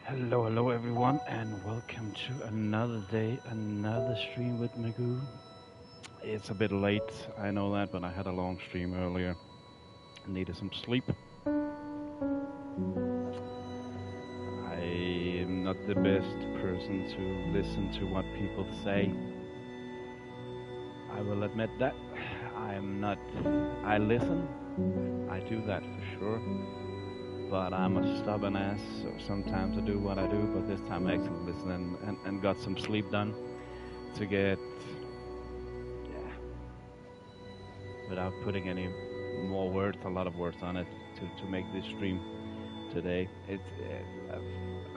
Hello, hello everyone, and welcome to another day, another stream with Magoo. It's a bit late, I know that, but I had a long stream earlier. I needed some sleep. I am not the best person to listen to what people say. I will admit that. I'm not. I listen. I do that for sure. But I'm a stubborn ass, so sometimes I do what I do, but this time I actually listened and got some sleep done to get, yeah, without putting any more words, a lot of words on it, to make this stream today.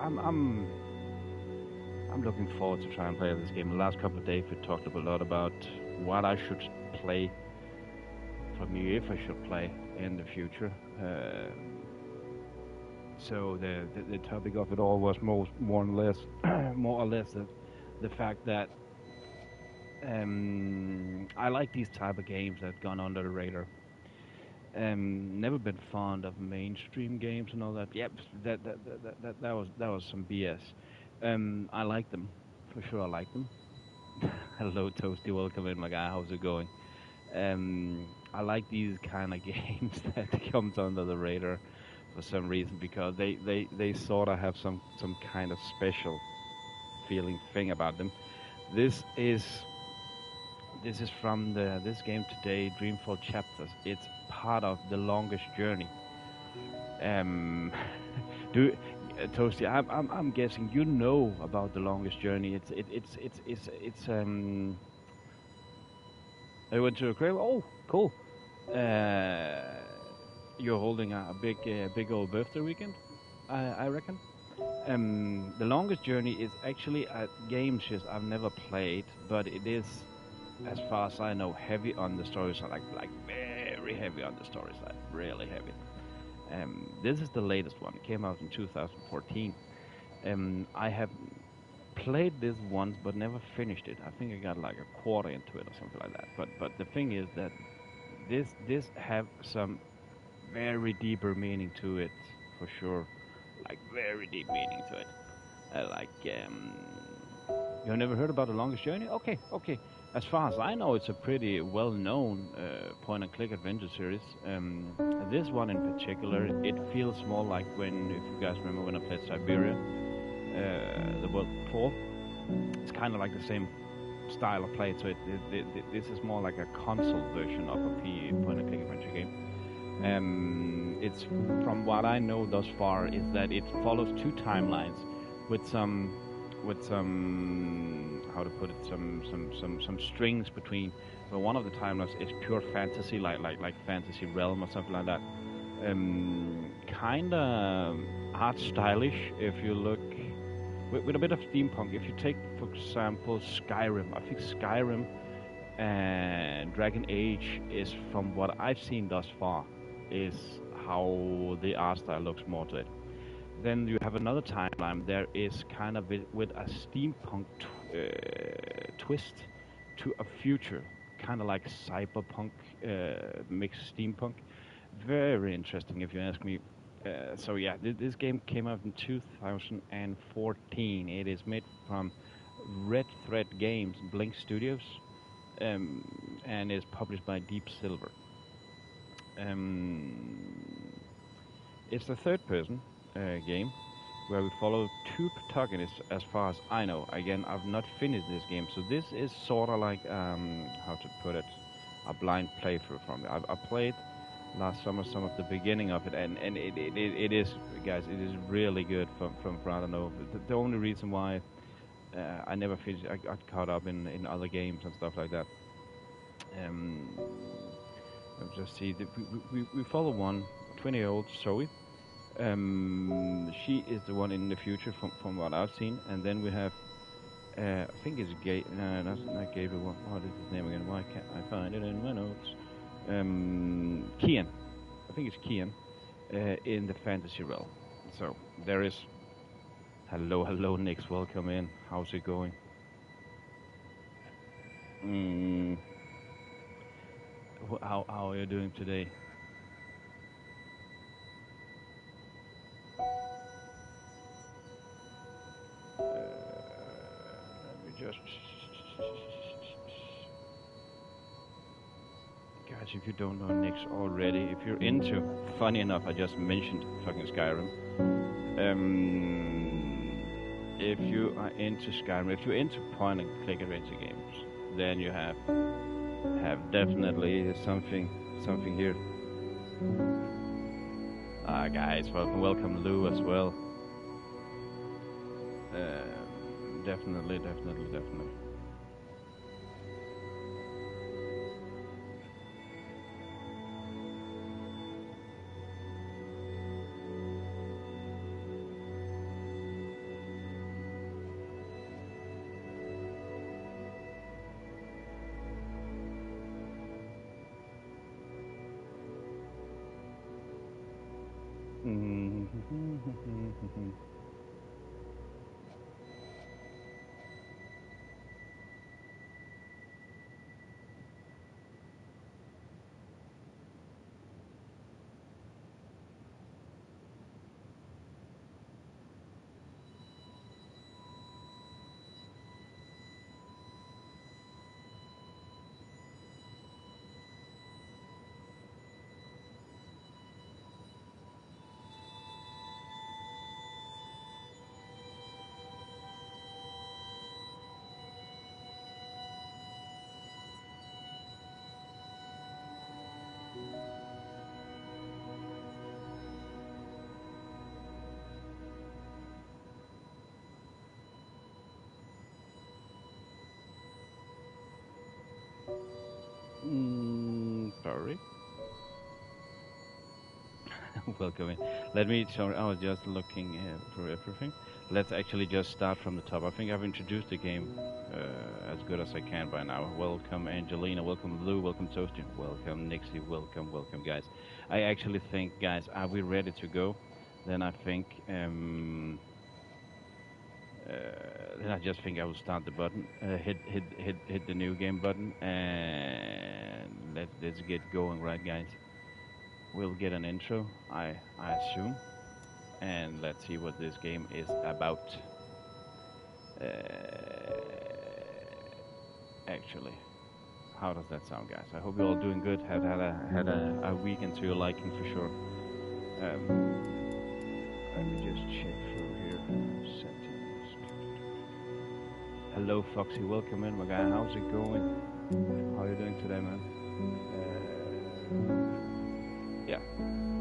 I'm looking forward to try and play this game. The last couple of days we talked a lot about what I should play, for me, if I should play in the future. So the topic of it all was more or less the fact that I like these type of games that gone under the radar. Never been fond of mainstream games and all that. Yep, that was some BS. I like them, for sure. I like them. Hello, Toasty. Welcome in, my guy. How's it going? I like these kind of games that comes under the radar for some reason, because they sort of have some kind of special feeling thing about them. This is from this game today, Dreamfall chapters. It's part of the longest journey. Do Toasty, I'm guessing you know about the longest journey. It's I went to a grave. Oh, cool. you're holding big old birthday weekend, I reckon. The longest journey is actually a game just I've never played, but it is, as far as I know, heavy on the story side, like very heavy on the story side, really heavy. This is the latest one. It came out in 2014. I have played this once, but never finished it. I think I got like a quarter into it or something like that. But the thing is that this have some very deeper meaning to it, for sure. Like very deep meaning to it. Like you never heard about The Longest Journey? Okay, okay. As far as I know, it's a pretty well-known point-and-click adventure series. This one in particular, it feels more like when, if you guys remember when I played Siberia, the world before, it's kind of like the same style of play. So this is more like a console version of a point-and-click adventure game. It's from what I know thus far is that it follows two timelines with some how to put it some strings between. So one of the timelines is pure fantasy, like fantasy realm or something like that. Kind of art stylish if you look with a bit of steampunk. If you take, for example, Skyrim, I think Skyrim and Dragon Age is, from what I've seen thus far, is how the art style looks more to it. Then you have another timeline. There is kind of with a steampunk twist to a future, kind of like cyberpunk mixed steampunk. Very interesting, if you ask me. So yeah, this game came out in 2014. It is made from Red Thread Games, Blink Studios, and is published by Deep Silver. It's the third-person game where we follow two protagonists, as far as I know. Again, I've not finished this game, so this is sort of like how to put it, a blind playthrough from it. I played last summer some of the beginning of it, and it is, guys, it is really good. From I don't know, the only reason why I never finished, I got caught up in other games and stuff like that. Um, let's just see. We follow one 20-year-old Zoe. She is the one in the future, from what I've seen, and then we have, I think it's that's not Gabriel. What is his name again? Why can't I find it in my notes? Kian. I think it's Kian, in the fantasy realm. So there is. Hello, hello, Nix. Welcome in. How's it going? Mm, how are you doing today? Let me just. Guys, if you don't know Nix already, if you're into, funny enough, I just mentioned fucking Skyrim. If you are into Skyrim, if you're into point and click adventure games, then you have definitely something here. Guys, welcome Lou as well. Definitely. Sorry. Welcome in. Let me. Sorry, I was just looking through everything. Let's actually just start from the top. I think I've introduced the game as good as I can by now. Welcome, Angelina. Welcome, Lou. Welcome, Toasty. Welcome, Nixie. Welcome, welcome, guys. I actually think, guys, are we ready to go? Then I think. Then I just think I will start the button, hit the new game button, and let's get going, right, guys? We'll get an intro, I assume, and let's see what this game is about. Uh, Actually, how does that sound, guys? I hope you're all doing good. Had a weekend to your liking for sure. Let me just check through here. Settings. Hello, Foxy. Welcome in, my guy. How's it going? How are you doing today, man? Yeah,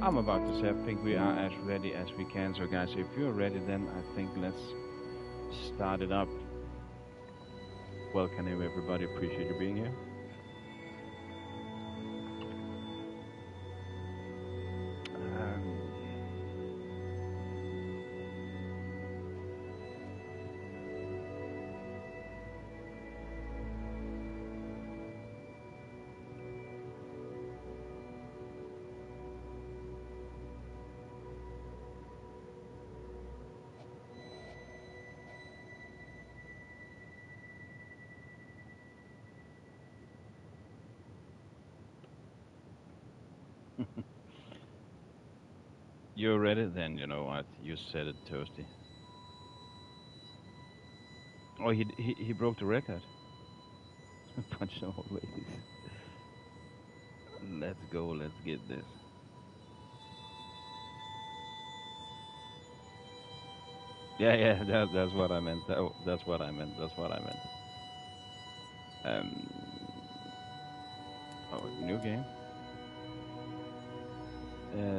I'm about to say, I think we are as ready as we can. So, guys, if you're ready, then I think let's start it up. Welcome, everybody. Appreciate you being here. You're ready? Then you know what? You said it, Toasty. Oh, he broke the record. Punch the old ladies. Let's go. Let's get this. Yeah, that's what I meant. That's what I meant. That's what I meant. Um. Oh, new game.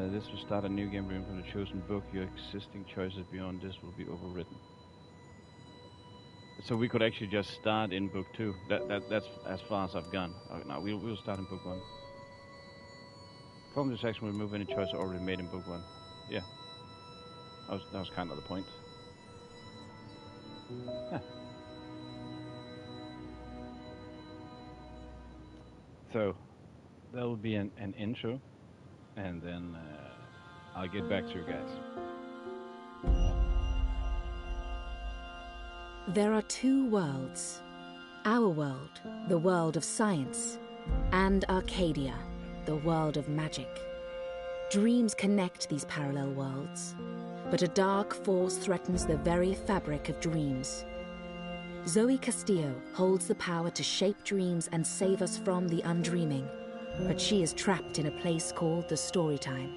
This will start a new game from the chosen book. Your existing choices beyond this will be overwritten. So we could actually just start in book 2. That's as far as I've gone. No, we'll start in book 1. From this section, remove any choice already made in book 1. Yeah, that was kind of the point. Huh. So that will be an intro, and then I'll get back to you guys. There are two worlds. Our world, the world of science, and Arcadia, the world of magic. Dreams connect these parallel worlds, but a dark force threatens the very fabric of dreams. Zoe Castillo holds the power to shape dreams and save us from the undreaming, but she is trapped in a place called the Storytime.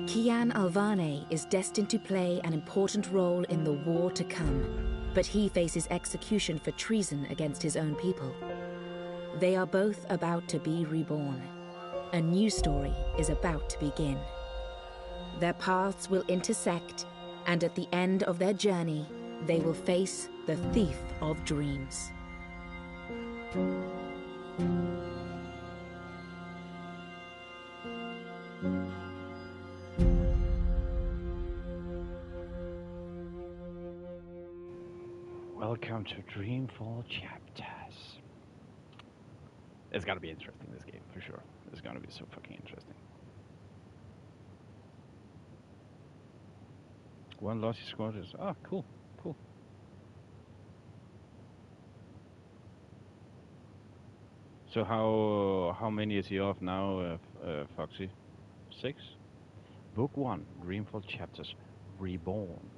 Kian Alvane is destined to play an important role in the war to come, but he faces execution for treason against his own people. They are both about to be reborn. A new story is about to begin. Their paths will intersect, and at the end of their journey, they will face the thief of dreams. Welcome to Dreamfall chapters. It's gonna be interesting, this game, for sure. It's gonna be so fucking interesting. One lossy squad is... Oh, cool. So how many is he off now, Foxy? 6? Book 1, Dreamfall chapters, Reborn.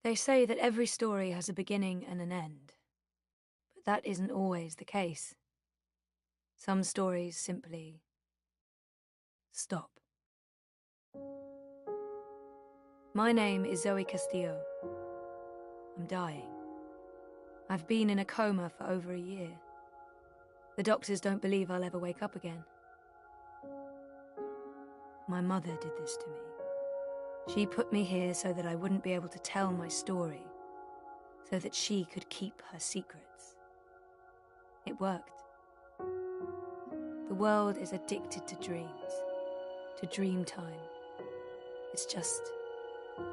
They say that every story has a beginning and an end, but that isn't always the case. Some stories simply stop. My name is Zoe Castillo. I'm dying. I've been in a coma for over a year. The doctors don't believe I'll ever wake up again. My mother did this to me. She put me here so that I wouldn't be able to tell my story, so that she could keep her secrets. It worked. The world is addicted to dreams, to dream time. It's just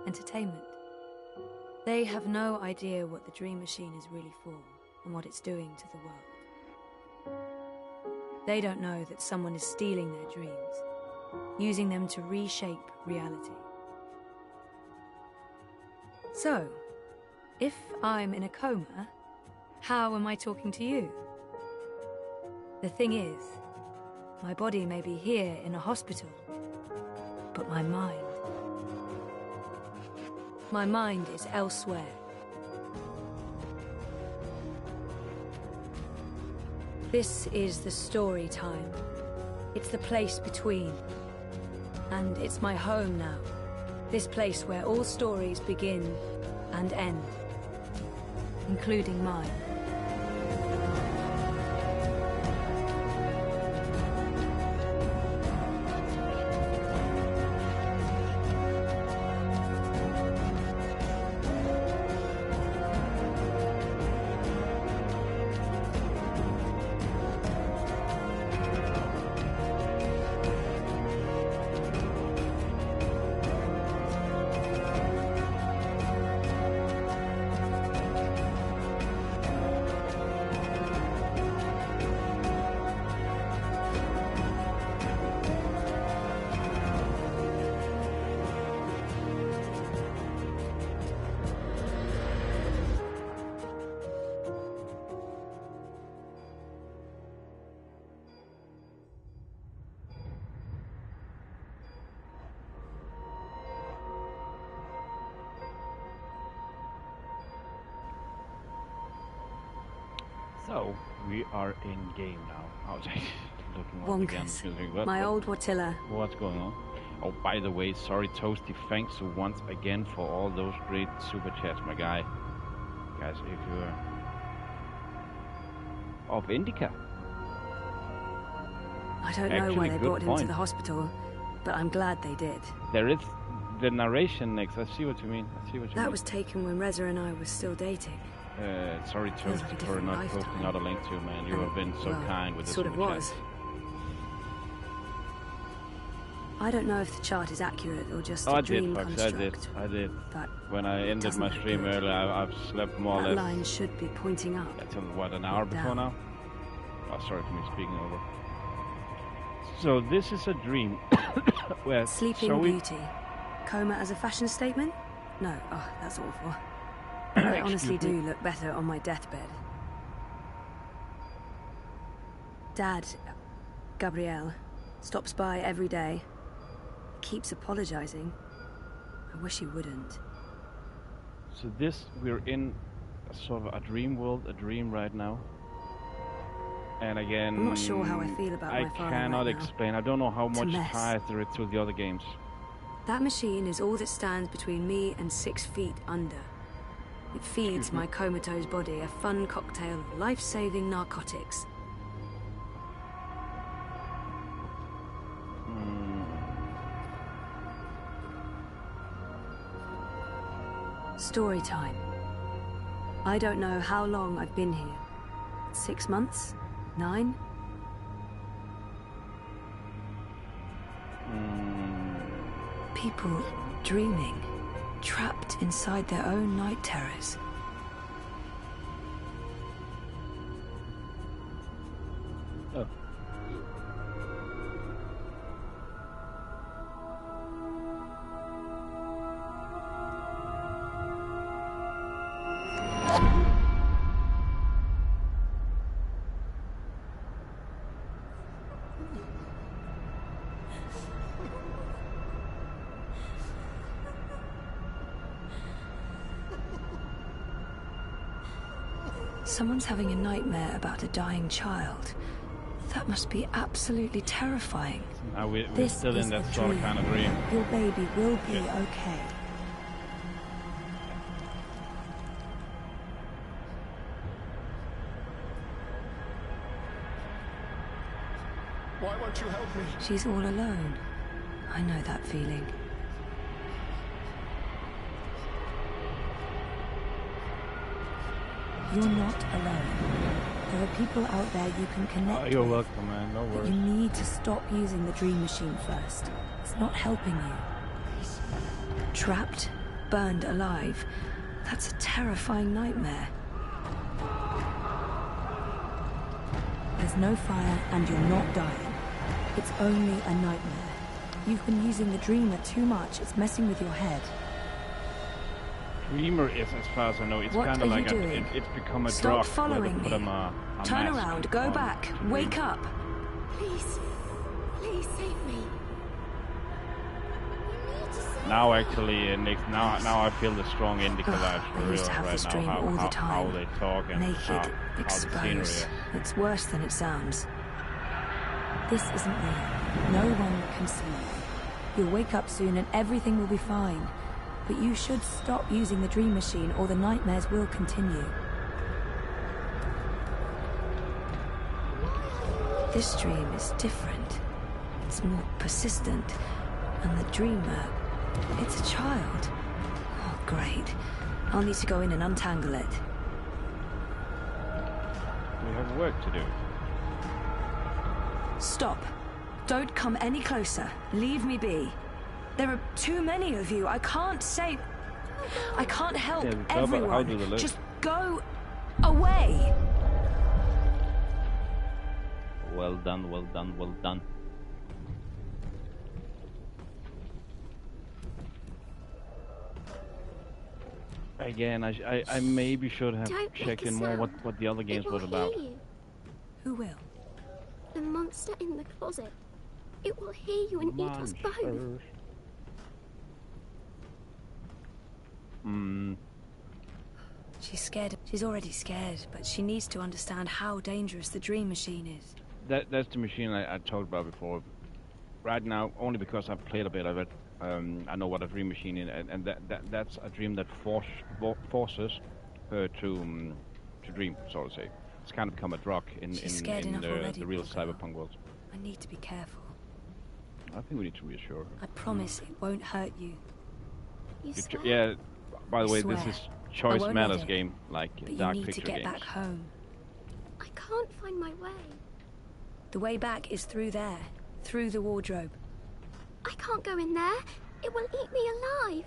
entertainment. They have no idea what the dream machine is really for and what it's doing to the world. They don't know that someone is stealing their dreams, using them to reshape reality. So, if I'm in a coma, how am I talking to you? The thing is, my body may be here in a hospital, but my mind is elsewhere. This is the story time. It's the place between. And it's my home now. This place where all stories begin and end, including mine. So, we are in game now. I was looking once again. Wonkers. My old Watilla. What's going on? Oh, by the way, sorry Toasty, thanks once again for all those great super chats, my guy. Guys, if you're of Indica. I don't know why they brought him to the hospital, but I'm glad they did. There is the narration next. I see what you mean. That was taken when Reza and I were still dating. Sorry, Toasty, for not posting out a link to you, man. You have been so kind with the sort of was. I don't know if the chart is accurate or just a dream construct. I did. But when I ended my stream earlier, I've slept more or less. That line should be pointing up. Until what, an hour before now? Oh, sorry for me speaking over. So this is a dream where Sleeping Beauty. Coma as a fashion statement? No. Oh, that's awful. I honestly do look better on my deathbed. Dad, Gabrielle, stops by every day. Keeps apologizing. I wish he wouldn't. So we're in sort of a dream world, a dream right now. And again, I'm not sure how I feel about my father. I cannot explain. I don't know how much ties there is to the other games. That machine is all that stands between me and 6 feet under. It feeds my comatose body a fun cocktail of life-saving narcotics. Story time. I don't know how long I've been here. 6 months? 9? People dreaming, trapped inside their own night terrors. Oh. Someone's having a nightmare about a dying child. That must be absolutely terrifying. We're still in that sort of kind of dream. Your baby will be okay. Why won't you help me? She's all alone. I know that feeling. You're not alone. There are people out there you can connect with. You're welcome, man. No worries. But you need to stop using the dream machine first. It's not helping you. Trapped, burned alive. That's a terrifying nightmare. There's no fire and you're not dying. It's only a nightmare. You've been using the dreamer too much. It's messing with your head. Dreamer is, as far as I know, it's kind of like it's become a Stop drug. Following me. Turn around, go back, wake up. Please, please save me. Now actually, now I feel the strong indica vibes for real right now. How they talk and naked, how the scenery is. It's worse than it sounds. This isn't real. No one can see you. You'll wake up soon and everything will be fine. But you should stop using the dream machine or the nightmares will continue. This dream is different. It's more persistent. And the dreamer, it's a child. Oh, great. I'll need to go in and untangle it. We have work to do. Stop. Don't come any closer. Leave me be. There are too many of you. I can't save... I can't help everyone. Just go away. Well done, well done, well done. Again, I maybe should have checked in more what the other games were about. Who will? The monster in the closet. It will hear you and eat us both. She's scared. She's already scared, but she needs to understand how dangerous the dream machine is. That's the machine I talked about before. Right now, only because I've played a bit of it, I know what a dream machine is, and that's a dream that forces her to dream, so to say. It's kind of become a drug in the real Cyberpunk world. I need to be careful. I think we need to reassure her. I promise it won't hurt you. You swear? Yeah. By the way, this is Choice Matters game, like but Dark you need Picture to get games. back home. I can't find my way. The way back is through there, through the wardrobe. I can't go in there. It will eat me alive.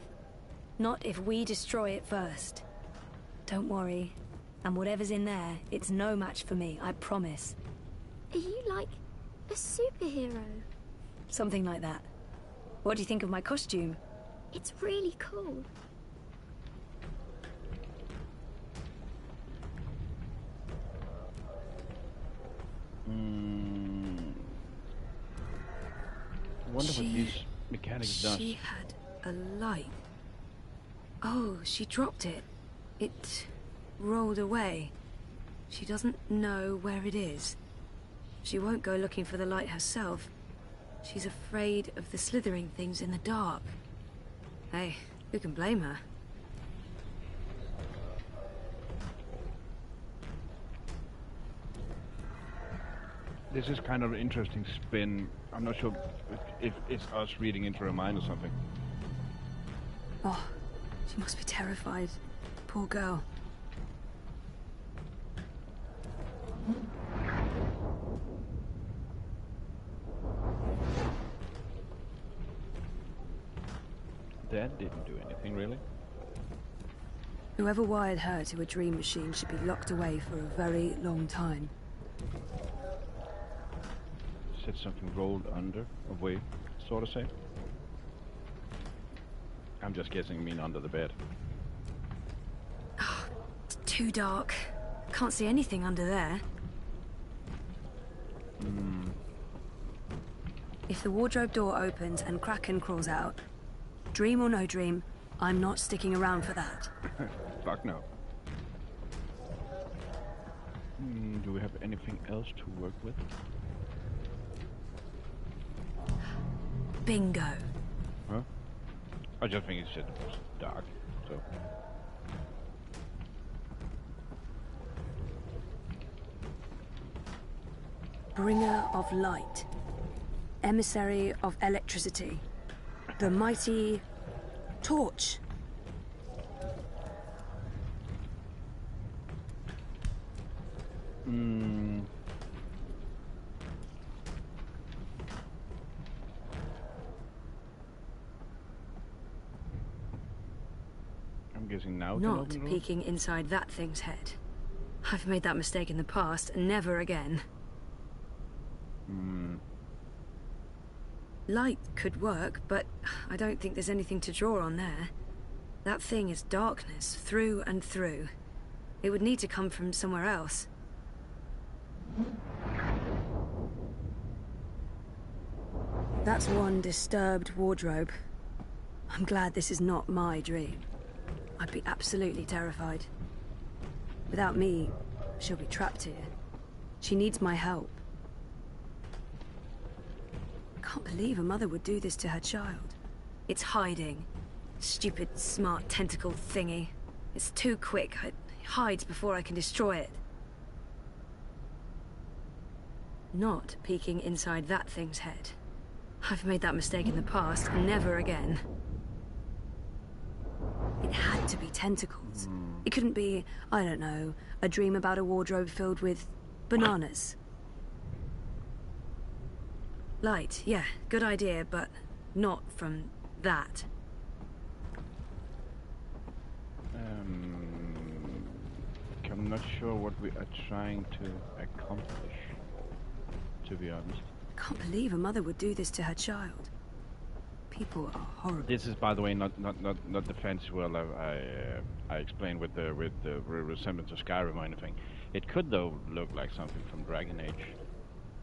Not if we destroy it first. Don't worry. And whatever's in there, it's no match for me, I promise. Are you like a superhero? Something like that. What do you think of my costume? It's really cool. I wonder what these mechanics does. She had a light. Oh, she dropped it. It rolled away. She doesn't know where it is. She won't go looking for the light herself. She's afraid of the slithering things in the dark. Hey, who can blame her? This is kind of an interesting spin. I'm not sure if it's us reading into her mind or something. Oh, she must be terrified. Poor girl. That didn't do anything, really. Whoever wired her to a dream machine should be locked away for a very long time. Said something rolled under, away, sort of say. I'm just guessing you mean under the bed. Oh, it's too dark. Can't see anything under there. If the wardrobe door opens and Kraken crawls out, dream or no dream, I'm not sticking around for that. Fuck no. Do we have anything else to work with? Bingo. Huh? I just think it said it was dark, so... Bringer of light. Emissary of electricity. The mighty... torch. I'm guessing now. Not peeking inside that thing's head. I've made that mistake in the past, and never again. Light could work, but I don't think there's anything to draw on there. That thing is darkness, through and through. It would need to come from somewhere else. That's one disturbed wardrobe. I'm glad this is not my dream. I'd be absolutely terrified. Without me, she'll be trapped here. She needs my help. Can't believe a mother would do this to her child. It's hiding. Stupid, smart tentacle thingy. It's too quick. It hides before I can destroy it. Not peeking inside that thing's head. I've made that mistake in the past, and never again. It had to be tentacles. It couldn't be, I don't know, a dream about a wardrobe filled with bananas. Light, yeah, good idea, but not from that. I'm not sure what we are trying to accomplish, to be honest. Can't believe a mother would do this to her child. People are horrible. This is, by the way, not the fancy world I explained with the resemblance of Skyrim or anything. It could, though, look like something from Dragon Age.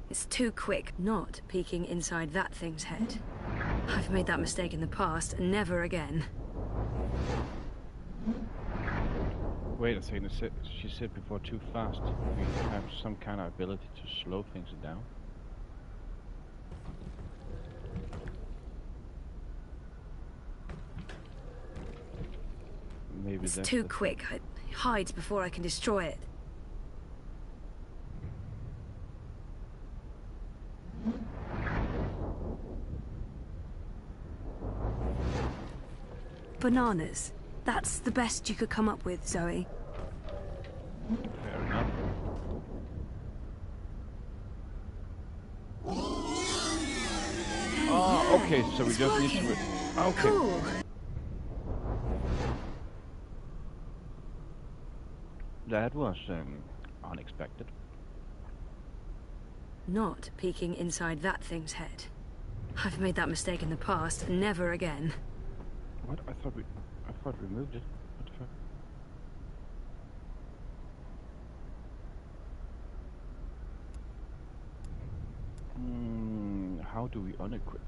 It's too quick. Not peeking inside that thing's head. I've made that mistake in the past, and never again. Wait a second, she said before too fast. We have some kind of ability to slow things down. Maybe it's too quick. It hides before I can destroy it. Bananas. That's the best you could come up with, Zoe. Fair enough. Oh, okay, so we just need to... Okay. Cool. That was unexpected. Not peeking inside that thing's head. I've made that mistake in the past, and never again. What? I thought we moved it. What the fuck? How do we unequip?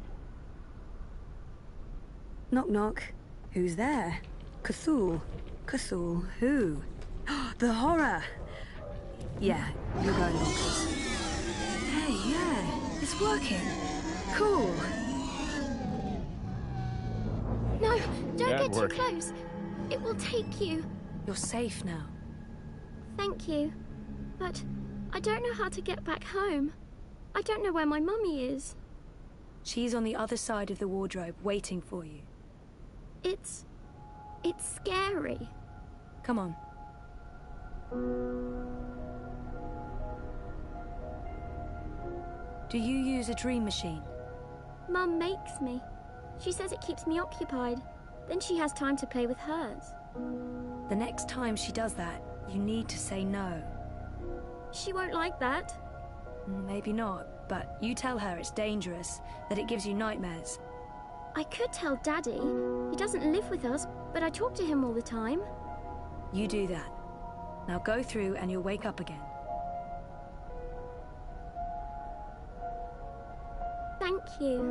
Knock knock. Who's there? Cthulhu. Cthulhu who? The horror! Yeah, you're going bonkers. Hey, yeah, it's working. Cool. No, don't That get worked. too close. It will take you. You're safe now. Thank you. But I don't know how to get back home. I don't know where my mummy is. She's on the other side of the wardrobe, waiting for you. It's scary. Come on. Do you use a dream machine? Mum makes me. She says it keeps me occupied. Then she has time to play with hers. The next time she does that, you need to say no. She won't like that. Maybe not, but you tell her it's dangerous, that it gives you nightmares. I could tell Daddy. He doesn't live with us, but I talk to him all the time. You do that. Now go through and you'll wake up again. Thank you.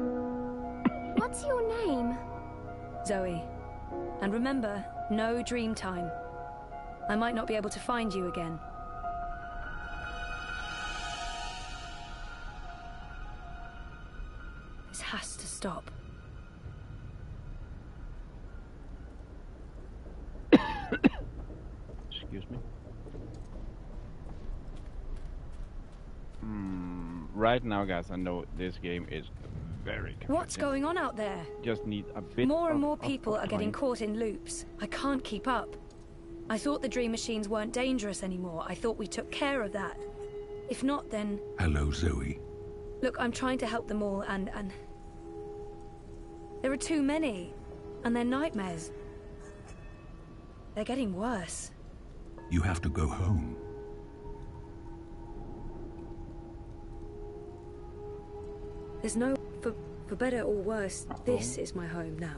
What's your name? Zoe. And remember, no dream time. I might not be able to find you again. stop. Excuse me. Right now, guys, I know this game is very confusing. What's going on out there? Just need a bit More and of- more of- people of are getting time. caught in loops. I can't keep up. I thought the dream machines weren't dangerous anymore. I thought we took care of that. If not, then... Hello, Zoe. Look, I'm trying to help them all, and... There are too many. And they're nightmares. They're getting worse. You have to go home. There's no... For better or worse, this is my home now.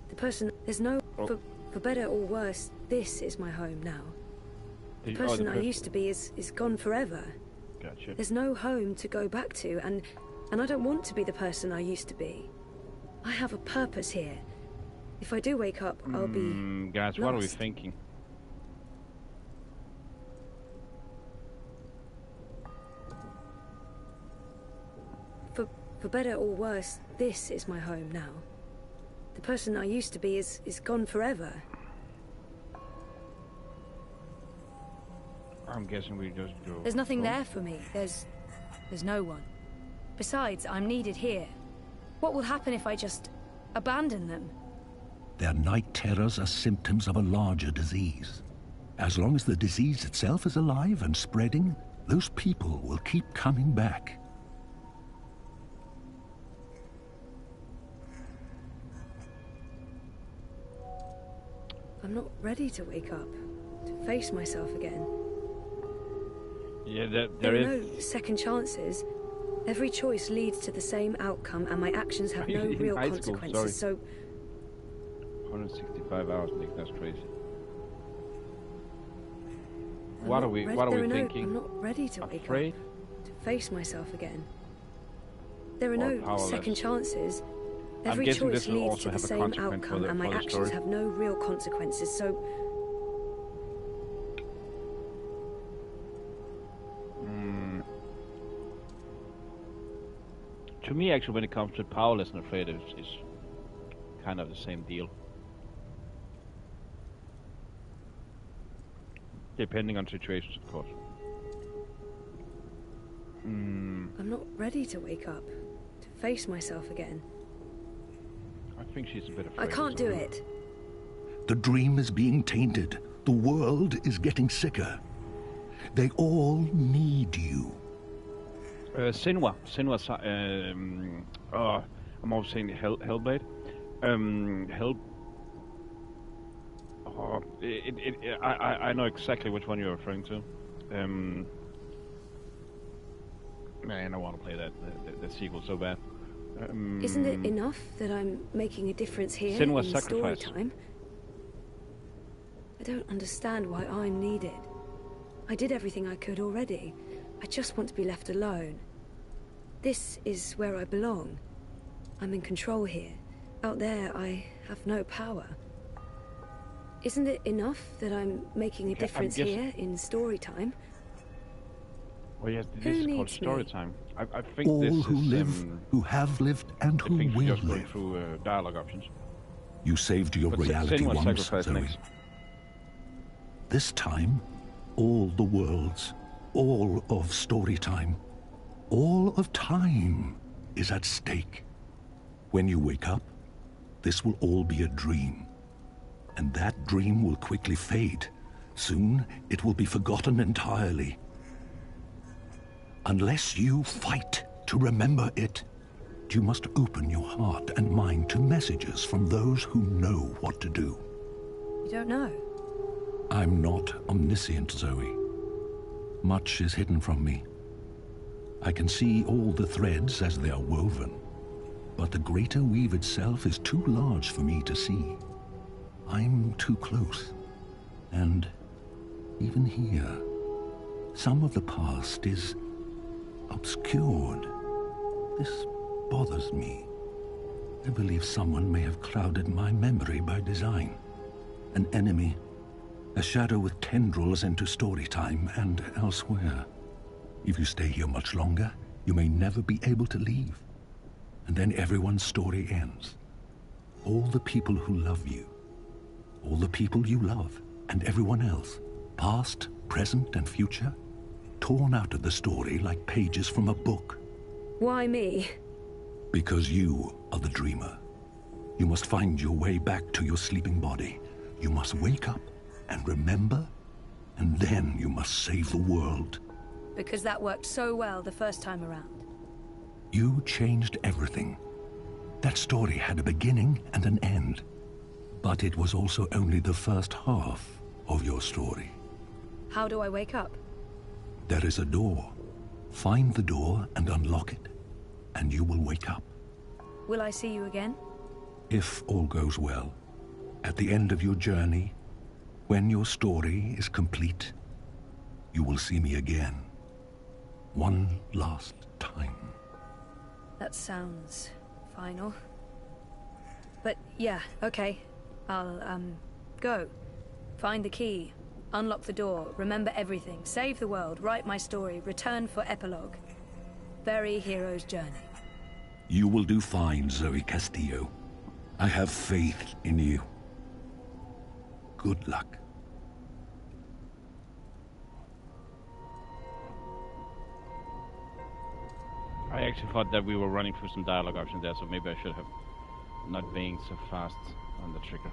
The person... There's no... For better or worse, this is my home now. The person I used to be is gone forever. Gotcha. There's no home to go back to, and I don't want to be the person I used to be. I have a purpose here. If I do wake up, I'll be Guys, what are we lost. thinking? For better or worse, this is my home now. The person I used to be is gone forever. I'm guessing we just go. There's nothing there for me. There's no one. Besides, I'm needed here. What will happen if I just abandon them? Their night terrors are symptoms of a larger disease. As long as the disease itself is alive and spreading, those people will keep coming back. I'm not ready to wake up, to face myself again. Yeah, There there are is. no second chances. Every choice leads to the same outcome, and my actions have no In real high school, consequences, so... 165 hours, Nick. That's crazy. I'm What not are we? ready- What are there we no- thinking? I'm not ready to wake Afraid? up, to face myself again. There are Or no powerless? second chances. I'm Every guessing choice this will leads also to the have a same consequence for outcome, the- and my for the actions story. have no real consequences, so... To me, actually, when it comes to powerless and afraid, it's kind of the same deal. Depending on situations, of course. I'm not ready to wake up, to face myself again. I think she's a bit afraid. I can't as do well. it. The dream is being tainted. The world is getting sicker. They all need you. Sinwa. I'm always saying Hellblade. Hell. Oh, I know exactly which one you're referring to. Man, I want to play that the sequel so bad. Isn't it enough that I'm making a difference here Sinuous in story sacrifice. time? I don't understand why I'm needed. I did everything I could already. I just want to be left alone. This is where I belong. I'm in control here. Out there, I have no power. Isn't it enough that I'm making a I'm difference guessing- here in story time? Well, yes, Who this is called needs me? story time. I think All this who is. live, who have lived, and I who think she's will just going live. through dialogue options. You saved your But reality Sinuous once, sacrifice Zoe. next. This time, all the worlds, all of story time, all of time is at stake. When you wake up, this will all be a dream. And that dream will quickly fade. Soon, it will be forgotten entirely. Unless you fight to remember it, you must open your heart and mind to messages from those who know what to do. You don't know. I'm not omniscient, Zoe. Much is hidden from me. I can see all the threads as they are woven, but the greater weave itself is too large for me to see. I'm too close. And even here, some of the past is obscured. This bothers me. I believe someone may have clouded my memory by design. An enemy, a shadow with tendrils into story time and elsewhere. If you stay here much longer, you may never be able to leave. and then everyone's story ends. All the people who love you, all the people you love, and everyone else, past, present, and future, torn out of the story like pages from a book. Why me? Because you are the dreamer. You must find your way back to your sleeping body. You must wake up and remember, and then you must save the world. Because that worked so well the first time around. You changed everything. That story had a beginning and an end. But it was also only the first half of your story. How do I wake up? There is a door. Find the door and unlock it, and you will wake up. Will I see you again? If all goes well, at the end of your journey, when your story is complete, you will see me again. One last time. That sounds final. But yeah, okay. I'll, go. Find the key. Unlock the door. Remember everything. Save the world. Write my story. Return for epilogue. Bury hero's journey. You will do fine, Zoe Castillo. I have faith in you. Good luck. I actually thought that we were running through some dialogue options there, so maybe I should have not been so fast on the trigger.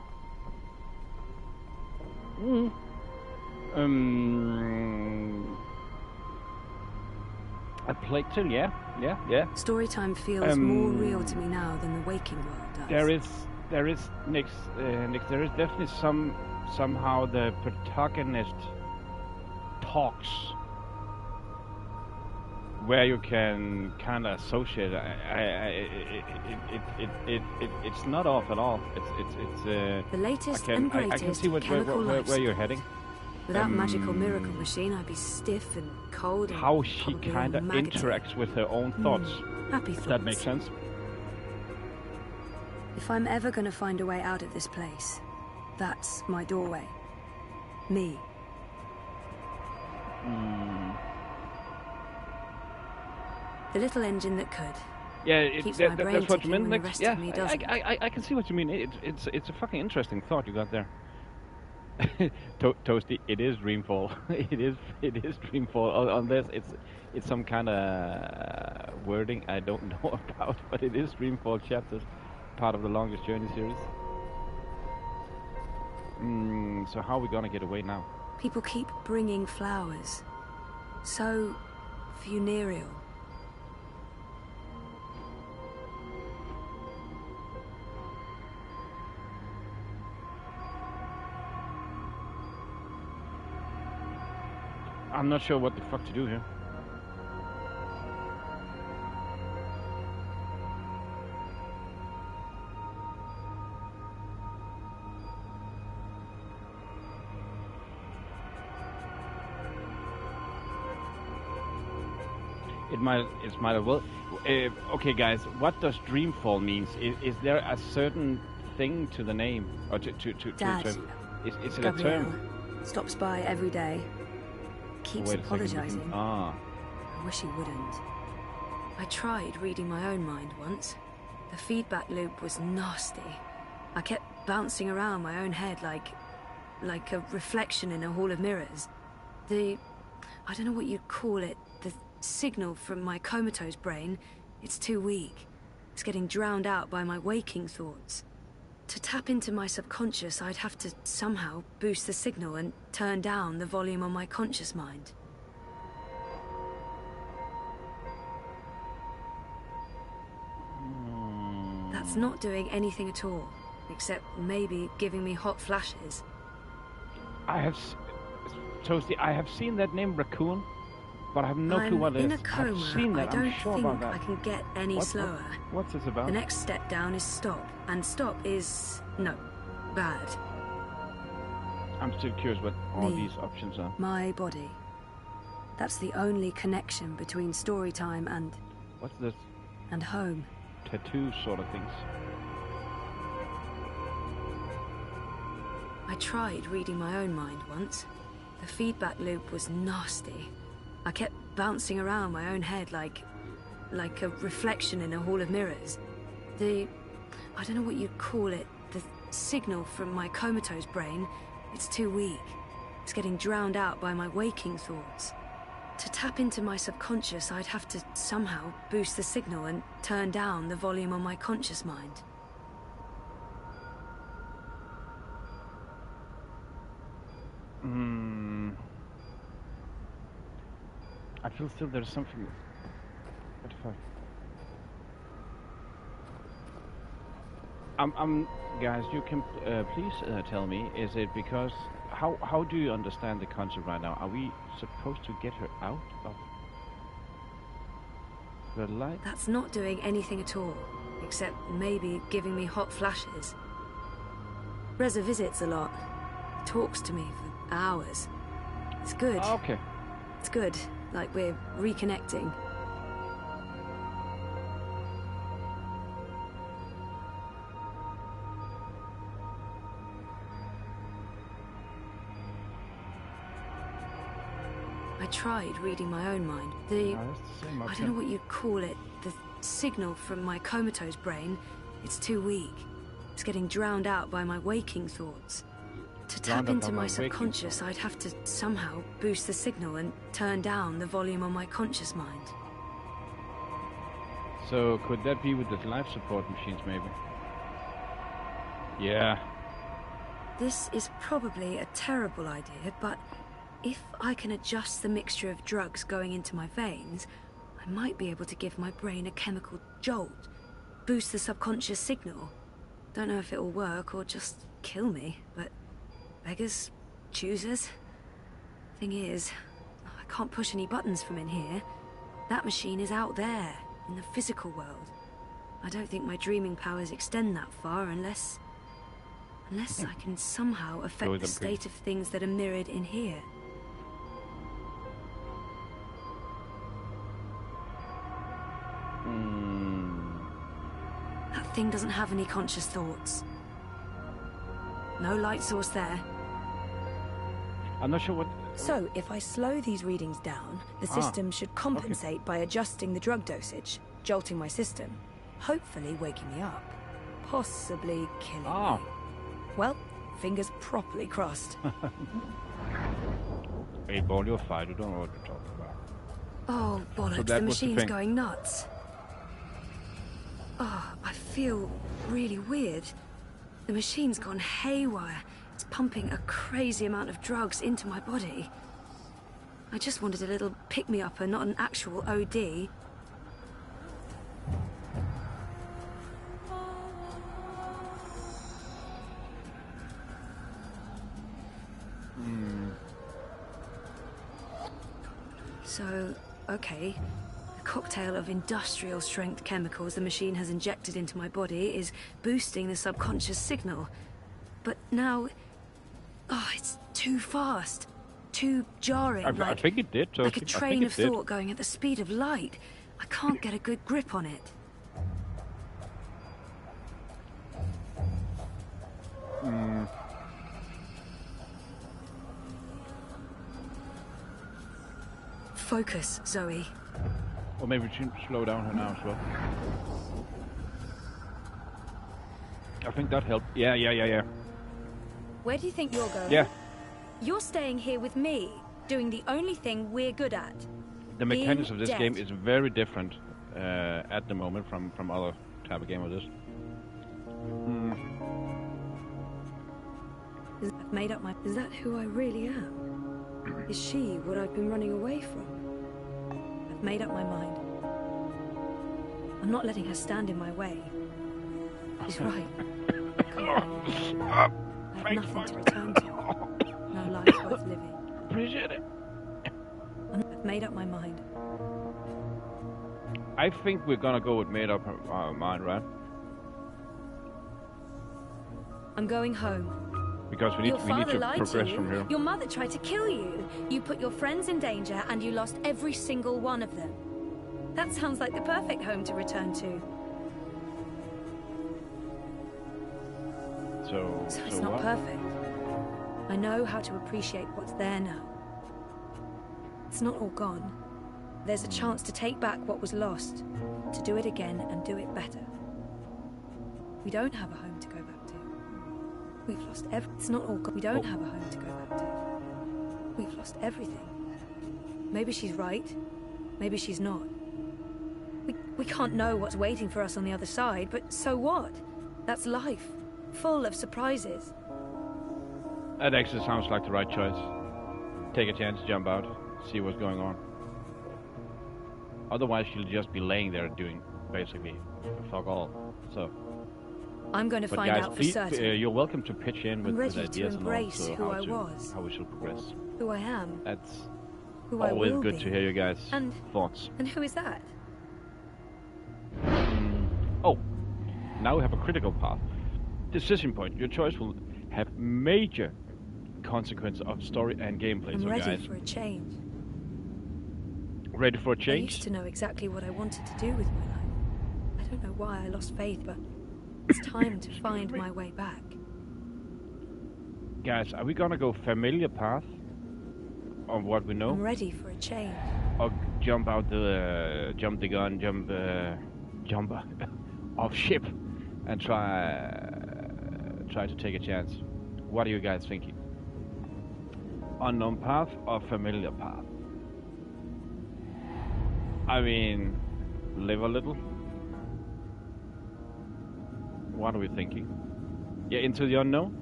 A Plague Tale, yeah. Storytime feels more real to me now than the waking world does. There is Nick, there is definitely somehow the protagonist talks where you can kind of associate. It's not off at all. It's the latest and greatest. I can see where you're heading. Without magical miracle machine, I'd be stiff and cold. And how she kind of interacts with her own thoughts. Happy thoughts. That makes sense. If I'm ever going to find a way out of this place, that's my doorway. Me. The little engine that could. Yeah, that's what you mean. Yeah, I can see what you mean. It's a fucking interesting thought you got there. Toasty, it is Dreamfall. it is Dreamfall. On this, it's some kind of wording I don't know about, but it is Dreamfall chapters, part of the Longest Journey series. So how are we gonna get away now? People keep bringing flowers, so funereal. I'm not sure what the fuck to do here. It might as well. Okay, guys, what does Dreamfall means? Is there a certain thing to the name, or Dad, is it Gabrielle a term? Stops by every day. Keeps apologizing. I wish he wouldn't. I tried reading my own mind once. The feedback loop was nasty. I kept bouncing around my own head like a reflection in a hall of mirrors. I don't know what you'd call it, the signal from my comatose brain, it's too weak. It's getting drowned out by my waking thoughts. To tap into my subconscious, I'd have to somehow boost the signal and turn down the volume on my conscious mind. That's not doing anything at all, except maybe giving me hot flashes. Toasty, I have seen that name Raccoon, but I have no clue what it is. I'm in a coma. I've seen that. I don't I'm sure about that. think I can get any slower. What's this about? The next step down is stop, and stop is no, bad. I'm still curious what all these options are. My body. That's the only connection between story time and... What's this? And home. Tattoo sort of things. I tried reading my own mind once. The feedback loop was nasty. I kept bouncing around my own head like like a reflection in a hall of mirrors. I don't know what you'd call it, the signal from my comatose brain, it's too weak. It's getting drowned out by my waking thoughts. To tap into my subconscious, I'd have to somehow boost the signal and turn down the volume on my conscious mind. I feel still there's something. What the fuck? Guys, you can please tell me, is it because how do you understand the concept right now? Are we supposed to get her out of the light? That's not doing anything at all, except maybe giving me hot flashes. Reza visits a lot. Talks to me for hours. It's good. Okay. It's good, like we're reconnecting. I tried reading my own mind. That's the same I don't know what you'd call it, the signal from my comatose brain, it's too weak. It's getting drowned out by my waking thoughts. To tap into my subconscious, I'd have to somehow boost the signal and turn down the volume on my conscious mind. So could that be with the life support machines, maybe? Yeah. This is probably a terrible idea, but if I can adjust the mixture of drugs going into my veins, I might be able to give my brain a chemical jolt, boost the subconscious signal. Don't know if it'll work or just kill me, but beggars, choosers. Thing is, I can't push any buttons from in here. That machine is out there, in the physical world. I don't think my dreaming powers extend that far unless I can somehow affect the state of things that are mirrored in here. That thing doesn't have any conscious thoughts. No light source there. I'm not sure what... So, if I slow these readings down, the system should compensate by adjusting the drug dosage, jolting my system, hopefully waking me up, possibly killing me. Well, fingers properly crossed. Hey, ball, you're fine. You don't know what you're talking about. Oh, bollocks, So the machine's going nuts. Oh, I feel really weird. The machine's gone haywire. It's pumping a crazy amount of drugs into my body. I just wanted a little pick-me-up and not an actual OD. So, okay. The cocktail of industrial-strength chemicals the machine has injected into my body is boosting the subconscious signal. But now... oh, it's too fast. Too jarring. I think it did, like a train of thought going at the speed of light. I can't get a good grip on it. Focus, Zoe. Or maybe we should slow down her now as well. I think that helped. Yeah. Where do you think you're going? Yeah. You're staying here with me, doing the only thing we're good at. The mechanics of this dead. game is very different at the moment from other type of game of this. I've made up my... Is that who I really am? Is she what I've been running away from? I've made up my mind. I'm not letting her stand in my way. She's right. I have nothing to return to. No life worth living. Appreciate it. I've made up my mind. I think we're gonna go with made up our mind, right? I'm going home. Because we need to progress from here. Your mother tried to kill you. You put your friends in danger and you lost every single one of them. That sounds like the perfect home to return to. So it's not perfect. I know how to appreciate what's there now. It's not all gone. there's a chance to take back what was lost, to do it again and do it better. We don't have a home to go back to. We've lost it's not all we don't have a home to go back to. We've lost everything. Maybe she's right. Maybe she's not. We can't know what's waiting for us on the other side, but so what? That's life, full of surprises. That actually sounds like the right choice. Take a chance, jump out, see what's going on. Otherwise, she'll just be laying there doing basically fuck all. So. I'm going to find out for certain. You're welcome to pitch in with ideas and also how we should progress. Who I am. That's who always I will good be. to hear you guys' thoughts. And who is that? Oh, now we have a critical path. Decision point. Your choice will have major consequences of story and gameplay. I'm ready guys, for a change. Ready for a change? I used to know exactly what I wanted to do with my life. I don't know why I lost faith, but it's time to find my way back. Guys, are we gonna go familiar path on what we know? I'm ready for a change. Or jump out the jump the gun, jump off ship, and try to take a chance. What are you guys thinking? Unknown path or familiar path? I mean, live a little. What are we thinking? Yeah, into the unknown.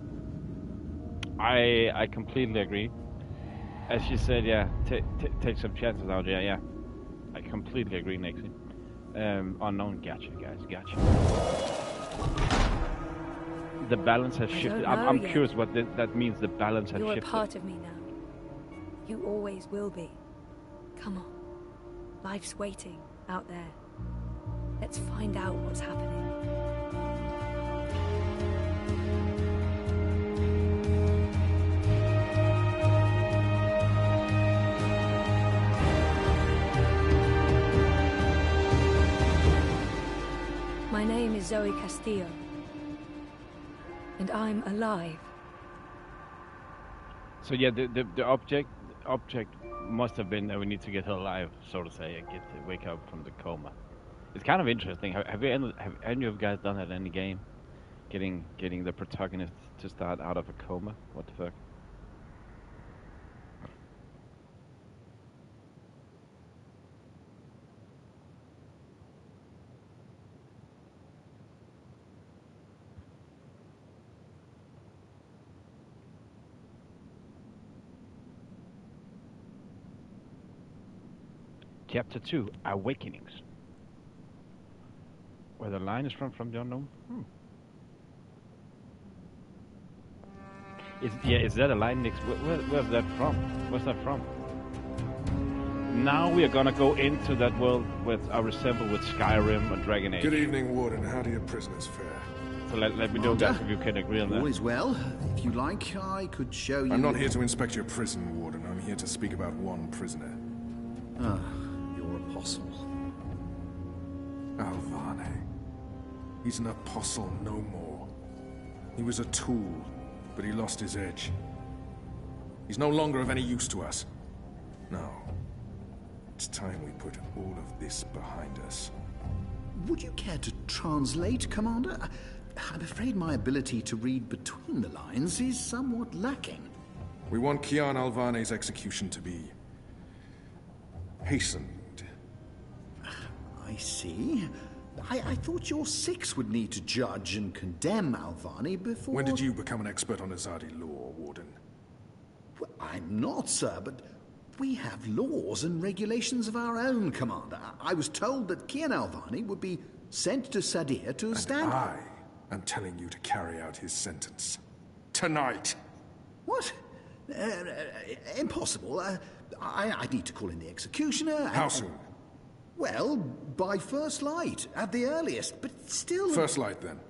I completely agree. As you said, yeah, take some chances out there. Yeah, I completely agree, Nixie. Unknown, gotcha, guys, gotcha. The balance has shifted. I'm curious what that means. The balance has shifted. You're a part of me now. You always will be. Come on, life's waiting out there. Let's find out what's happening. My name is Zoe Castillo, and I'm alive. So yeah, the object must have been that we need to get her alive, so to say, and wake up from the coma. It's kind of interesting. Have any of you guys done that in any game? Getting the protagonist to start out of a coma? What the fuck? Chapter 2, Awakenings. Where the line is from the unknown? Is that a line, Nix? Where's that from? Where's that from? Now we are gonna go into that world with I resemble with Skyrim and Dragon Age. Good evening, Warden. How do your prisoners fare? So let me know, guys, if you can agree on that. All is well. If you like, I could show you... I'm not here to inspect your prison, Warden. I'm here to speak about one prisoner. Ah, your apostle. Alvane. He's an apostle no more. He was a tool, but he lost his edge. He's no longer of any use to us. No. It's time we put all of this behind us. Would you care to translate, Commander? I'm afraid my ability to read between the lines is somewhat lacking. We want Kian Alvane's execution to be... hastened. I see. I thought your six would need to judge and condemn Alvane before... When did you become an expert on Azadi law, Warden? Well, I'm not, sir, but we have laws and regulations of our own, Commander. I was told that Kian Alvane would be sent to Sadir to stand... I am telling you to carry out his sentence. Tonight! What? Impossible. I need to call in the executioner. How soon? Well, by first light, at the earliest, but still... First light, then.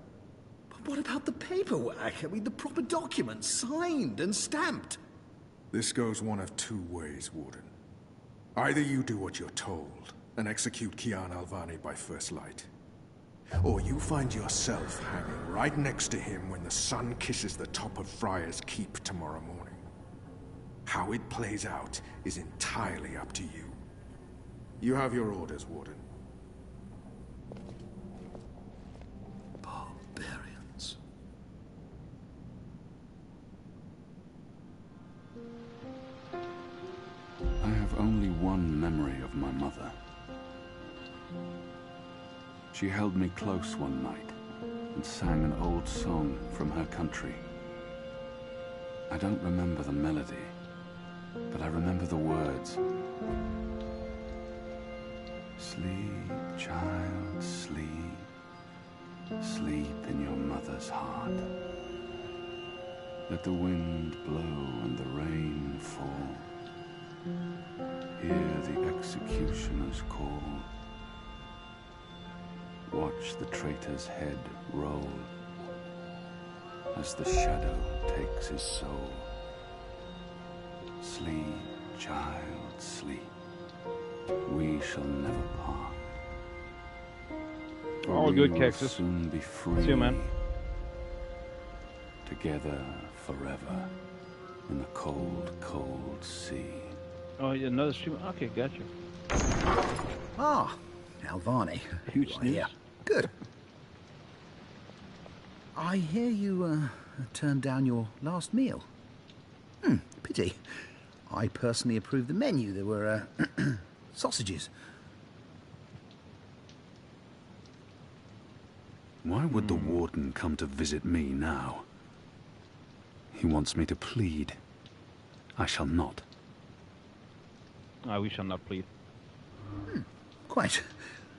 But what about the paperwork? I mean, the proper documents, signed and stamped. This goes one of two ways, Warden. Either you do what you're told, and execute Kian Alvane by first light. Or you find yourself hanging right next to him when the sun kisses the top of Friar's Keep tomorrow morning. How it plays out is entirely up to you. You have your orders, Warden. Barbarians. I have only one memory of my mother. She held me close one night and sang an old song from her country. I don't remember the melody, but I remember the words. Sleep, child, sleep. Sleep in your mother's heart. Let the wind blow and the rain fall. Hear the executioner's call. Watch the traitor's head roll as the shadow takes his soul. Sleep, child, sleep. We shall never part. All good, Cactus. Soon be free. See you, man. Together forever in the cold, cold sea. Oh, yeah, another stream. Okay, gotcha. Ah, Alvani. Huge You are news. here. Good. I hear you turned down your last meal. Pity. I personally approved the menu. There were sausages. Why would the warden come to visit me now? He wants me to plead. I shall not. We shall not plead. Quite.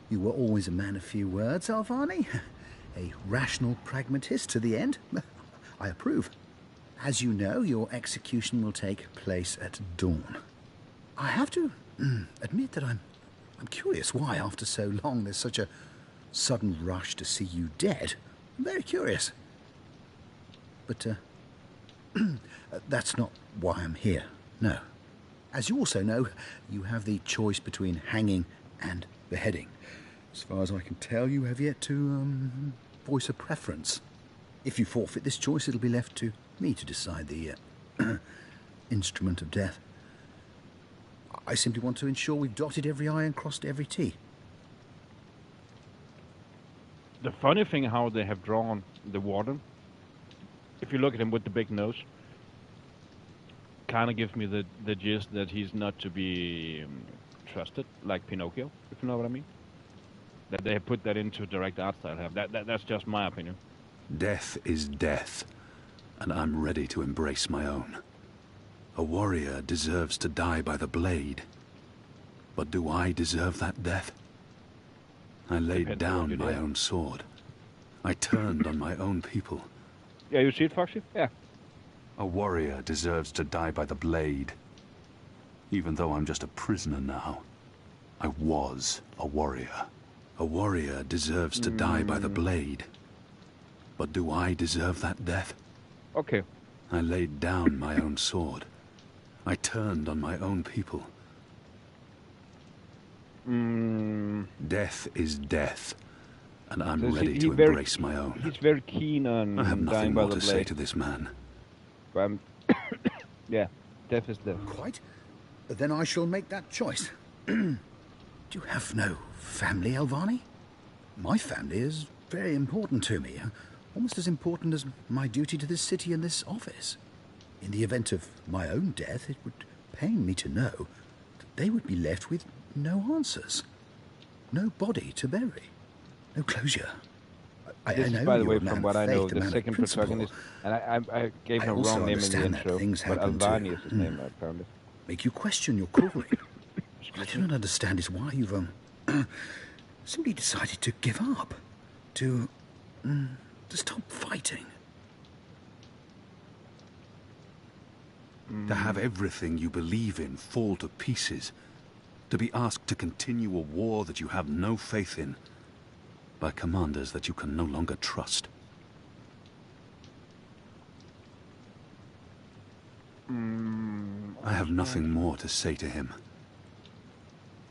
You were always a man of few words, Alvani. A rational pragmatist to the end. I approve. As you know, your execution will take place at dawn. I have to admit that I'm curious why, after so long, there's such a sudden rush to see you dead. I'm very curious. But, that's not why I'm here, no. As you also know, you have the choice between hanging and beheading. As far as I can tell, you have yet to voice a preference. If you forfeit this choice, it'll be left to me to decide the instrument of death. I simply want to ensure we've dotted every I and crossed every T. The funny thing how they have drawn the warden, if you look at him with the big nose, kind of gives me the gist that he's not to be trusted, like Pinocchio, if you know what I mean. That they have put that into direct art style. That's just my opinion. Death is death, and I'm ready to embrace my own. A warrior deserves to die by the blade. But do I deserve that death? I laid down my own sword. I turned on my own people. Yeah, you see it, Foxy? Yeah. A warrior deserves to die by the blade. Even though I'm just a prisoner now, I was a warrior. A warrior deserves to die by the blade. But do I deserve that death? Okay. I laid down my own sword. I turned on my own people. Death is death, and I'm ready to embrace my own. He's very keen on I have dying nothing by more the to blade. say to this man. Yeah, death is death. Quite. Then I shall make that choice. Do you have no family, Alvani? My family is very important to me. Almost as important as my duty to this city and this office. In the event of my own death, it would pain me to know that they would be left with no answers. No body to bury. No closure. I This know is, by the you're way, a man from of what I faith, know, a the man of second principle. protagonist, and I gave I him a also wrong name in the understand that intro, things but happen to- Alvani is his name, apparently. Make you question your calling. What I do not understand is why you've simply decided to give up, to stop fighting. To have everything you believe in fall to pieces. To be asked to continue a war that you have no faith in by commanders that you can no longer trust. I have nothing more to say to him.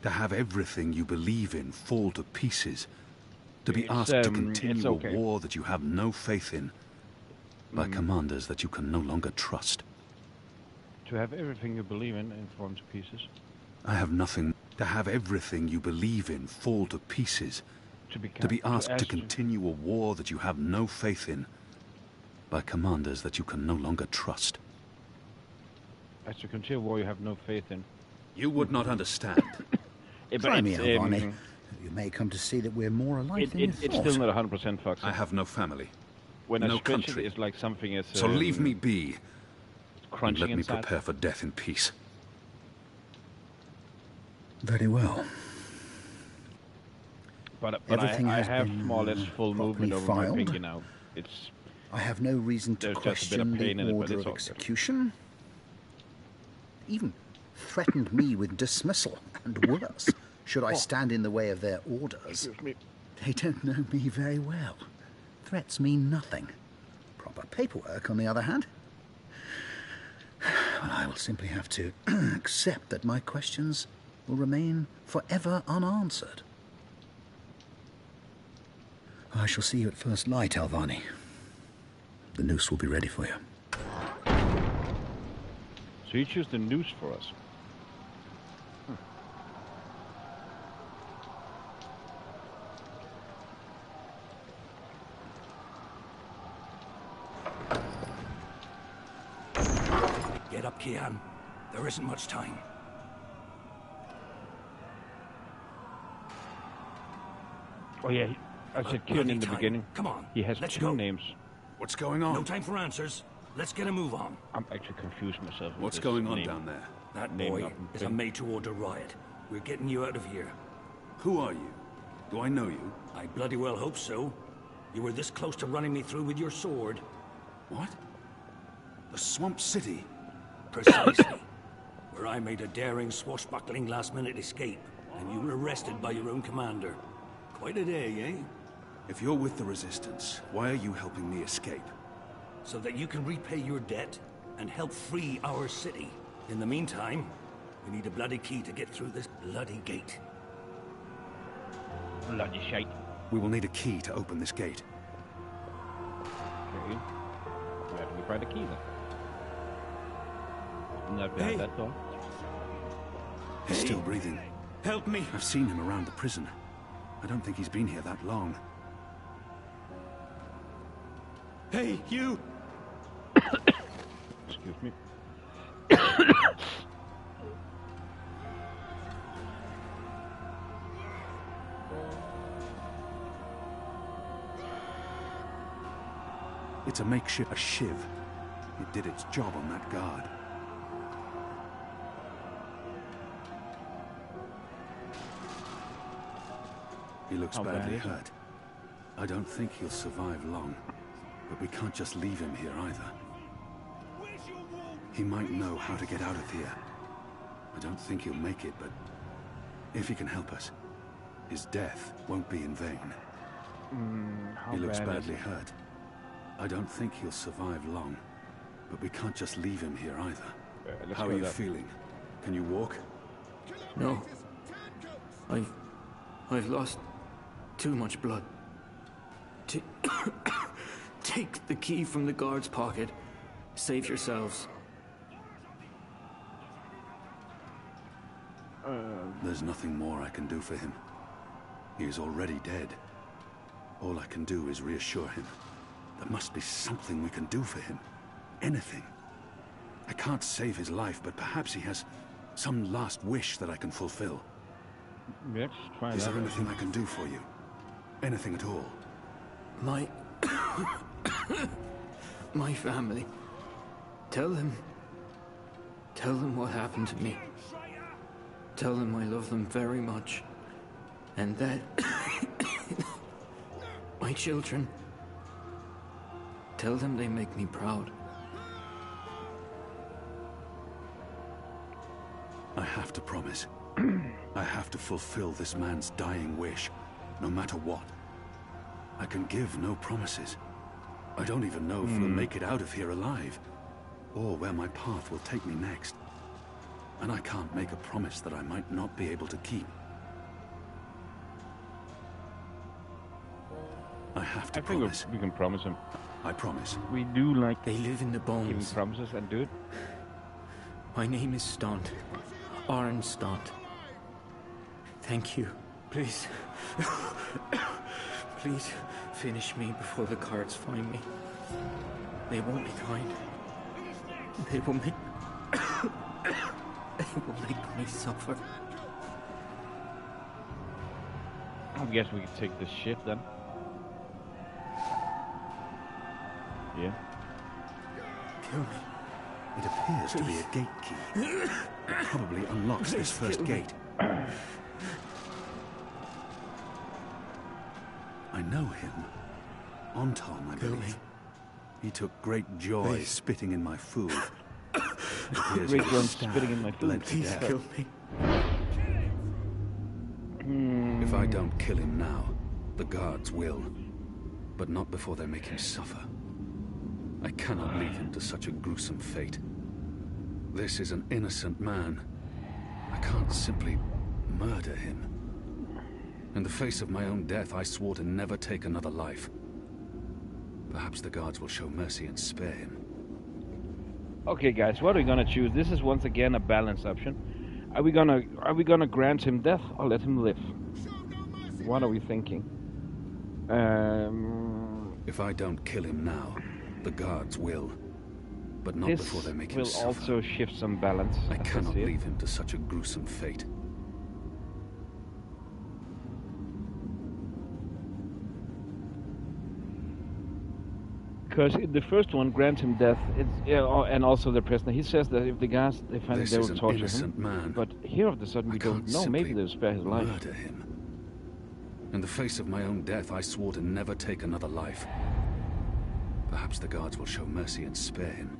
To have everything you believe in fall to pieces. To be asked to continue a war that you have no faith in by commanders that you can no longer trust. To have everything you believe in fall to pieces. I have nothing. To have everything you believe in fall to pieces. To be asked to continue a war that you have no faith in. By commanders that you can no longer trust. As to continue a war you have no faith in. You would not understand. Try me, Alvani. You may come to see that we're more alike than you thought. It's still not 100% Fox. I have no family. When no I switch country. it's like something is... So leave me be. Crunching and let me inside. prepare for death in peace. Very well. But Everything I has have been more or less full movement over my filed. pinky now. It's... I have no reason to There's just a bit of question pain the in it, but order it's of all good. execution. Even threatened me with dismissal, and worse, should I stand in the way of their orders. Excuse me. They don't know me very well. Threats mean nothing. Proper paperwork, on the other hand. Well, I will simply have to accept that my questions will remain forever unanswered. I shall see you at first light, Alvani. The noose will be ready for you. So you choose the noose for us. Get up, Kian. There isn't much time. Oh yeah, I said Kieran in the time. beginning. Come on, He has let's two go. names. What's going on? No time for answers. Let's get a move on. I'm actually confused myself. with What's this going on name. down there? That Name boy up is a thing. made-to-order riot. We're getting you out of here. Who are you? Do I know you? I bloody well hope so. You were this close to running me through with your sword. What? The Swamp City? Precisely. Where I made a daring, swashbuckling last-minute escape, and you were arrested by your own commander. Quite a day, eh? If you're with the Resistance, why are you helping me escape? So that you can repay your debt and help free our city. In the meantime, we need a bloody key to get through this bloody gate. Bloody shite. We will need a key to open this gate. Okay. Where do we find the key then? Not behind Hey. that door. He's still breathing. Help me! I've seen him around the prison. I don't think he's been here that long. Hey, you! Excuse me. It's a makeshift shiv. It did its job on that guard. He looks How bad badly is he? hurt. I don't think he'll survive long. But we can't just leave him here either. He might know how to get out of here. I don't think he'll make it, but if he can help us, his death won't be in vain. How He looks bad is badly it? hurt. I don't think he'll survive long. But we can't just leave him here either. Let's How go are you that. feeling? Can you walk? No. I've lost too much blood. Take the key from the guard's pocket. Save yourselves. There's nothing more I can do for him. He is already dead. All I can do is reassure him. There must be something we can do for him. Anything. I can't save his life, but perhaps he has some last wish that I can fulfill. Let's try Is that. there anything I can do for you? Anything at all? My family. Tell them what happened to me. Tell them I love them very much. And that my children. Tell them they make me proud. I have to promise. I have to fulfill this man's dying wish, no matter what. I can give no promises. I don't even know if we'll make it out of here alive, or where my path will take me next. And I can't make a promise that I might not be able to keep. I have to I think promise. we can promise him. I promise. We do like They live in the giving bones. promises and do it. My name is Stant. Arn Stant. Thank you. Please. Please finish me before the guards find me. They won't be kind. They will make... They will make me suffer. I guess we could take this ship then. Yeah. Kill me. It appears to be a gate key. It probably unlocks this first gate. I know him. Anton, I believe. He took great joy spitting in my food. Great joy spitting in my food. Please kill me. If I don't kill him now, the guards will. But not before they make him suffer. I cannot leave him to such a gruesome fate. This is an innocent man. I can't simply murder him. In the face of my own death, I swore to never take another life. Perhaps the guards will show mercy and spare him. Okay, guys, what are we gonna choose? This is once again a balance option. Are we gonna grant him death or let him live? What are we thinking? If I don't kill him now, the guards will. But not before they make him suffer. This will also shift some balance. I cannot leave him to such a gruesome fate. Because in the first one, grant him death, and also the prisoner. He says that if the guards they find it, they will torture him. Man. But here, of the sudden, we don't know. Maybe they'll spare his life. Murder him. In the face of my own death, I swore to never take another life. Perhaps the guards will show mercy and spare him.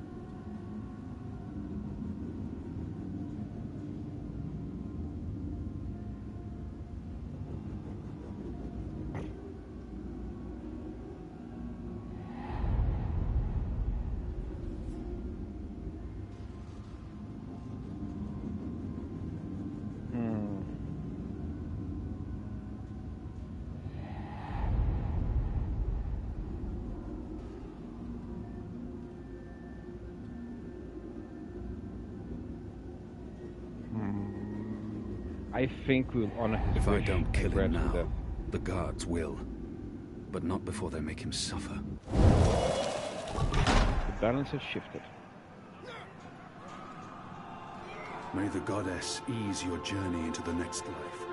I think we'll honor his wish. If I don't kill him now, the guards will. But not before they make him suffer. The balance has shifted. May the goddess ease your journey into the next life.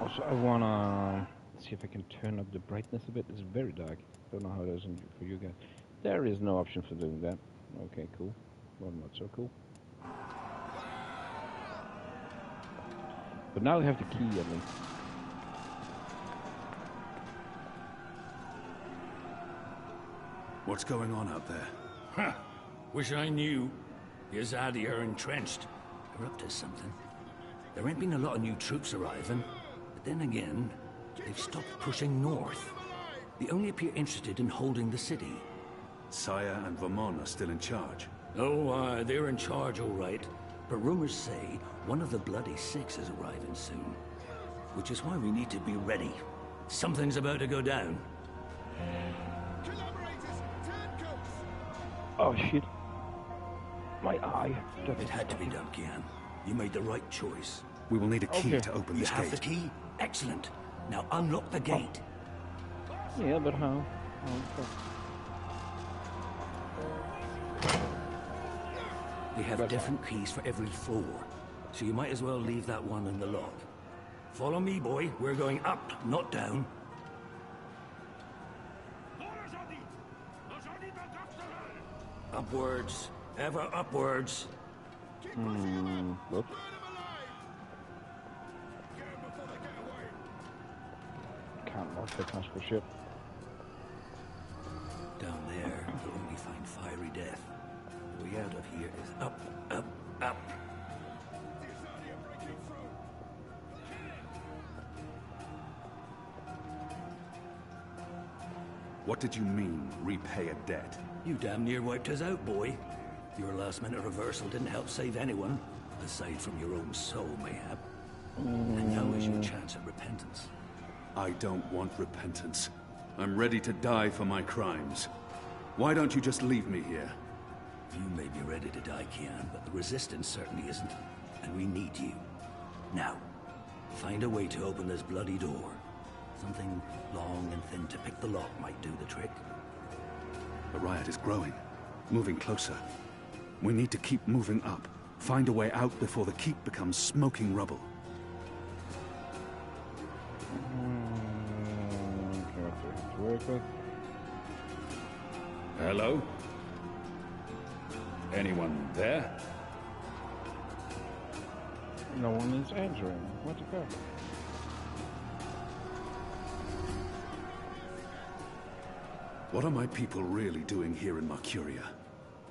Also, I wanna see if I can turn up the brightness a bit. It's very dark. Don't know how it is for you guys. There is no option for doing that. Okay, cool. Well, not so cool. But now we have the key, at least. What's going on out there? Huh. Wish I knew. The Azadi are entrenched. They're up to something. There ain't been a lot of new troops arriving. But then again, they've stopped pushing north. They only appear interested in holding the city. Saya and Vermon are still in charge. Oh, they're in charge, all right. But rumors say one of the Bloody Six is arriving soon. Which is why we need to be ready. Something's about to go down. Oh, shit. My eye. It had to be done, Kian. You made the right choice. We will need a key to open this gate. You have the key? Excellent. Now unlock the gate. Yeah, but how? They have different keys for every floor, so you might as well leave that one in the lock. Follow me, boy. We're going up, not down. Upwards. Ever upwards. Look. Can't lock the transport ship. Down there, you'll only find fiery death. The way out of here is up, up, up. What did you mean, repay a debt? You damn near wiped us out, boy. Your last-minute reversal didn't help save anyone, aside from your own soul, mayhap. And now is your chance at repentance. I don't want repentance. I'm ready to die for my crimes. Why don't you just leave me here? You may be ready to die, Kian, but the Resistance certainly isn't. And we need you. Now, find a way to open this bloody door. Something long and thin to pick the lock might do the trick. The riot is growing, moving closer. We need to keep moving up. Find a way out before the keep becomes smoking rubble. To work with. Hello? Anyone there? No one is answering. Where'd it go? What are my people really doing here in Mercuria?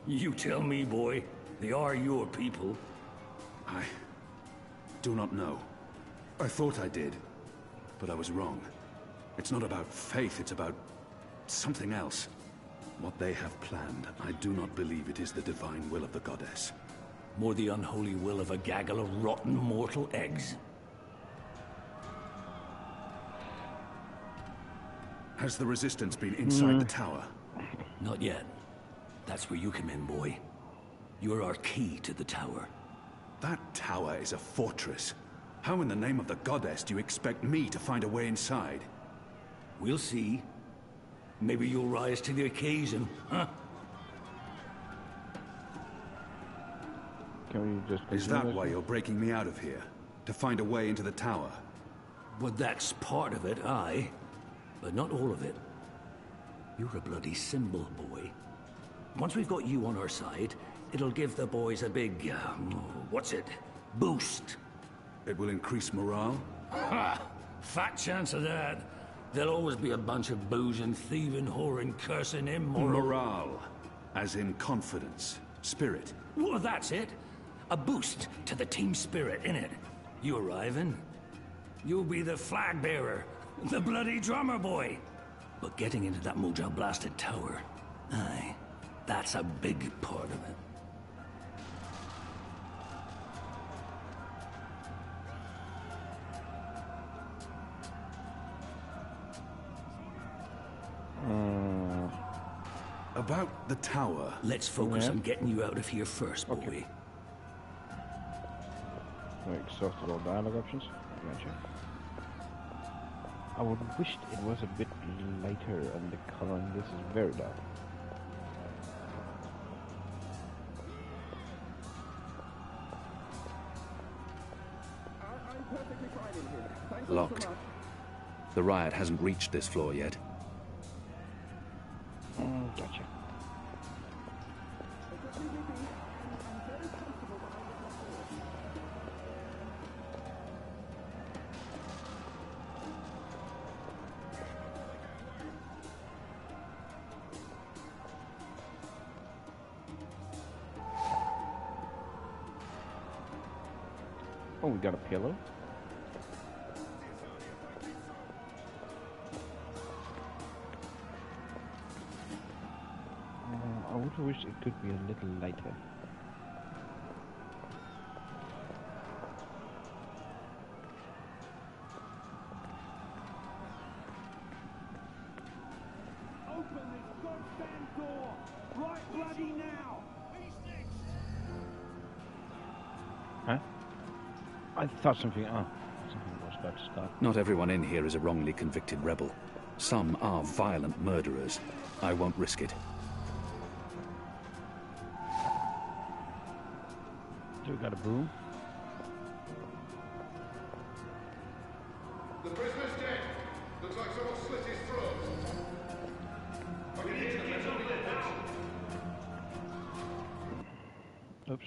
You tell me, boy. They are your people. I do not know. I thought I did, but I was wrong. It's not about faith, it's about something else. What they have planned, I do not believe it is the divine will of the goddess. More the unholy will of a gaggle of rotten mortal eggs. Has the Resistance been inside the tower? Not yet. That's where you come in, boy. You're our key to the tower. That tower is a fortress. How in the name of the goddess do you expect me to find a way inside? We'll see. Maybe you'll rise to the occasion, huh? Can we just... Is that why you're breaking me out of here? To find a way into the tower? Well, that's part of it, aye. But not all of it. You're a bloody symbol, boy. Once we've got you on our side, it'll give the boys a big, what's it? Boost. It will increase morale? Ha! Fat chance of that. There'll always be a bunch of boozing, thieving, whoring, cursing, immoral... Morale. As in confidence. Spirit. Well, that's it. A boost to the team spirit, innit? You arriving? You'll be the flag bearer. The bloody drummer boy. But getting into that Mojo-blasted tower... Aye. That's a big part of it. About the tower... Let's focus on getting you out of here first, boy. Okay. Exhausted all dialogue options. Gotcha. I would wish it was a bit lighter and the coloring. This is very dark. Locked. The riot hasn't reached this floor yet. Gotcha. Oh, we got a pillow. I would wish it could be a little lighter. Open this goddamn door! Right bloody now! Huh? I thought something was about to start. Not everyone in here is a wrongly convicted rebel. Some are violent murderers. I won't risk it. Do we got a broom? The prisoner's dead. Looks like someone slit his throat. Oops.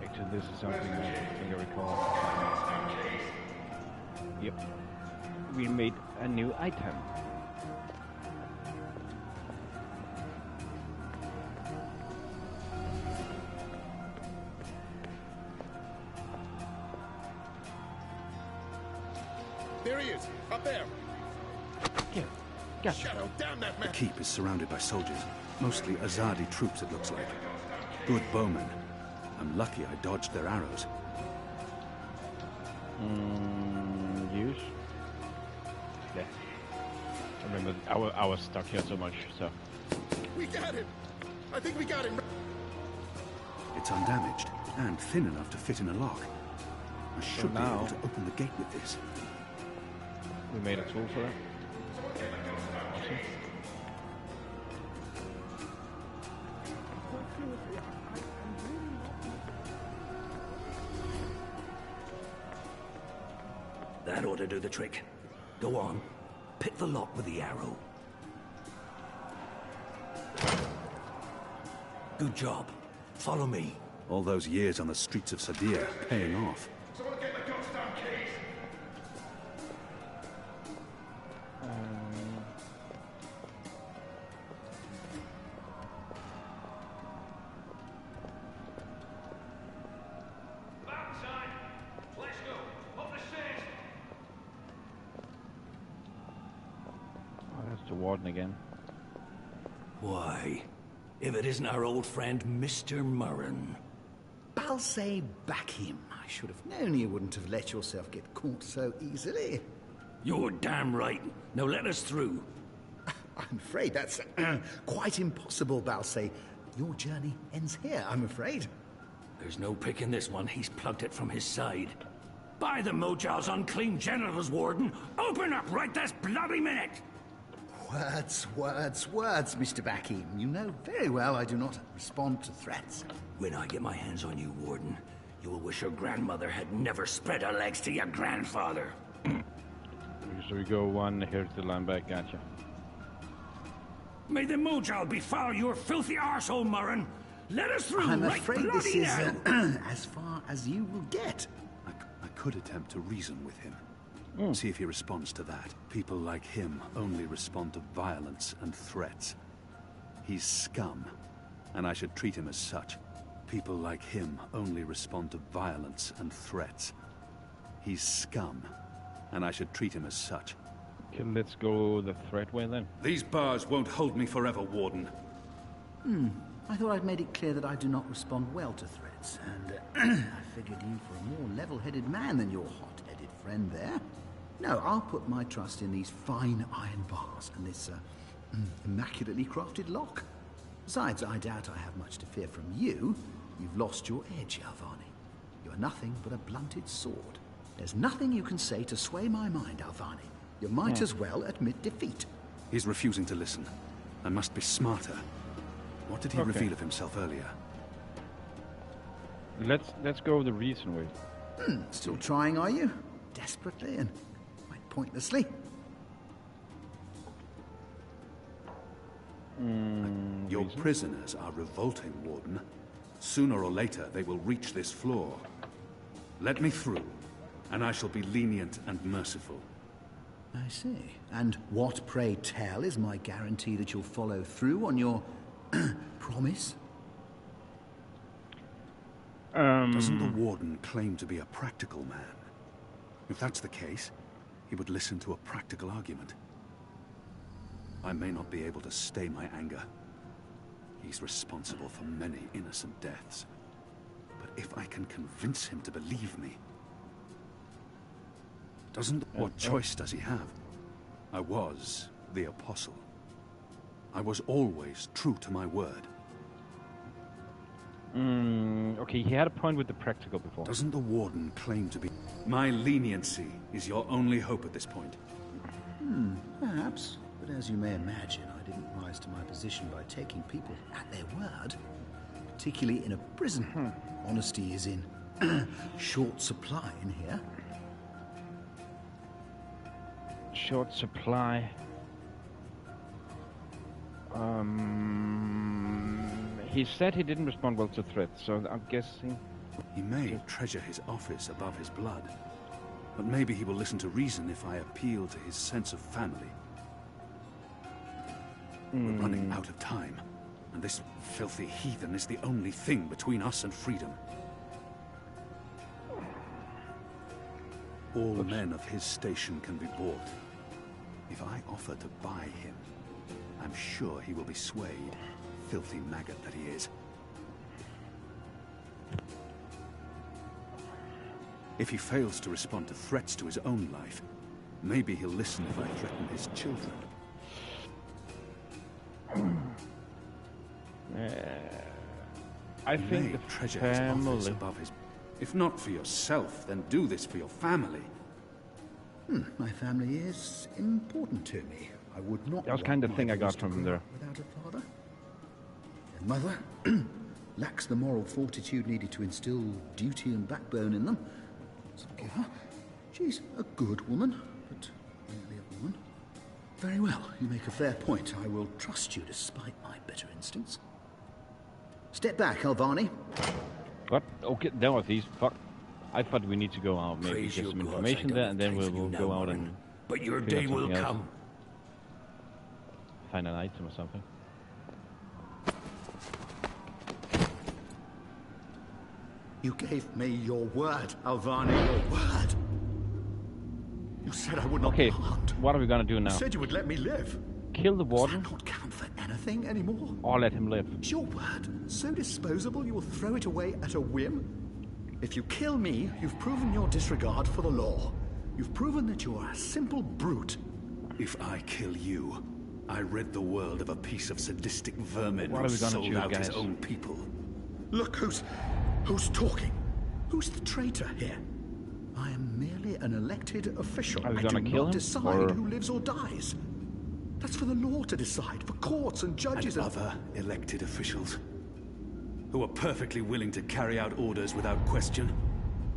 Actually, this is something I think I recall. Yep. We made a new item. There he is, up there. Yeah, gotcha. Shadow, damn that man. The keep is surrounded by soldiers. Mostly Azadi troops, it looks like. Good bowmen. I'm lucky I dodged their arrows. Use. but I was stuck here so much, so... We got him! I think we got him! It's undamaged, and thin enough to fit in a lock. I should be able to open the gate with this. We made a tool for that. Awesome. That ought to do the trick. Go on. Pick the lock with the arrow. Good job. Follow me. All those years on the streets of Sadir paying off. Someone get the goddamn keys! Oh, that's the warden again. Why? If it isn't our old friend, Mr. Murren. Balsay back him. I should have known you wouldn't have let yourself get caught so easily. You're damn right. Now let us through. I'm afraid that's quite impossible, Balsay. Your journey ends here, I'm afraid. There's no picking this one. He's plugged it from his side. By the Mojal's unclean genitals, Warden! Open up right this bloody minute! Words, words, words, Mr. Bakim. You know very well I do not respond to threats. When I get my hands on you, Warden, you will wish your grandmother had never spread her legs to your grandfather. So we go one, here's the line back, gotcha. May the Mojal befoul your filthy arsehole, Murren! Let us through I'm right afraid bloody this is now! as far as you will get. I could attempt to reason with him. See if he responds to that. People like him only respond to violence and threats. He's scum, and I should treat him as such. People like him only respond to violence and threats. He's scum, and I should treat him as such. Okay, let's go the threat way then. These bars won't hold me forever, Warden. I thought I'd made it clear that I do not respond well to threats, and I figured you for a more level-headed man than your hot-headed friend there. No, I'll put my trust in these fine iron bars and this immaculately crafted lock. Besides, I doubt I have much to fear from you. You've lost your edge, Alvani. You're nothing but a blunted sword. There's nothing you can say to sway my mind, Alvani. You might as well admit defeat. He's refusing to listen. I must be smarter. What did he reveal of himself earlier? Let's go the reason way. Still trying, are you? Desperately and quite pointlessly. Your prisoners are revolting, Warden. Sooner or later, they will reach this floor. Let me through, and I shall be lenient and merciful. I see. And what, pray tell, is my guarantee that you'll follow through on your promise? Doesn't the Warden claim to be a practical man? If that's the case, he would listen to a practical argument. I may not be able to stay my anger. He's responsible for many innocent deaths. But if I can convince him to believe me... What choice does he have? I was the Apostle. I was always true to my word. Okay, he had a point with the practical before. Doesn't the Warden claim to be... My leniency is your only hope at this point. Perhaps. But as you may imagine, I didn't rise to my position by taking people at their word. Particularly in a prison. Honesty is in short supply in here. Short supply. He said he didn't respond well to threats, so I'm guessing... He may treasure his office above his blood. But maybe he will listen to reason if I appeal to his sense of family. We're running out of time, and this filthy heathen is the only thing between us and freedom. All men of his station can be bought. If I offer to buy him, I'm sure he will be swayed, filthy maggot that he is. If he fails to respond to threats to his own life, maybe he'll listen if I threaten his children. I think the treasure his office family. above his. If not for yourself, then do this for your family. My family is important to me. I would not. That was kind of the thing I got to from grow there. up without a father. Their mother lacks the moral fortitude needed to instill duty and backbone in them. So give her. She's a good woman, but merely a woman. Very well, you make a fair point. I will trust you despite my better instincts. Step back, Alvani. What? Okay, down with these. Fuck. I thought we need to go out, maybe Praise get your some gods, information I there, don't and then have time we'll for you go now, out Warren. and But your figure day out will something else. come. Find an item or something. You gave me your word, Alvani, your word. You said I would not Okay, be harmed. what are we gonna do You now? said you would let me live. Kill the Does warden that not count for anything anymore? or let him live? Is your word so disposable you will throw it away at a whim? If you kill me, you've proven your disregard for the law. You've proven that you are a simple brute. If I kill you, I rid the world of a piece of sadistic vermin What who are we gonna sold choose, out his guys? own people. Look who's talking. Who's the traitor here? I am merely an elected official. Are we I gonna do kill not him, decide or- who lives or dies. That's for the law to decide, for courts and judges And other elected officials who are perfectly willing to carry out orders without question,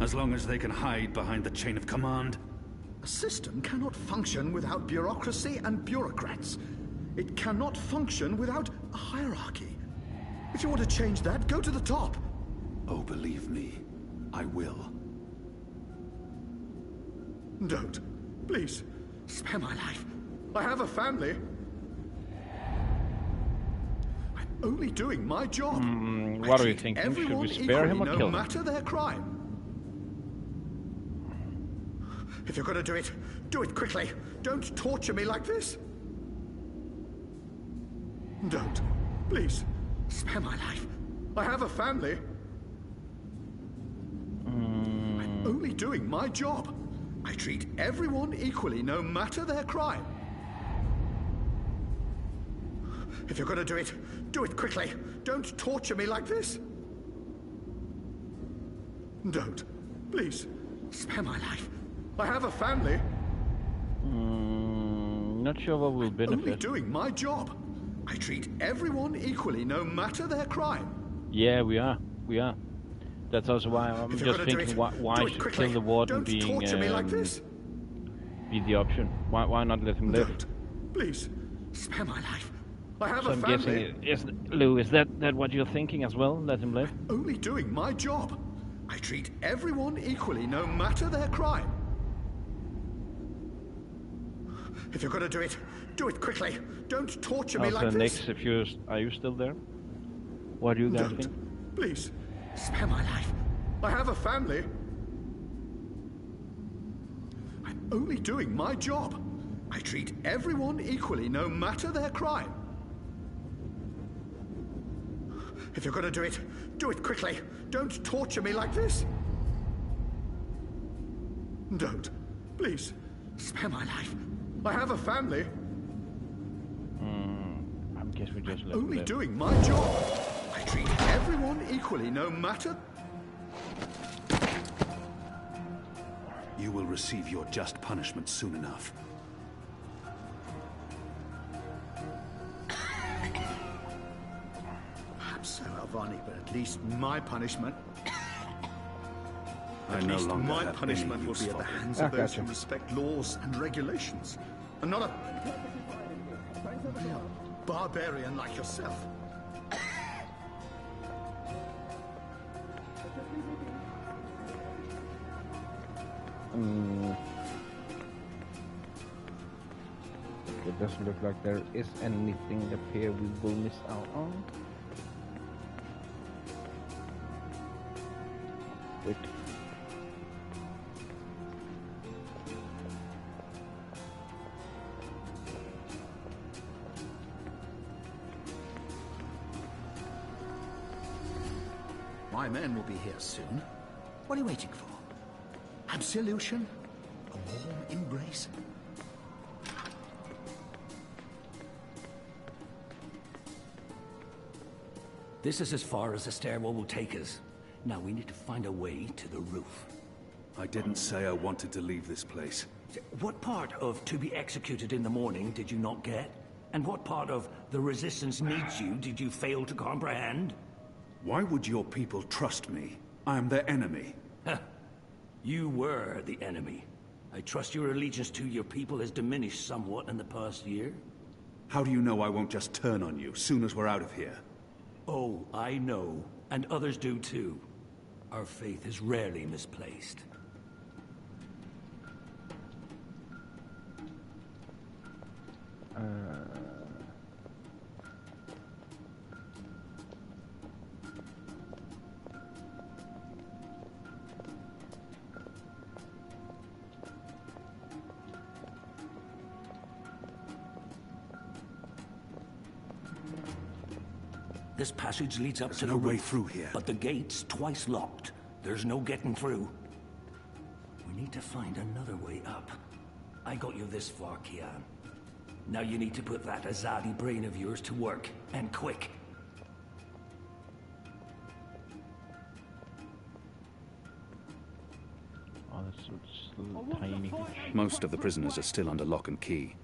as long as they can hide behind the chain of command. A system cannot function without bureaucracy and bureaucrats. It cannot function without a hierarchy. If you want to change that, go to the top. Oh, believe me, I will. Don't. Please. Spare my life. I have a family. I'm only doing my job. What I are you treat thinking? Should we everyone spare him or equally, kill no him? matter their crime. If you're gonna do it quickly. Don't torture me like this. Don't. Please. Spare my life. I have a family. I'm only doing my job. I treat everyone equally, no matter their crime. If you're gonna do it quickly. Don't torture me like this. Don't. Please. Spare my life. I have a family. Not sure what will Only benefit. doing my job. I treat everyone equally, no matter their crime. Yeah, we are. We are. That's also why I'm If you're just gonna do thinking, it, why do it should quickly. kill the warden Don't torture me like this. be the option? Why not let him live? Don't. Please. Spare my life. I have So a I'm family. guessing, Lou, is that what you're thinking as well? Let him live? Only doing my job. I treat everyone equally, no matter their crime. If you're gonna do it quickly. Don't torture me Also, like Nix, this. if are you still there? What do you guys Don't. think? Please. Spare my life. I have a family. I'm only doing my job. I treat everyone equally, no matter their crime. If you're gonna do it quickly. Don't torture me like this. Don't. Please. Spare my life. I have a family. I guess we just let him Only live. doing my job. I treat everyone equally, no matter... You will receive your just punishment soon enough. Perhaps so, Alvani, but at least my punishment... I At no least longer my have punishment any will use be at for the them. hands of those gotcha. who respect laws and regulations. And not a barbarian like yourself. It doesn't look like there is anything up here we will miss out on. Wait. My men will be here soon. What are you waiting for? Absolution? A warm embrace? This is as far as the stairwell will take us. Now we need to find a way to the roof. I didn't say I wanted to leave this place. What part of to be executed in the morning did you not get? And what part of the resistance needs you did you fail to comprehend? Why would your people trust me? I am their enemy. You were the enemy. I trust your allegiance to your people has diminished somewhat in the past year. How do you know I won't just turn on you soon as we're out of here? Oh, I know. And others do too. Our faith is rarely misplaced. This passage leads up to the no way roof, through here. but the gate's twice locked. There's no getting through. We need to find another way up. I got you this far, Kian. Now you need to put that Azadi brain of yours to work, and quick. Oh, that's so tiny. Most of the prisoners are still under lock and key.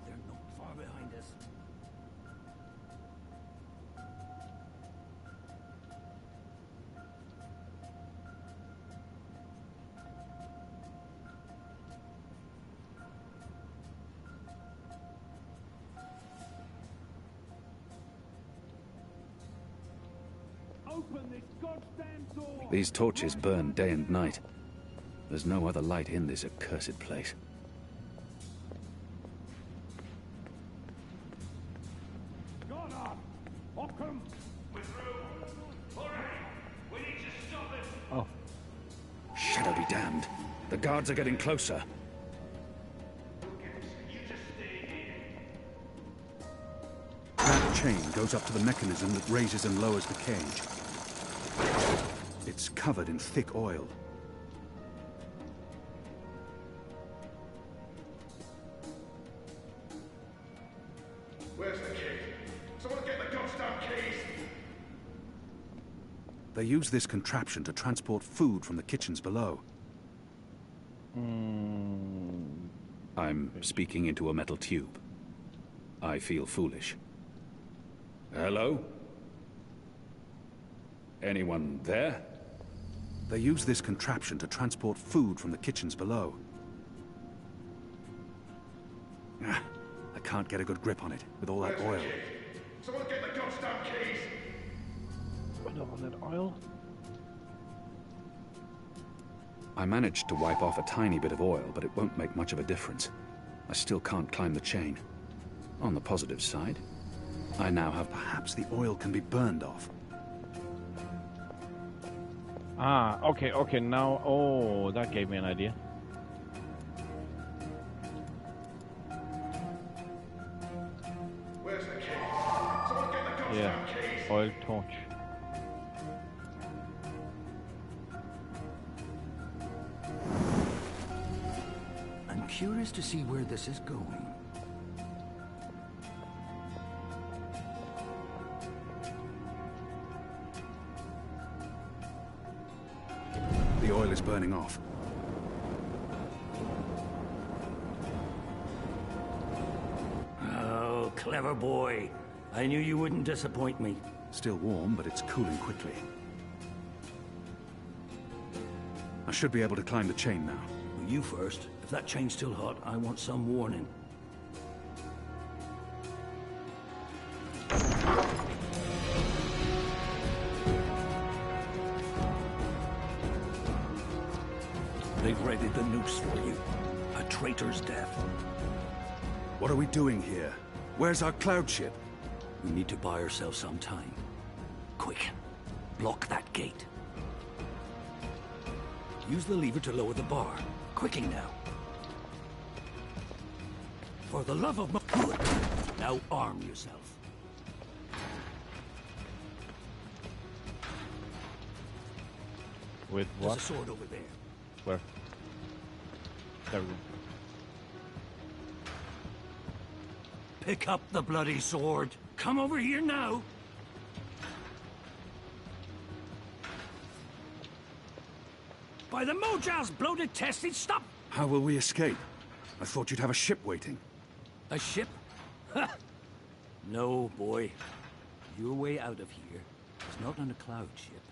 They're not far behind us. Open this goddamn door! These torches burn day and night. There's no other light in this accursed place. Got up! Ockham! We're through. Hurry! We need to stop him! Oh. Shadow be damned. The guards are getting closer. You just stay here. That chain goes up to the mechanism that raises and lowers the cage. It's covered in thick oil. Where's the key? Someone get the goddamn keys! They use this contraption to transport food from the kitchens below. I'm speaking into a metal tube. I feel foolish. Hello? Anyone there? They use this contraption to transport food from the kitchens below. I can't get a good grip on it with all that oil. Someone get the goddamn keys! All that oil? I managed to wipe off a tiny bit of oil, but it won't make much of a difference. I still can't climb the chain. On the positive side, I now have perhaps the oil can be burned off. Ah, okay, now, oh, that gave me an idea. Where's the key? Someone get the goddamn keys! Oil torch. I'm curious to see where this is going. The oil is burning off. Oh, clever boy. I knew you wouldn't disappoint me. Still warm, but it's cooling quickly. I should be able to climb the chain now. Well, you first. If that chain's still hot, I want some warning. They've readied the noose for you. A traitor's death. What are we doing here? Where's our cloud ship? We need to buy ourselves some time. Quick. Block that gate. Use the lever to lower the bar. Quicking now. For the love of good. Now arm yourself. With There's what? a sword over there. Where? There we go. Pick up the bloody sword. Come over here now. By the Mojal's bloated tested, stop! How will we escape? I thought you'd have a ship waiting. A ship? Ha! No, boy. Your way out of here is not on a cloud ship,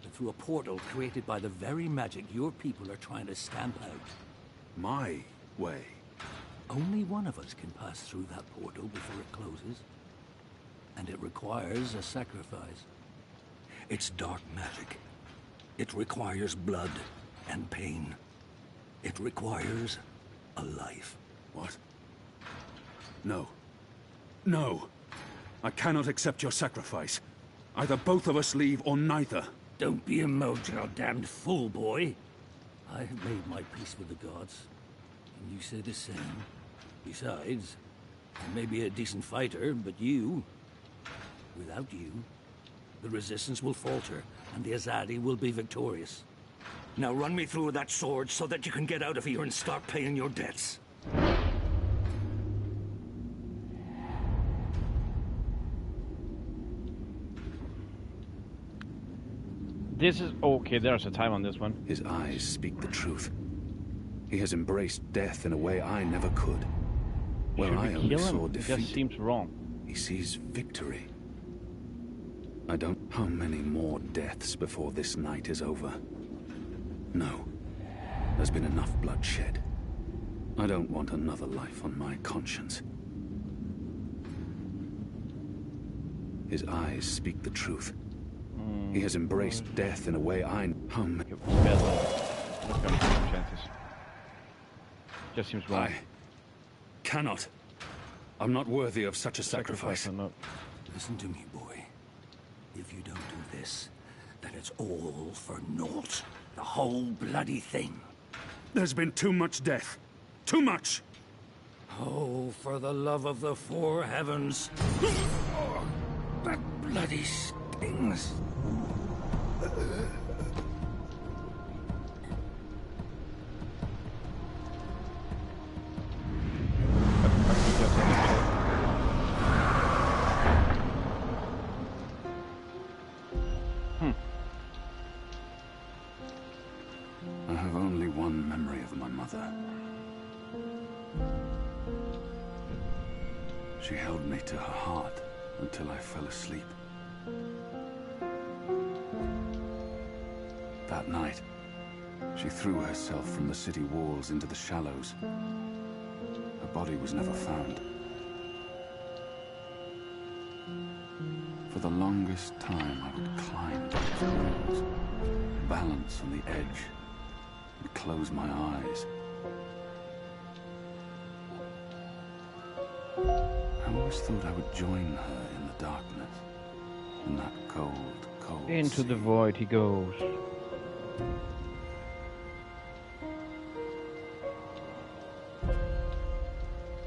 but through a portal created by the very magic your people are trying to stamp out. My way? Only one of us can pass through that portal before it closes. And it requires a sacrifice. It's dark magic. It requires blood and pain. It requires a life. What? No. No! I cannot accept your sacrifice. Either both of us leave or neither. Don't be a Mojal damned fool, boy. I have made my peace with the gods. And you say the same. Besides, I may be a decent fighter, but you... Without you, the resistance will falter, and the Azadi will be victorious. Now run me through that sword so that you can get out of here and start paying your debts. This is okay. There's a time on this one. His eyes speak the truth. He has embraced death in a way I never could. Where I only saw defeat. It just seems wrong. He sees victory. I don't... How many more deaths before this night is over? No. There's been enough bloodshed. I don't want another life on my conscience. His eyes speak the truth. He has embraced death in a way I... How many... Just seems wrong. I cannot. I'm not worthy of such a sacrifice. Listen to me, boy. If you don't do this, then it's all for naught. The whole bloody thing. There's been too much death. Too much! Oh, for the love of the four heavens. Oh, that bloody stings. I have only one memory of my mother. She held me to her heart until I fell asleep. That night, she threw herself from the city walls into the shallows. Her body was never found. For the longest time, I would climb those walls, balance on the edge, and close my eyes. I always thought I would join her in the darkness, in that cold, cold Into sea. the void he goes.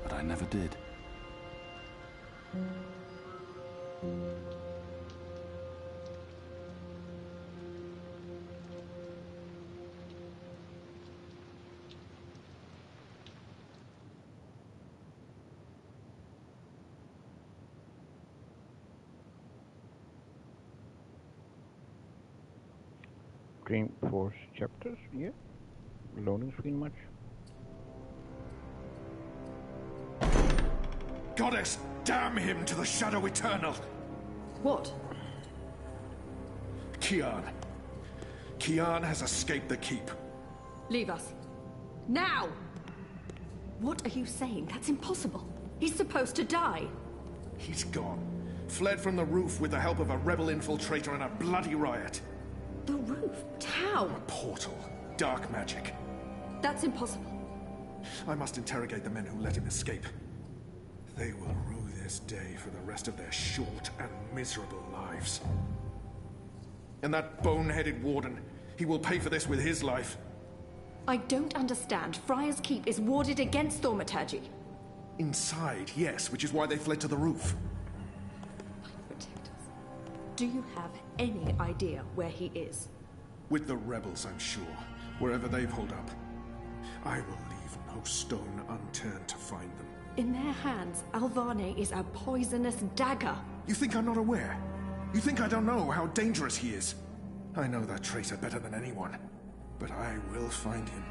But I never did. Dreamfall chapters, yeah. Loading screen much. Goddess, damn him to the Shadow Eternal! What? Kian. Kian has escaped the keep. Leave us. Now! What are you saying? That's impossible. He's supposed to die. He's gone. Fled from the roof with the help of a rebel infiltrator and a bloody riot. The roof? But how? A portal. Dark magic. That's impossible. I must interrogate the men who let him escape. They will rue this day for the rest of their short and miserable lives. And that bone-headed warden, he will pay for this with his life. I don't understand. Friar's Keep is warded against thaumaturgy. Inside, yes, which is why they fled to the roof. Protect us. Do you have any idea where he is? With the rebels, I'm sure. Wherever they've holed up. I will leave no stone unturned to find them. In their hands, Alvane is a poisonous dagger. You think I'm not aware? You think I don't know how dangerous he is? I know that traitor better than anyone. But I will find him.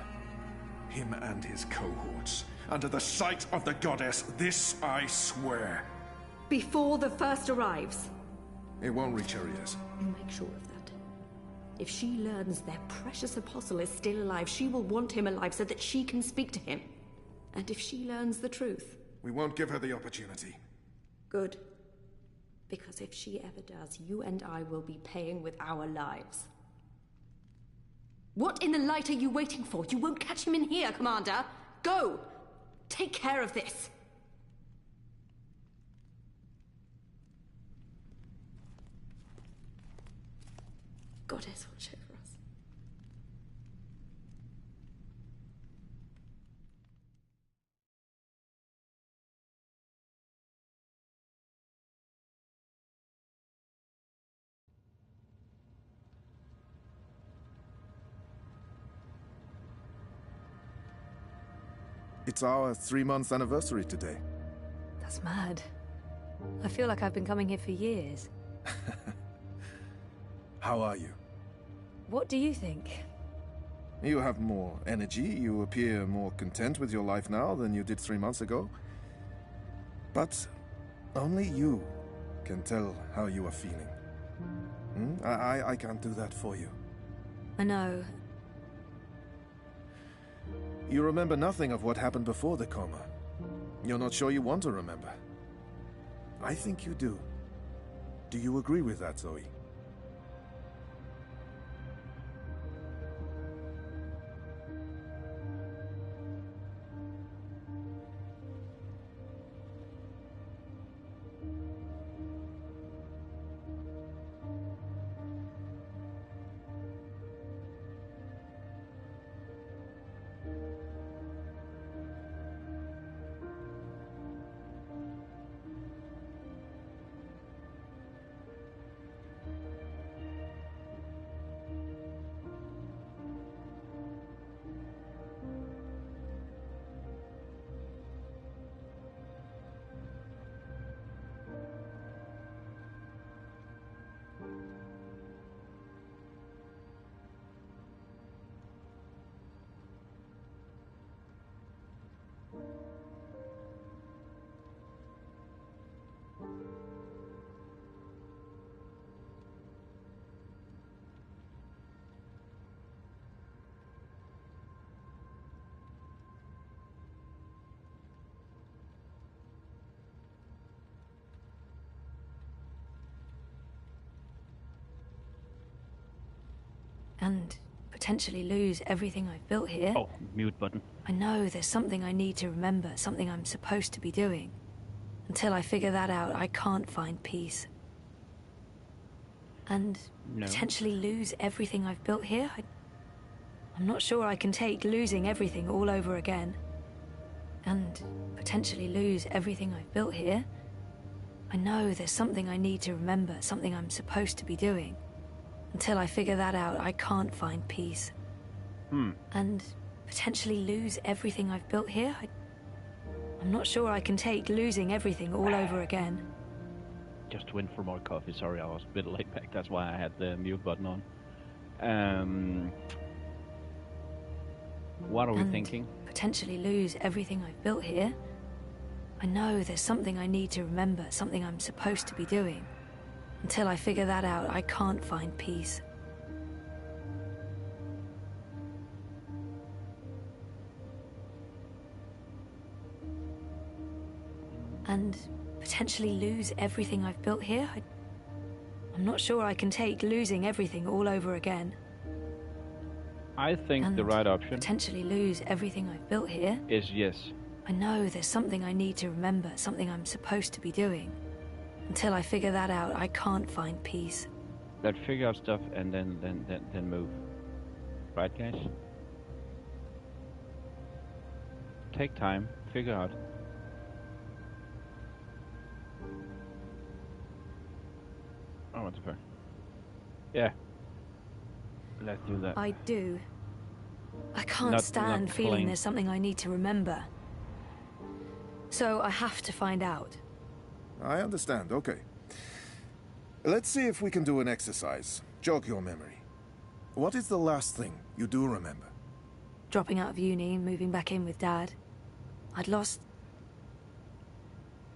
Him and his cohorts. Under the sight of the goddess, this I swear. Before the first arrives. It won't reach her ears. You make sure of that. If she learns their precious apostle is still alive, she will want him alive so that she can speak to him. And if she learns the truth... We won't give her the opportunity. Good. Because if she ever does, you and I will be paying with our lives. What in the light are you waiting for? You won't catch him in here, Commander. Go! Take care of this. Goddess watch over us. It's our 3-month anniversary today. That's mad. I feel like I've been coming here for years. How are you? What do you think? You have more energy, you appear more content with your life now than you did 3 months ago. But only you can tell how you are feeling. I can't do that for you. I know. You remember nothing of what happened before the coma. You're not sure you want to remember. I think you do. Do you agree with that, Zoe? And potentially lose everything I've built here. Oh, mute button. I know there's something I need to remember, something I'm supposed to be doing. Until I figure that out, I can't find peace. And potentially lose everything I've built here? I'm not sure I can take losing everything all over again. And potentially lose everything I've built here? I know there's something I need to remember, something I'm supposed to be doing. Until I figure that out, I can't find peace. And potentially lose everything I've built here? I'm not sure I can take losing everything all over again. Just went for more coffee. Sorry, I was a bit late back. That's why I had the mute button on. What are we thinking? Potentially lose everything I've built here? I know there's something I need to remember, something I'm supposed to be doing. Until I figure that out, I can't find peace. And potentially lose everything I've built here? I'm not sure I can take losing everything all over again. I think the right option potentially lose everything I've built here is yes. I know there's something I need to remember, something I'm supposed to be doing. Until I figure that out, I can't find peace. Let's figure out stuff and then move. Right, guys? Take time, figure out. Oh, what's fair? Yeah. Let's do that. I do. I can't stand feeling there's something I need to remember. So I have to find out. I understand, okay. Let's see if we can do an exercise. Jog your memory. What is the last thing you do remember? Dropping out of uni, moving back in with Dad. I'd lost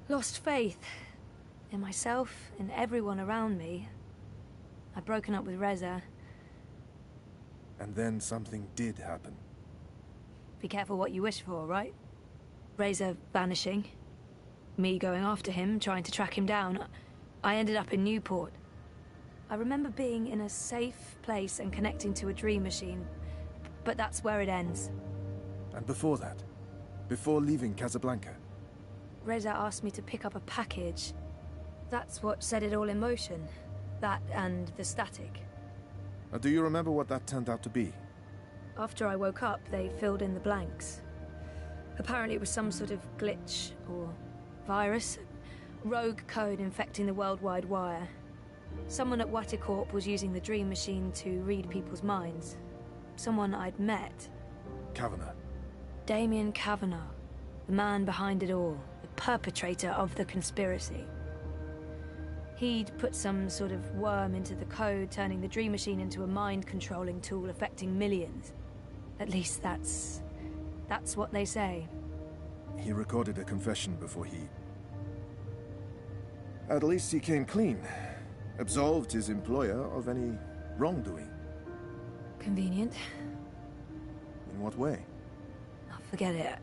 faith in myself, in everyone around me. I'd broken up with Reza. And then something did happen. Be careful what you wish for, right? Reza vanishing. Me going after him, trying to track him down. I ended up in Newport. I remember being in a safe place and connecting to a dream machine, but that's where it ends. And before that? Before leaving Casablanca? Reza asked me to pick up a package. That's what set it all in motion. That and the static. Do you remember what that turned out to be? After I woke up, they filled in the blanks. Apparently it was some sort of glitch or virus. Rogue code infecting the worldwide wire. Someone at Waticorp was using the dream machine to read people's minds. Someone I'd met. Kavanagh. Damien Kavanagh. The man behind it all. The perpetrator of the conspiracy. He'd put some sort of worm into the code, turning the dream machine into a mind-controlling tool affecting millions. At least that's what they say. He recorded a confession before he... At least he came clean. Absolved his employer of any wrongdoing. Convenient. In what way? Oh, forget it.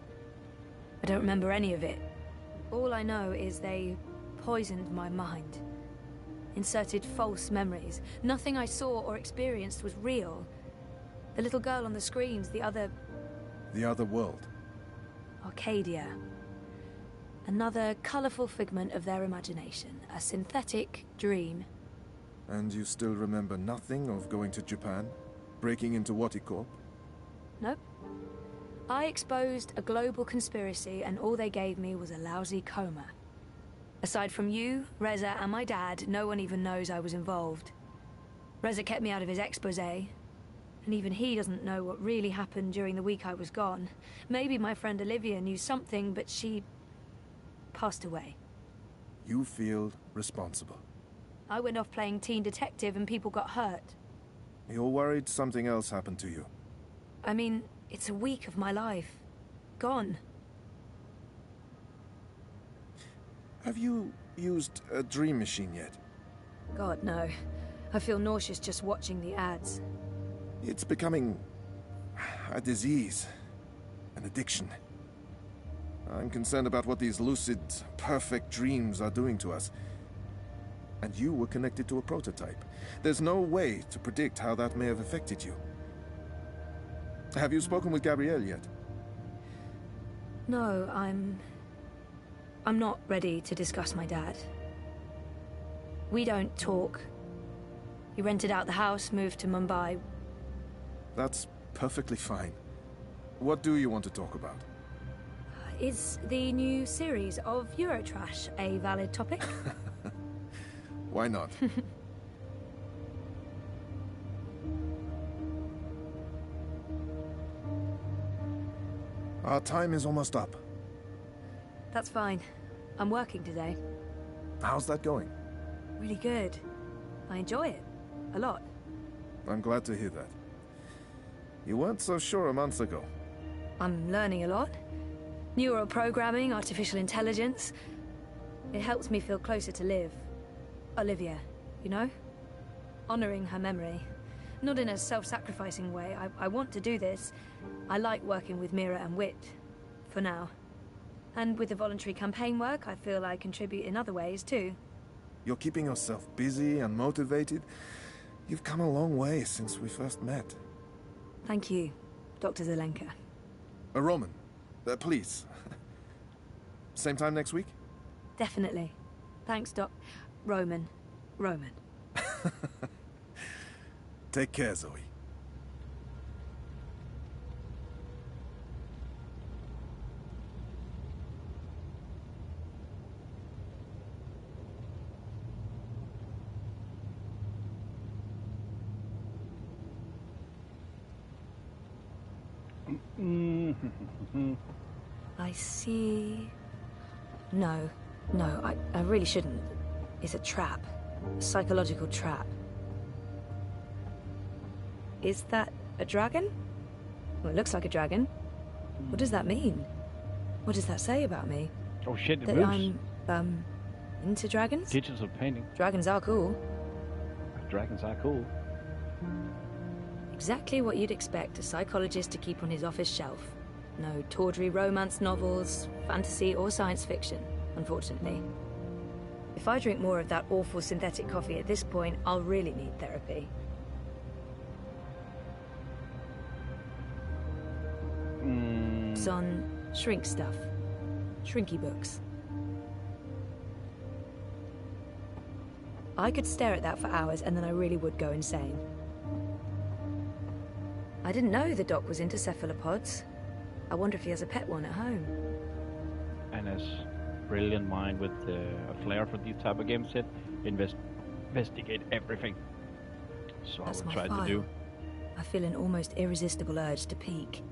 I don't remember any of it. All I know is they poisoned my mind. Inserted false memories. Nothing I saw or experienced was real. The little girl on the screens, the other... The other world. Arcadia. Another colourful figment of their imagination. A synthetic dream. And you still remember nothing of going to Japan? Breaking into Waticorp? Nope. I exposed a global conspiracy and all they gave me was a lousy coma. Aside from you, Reza, and my dad, no one even knows I was involved. Reza kept me out of his exposé, and even he doesn't know what really happened during the week I was gone. Maybe my friend Olivia knew something, but she... passed away. You feel responsible. I went off playing teen detective and people got hurt. You're worried something else happened to you. I mean, it's a week of my life. Gone. Have you used a dream machine yet? God, no. I feel nauseous just watching the ads. It's becoming... a disease. An addiction. I'm concerned about what these lucid, perfect dreams are doing to us. And you were connected to a prototype. There's no way to predict how that may have affected you. Have you spoken with Gabrielle yet? No, I'm not ready to discuss my dad. We don't talk. He rented out the house, moved to Mumbai. That's perfectly fine. What do you want to talk about? Is the new series of Eurotrash a valid topic? Why not? Our time is almost up. That's fine. I'm working today. How's that going? Really good. I enjoy it. A lot. I'm glad to hear that. You weren't so sure a month ago. I'm learning a lot. Neural programming, artificial intelligence. It helps me feel closer to Liv. Olivia, you know? Honoring her memory. Not in a self-sacrificing way. I want to do this. I like working with Mira and Wit. For now. And with the voluntary campaign work, I feel I contribute in other ways, too. You're keeping yourself busy and motivated. You've come a long way since we first met. Thank you, Dr. Zelenka. Roman, please. Same time next week? Definitely. Thanks, Doc. Roman. Take care, Zoe. I see. No, I really shouldn't. It's a trap. A psychological trap. Is that a dragon? Well, it looks like a dragon. What does that mean? What does that say about me? Oh shit, it that moves. I'm, into dragons? Digital painting. Dragons are cool. Dragons are cool. Exactly what you'd expect a psychologist to keep on his office shelf. No tawdry romance novels, fantasy or science fiction, unfortunately. If I drink more of that awful synthetic coffee at this point, I'll really need therapy. It's on shrink stuff. Shrinky books. I could stare at that for hours and then I really would go insane. I didn't know the doc was into cephalopods. I wonder if he has a pet one at home. And as brilliant mind with a flair for these type of games said, investigate everything. So That's I will my try file. to do. I feel an almost irresistible urge to peek.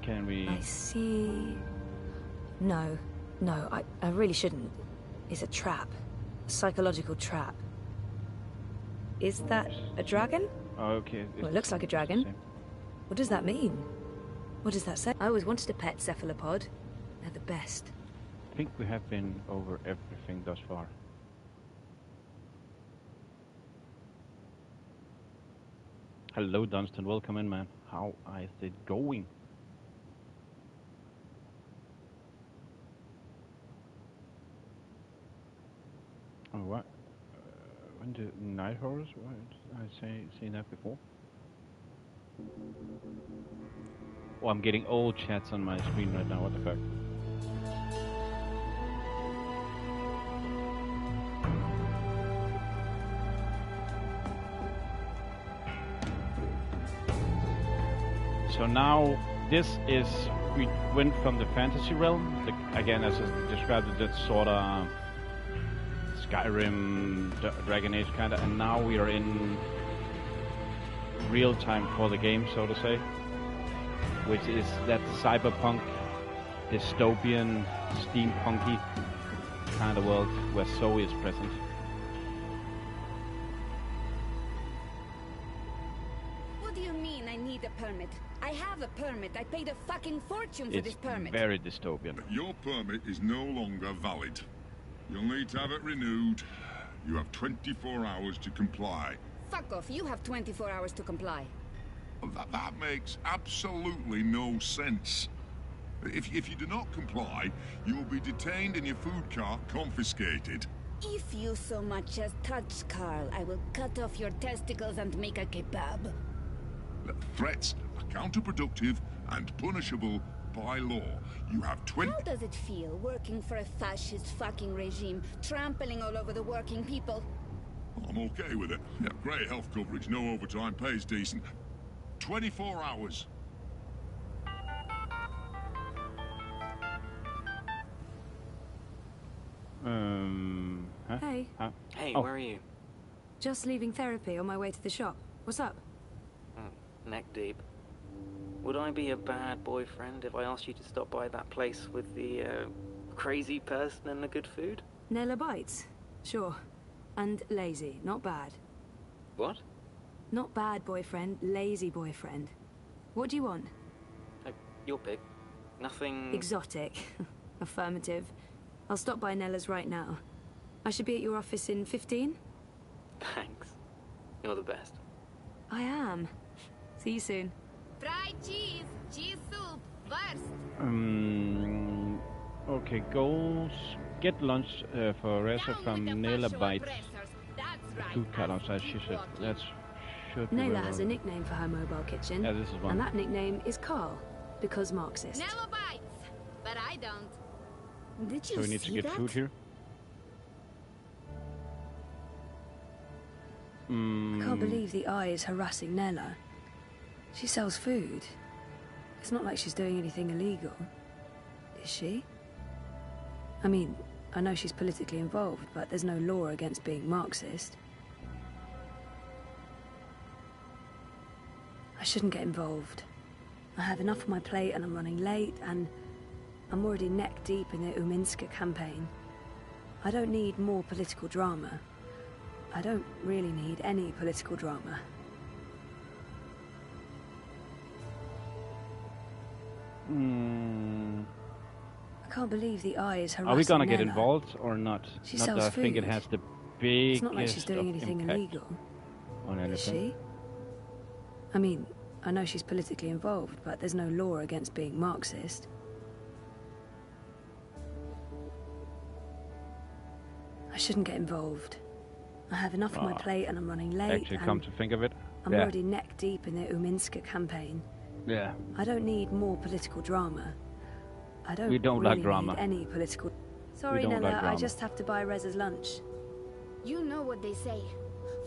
Can we... I see... No, I really shouldn't. It's a trap. A psychological trap. Is that a dragon? Oh, okay. Well, it looks like a dragon. What does that mean? What does that say? I always wanted a pet cephalopod. They're the best. I think we have been over everything thus far. Hello, Dunstan. Welcome in, man. How is it going? Oh, what? When did Night Horrors? What did I seen that before? Oh, I'm getting old chats on my screen right now. What the fuck? So now this is, we went from the fantasy realm, again as I described it, that's sort of Skyrim, Dragon Age kind of, and now we are in real time for the game, so to say, which is that cyberpunk, dystopian, steampunky kind of world where Zoe is present. What do you mean I need a permit? I have a permit. I paid a fucking fortune for this permit. It's very dystopian. Your permit is no longer valid. You'll need to have it renewed. You have 24 hours to comply. Fuck off. You have 24 hours to comply. That makes absolutely no sense. If you do not comply, you will be detained and your food cart confiscated. If you so much as touch Carl, I will cut off your testicles and make a kebab. Threats are counterproductive and punishable by law. You have 20... How does it feel working for a fascist fucking regime, trampling all over the working people? I'm okay with it. Yeah, great health coverage, no overtime, pays decent. 24 hours. Huh? Hey. Huh? Hey, oh. Where are you? Just leaving therapy on my way to the shop. What's up? Neck deep. Would I be a bad boyfriend if I asked you to stop by that place with the crazy person and the good food? Nella bites? Sure. And lazy, not bad. What? Not bad boyfriend, lazy boyfriend. What do you want? Your pick. Nothing... Exotic. Affirmative. I'll stop by Nella's right now. I should be at your office in 15? Thanks. You're the best. I am. See you soon. Fried cheese, cheese soup, first. Okay, goals. Get lunch for Reza from Nela Bites. Food cart outside, she said. That's should be Nela has a nickname for her mobile kitchen. Yeah, this is one. And that nickname is Carl, because Marxist. Nella bites, but I don't. Did you So we need to see get that? food here. I can't believe the eye is harassing Nella. She sells food. It's not like she's doing anything illegal. Is she? I mean, I know she's politically involved, but there's no law against being Marxist. I shouldn't get involved. I have enough on my plate and I'm running late, and I'm already neck deep in the Uminska campaign. I don't need more political drama. I don't really need any political drama. I can't believe the Eye is harassing Are we gonna get Nella. involved or not? She Not sells that I think it food. has the biggest It's not like she's doing anything impact illegal. on anything. Is she? I mean, I know she's politically involved, but there's no law against being Marxist. I shouldn't get involved. I have enough on my plate and I'm running late. Actually, come to think of it, I'm already neck deep in the Uminska campaign. Yeah. I don't need more political drama. I don't We don't really like drama. need any political... Sorry, don't Nella, like I drama. just have to buy Reza's lunch. You know what they say.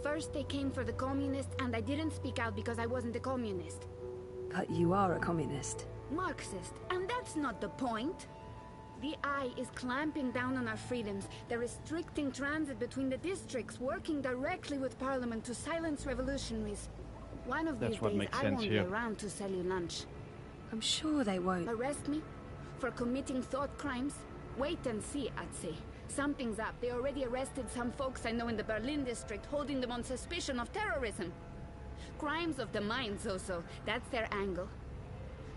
First they came for the communists, and I didn't speak out because I wasn't a communist. But you are a communist. Marxist, and that's not the point. The Eye is clamping down on our freedoms. They're restricting transit between the districts, working directly with Parliament to silence revolutionaries. One of That's these what days, makes I sense won't here. be around to sell you lunch. I'm sure they won't. Arrest me? For committing thought crimes? Wait and see, I'd say. Something's up. They already arrested some folks I know in the Berlin district, holding them on suspicion of terrorism. Crimes of the mind, so. That's their angle.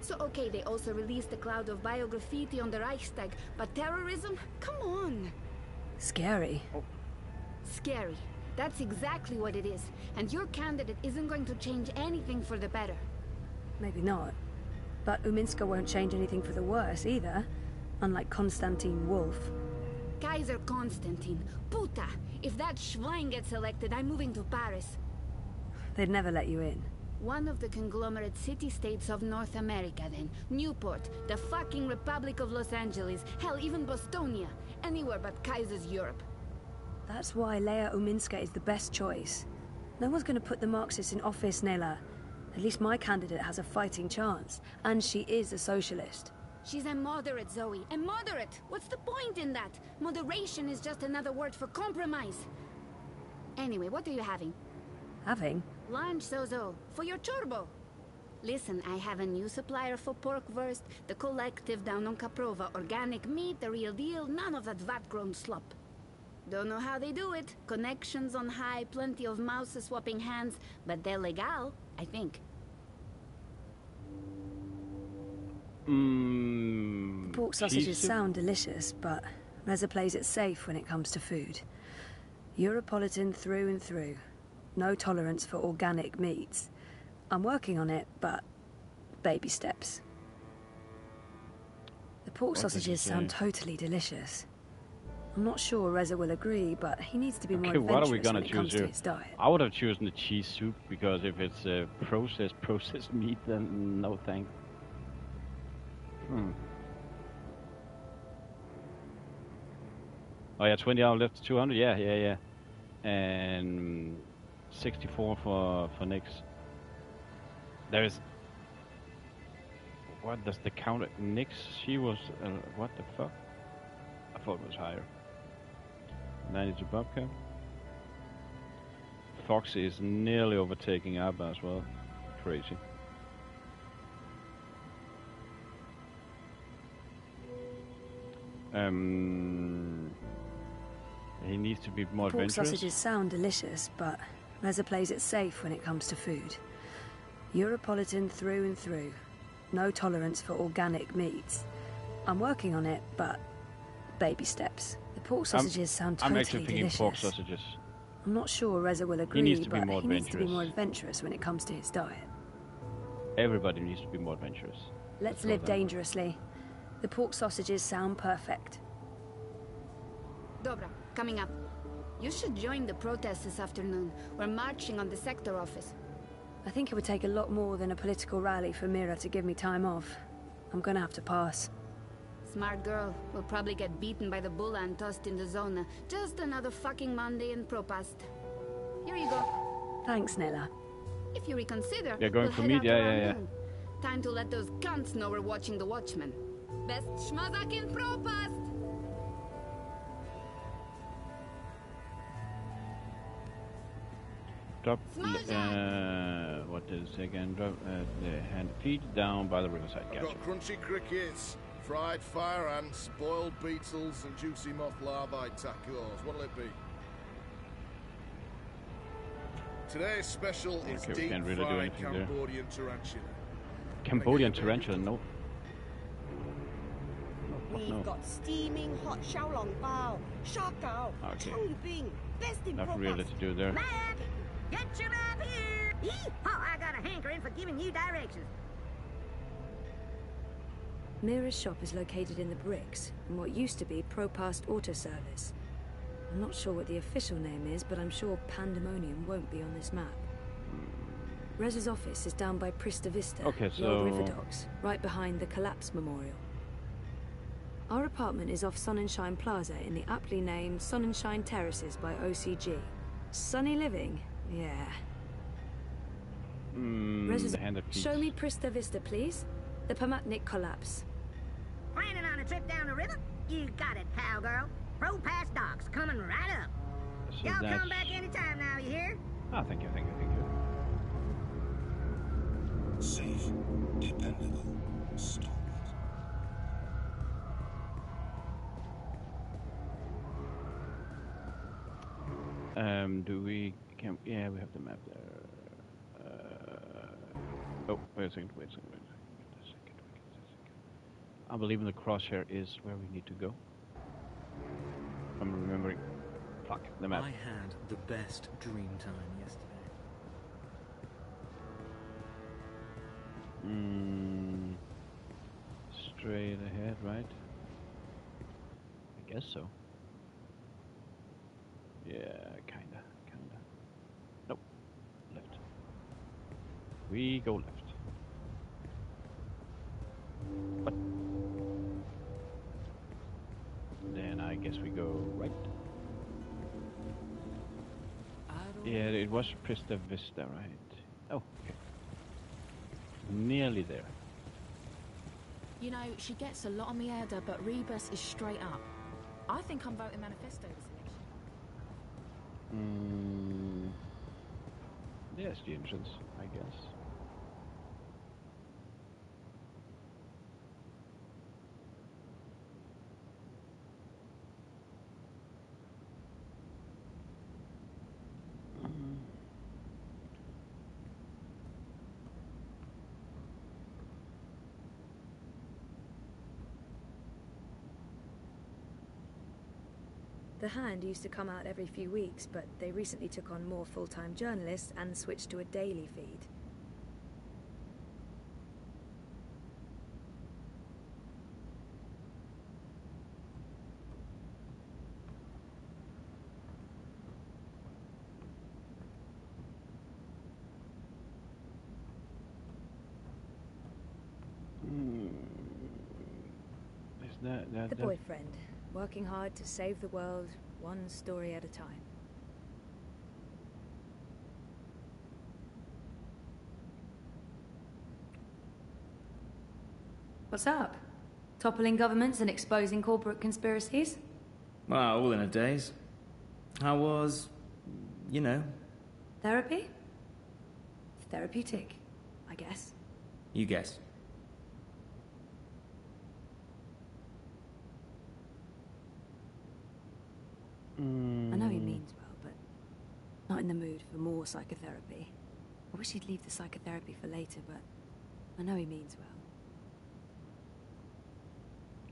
So, okay, they also released a cloud of biograffiti on the Reichstag, but terrorism? Come on. Scary. Scary. That's exactly what it is. And your candidate isn't going to change anything for the better. Maybe not. But Uminska won't change anything for the worse either. Unlike Konstantin Wolf. Kaiser Konstantin. Puta! If that Schwein gets elected, I'm moving to Paris. They'd never let you in. One of the conglomerate city-states of North America, then. Newport, the fucking Republic of Los Angeles, hell, even Bostonia. Anywhere but Kaiser's Europe. That's why Leia Uminska is the best choice. No one's going to put the Marxists in office, Nela. At least my candidate has a fighting chance. And she is a socialist. She's a moderate, Zoe. A moderate! What's the point in that? Moderation is just another word for compromise. Anyway, what are you having? Having? Lunch, Zozo. For your chorbo. Listen, I have a new supplier for pork wurst. The collective down on Caprova. Organic meat, the real deal. None of that vat-grown slop. Don't know how they do it. Connections on high, plenty of mouses swapping hands. But they're legal, I think. The pork sausages sound delicious, but Reza plays it safe when it comes to food. Europolitan through and through. No tolerance for organic meats. I'm working on it, but baby steps. The pork sausages sound totally delicious. I'm not sure Reza will agree, but he needs to be more what are adventurous we gonna when it comes choose to here? his diet. I would have chosen the cheese soup, because if it's processed meat, then no thanks. Oh yeah, 20 hours left to 200. Yeah. And 64 for Nyx. There is. What does the counter? Nyx, she was. What the fuck? I thought it was higher. 90 to Bobcat. Foxy is nearly overtaking Abba as well. Crazy. He needs to be more Pork adventurous. sausages sound delicious, but Reza plays it safe when it comes to food. Europolitan through and through. No tolerance for organic meats. I'm working on it, but baby steps. The pork sausages sound totally I'm actually thinking delicious. pork sausages. I'm not sure Reza will agree, needs to be but more he needs to be adventurous. more adventurous when it comes to his diet. Everybody needs to be more adventurous. Let's go live then. dangerously. The pork sausages sound perfect. Dobra, coming up. You should join the protest this afternoon. We're marching on the sector office. I think it would take a lot more than a political rally for Mira to give me time off. I'm gonna have to pass. Smart girl. We'll probably get beaten by the bulla and tossed in the zona. Just another fucking Monday in Propast. Here you go. Thanks, Nella. If you reconsider, Yeah, going we'll for head meat, out yeah. around noon. Time to let those cunts know we're watching the Watchmen. Best schmazak in Propast! Drop. What is it again? Drop the hand feet down by the riverside. I've got crunchy crickets, fried fire ants, boiled beetles, and juicy moth larvae tacos. What'll it be? Today's special is deep fried Cambodian tarantula. Cambodian tarantula, no. We've got steaming hot xiao long bao, shark gao, chang bing, best in Nothing really to do there. Map! Get your map here! Yee-haw, I got a hankering for giving you directions. Mira's shop is located in the bricks, in what used to be Propast Auto Service. I'm not sure what the official name is, but I'm sure Pandemonium won't be on this map. Rez's office is down by Prista Vista, the old river docks, right behind the Collapse Memorial. Our apartment is off Sonnenschein Plaza in the aptly named Sonnenschein Terraces by OCG. Sunny living? Yeah. Show me Prista Vista, please. The Pamatnik Collapse. Planning on a trip down the river? You got it, cowgirl. Pro-Pass docks coming right up. So Y'all come back anytime now, you hear? Oh, thank you. Safe, dependable, stop yeah, we have the map there. Oh, wait a second. I believe the crosshair is where we need to go. I'm remembering. Fuck, the map. I had the best dream time yesterday. Straight ahead, right? I guess so. Yeah, kinda. Nope. Left. We go left. What? Then I guess we go right. Yeah, it was Prista Vista, right? Oh, okay. Nearly there. You know, she gets a lot on me Ada, but Rebus is straight up. I think I'm voting Manifesto this election. There's the entrance, I guess. The Hand used to come out every few weeks, but they recently took on more full-time journalists and switched to a daily feed. Is that the boyfriend, working hard to save the world, one story at a time. What's up? Toppling governments and exposing corporate conspiracies? Well, all in a daze. How was, you know... Therapy? Therapeutic, I guess. You guess. I know he means well, but not in the mood for more psychotherapy. I wish he'd leave the psychotherapy for later, but I know he means well.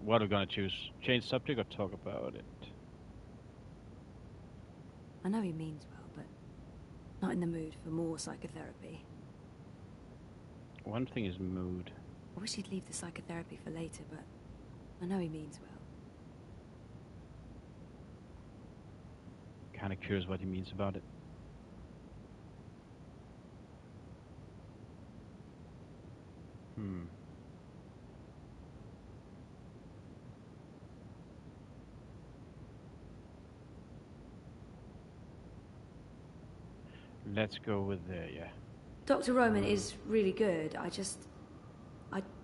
What are we gonna choose? Change subject or talk about it? I know he means well, but not in the mood for more psychotherapy. One thing is mood. I wish he'd leave the psychotherapy for later, but I know he means well. Kinda curious what he means about it. Let's go with yeah. Dr. Roman is really good. I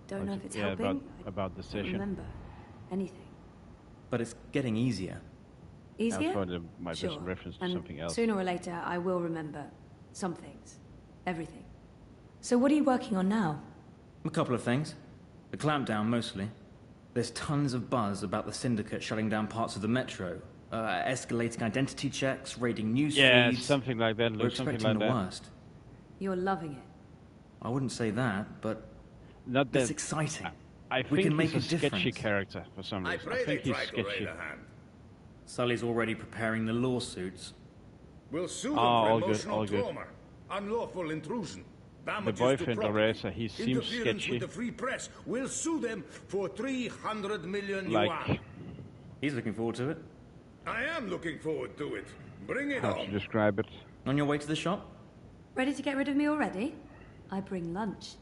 don't know if it's helping. About the I don't session. remember anything. But it's getting easier. Easier? I thought it might be some reference to something else. Sooner or later, I will remember. Some things. Everything. So what are you working on now? A couple of things. The clampdown, mostly. There's tons of buzz about the Syndicate shutting down parts of the metro. Escalating identity checks, raiding news feeds. Something like that, We're something expecting like the that. worst. You're loving it. I wouldn't say that, but Not that it's exciting. I We think can make he's a a sketchy difference. character for some reason. I think he's sketchy. Sully's already preparing the lawsuits. We'll sue them all for good, emotional all good. trauma, unlawful intrusion, The damages boyfriend to property, Oresa, he seems interference sketchy. with the free press. We'll sue them for 300 million Like, yuan. He's looking forward to it. I am looking forward to it. Bring it how to on. describe it? On your way to the shop? Ready to get rid of me already? I bring lunch.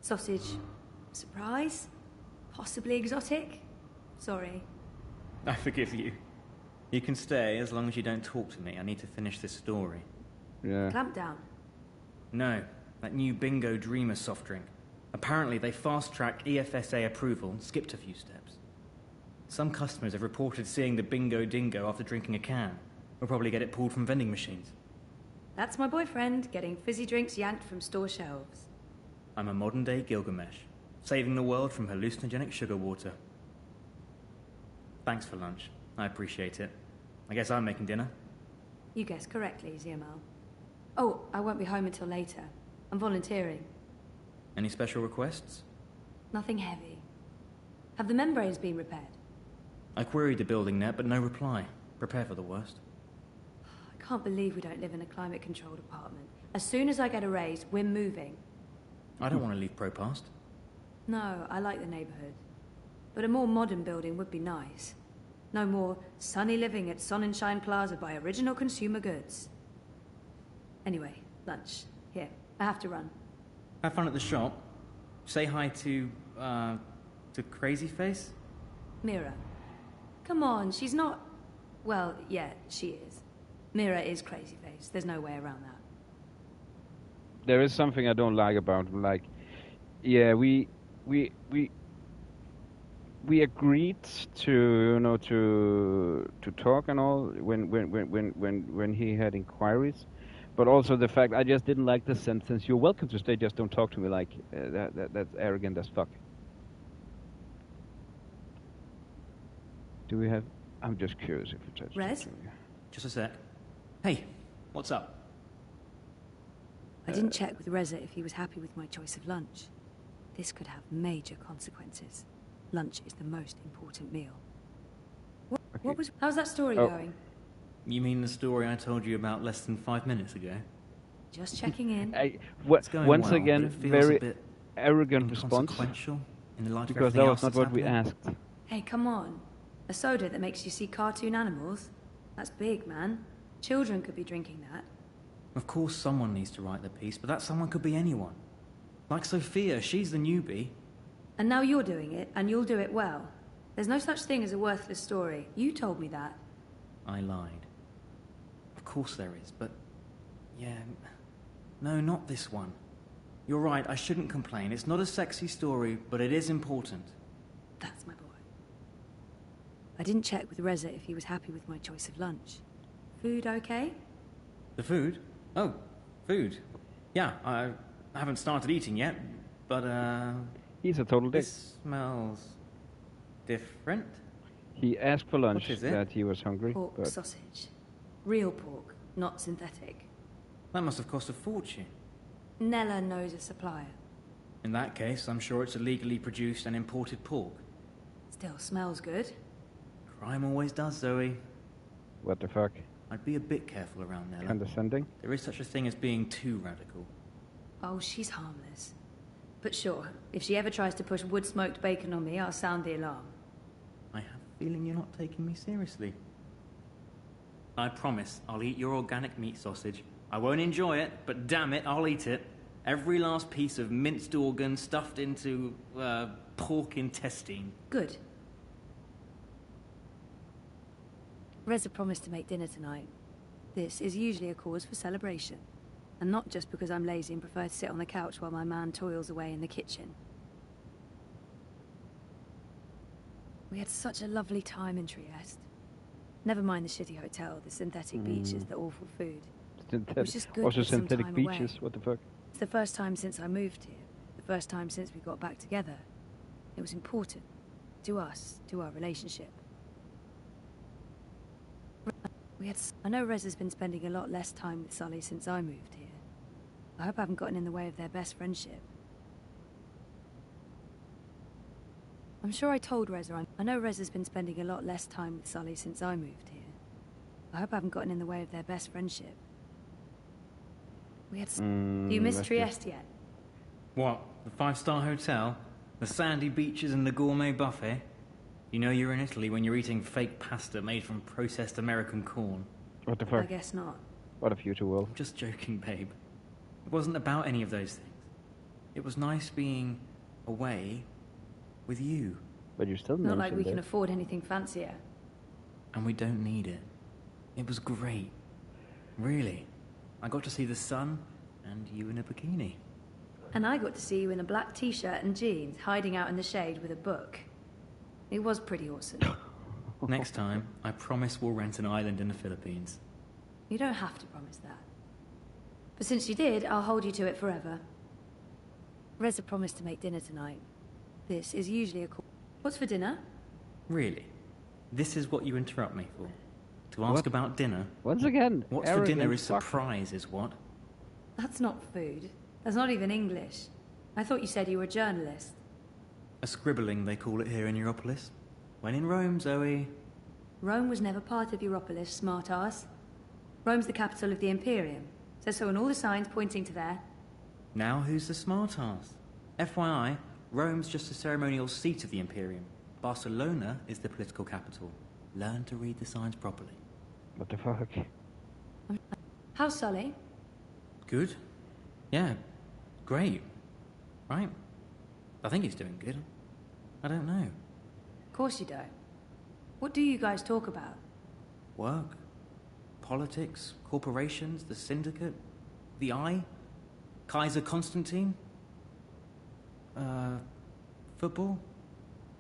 Sausage. Surprise? Possibly exotic? Sorry. I forgive you. You can stay as long as you don't talk to me. I need to finish this story. Yeah. Clamp down. No, that new Bingo Dreamer soft drink. Apparently they fast-tracked EFSA approval and skipped a few steps. Some customers have reported seeing the Bingo Dingo after drinking a can. We'll probably get it pulled from vending machines. That's my boyfriend, getting fizzy drinks yanked from store shelves. I'm a modern-day Gilgamesh, saving the world from hallucinogenic sugar water. Thanks for lunch. I appreciate it. I guess I'm making dinner. You guessed correctly, ZML. Oh, I won't be home until later. I'm volunteering. Any special requests? Nothing heavy. Have the membranes been repaired? I queried the building net, but no reply. Prepare for the worst. I can't believe we don't live in a climate-controlled apartment. As soon as I get a raise, we're moving. I don't want to leave Propast. No, I like the neighborhood. But a more modern building would be nice. No more sunny living at Sonnenschein Plaza by Original Consumer Goods. Anyway, lunch. Here, I have to run. Have fun at the shop. Say hi to Crazy Face? Mira. Come on, she's not... Well, yeah, she is. Mira is Crazy Face. There's no way around that. There is something I don't like about him. Like, yeah, we agreed to to talk and all when he had inquiries, but also the fact I just didn't like the sentence. You're welcome to stay, just don't talk to me. Like that's arrogant as fuck. Do we have? I'm just curious if it's Rez? Just a sec. Hey, what's up? I didn't check with Reza if he was happy with my choice of lunch. This could have major consequences. Lunch is the most important meal. How's that story going? You mean the story I told you about less than 5 minutes ago? Just checking in. It's going once well, again, but it feels very a bit arrant response. inconsequential in the light of Because that everything was else not what that's we happening. asked. Hey, come on. A soda that makes you see cartoon animals? That's big, man. Children could be drinking that. Of course someone needs to write the piece, but that someone could be anyone. Like Sophia, she's the newbie. And now you're doing it, and you'll do it well. There's no such thing as a worthless story. You told me that. I lied. Of course there is, but... yeah... no, not this one. You're right, I shouldn't complain. It's not a sexy story, but it is important. That's my boy. I didn't check with Reza if he was happy with my choice of lunch. Food okay? The food? Oh, food. Yeah, I haven't started eating yet, but He's a total dick. This smells different. He asked for lunch What is it? that he was hungry. Pork but sausage. Real pork, not synthetic. That must have cost a fortune. Nella knows a supplier. In that case, I'm sure it's illegally produced and imported pork. Still smells good. Crime always does, Zoe. What the fuck? I'd be a bit careful around Nella. Condescending? There is such a thing as being too radical. Oh, she's harmless. But sure, if she ever tries to push wood-smoked bacon on me, I'll sound the alarm. I have a feeling you're not taking me seriously. I promise I'll eat your organic meat sausage. I won't enjoy it, but damn it, I'll eat it. Every last piece of minced organ stuffed into, pork intestine. Good. Reza promised to make dinner tonight. This is usually a cause for celebration. And not just because I'm lazy and prefer to sit on the couch while my man toils away in the kitchen. We had such a lovely time in Trieste. Never mind the shitty hotel, the synthetic beaches, the awful food. It was just good Also with some synthetic time beaches. away. What the fuck? It's the first time since I moved here. The first time since we got back together. It was important. To us, to our relationship. I know Rez has been spending a lot less time with Sully since I moved here. I hope I haven't gotten in the way of their best friendship. I'm sure I told Reza I know Rez has been spending a lot less time with Sully since I moved here. I hope I haven't gotten in the way of their best friendship. We had... Do you miss Trieste yet? What? The five-star hotel? The sandy beaches and the gourmet buffet? You know you're in Italy when you're eating fake pasta made from processed American corn. What the fuck? I guess not. What a future world. I'm just joking, babe. It wasn't about any of those things. It was nice being away with you. But you're still not like we can afford anything fancier. And we don't need it. It was great. Really. I got to see the sun and you in a bikini. And I got to see you in a black t-shirt and jeans, hiding out in the shade with a book. It was pretty awesome. Next time, I promise we'll rent an island in the Philippines. You don't have to promise that. But since you did, I'll hold you to it forever. Reza promised to make dinner tonight. This is usually a call. What's for dinner? Really? This is what you interrupt me for? To ask What? about dinner? Once again, What's for dinner is surprise, is what? That's not food. That's not even English. I thought you said you were a journalist. A scribbling, they call it here in Europolis. When in Rome, Zoe. Rome was never part of Europolis, smart-ass. Rome's the capital of the Imperium. Says so on all the signs pointing to there. Now who's the smart-ass? FYI, Rome's just a ceremonial seat of the Imperium. Barcelona is the political capital. Learn to read the signs properly. What the fuck? How's Sully? Good. Yeah, great. Right? I think he's doing good. I don't know. Of course you don't. What do you guys talk about? Work, politics, corporations, the syndicate, the Eye, Kaiser Constantine, football.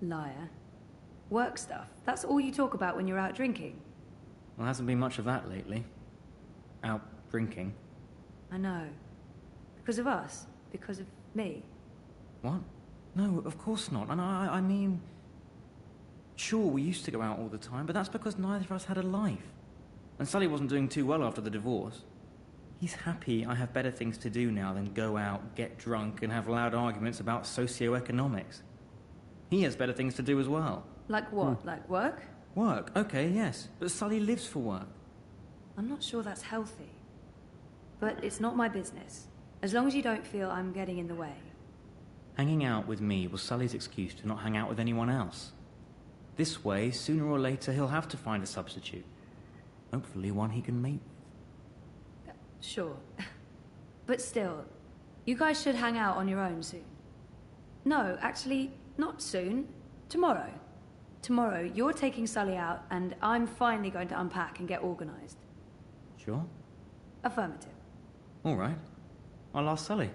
Liar. Work stuff. That's all you talk about when you're out drinking. Well, there hasn't been much of that lately. Out drinking. I know. Because of us. Because of me. What? No, of course not. And I mean... Sure, we used to go out all the time, but that's because neither of us had a life. And Sully wasn't doing too well after the divorce. He's happy I have better things to do now than go out, get drunk, and have loud arguments about socioeconomics. He has better things to do as well. Like what? Like work? Work, okay, yes. But Sully lives for work. I'm not sure that's healthy. But it's not my business. As long as you don't feel I'm getting in the way. Hanging out with me was Sully's excuse to not hang out with anyone else. This way, sooner or later, he'll have to find a substitute. Hopefully one he can mate with. Sure. But still, you guys should hang out on your own soon. No, actually, not soon. Tomorrow. Tomorrow, you're taking Sully out, and I'm finally going to unpack and get organized. Sure? Affirmative. All right. I'll ask Sully.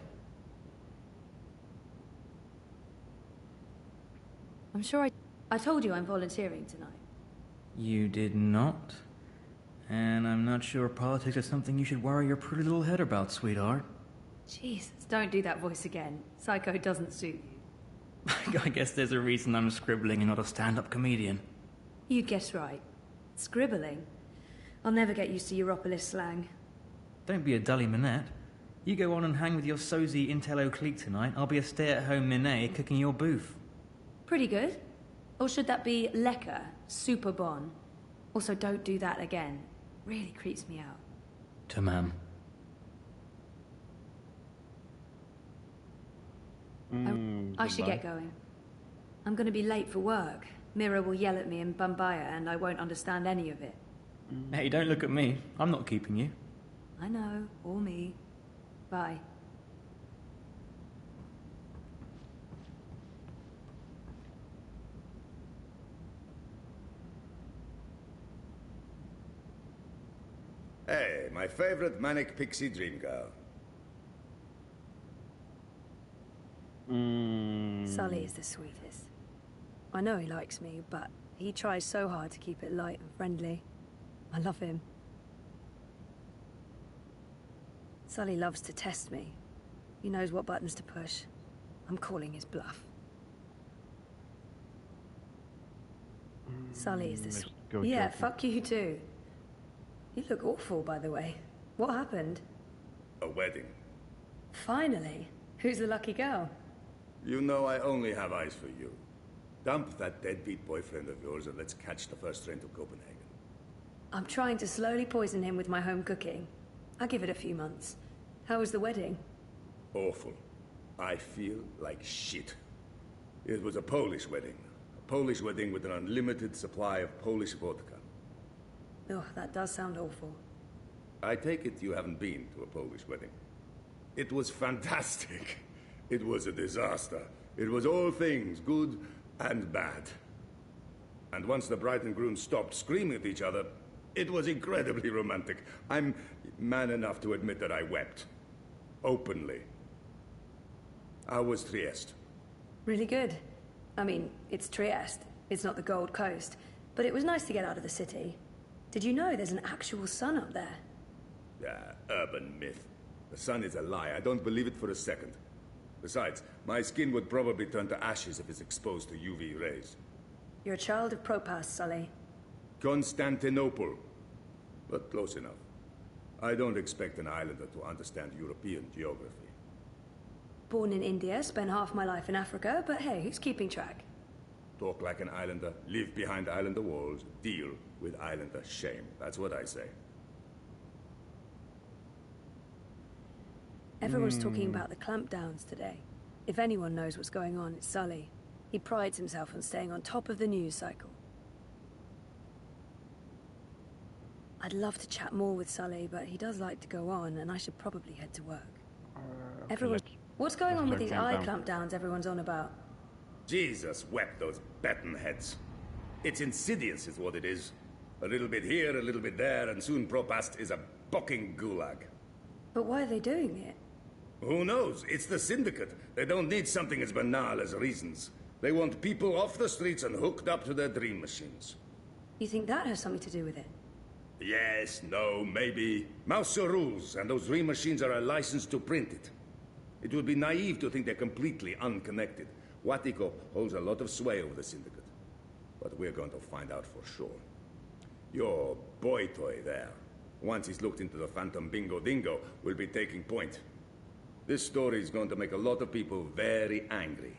I'm sure I told you I'm volunteering tonight. You did not. And I'm not sure politics is something you should worry your pretty little head about, sweetheart. Jesus, don't do that voice again. Psycho doesn't suit you. I guess there's a reason I'm scribbling and not a stand-up comedian. You guess right. Scribbling? I'll never get used to Europolis slang. Don't be a dully minette. You go on and hang with your sozy Intello clique tonight, I'll be a stay-at-home minette cooking your booth. Pretty good. Or should that be lekker, super bon? Also, don't do that again. Really creeps me out. Tamam. I should get going. I'm gonna be late for work. Mira will yell at me in Bambaya and I won't understand any of it. Hey, don't look at me. I'm not keeping you. I know, or me. Bye. Hey, my favorite manic pixie dream girl. Sully is the sweetest. I know he likes me, but he tries so hard to keep it light and friendly. I love him. Sully loves to test me. He knows what buttons to push. I'm calling his bluff. Sully is this... Yeah, fuck you too. You look awful, by the way. What happened? A wedding. Finally. Who's the lucky girl? You know I only have eyes for you. Dump that deadbeat boyfriend of yours and let's catch the first train to Copenhagen. I'm trying to slowly poison him with my home cooking. I'll give it a few months. How was the wedding? Awful. I feel like shit. It was a Polish wedding. A Polish wedding with an unlimited supply of Polish vodka. Oh, that does sound awful. I take it you haven't been to a Polish wedding. It was fantastic. It was a disaster. It was all things, good and bad. And once the bride and groom stopped screaming at each other, it was incredibly romantic. I'm man enough to admit that I wept. Openly. How was Trieste? Really good. I mean, it's Trieste. It's not the Gold Coast. But it was nice to get out of the city. Did you know there's an actual sun up there? Urban myth. The sun is a lie. I don't believe it for a second. Besides, my skin would probably turn to ashes if it's exposed to UV rays. You're a child of Propas, Sully. Constantinople. But close enough. I don't expect an islander to understand European geography. Born in India, spent half my life in Africa, but hey, who's keeping track? Talk like an islander, live behind islander walls, deal with islander shame. That's what I say. Everyone's talking about the clampdowns today. If anyone knows what's going on, it's Sully. He prides himself on staying on top of the news cycle. I'd love to chat more with Sully, but he does like to go on, and I should probably head to work. What's going on with these eye clampdowns everyone's on about? Jesus wept those baton heads. It's insidious is what it is. A little bit here, a little bit there, and soon Propast is a bucking gulag. But why are they doing it? Who knows? It's the Syndicate. They don't need something as banal as reasons. They want people off the streets and hooked up to their dream machines. You think that has something to do with it? Yes, no, maybe. Mauser rules, and those dream machines are a license to print it. It would be naive to think they're completely unconnected. Watiko holds a lot of sway over the Syndicate. But we're going to find out for sure. Your boy toy there, once he's looked into the Phantom Bingo Dingo, will be taking point. This story is going to make a lot of people very angry.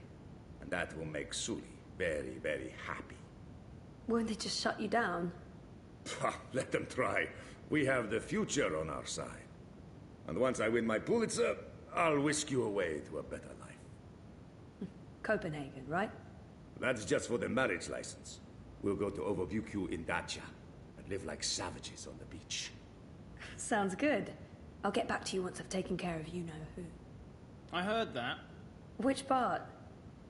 And that will make Sully very, very happy. Won't they just shut you down? Let them try. We have the future on our side. And once I win my Pulitzer, I'll whisk you away to a better life. Copenhagen, right? That's just for the marriage license. We'll go to Overview in Dacia and live like savages on the beach. Sounds good. I'll get back to you once I've taken care of you-know-who. I heard that. Which part?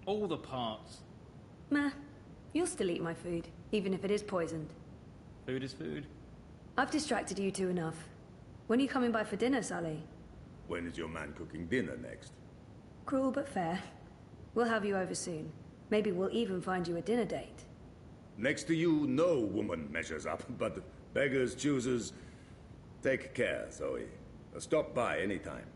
All the parts. Meh. You'll still eat my food, even if it is poisoned. Food is food. I've distracted you two enough. When are you coming by for dinner, Sully? When is your man cooking dinner next? Cruel but fair. We'll have you over soon. Maybe we'll even find you a dinner date. Next to you, no woman measures up, but beggars, choosers... Take care, Zoe. Stop by anytime.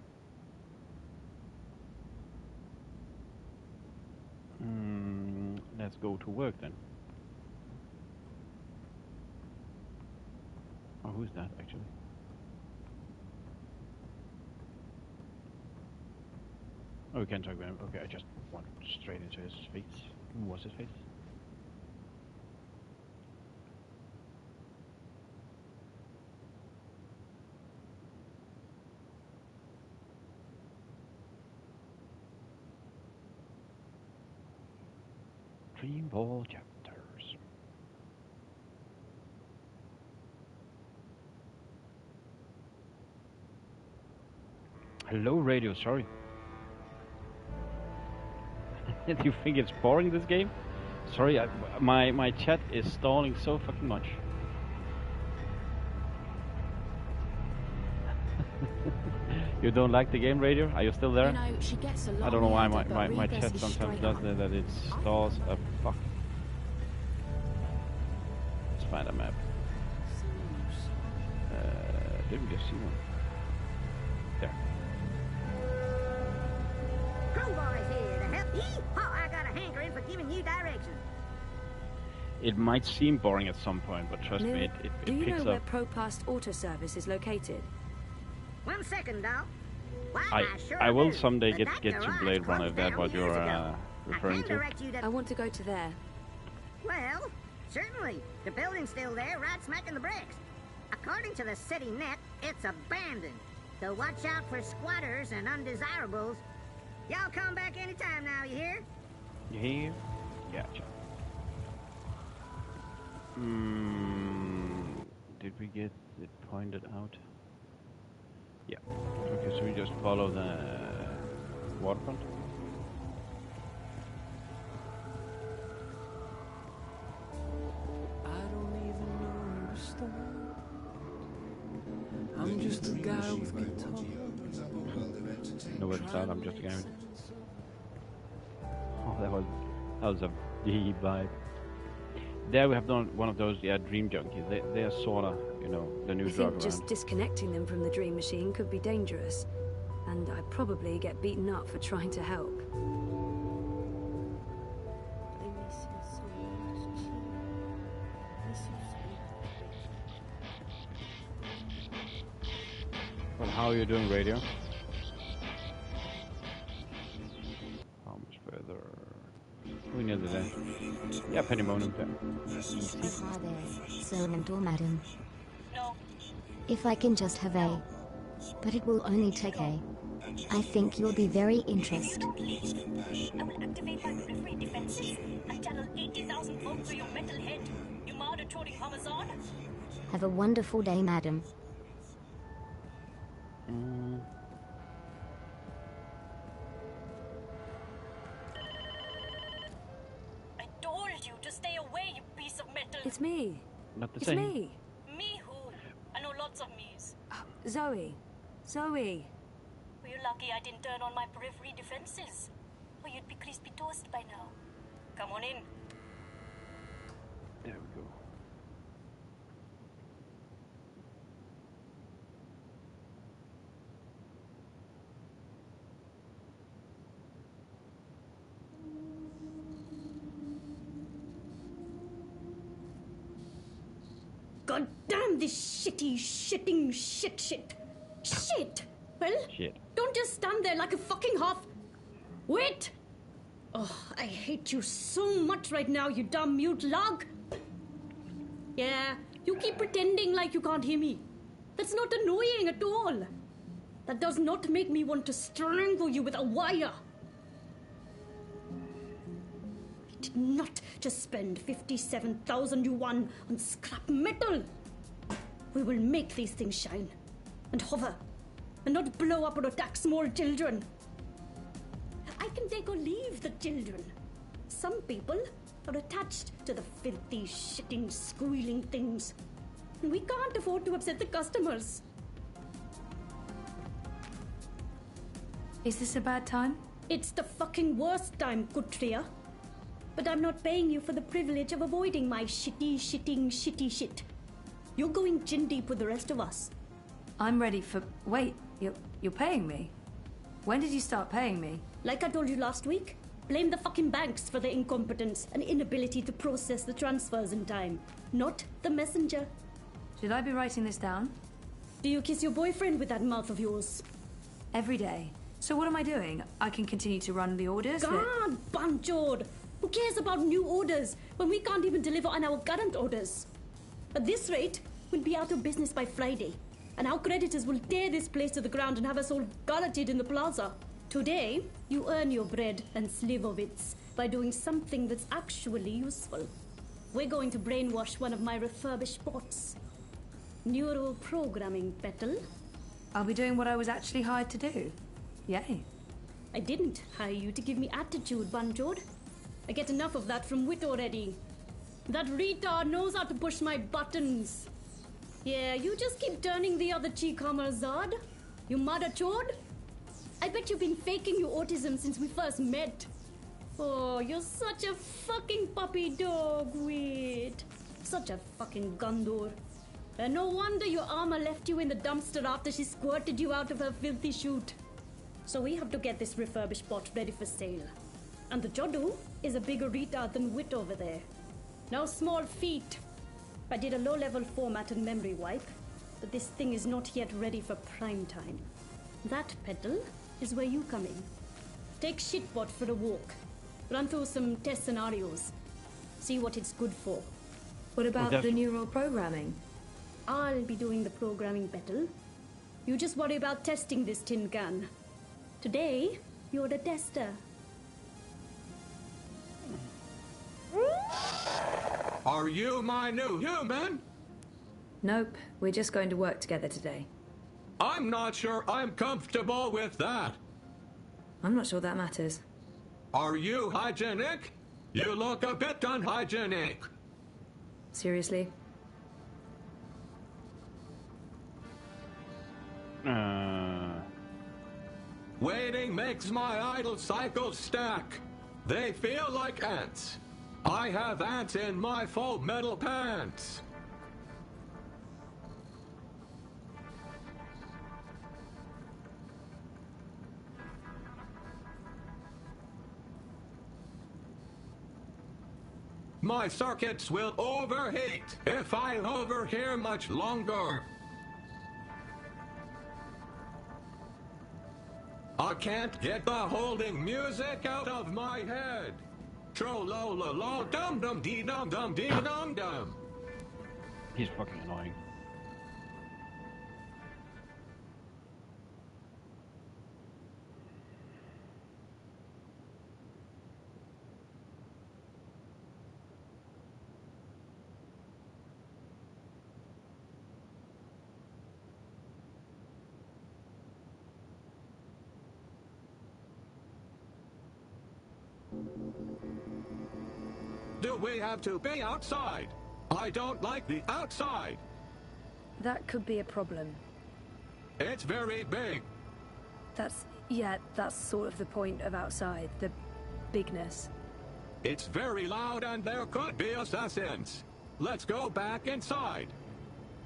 Let's go to work then. Oh, who's that actually? Oh, we can't talk about him. Okay, I just went straight into his face. Who was his face? Dreamfall chapters. Hello, radio. Sorry. Do you think it's boring, this game? Sorry, my chat is stalling so fucking much. You don't like the game, radio? Are you still there? You know, she gets a lot I don't know why older, my but chat Rebus is sometimes straight does up. that it stalls a fuck. Let's find a map. Did we just see one? There. Crowbar's here to help. Yee-haw, I got a hankering for giving you directions. It might seem boring at some point, but trust me, it Do you picks know where up. ProPast Auto Service is located? 1 second, doll. Why, sure I will do. someday The get Dr. to Ross Blade Runner, if closed that's down what years you're ago. referring I can to. direct you to... I want to go to there. Well, certainly. The building's still there, right smack in the bricks. According to the city net, it's abandoned. So watch out for squatters and undesirables. Y'all come back anytime now, you hear? You hear? Gotcha. Did we get it pointed out? Yeah. Okay, so we just follow the waterfront. I don't even know the story. I'm just a guy with guitar. No, it's not. I'm just a guy. Oh, that was a deep vibe. There we have done one of those, dream junkies. They are sorta, the new I drug think just around. disconnecting them from the dream machine could be dangerous. And I'd probably get beaten up for trying to help. Well, how are you doing, radio? How much further? We nearly there. Yeah, penny moment there. Hi there, Sir and or Madam. No. If I can just have a... But it will only take a... I think you'll be very interested. I will activate my periphery defenses and channel 80,000 volts through your metal head. You murder-toting Hamazard? Have a wonderful day, Madam. I told you to stay away, you piece of metal. It's me. Not the It's same. me. Me who? I know lots of me's. Zoe. Zoe. Were you lucky I didn't turn on my periphery defenses? Or you'd be crispy toast by now. Come on in. There we go. God damn this shitting shit. Well, Shit. don't just stand there like a fucking half... Wait! Oh, I hate you so much right now, you dumb mute lug. Yeah, you keep pretending like you can't hear me. That's not annoying at all. That does not make me want to strangle you with a wire. I did not just spend 57,000 yuan on scrap metal. We will make these things shine and hover and not blow up or attack small children. I can take or leave the children. Some people are attached to the filthy, shitting, squealing things. And we can't afford to upset the customers. Is this a bad time? It's the fucking worst time, Kutria. But I'm not paying you for the privilege of avoiding my shitty shit. You're going chin deep with the rest of us. I'm ready for... Wait, you're paying me? When did you start paying me? Like I told you last week, blame the fucking banks for their incompetence and inability to process the transfers in time, not the messenger. Should I be writing this down? Do you kiss your boyfriend with that mouth of yours? Every day. So what am I doing? I can continue to run the orders? God, Banchod! Who cares about new orders when we can't even deliver on our current orders? At this rate, we'll be out of business by Friday, and our creditors will tear this place to the ground and have us all gulleted in the plaza. Today, you earn your bread and slivovitz by doing something that's actually useful. We're going to brainwash one of my refurbished bots. Neural programming, Petal. I'll be doing what I was actually hired to do. Yay. I didn't hire you to give me attitude, Banjod. I get enough of that from Wit already. That retard knows how to push my buttons. Yeah, you just keep turning the other cheek, Hamazad. You mother chode. I bet you've been faking your autism since we first met. Oh, you're such a fucking puppy dog, Wit. Such a fucking Gondor. And no wonder your armor left you in the dumpster after she squirted you out of her filthy chute. So we have to get this refurbished bot ready for sale. And the Jodu is a bigger retard than Wit over there. No small feat. I did a low-level format and memory wipe, but this thing is not yet ready for prime time. That, Petal, is where you come in. Take Shitbot for a walk. Run through some test scenarios. See what it's good for. What about the neural programming? I'll be doing the programming, Petal. You just worry about testing this tin can. Today, you're the tester. Are you my new human? Nope, we're just going to work together today. I'm not sure I'm comfortable with that. I'm not sure that matters. Are you hygienic? You look a bit unhygienic. Seriously? Waiting makes my idle cycles stack. They feel like ants. I have ants in my faux metal pants. My circuits will overheat if I hover here much longer. I can't get the holding music out of my head. Tro-lo-lo-lo, dum-dum-dee-dum-dum-dee-dum-dum. He's fucking annoying. Do we have to be outside? I don't like the outside. That could be a problem. It's very big. That's sort of the point of outside, the bigness. It's very loud and there could be assassins. Let's go back inside.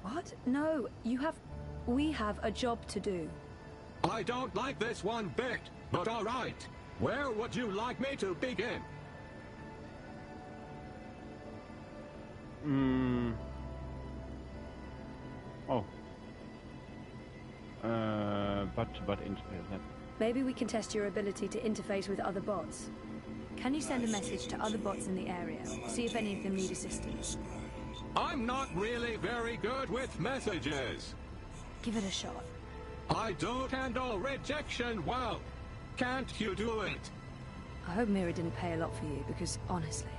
What? No, we have a job to do. I don't like this one bit, but all right. Where would you like me to begin? Oh. But interface that. Maybe we can test your ability to interface with other bots. Can you send a message to other bots in the area? See if any of them need assistance. I'm not really very good with messages. Give it a shot. I don't handle rejection well. Can't you do it? I hope Mira didn't pay a lot for you, because honestly...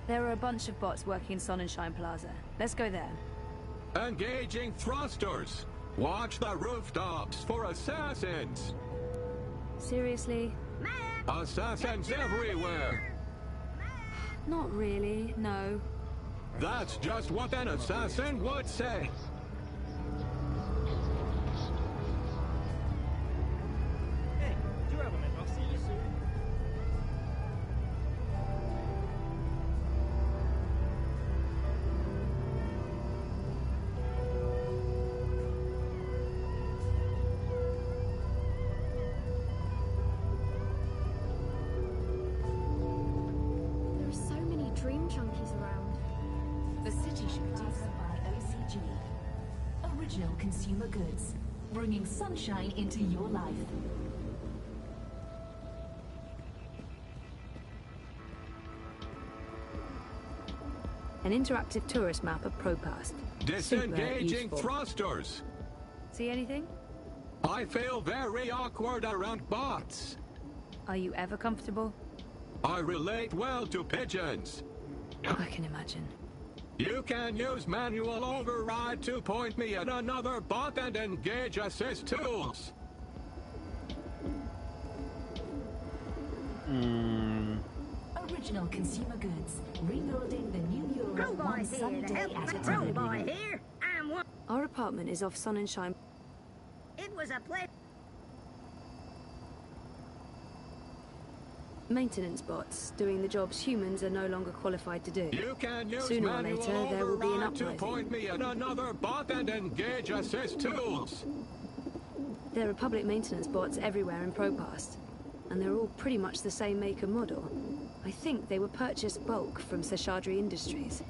There are a bunch of bots working in Sonnenschein Plaza. Let's go there. Engaging thrusters. Watch the rooftops for assassins. Seriously? Assassins everywhere. Not really, no. That's just what an assassin would say. Hey, do you have a minute? I'll see you soon. There are so many dream junkies around. The city should be by OCG. Original consumer goods, bringing sunshine into your life. An interactive tourist map of Propast. Disengaging thrusters. See anything? I feel very awkward around bots. Are you ever comfortable? I relate well to pigeons. I can imagine. You can use manual override to point me at another bot and engage assist tools. Original consumer goods, rebuilding the new Europe Crowboy one here sunny to day help at me. a time. Crowboy here. I'm one. Our apartment is off Sonnenschein. It was a pleasure. Maintenance bots, doing the jobs humans are no longer qualified to do. You can use Sooner or manual later, there will be an override to uprising. point me at another bot and engage assist tools. There are public maintenance bots everywhere in ProPast, and they're all pretty much the same make and model. I think they were purchased bulk from Seshadri Industries.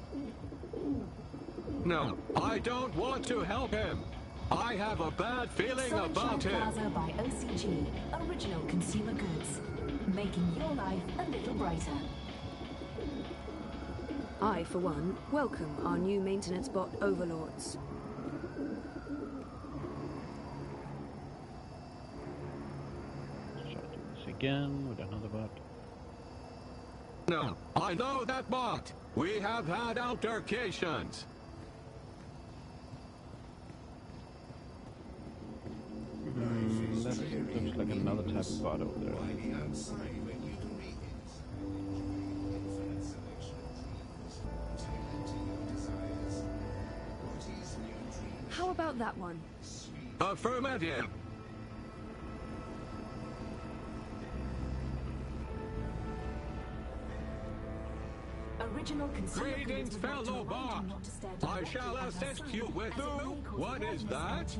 No, I don't want to help him. I have a bad feeling about him. Plaza by OCG, original consumer goods, making your life a little brighter. I, for one, welcome our new maintenance bot overlords. Again with another bot. No, I know that bot. We have had altercations. That looks like another type of bot over there. How about that one? Affirmative. Original consumer Greetings, goods fellow bot. I shall assist you with who? What is that?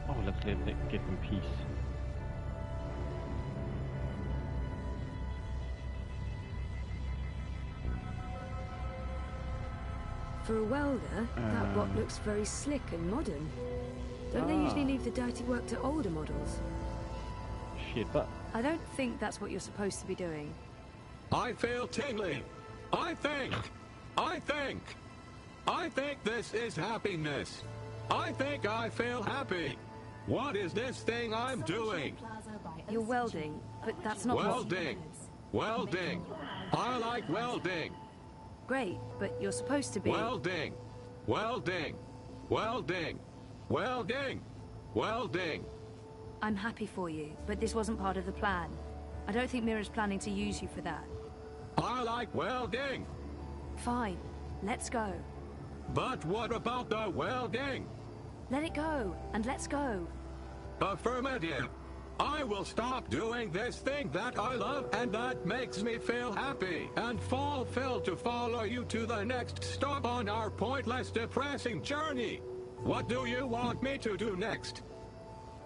Oh, let's give them peace. For a welder, that bot looks very slick and modern. Don't they usually leave the dirty work to older models? Shit, but I don't think that's what you're supposed to be doing. I feel tingly. I think this is happiness. I think I feel happy. What is this thing I'm doing? You're welding, but that's not welding. Welding. I like welding. Great, but you're supposed to be... Welding. Welding. Welding. Welding. Welding. I'm happy for you, but this wasn't part of the plan. I don't think Mira's planning to use you for that. I like welding. Fine. Let's go. But what about the welding? Let it go, and let's go. Affirmative. I will stop doing this thing that I love and that makes me feel happy and fulfilled to follow you to the next stop on our pointless, depressing journey. What do you want me to do next?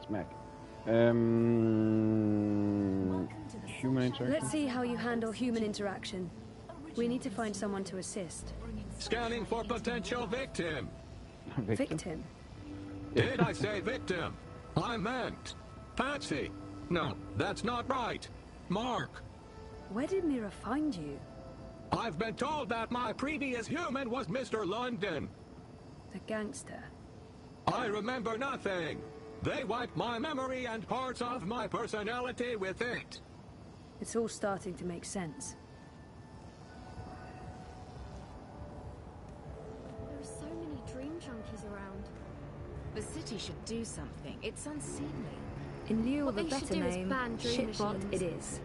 Smack. Human interaction? Let's see how you handle human interaction. We need to find someone to assist. Scanning for potential victim. Victim? Did I say victim? I meant Patsy. No, that's not right. Mark. Where did Mira find you? I've been told that my previous human was Mr. London. The gangster. I remember nothing. They wiped my memory and parts of my personality with it. It's all starting to make sense. There are so many dream junkies around. The city should do something. It's unseemly. In lieu of What a they should better do is name, ban dream shitbot machines. it is.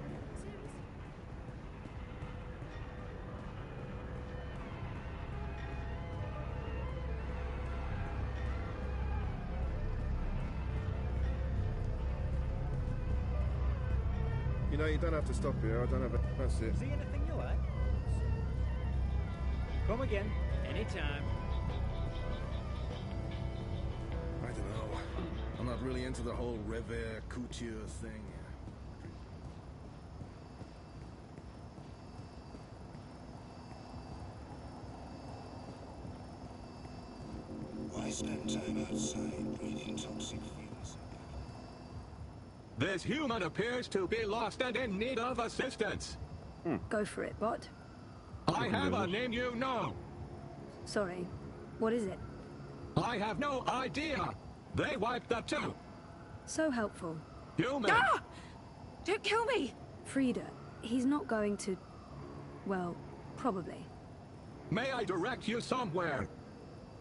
You know, you don't have to stop here. I don't have a... That's it. See anything you like? Come again, anytime. I don't know. I'm not really into the whole revere couture thing. Why spend time outside breathing toxic fumes? This human appears to be lost and in need of assistance. Go for it, bot. I have a name you know. Sorry. What is it? I have no idea. They wiped the two. So helpful. Human. Ah! Don't kill me! Frida, he's not going to... Well, probably. May I direct you somewhere?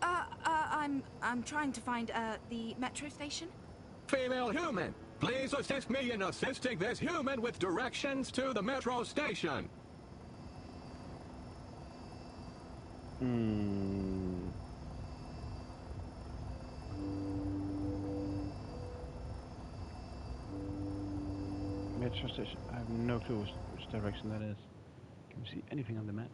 I'm trying to find, the metro station? Female human, please assist me in assisting this human with directions to the metro station. metro station. I have no clue which direction that is. Can we see anything on the map?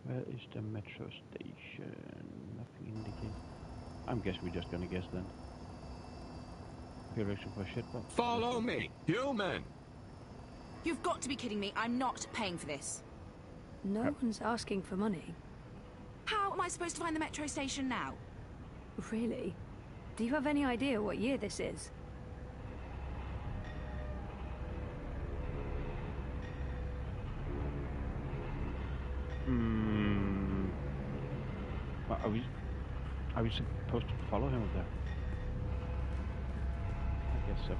Where is the metro station? Nothing indicates. I'm guessing we're just gonna guess then. Direction for shit box. Follow me, human! You've got to be kidding me. I'm not paying for this. No one's asking for money. How am I supposed to find the metro station now? Really? Do you have any idea what year this is? Are we supposed to follow him up there? I guess so.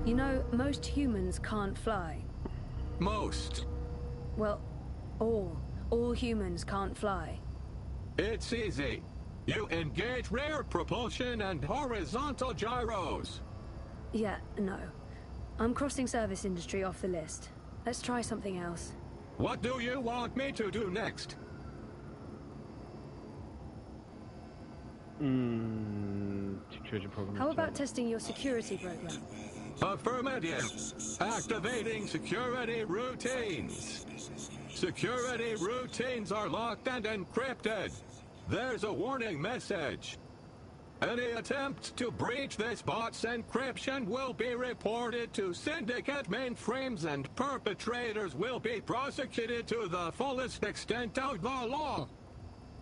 You know, most humans can't fly. Most? Well, all humans can't fly. It's easy. You engage rear propulsion and horizontal gyros. Yeah, no. I'm crossing service industry off the list. Let's try something else. What do you want me to do next? Security program. How about testing your security program? Affirmative. Activating security routines. Security routines are locked and encrypted. There's a warning message. Any attempt to breach this bot's encryption will be reported to syndicate mainframes, and perpetrators will be prosecuted to the fullest extent of the law.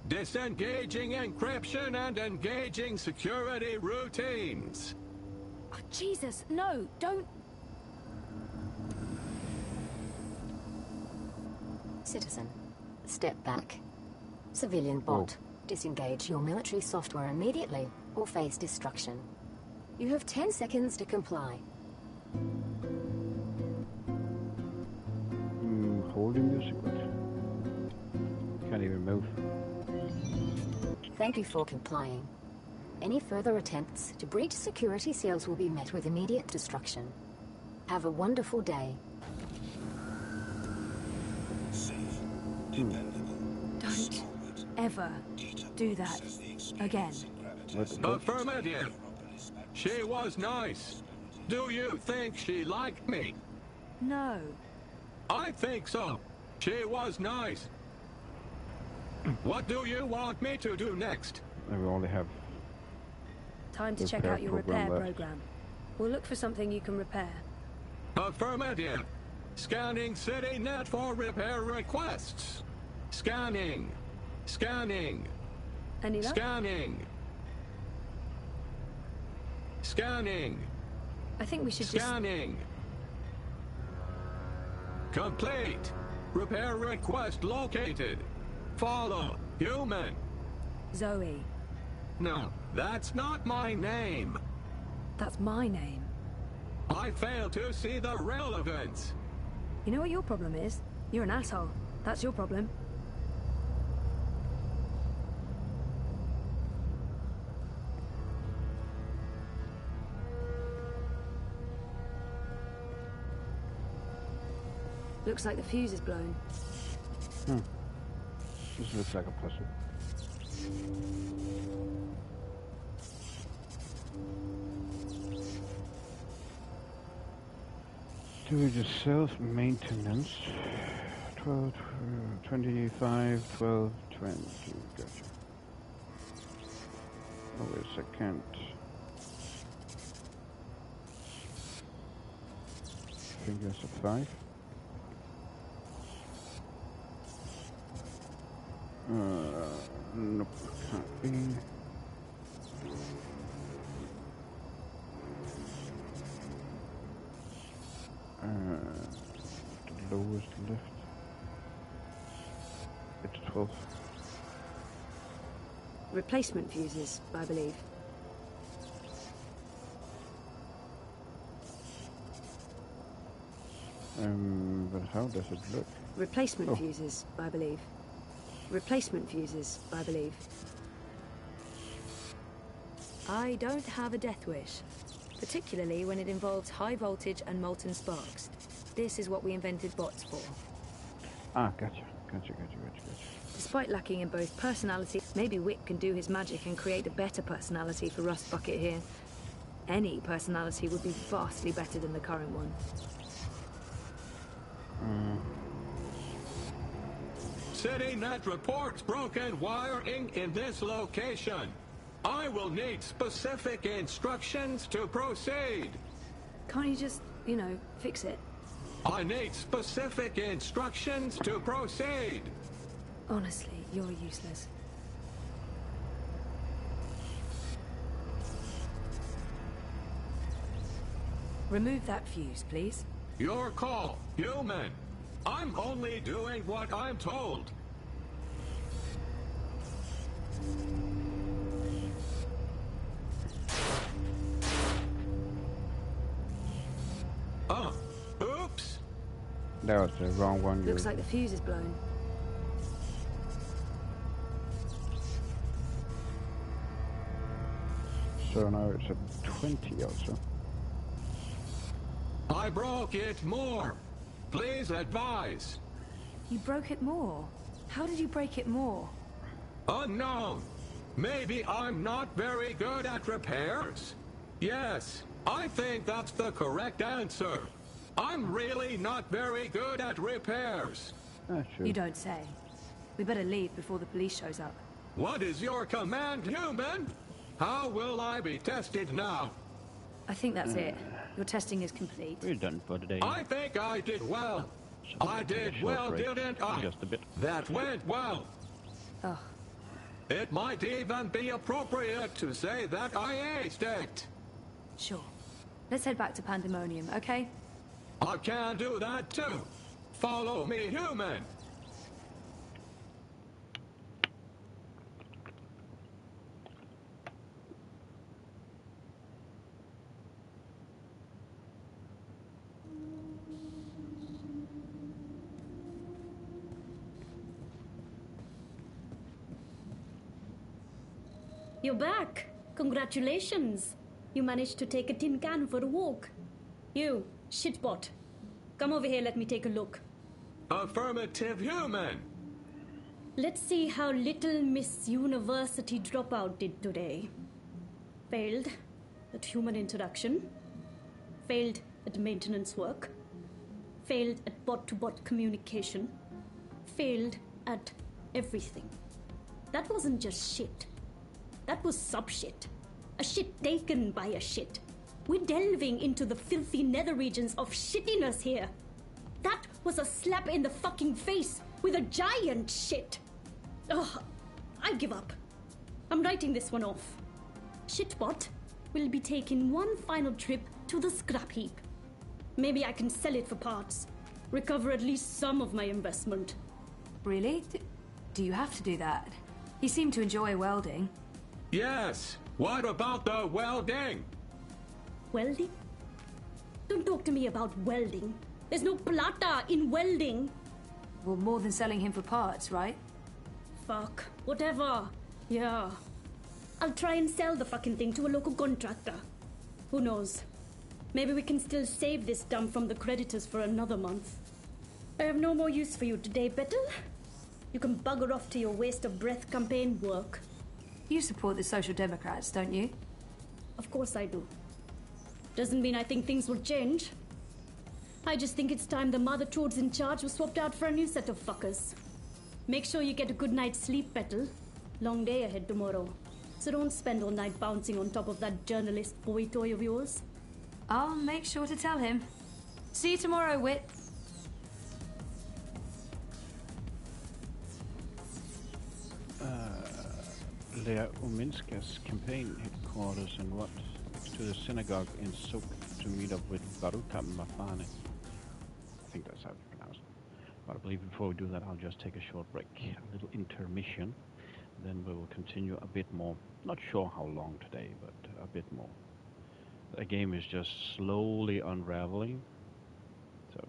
Disengaging encryption and engaging security routines. Oh, Jesus, no, don't... Citizen, step back. Civilian bot, disengage your military software immediately or face destruction. You have 10 seconds to comply. Holding music, but can't even move. Thank you for complying. Any further attempts to breach security seals will be met with immediate destruction. Have a wonderful day. Don't ever do that again. Affirmative. She was nice. Do you think she liked me? No. I think so. She was nice. What do you want me to do next? We only have time to check out your repair program. We'll look for something you can repair. Affirmative. Scanning CityNet for repair requests. Scanning. Scanning. Any luck? Scanning. Scanning. I think we should Scanning. Complete. Repair request located. Follow. Human. Zoe. No, that's not my name. That's my name. I fail to see the relevance. You know what your problem is? You're an asshole. That's your problem. Looks like the fuse is blown. This looks like a puzzle. Do it yourself maintenance. 12, 25, 12, 20. Gotcha. Oh, wait a second. I think that's a 5. Nope, can't be. The lowest left. It's 12. Replacement fuses, I believe. But how does it look? Replacement fuses, I believe. Replacement fuses, I believe. I don't have a death wish, particularly when it involves high voltage and molten sparks. This is what we invented bots for. Ah, gotcha. Despite lacking in both personality, maybe Wick can do his magic and create a better personality for Rust Bucket here. Any personality would be vastly better than the current one. CityNet reports broken wiring in this location. I will need specific instructions to proceed. Can't you just, you know, fix it? I need specific instructions to proceed. Honestly, you're useless. Remove that fuse, please. Your call, human. I'm only doing what I'm told. Oops. That was the wrong one. Looks like the fuse is blown. So now it's at 20 also. I broke it more. Please advise. You broke it more? How did you break it more? Unknown. Maybe I'm not very good at repairs. Yes, I think that's the correct answer. I'm really not very good at repairs. You don't say. We better leave before the police shows up. What is your command, human? How will I be tested now? I think that's it. Your testing is complete. We're done for today. I think I did well. I did well, didn't I? Just a bit. That went well. Oh. It might even be appropriate to say that I aced it. Sure. Let's head back to Pandemonium, okay? I can do that too. Follow me, human. You're back. Congratulations. You managed to take a tin can for a walk. You, shitbot. Come over here, let me take a look. Affirmative, human. Let's see how little Miss University dropout did today. Failed at human interaction. Failed at maintenance work. Failed at bot-to-bot communication. Failed at everything. That wasn't just shit. That was sub-shit. A shit taken by a shit. We're delving into the filthy nether regions of shittiness here. That was a slap in the fucking face with a giant shit. Ugh, I give up. I'm writing this one off. Shitbot will be taking one final trip to the scrap heap. Maybe I can sell it for parts. Recover at least some of my investment. Really? Do you have to do that? He seemed to enjoy welding. Yes. What about the welding? Welding? Don't talk to me about welding. There's no plata in welding. Well, more than selling him for parts, right? Fuck. Whatever. Yeah. I'll try and sell the fucking thing to a local contractor. Who knows? Maybe we can still save this dump from the creditors for another month. I have no more use for you today, Bettel. You can bugger off to your waste of breath campaign work. You support the Social Democrats, don't you? Of course I do. Doesn't mean I think things will change. I just think it's time the mother toads in charge were swapped out for a new set of fuckers. Make sure you get a good night's sleep, Bettel. Long day ahead tomorrow. So don't spend all night bouncing on top of that journalist boy toy of yours. I'll make sure to tell him. See you tomorrow, Wit. Lea Uminska's campaign headquarters and what to the synagogue in Sok to meet up with Baruka Mafane. I think that's how it's pronounced. But I believe before we do that, I'll just take a short break, a little intermission. Then we will continue a bit more. Not sure how long today, but a bit more. The game is just slowly unraveling. So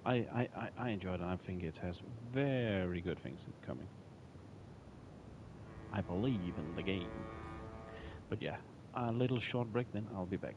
I enjoyed it. I think it has very good things coming. I believe in the game. But yeah, a little short break, then I'll be back.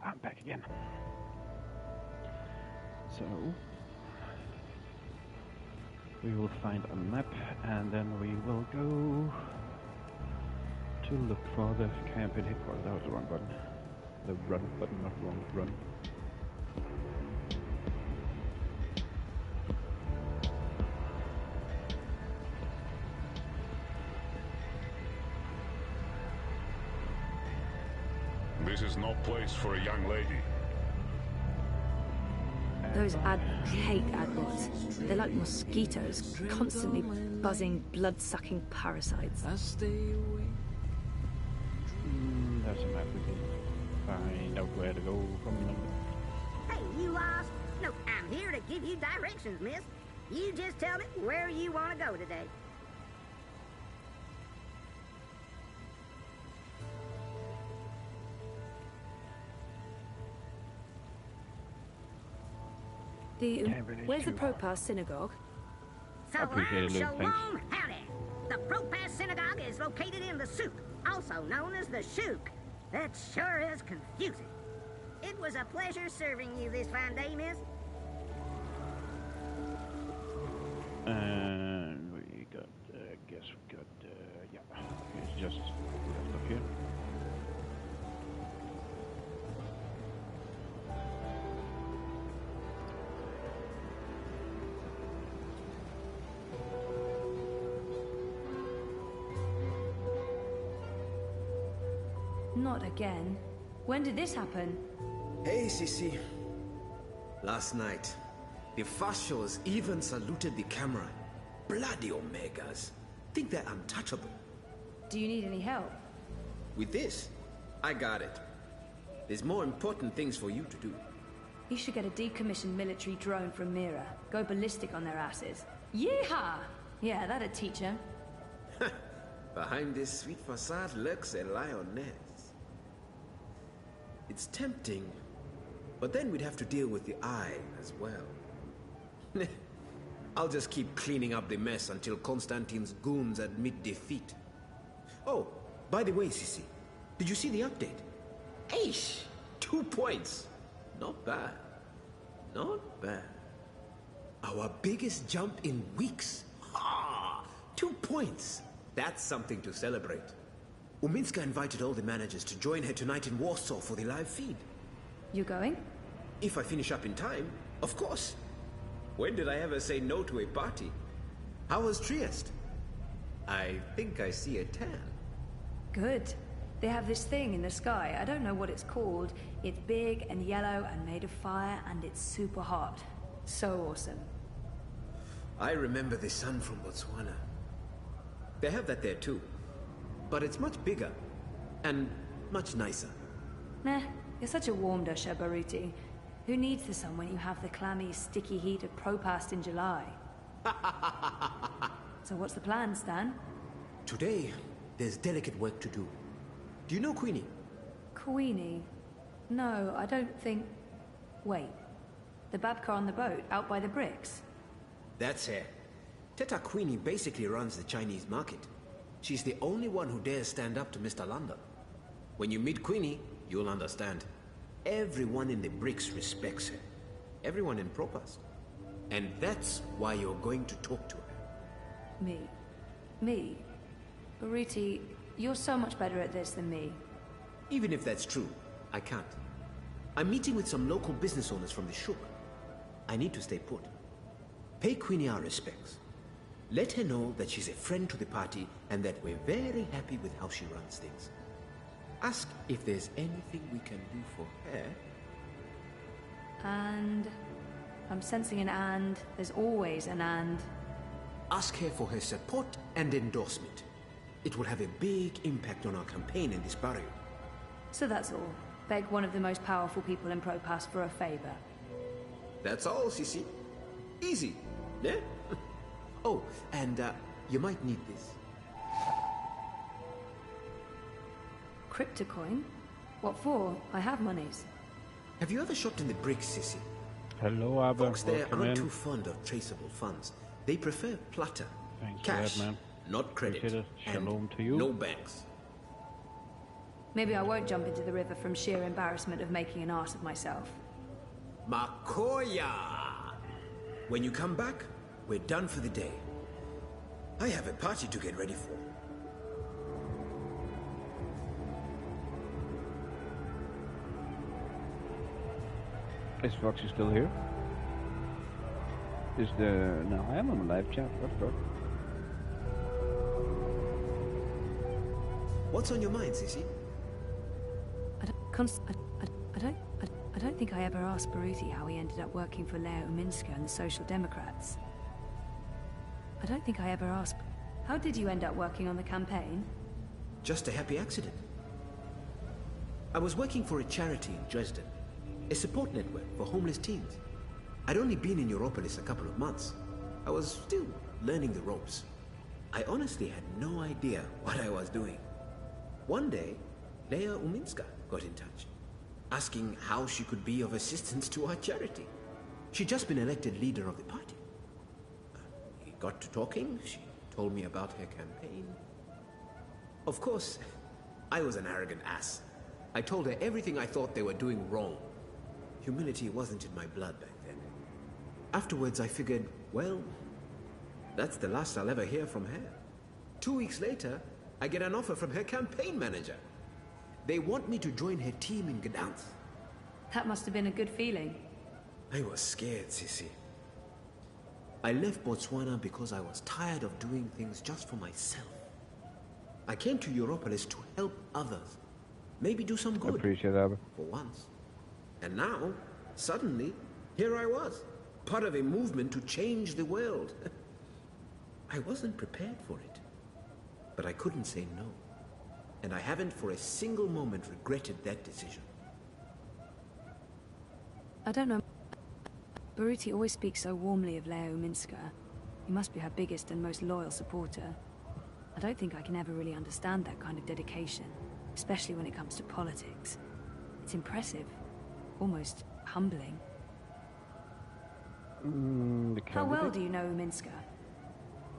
I'm back again. So we will find a map and then we will go to look for the camp in headquarters. That was the wrong button. The run button, not wrong, run. This is no place for a young lady. Those I hate adbots. They're like mosquitoes, constantly buzzing, blood-sucking parasites. There's a map we can find out where to go from. Hey, you lost? No, I'm here to give you directions, miss. You just tell me where you want to go today. Where's the Propas synagogue? Salam Shalom Howdy. The Propas synagogue is located in the souk, also known as the shuk. That sure is confusing. It was a pleasure serving you this fine day, miss. And we got, guess we got, yeah, it's just up here. Not again. When did this happen? Hey, Sisi. Last night, the fascios even saluted the camera. Bloody Omegas. Think they're untouchable. Do you need any help? With this, I got it. There's more important things for you to do. You should get a decommissioned military drone from Mira. Go ballistic on their asses. Yeehaw! Yeah, that'd teach them. Behind this sweet facade lurks a lioness. It's tempting, but then we'd have to deal with the eye as well. I'll just keep cleaning up the mess until Constantine's goons admit defeat. Oh, by the way, Sisi, did you see the update? Aish! 2 points. Not bad. Not bad. Our biggest jump in weeks. Ha! 2 points. That's something to celebrate. Uminska invited all the managers to join her tonight in Warsaw for the live feed. You going? If I finish up in time, of course. When did I ever say no to a party? How was Trieste? I think I see a tan. Good. They have this thing in the sky. I don't know what it's called. It's big and yellow and made of fire, and it's super hot. So awesome. I remember the sun from Botswana. They have that there too. But it's much bigger. And much nicer. Meh. You're such a warm dusher, Baruti. Who needs the sun when you have the clammy, sticky heat of Propast in July? So what's the plan, Stan? Today, there's delicate work to do. Do you know Queenie? Queenie? No, I don't think... Wait. The Babka on the boat, out by the bricks? That's her. Teta Queenie basically runs the Chinese market. She's the only one who dares stand up to Mr. London. When you meet Queenie, you'll understand. Everyone in the bricks respects her. Everyone in Propast. And that's why you're going to talk to her. Me? Me? Baruti, you're so much better at this than me. Even if that's true, I can't. I'm meeting with some local business owners from the Shuk. I need to stay put. Pay Queenie our respects. Let her know that she's a friend to the party and that we're very happy with how she runs things. Ask if there's anything we can do for her. And... I'm sensing an and. There's always an and. Ask her for her support and endorsement. It will have a big impact on our campaign in this barrio. So that's all. Beg one of the most powerful people in Propast for a favor. That's all, Sisi. Easy, yeah? Oh, and you might need this. Cryptocoin? What for? I have monies. Have you ever shopped in the bricks, Sisi? Hello, Abba. Folks there aren't too fond of traceable funds. They prefer platter, cash, man. not credit, Shalom and to you. no banks. Maybe I won't jump into the river from sheer embarrassment of making an ass of myself. Makoya! When you come back, we're done for the day. I have a party to get ready for. Is Foxy still here? No, I am on a live chat. What the fuck? What's on your mind, Sissy? I don't think I ever asked Baruti how he ended up working for Leo Minska and the Social Democrats. I don't think I ever asked... How did you end up working on the campaign? Just a happy accident. I was working for a charity in Dresden, a support network for homeless teens. I'd only been in Europolis a couple of months. I was still learning the ropes. I honestly had no idea what I was doing. One day, Leia Uminska got in touch, asking how she could be of assistance to our charity. She'd just been elected leader of the party. We got to talking, she told me about her campaign. Of course, I was an arrogant ass. I told her everything I thought they were doing wrong. Humility wasn't in my blood back then. Afterwards, I figured, well, that's the last I'll ever hear from her. 2 weeks later, I get an offer from her campaign manager. They want me to join her team in Gdansk. That must have been a good feeling. I was scared, Sissy. I left Botswana because I was tired of doing things just for myself. I came to Europolis to help others. Maybe do some good. I appreciate that. For once. And now, suddenly, here I was, part of a movement to change the world. I wasn't prepared for it. But I couldn't say no. And I haven't for a single moment regretted that decision. I don't know. Baruti always speaks so warmly of Leo Minska. He must be her biggest and most loyal supporter. I don't think I can ever really understand that kind of dedication, especially when it comes to politics. It's impressive. Almost humbling. How well do you know Minska?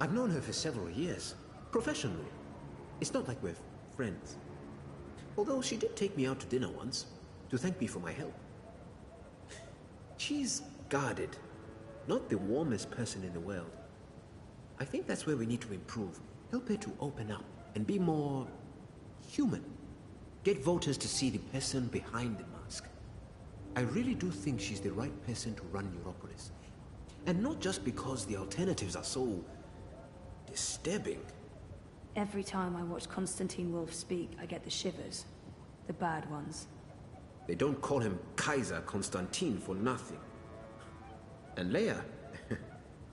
I've known her for several years. Professionally. It's not like we're friends. Although she did take me out to dinner once, to thank me for my help. She's guarded. Not the warmest person in the world. I think that's where we need to improve. Help her to open up and be more human. Get voters to see the person behind the mask. I really do think she's the right person to run Europolis. And not just because the alternatives are so disturbing. Every time I watch Konstantin Wolf speak, I get the shivers. The bad ones. They don't call him Kaiser Konstantin for nothing. And Leia,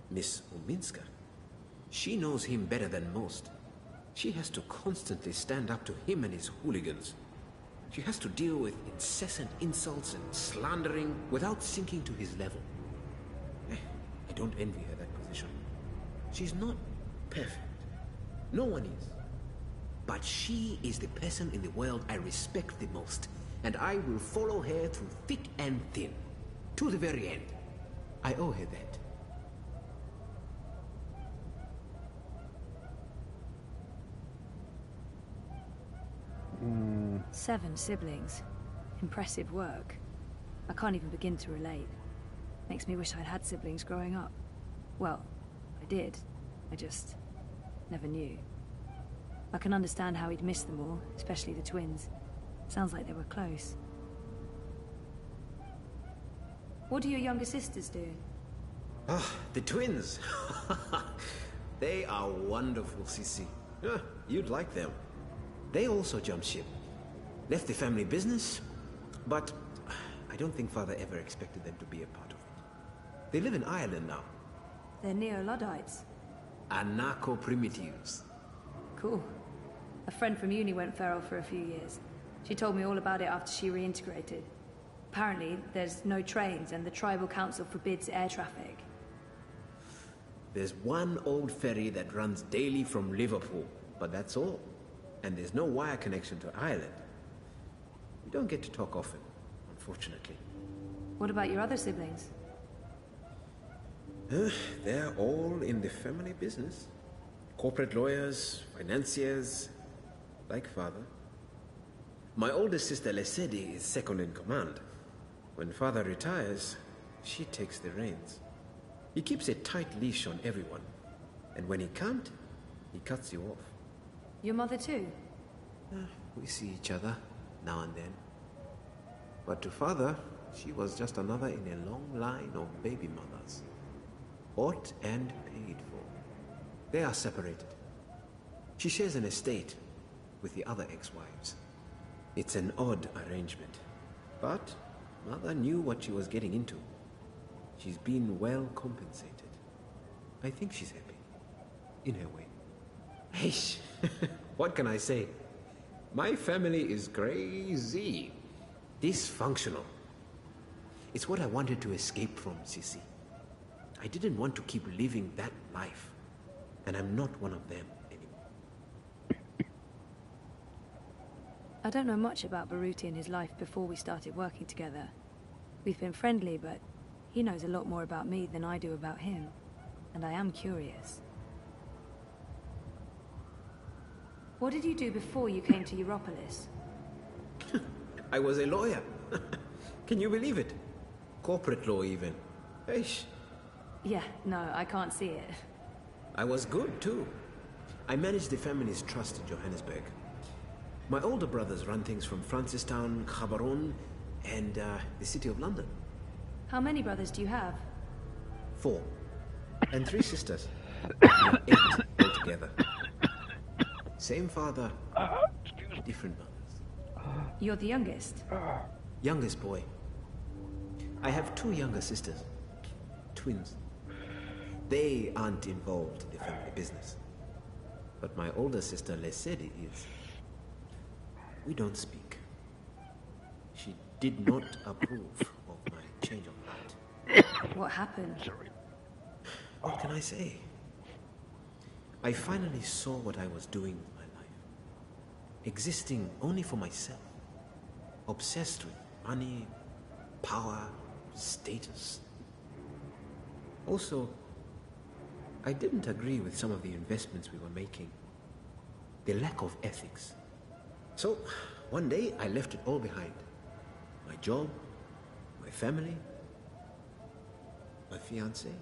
Miss Uminska, she knows him better than most. She has to constantly stand up to him and his hooligans. She has to deal with incessant insults and slandering without sinking to his level. I don't envy her that position. She's not perfect. No one is. But she is the person in the world I respect the most. And I will follow her through thick and thin. To the very end. I owe her that. Mm. 7 siblings. Impressive work. I can't even begin to relate. Makes me wish I'd had siblings growing up. Well, I did. I just never knew. I can understand how he'd miss them all, especially the twins. Sounds like they were close. What do your younger sisters do? Ah, the twins. They are wonderful, Sissy. You'd like them. They also jumped ship. Left the family business, but I don't think Father ever expected them to be a part of it. They live in Ireland now. They're neo-Luddites. Anarcho-primitives. Cool. A friend from uni went feral for a few years. She told me all about it after she reintegrated. Apparently, there's no trains and the tribal council forbids air traffic. There's one old ferry that runs daily from Liverpool, but that's all. And there's no wire connection to Ireland. We don't get to talk often, unfortunately. What about your other siblings? They're all in the family business. Corporate lawyers, financiers, like Father. My oldest sister Lesedi is second in command. When father retires, she takes the reins. He keeps a tight leash on everyone. And when he can't, he cuts you off. Your mother too? We see each other now and then. But to father, she was just another in a long line of baby mothers. Bought and paid for. They are separated. She shares an estate with the other ex-wives. It's an odd arrangement. But mother knew what she was getting into. She's been well compensated. I think she's happy. In her way. Hey, what can I say? My family is crazy. Dysfunctional. It's what I wanted to escape from, Sissy. I didn't want to keep living that life. And I'm not one of them anymore. I don't know much about Baruti and his life before we started working together. We've been friendly, but he knows a lot more about me than I do about him. And I am curious. What did you do before you came to Europolis? I was a lawyer. Can you believe it? Corporate law, even. Eish. Yeah, no, I can't see it. I was good, too. I managed the family's trust in Johannesburg. My older brothers run things from Francistown, Gaborone, and the City of London. How many brothers do you have? 4. And 3 sisters. 8 altogether. Same father, different mothers. You're the youngest? Youngest boy. I have 2 younger sisters. Twins. They aren't involved in the family business. But my older sister, Lesedi, is. We don't speak. She did not approve of my change of heart. What happened? What can I say? I finally saw what I was doing with my life. Existing only for myself. Obsessed with money, power, status. Also, I didn't agree with some of the investments we were making. The lack of ethics. So, one day I left it all behind. My job, my family, my fiancée.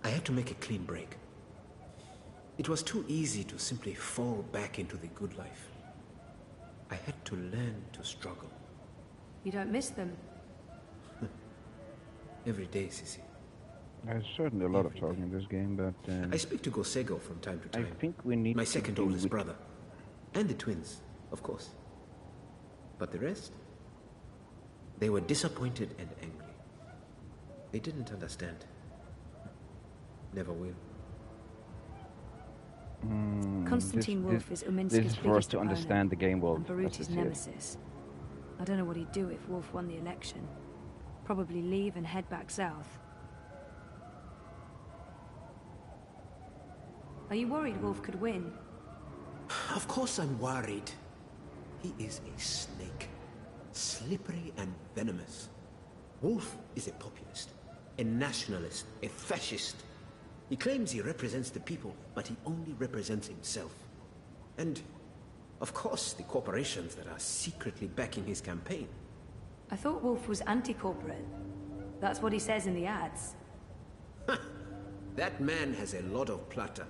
I had to make a clean break. It was too easy to simply fall back into the good life. I had to learn to struggle. You don't miss them? Every day, Sissy. There's certainly a lot of talking in this game, but... I speak to Gosego from time to time. I think we need my to second deal oldest with... brother. And the twins, of course. But the rest? They were disappointed and angry. They didn't understand. Never will. Constantine Wolf is Uminski's This is for us biggest to understand the game well. and Baruti's nemesis. I don't know what he'd do if Wolf won the election. Probably leave and head back south. Are you worried Wolf could win? Of course I'm worried. He is a snake. Slippery and venomous. Wolf is a populist, a nationalist, a fascist. He claims he represents the people, but he only represents himself. And, of course, the corporations that are secretly backing his campaign. I thought Wolf was anti-corporate. That's what he says in the ads. That man has a lot of plata.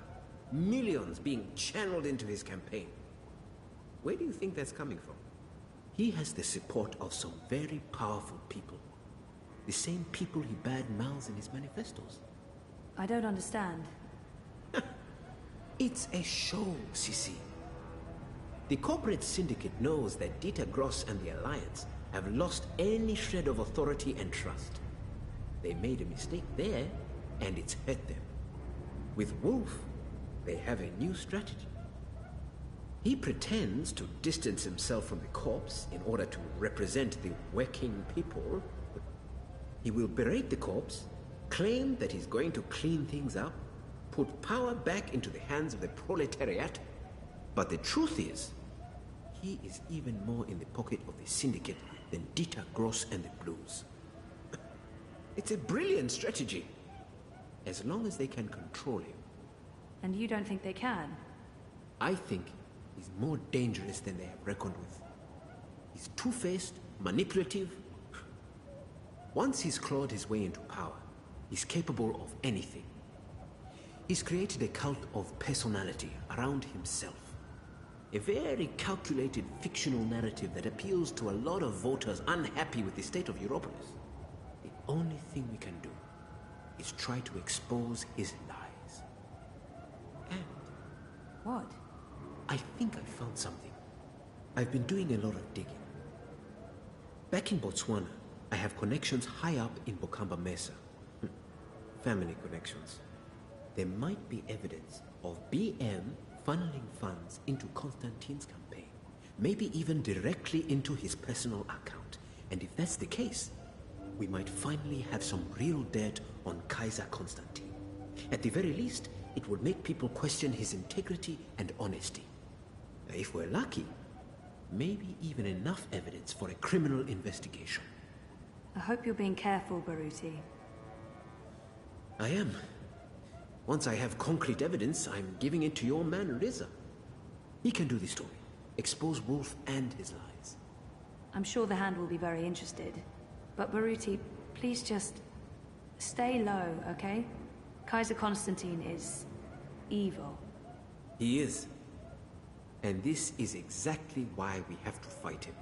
Millions being channeled into his campaign. Where do you think that's coming from? He has the support of some very powerful people. The same people he bad-mouths in his manifestos. I don't understand. It's a show, Sissy. The corporate syndicate knows that Dieter Gross and the Alliance have lost any shred of authority and trust. They made a mistake there, and it's hurt them. With Wolf, they have a new strategy. He pretends to distance himself from the corps in order to represent the working people. He will berate the corps, claim that he's going to clean things up, put power back into the hands of the proletariat. But the truth is, he is even more in the pocket of the syndicate than Dieter Gross and the Blues. It's a brilliant strategy, as long as they can control him. And you don't think they can? I think he's more dangerous than they have reckoned with. He's two-faced, manipulative. Once he's clawed his way into power, he's capable of anything. He's created a cult of personality around himself. A very calculated fictional narrative that appeals to a lot of voters unhappy with the state of Europolis. The only thing we can do is try to expose his lies. And... What? I think I found something. I've been doing a lot of digging. Back in Botswana, I have connections high up in Bokamba Mesa. Family connections. There might be evidence of BM funneling funds into Constantine's campaign. Maybe even directly into his personal account. And if that's the case, we might finally have some real dirt on Kaiser Constantine. At the very least, it would make people question his integrity and honesty. If we're lucky, maybe even enough evidence for a criminal investigation. I hope you're being careful, Baruti. I am. Once I have concrete evidence, I'm giving it to your man, Riza. He can do the story. Expose Wolf and his lies. I'm sure the Hand will be very interested. But Baruti, please just stay low, okay? Kaiser Constantine is evil. He is. And this is exactly why we have to fight him.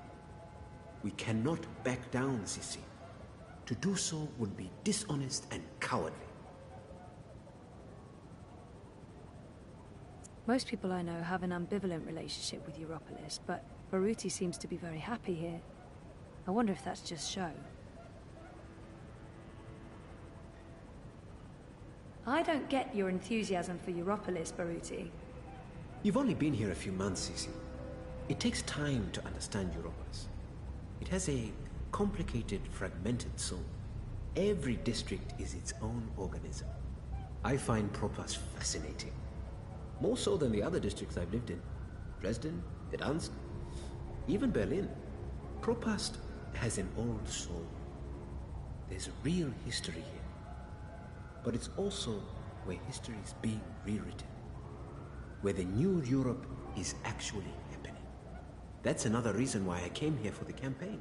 We cannot back down, Sissi. To do so would be dishonest and cowardly. Most people I know have an ambivalent relationship with Europolis, but Baruti seems to be very happy here. I wonder if that's just show. I don't get your enthusiasm for Europolis, Baruti. You've only been here a few months, Sissi. It takes time to understand Europolis. It has a complicated, fragmented soul. Every district is its own organism. I find Propast fascinating. More so than the other districts I've lived in. Dresden, Gdansk, even Berlin. Propast has an old soul. There's a real history here. But it's also where history is being rewritten. Where the new Europe is actually happening. That's another reason why I came here for the campaign.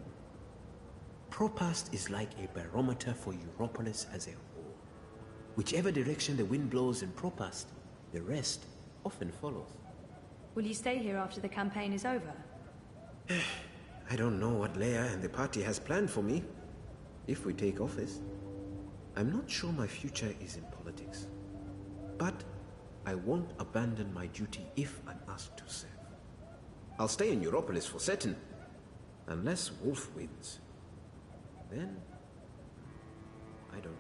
Propast is like a barometer for Europolis as a whole. Whichever direction the wind blows in Propast, the rest often follows. Will you stay here after the campaign is over? I don't know what Leia and the party has planned for me, if we take office. I'm not sure my future is in politics. But I won't abandon my duty if I'm asked to serve. I'll stay in Europolis for certain, unless Wolf wins. Then, I don't know.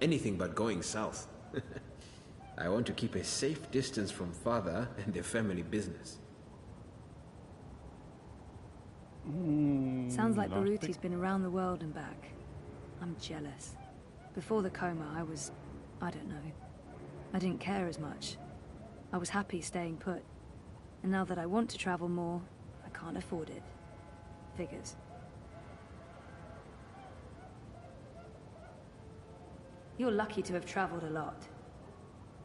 Anything but going south. I want to keep a safe distance from father and their family business. Sounds like Baruti's been around the world and back. I'm jealous. Before the coma, I don't know. I didn't care as much. I was happy staying put. And now that I want to travel more, I can't afford it. Figures. You're lucky to have traveled a lot.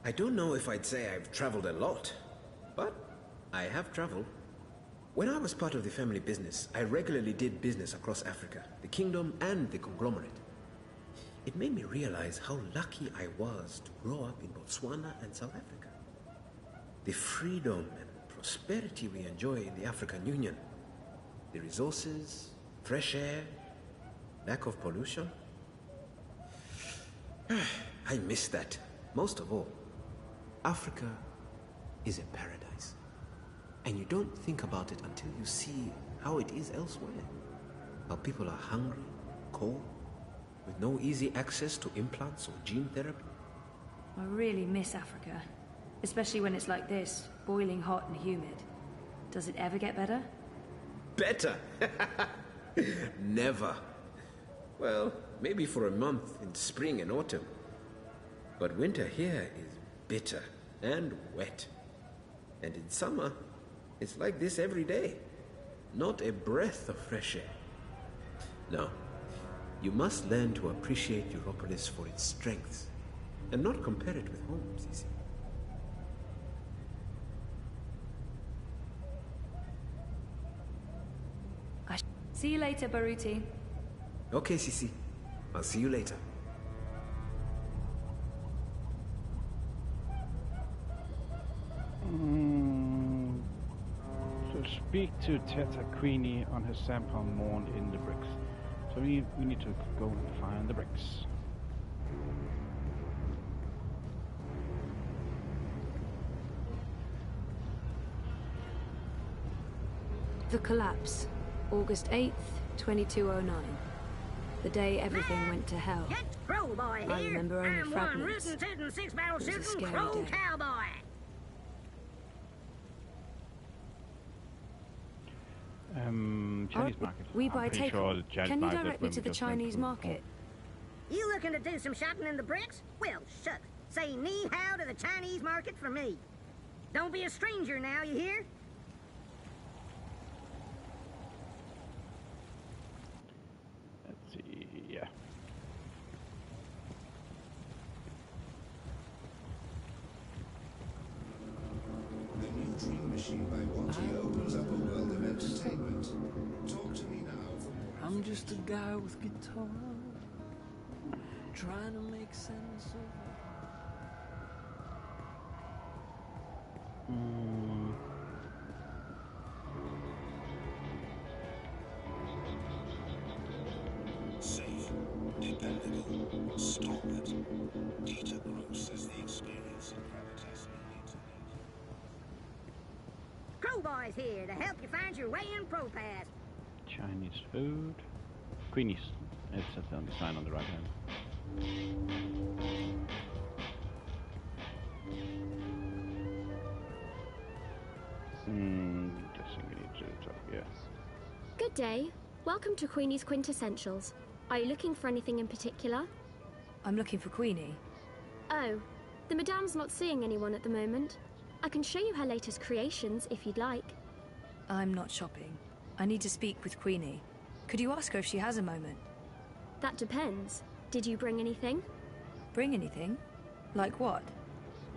I don't know if I'd say I've traveled a lot, but I have traveled. When I was part of the family business, I regularly did business across Africa, the kingdom and the conglomerate. It made me realize how lucky I was to grow up in Botswana and South Africa. The freedom and prosperity we enjoy in the African Union. The resources, fresh air, lack of pollution. I miss that, most of all. Africa is a paradise. And you don't think about it until you see how it is elsewhere. How people are hungry, cold, with no easy access to implants or gene therapy. I really miss Africa. Especially when it's like this, boiling hot and humid. Does it ever get better? Better? Never. Well, maybe for a month in spring and autumn. But winter here is bitter and wet. And in summer, it's like this every day. Not a breath of fresh air. No. You must learn to appreciate Europolis for its strengths, and not compare it with home, Sissi. See you later, Baruti. Okay, Sisi. I'll see you later. So speak to Teta Queenie on her sample mourned in the bricks. So we need to go and find the bricks. The collapse, August 8th, 2209. The day everything went to hell. Crow boy here. I remember only I'm fragments. one rootin' tootin' six-barrel It was a shooting scary crow day. cowboy. Chinese market. We I'm buy pretty take. sure the Chinese Can you market direct me when to we the just went Chinese through. market? You looking to do some shopping in the bricks? Well, shucks. Say ni-hao to the Chinese market for me. Don't be a stranger now, you hear? Let's see, yeah. The new dream machine by Watty opens up a world of entertainment. Talk to me now for more. I'm just a guy with guitar, trying to make sense of it. Safe, dependable, stalwart. Dieter Gross is the experience and gravitas you need to live. Crow boy's here to help you find your way in ProPass. Chinese food. Queenies. It's on the sign on the right hand. Guessing we need to talk, yeah. Good day. Welcome to Queenie's Quintessentials. Are you looking for anything in particular? I'm looking for Queenie. Oh, the Madame's not seeing anyone at the moment. I can show you her latest creations if you'd like. I'm not shopping. I need to speak with Queenie. Could you ask her if she has a moment? That depends. Did you bring anything? Bring anything? Like what?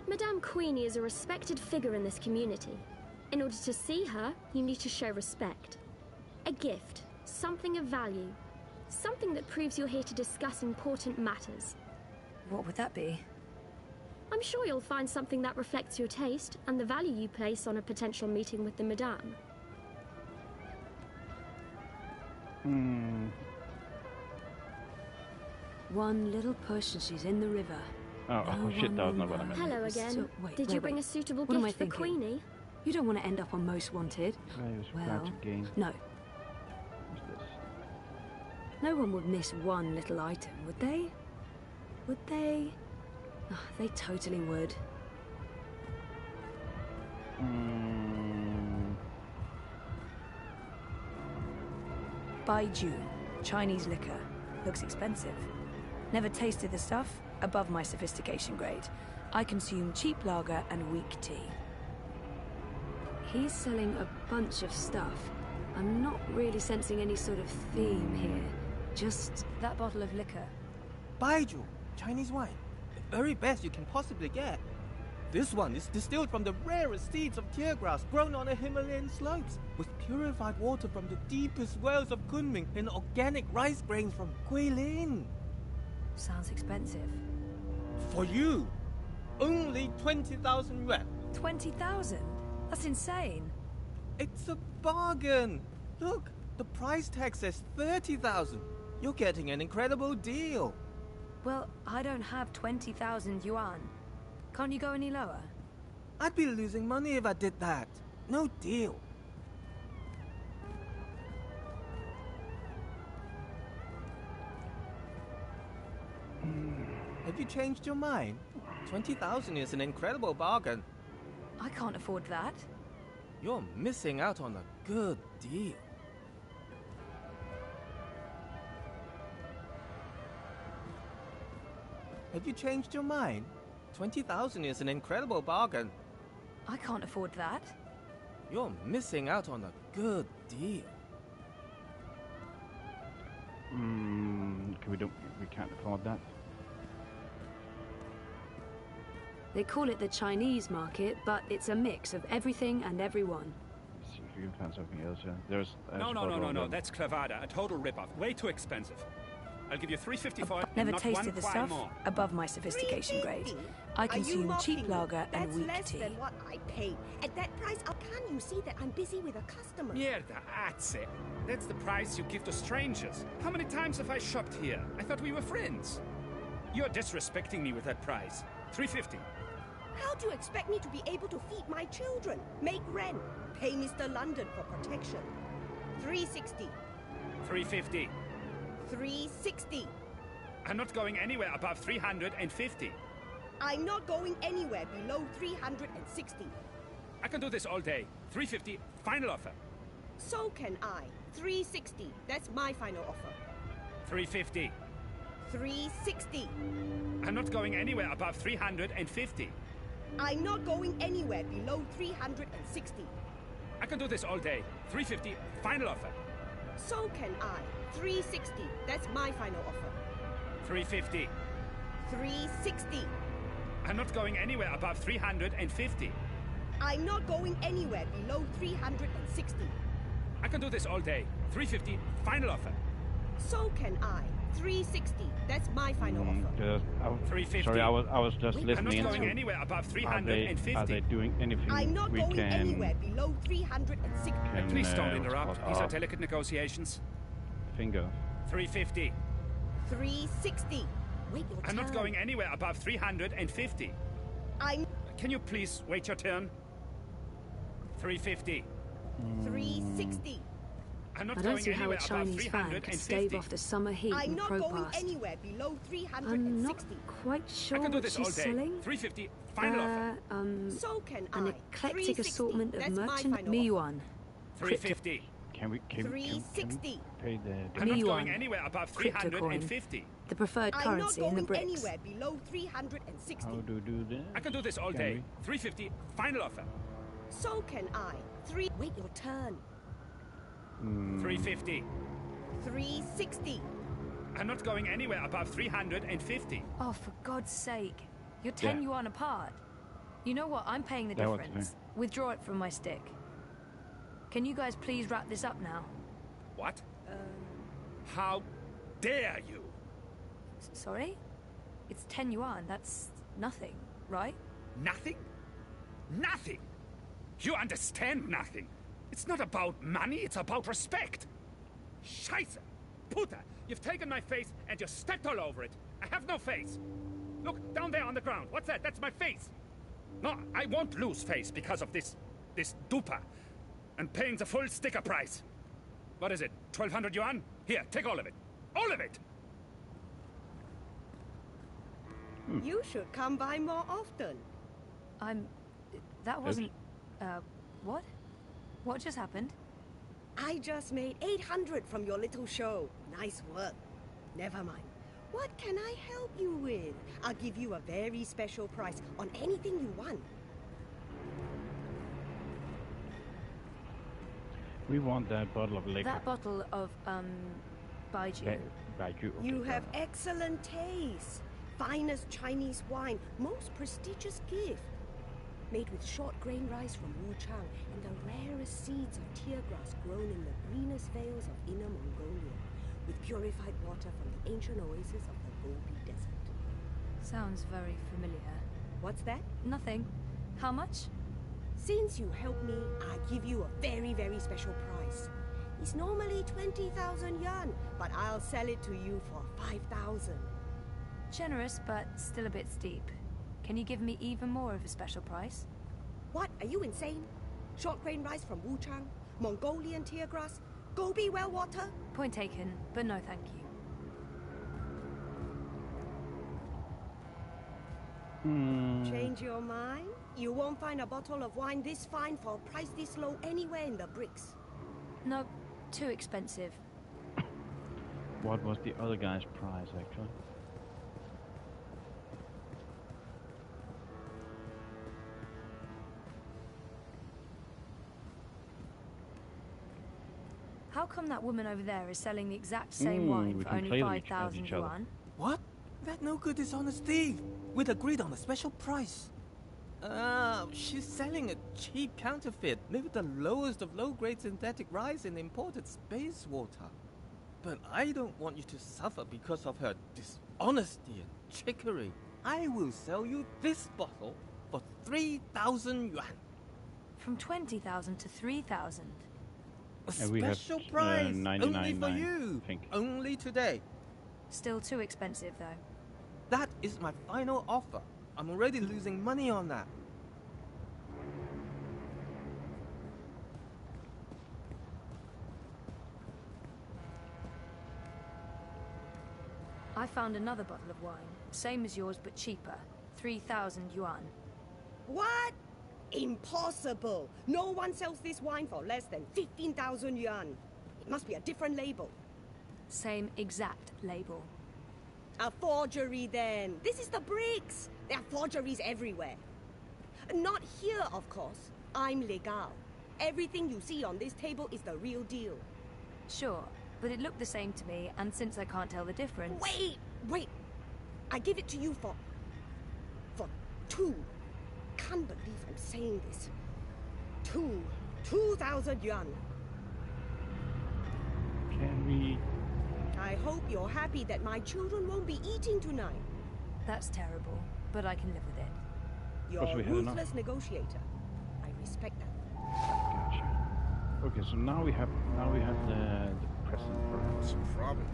Madame Queenie is a respected figure in this community. In order to see her, you need to show respect. A gift, something of value, something that proves you're here to discuss important matters. What would that be? I'm sure you'll find something that reflects your taste and the value you place on a potential meeting with the Madame. One little push and she's in the river. Oh, shit, that was not what I meant. Hello again. Did you bring a suitable What am I gift for thinking? Queenie? You don't want to end up on Most Wanted. Well, no. What's this? No one would miss one little item, would they? Would they? Oh, they totally would. Baiju, Chinese liquor. Looks expensive. Never tasted the stuff. Above my sophistication grade. I consume cheap lager and weak tea. He's selling a bunch of stuff. I'm not really sensing any sort of theme here. Just that bottle of liquor. Baiju, Chinese wine. The very best you can possibly get. This one is distilled from the rarest seeds of tear grass grown on the Himalayan slopes, with purified water from the deepest wells of Kunming and organic rice grains from Guilin. Sounds expensive. For you, only 20,000 yuan. 20,000? That's insane. It's a bargain. Look, the price tag says 30,000. You're getting an incredible deal. Well, I don't have 20,000 yuan. Can't you go any lower? I'd be losing money if I did that. No deal. Have you changed your mind? 20,000 is an incredible bargain. I can't afford that. You're missing out on a good deal. Have you changed your mind? 20,000 is an incredible bargain. I can't afford that. You're missing out on a good deal. We can't afford that. They call it the Chinese market, but it's a mix of everything and everyone. you can find something else. Yeah. There's No. That's clavada. A total rip-off. Way too expensive. I'll give you 350 for it. Never and not tasted one the quid stuff more. above my sophistication grade. I consume cheap lager and That's weak less tea. than what I paid. At that price, how can you see that I'm busy with a customer? Mierda, that's it. That's the price you give to strangers. How many times have I shopped here? I thought we were friends. You're disrespecting me with that price. 350. How do you expect me to be able to feed my children, make rent, pay Mr. London for protection? 360. 350. 360. I'm not going anywhere above 350. I'm not going anywhere below 360. I can do this all day. 350, final offer. So can I. 360. That's my final offer. 350. 360. I'm not going anywhere above 350. I'm not going anywhere below 360. I can do this all day. 350, final offer. So can I. 360. That's my final offer. 350. 360. I'm not going anywhere above 350. I'm not going anywhere below 360. I can do this all day. 350, final offer. So can I. 360. That's my final offer. 350. Sorry, I was just I'm listening. not going anywhere above 350. Are they doing anything I'm not we going can? anywhere below 360. Please don't interrupt. These are delicate negotiations. Finger. 350. 360. Wait your turn. I'm not going anywhere above 350. Can you please wait your turn? 350. 360. I'm not I don't going see how a anywhere above Chinese fan can stave 350. off the summer heat I'm and not going propast. anywhere below 360. I'm not quite sure I can do what this she's all day. selling. 350, final offer. So can An I. eclectic 360. assortment of That's my merchant final Miyuan. 350. Can we 360. pay the? I'm not Miyuan. going anywhere above Crypto coin. 350. The preferred I'm not currency in the going BRICS. anywhere below 360. How do you do that? I can do this all Can day. we? 350, final offer. So can I. Wait your turn. 350. 360. I'm not going anywhere above 350. Oh, for God's sake. You're 10 yuan apart. You know what? I'm paying the That was difference. Withdraw it from my stick. Can you guys please wrap this up now? What? How dare you? Sorry? It's 10 yuan. That's nothing, right? Nothing? Nothing! You understand nothing. It's not about money, it's about respect. Scheiße! Puta! You've taken my face and you stepped all over it. I have no face. Look, down there on the ground. What's that? That's my face. No, I won't lose face because of this dupa. And paying the full sticker price. What is it? 1,200 yuan? Here, take all of it. All of it! You should come by more often. That wasn't... what? What just happened? I just made 800 from your little show. Nice work. Never mind. What can I help you with? I'll give you a very special price on anything you want. We want that bottle of liquor. That bottle of, Baiju. Baiju. Okay, You have yeah. excellent taste. Finest Chinese wine, most prestigious gift. Made with short grain rice from Wuchang and the rarest seeds of tear grass grown in the greenest vales of Inner Mongolia, with purified water from the ancient oasis of the Gobi Desert. Sounds very familiar. What's that? Nothing. How much? Since you helped me, I give you a very, very special price. It's normally 20,000 yuan, but I'll sell it to you for 5,000. Generous, but still a bit steep. Can you give me even more of a special price? What? Are you insane? Short grain rice from Wuchang, Mongolian tear grass, Gobi well water? Point taken, but no thank you. Change your mind? You won't find a bottle of wine this fine for a price this low anywhere in the BRICS. No, too expensive. What was the other guy's price, actually? How come that woman over there is selling the exact same wine we for can only play with each 5,000 other. yuan? What? That no good dishonest thief. We'd agreed on a special price. She's selling a cheap counterfeit made with the lowest of low-grade synthetic rice and imported space water. But I don't want you to suffer because of her dishonesty and trickery. I will sell you this bottle for 3,000 yuan. From 20,000 to 3,000. A And we have, special price, only for 99.9, you, I think. only today. Still too expensive, though. That is my final offer. I'm already losing money on that. I found another bottle of wine, same as yours but cheaper. 3,000 yuan. What? Impossible! No one sells this wine for less than 15,000 yuan. It must be a different label. Same exact label. A forgery then. This is the bricks. There are forgeries everywhere. Not here, of course. I'm legal. Everything you see on this table is the real deal. Sure, but it looked the same to me, and since I can't tell the difference... Wait! I give it to you for 2. Can't believe I'm saying this. 2,000 yuan. Can we... I hope you're happy that my children won't be eating tonight. That's terrible, but I can live with it. You're a ruthless negotiator. I respect that. Gotcha. Okay, so now we have the present for What's the problem?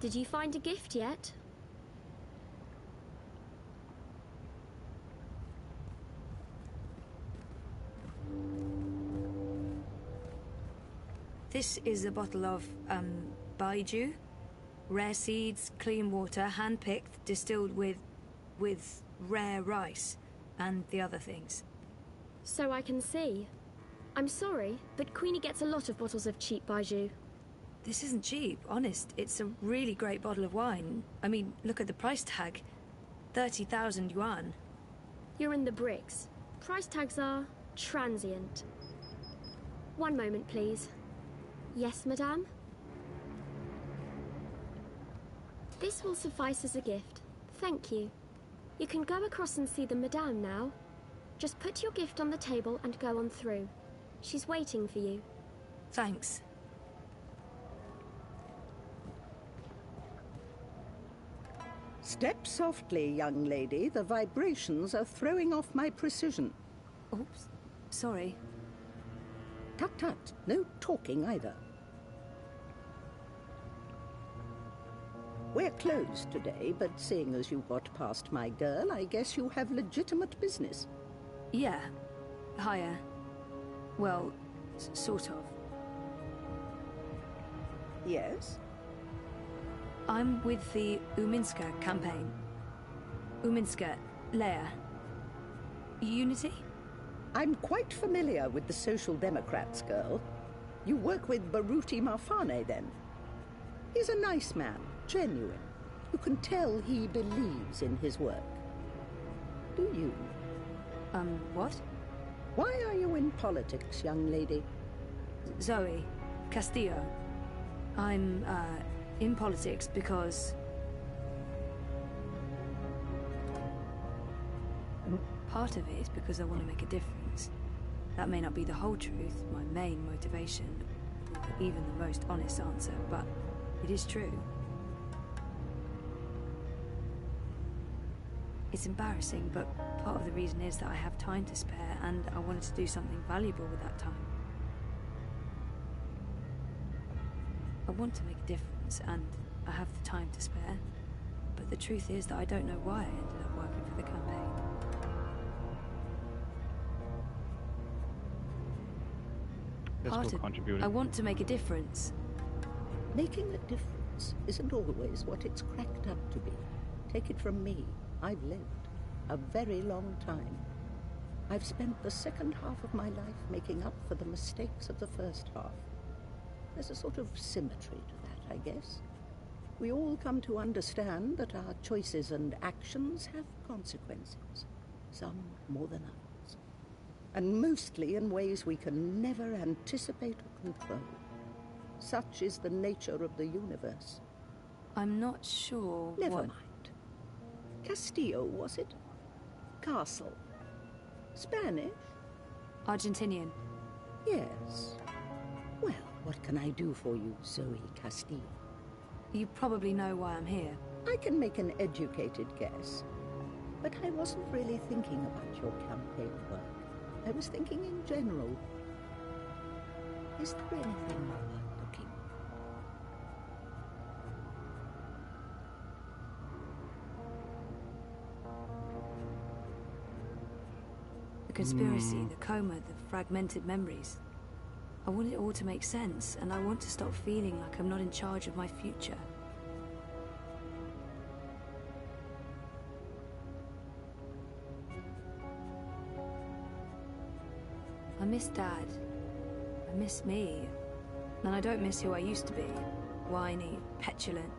Did you find a gift yet? This is a bottle of, baiju. Rare seeds, clean water, hand-picked, distilled with rare rice, and the other things. So I can see. I'm sorry, but Queenie gets a lot of bottles of cheap baiju. This isn't cheap, honest. It's a really great bottle of wine. I mean, look at the price tag. 30,000 yuan. You're in the bricks. Price tags are transient. One moment, please. Yes, madame? This will suffice as a gift. Thank you. You can go across and see the madame now. Just put your gift on the table and go on through. She's waiting for you. Thanks. Step softly, young lady. The vibrations are throwing off my precision. Oops. Sorry. Tut tut. No talking either. We're closed today, but seeing as you got past my girl, I guess you have legitimate business. Yeah. Hiya. Well, sort of. Yes? I'm with the Uminska campaign. Uminska, Leia. Unity? I'm quite familiar with the Social Democrats, girl. You work with Baruti Marfane, then? He's a nice man, genuine. You can tell he believes in his work. Do you? What? Why are you in politics, young lady? Zoe Castillo. I'm, in politics because... Part of it is because I want to make a difference. That may not be the whole truth, my main motivation, or even the most honest answer, but it is true. It's embarrassing, but part of the reason is that I have time to spare, and I wanted to do something valuable with that time. I want to make a difference, and I have the time to spare, but the truth is that I don't know why I ended up working for the campaign. I want to make a difference. Making a difference isn't always what it's cracked up to be. Take it from me. I've lived a very long time. I've spent the second half of my life making up for the mistakes of the first half. There's a sort of symmetry to that, I guess. We all come to understand that our choices and actions have consequences, some more than others, and mostly in ways we can never anticipate or control. Such is the nature of the universe. I'm not sure Never what... mind. Castillo, was it? Castle. Spanish? Argentinian. Yes. Well, what can I do for you, Zoe Castillo? You probably know why I'm here. I can make an educated guess. But I wasn't really thinking about your campaign work. I was thinking in general. Is there anything worth looking? The conspiracy, the coma, the fragmented memories. I want it all to make sense, and I want to stop feeling like I'm not in charge of my future. I miss Dad. I miss me. And I don't miss who I used to be. Whiny, petulant.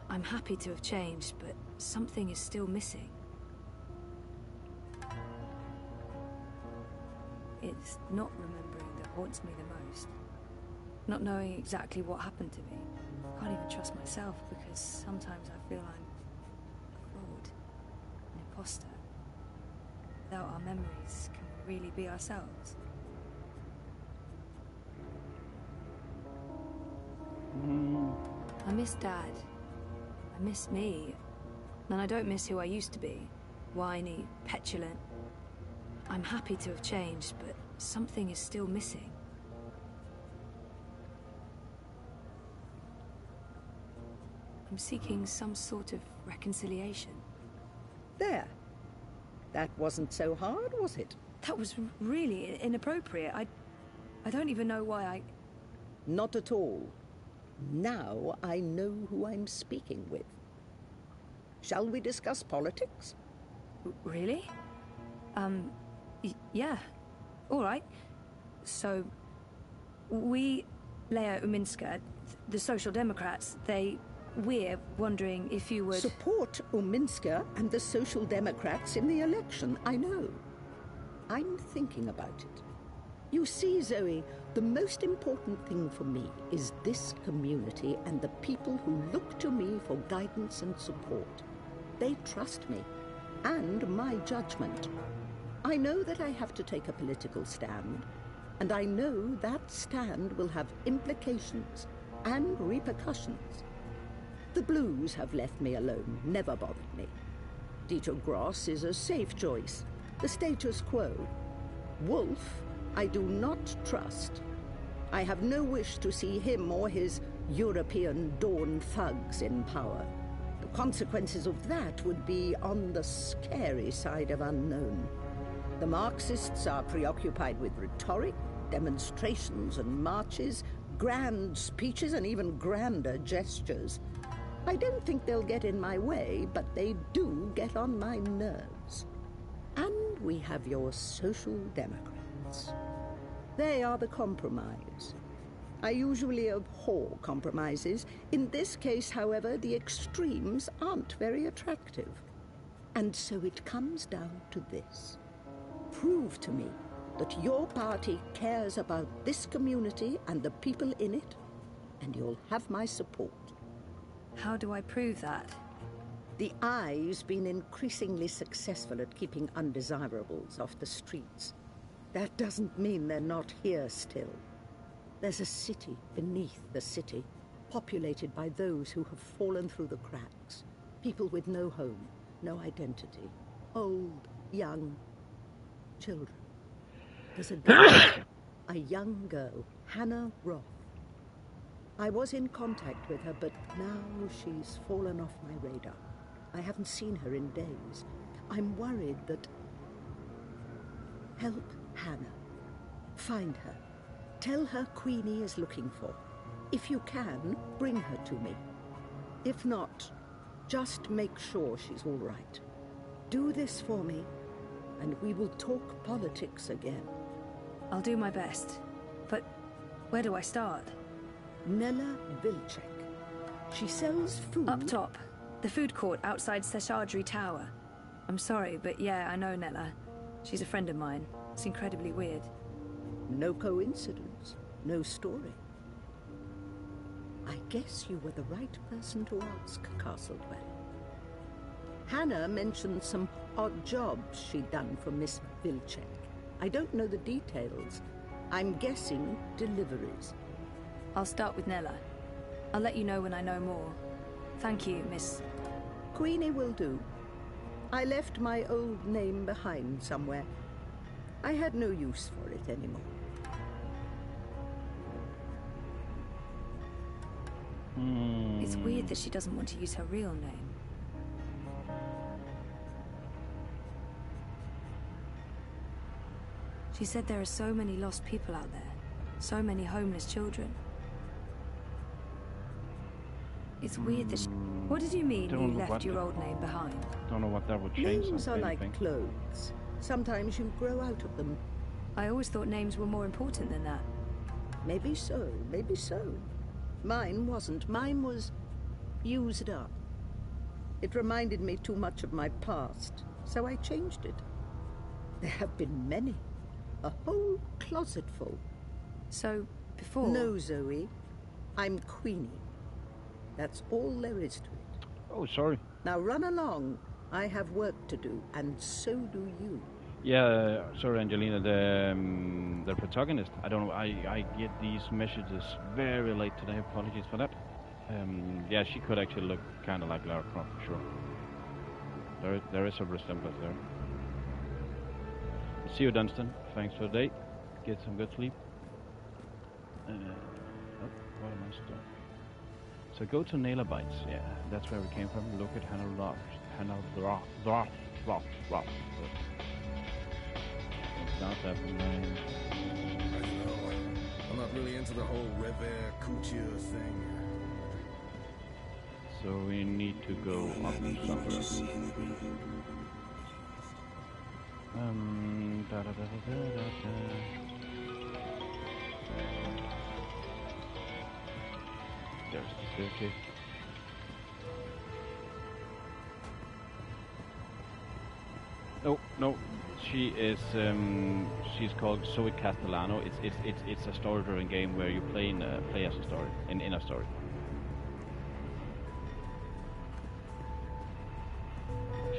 I'm happy to have changed, but something is still missing. It's not remembering that haunts me the most. Not knowing exactly what happened to me. I can't even trust myself because sometimes I feel I'm a fraud, an imposter. Without our memories, can we really be ourselves? I miss Dad. I miss me. And I don't miss who I used to be. Whiny, petulant. I'm happy to have changed, but something is still missing. I'm seeking some sort of reconciliation. There. That wasn't so hard, was it? That was really inappropriate. I don't even know why I... Not at all. Now I know who I'm speaking with. Shall we discuss politics? Really? Yeah. All right. So, we, Leia Uminska, the Social Democrats, we're wondering if you would... Support Uminska and the Social Democrats in the election, I know. I'm thinking about it. You see, Zoe, the most important thing for me is this community and the people who look to me for guidance and support. They trust me, and my judgment. I know that I have to take a political stand, and I know that stand will have implications and repercussions. The Blues have left me alone, never bothered me. Dieter Gross is a safe choice, the status quo. Wolf, I do not trust. I have no wish to see him or his European Dawn thugs in power. The consequences of that would be on the scary side of unknown. The Marxists are preoccupied with rhetoric, demonstrations and marches, grand speeches and even grander gestures. I don't think they'll get in my way, but they do get on my nerves. And we have your Social Democrats. They are the compromise. I usually abhor compromises. In this case, however, the extremes aren't very attractive. And so it comes down to this. Prove to me that your party cares about this community and the people in it, and you'll have my support. How do I prove that? The Eye's been increasingly successful at keeping undesirables off the streets. That doesn't mean they're not here still. There's a city beneath the city, populated by those who have fallen through the cracks. People with no home, no identity. Old, young, children. There's a girl, a young girl, Hannah Roth. I was in contact with her, but now she's fallen off my radar. I haven't seen her in days. I'm worried that... Help Hannah. Find her. Tell her Queenie is looking for. If you can, bring her to me. If not, just make sure she's all right. Do this for me, and we will talk politics again. I'll do my best. But where do I start? Nella Vilcek. She sells food... Up top. The food court outside Seshadri Tower. I'm sorry, but yeah, I know Nella. She's a friend of mine. It's incredibly weird. No coincidence. No story. I guess you were the right person to ask, Castlewell. Hannah mentioned some odd jobs she'd done for Miss Vilcek. I don't know the details. I'm guessing deliveries. I'll start with Nella. I'll let you know when I know more. Thank you, Miss... Queenie will do. I left my old name behind somewhere. I had no use for it anymore. It's weird that she doesn't want to use her real name. She said there are so many lost people out there. So many homeless children. It's weird that she... What did you mean you left your old name behind? Don't know what that would change. Names are like clothes. Sometimes you grow out of them. I always thought names were more important than that. Maybe so, maybe so. Mine wasn't. Mine was used up. It reminded me too much of my past, so I changed it. There have been many. A whole closet full. So, before... No, Zoe. I'm Queenie. That's all there is to it. Oh, sorry. Now run along. I have work to do, and so do you. Yeah, sorry, Angelina. The protagonist. I don't know. I get these messages very late today. Apologies for that. Yeah, she could actually look kind of like Lara Croft, for sure. There is a resemblance there. See you, Dunstan. Thanks for the day. Get some good sleep. Oh, what am I still? So go to Naila Bites. Yeah, that's where we came from. Look at Hannah Roth. Not happening. I don't know. I'm not really into the whole revere couture thing. So we need to go up somewhere. There's the staircase. Oh no, she is. She's called Zoe Castellano. It's a story-driven game where you play as a story in a story.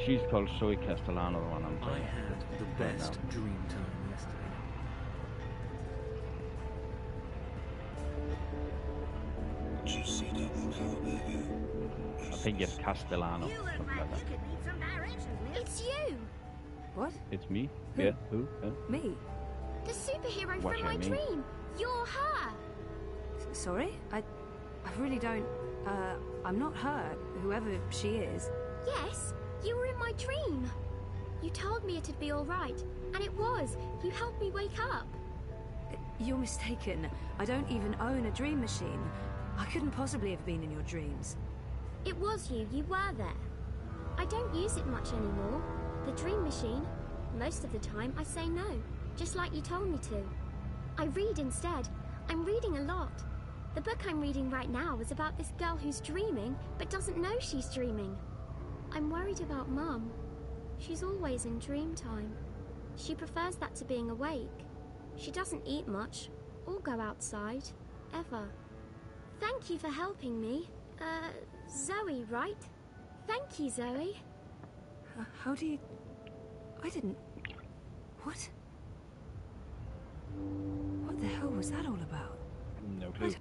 She's called Zoe Castellano, the one I'm playing. I had the best dream time yesterday. I think it's Castellano. You look like you could need some directions, miss. It's you! What? It's me? Who? Yeah, who? Me? The superhero What from I my mean? dream! You're her! Sorry? I really don't... I'm not her, whoever she is. Yes, you were in my dream. You told me it'd be alright, and it was. You helped me wake up. You're mistaken. I don't even own a dream machine. I couldn't possibly have been in your dreams. It was you. You were there. I don't use it much anymore. The dream machine. Most of the time, I say no, just like you told me to. I read instead. I'm reading a lot. The book I'm reading right now is about this girl who's dreaming, but doesn't know she's dreaming. I'm worried about Mum. She's always in dream time. She prefers that to being awake. She doesn't eat much, or go outside, ever. Thank you for helping me. Zoe, right? Thank you, Zoe. How do you... I didn't... What? What the hell was that all about? No clue.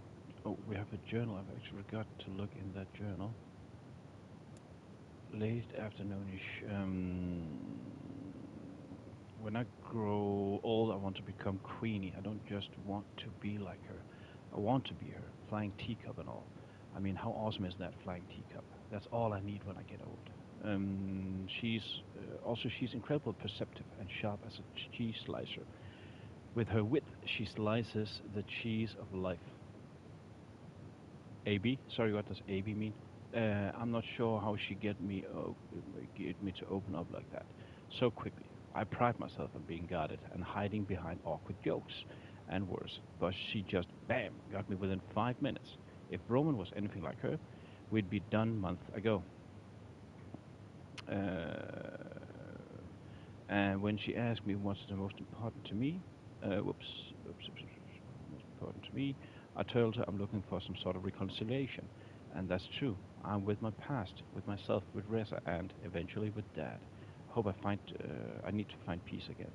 Oh, we have a journal. I've actually forgot to look in that journal. Late afternoonish. When I grow old, I want to become Queenie. I don't just want to be like her. I want to be her. Flying teacup and all. I mean, how awesome is that, flying teacup? That's all I need when I get old. She's incredibly perceptive and sharp as a cheese slicer. With her wit, she slices the cheese of life. AB? Sorry, what does AB mean? I'm not sure how she get me to open up like that so quickly. I pride myself on being guarded and hiding behind awkward jokes and worse, but she just, bam, got me within 5 minutes. If Roman was anything like her, we'd be done months ago. And when she asked me what's the most important to me, most important to me, I told her I'm looking for some sort of reconciliation, and that's true. I'm with my past, with myself, with Reza, and eventually with Dad. Hope I need to find peace again.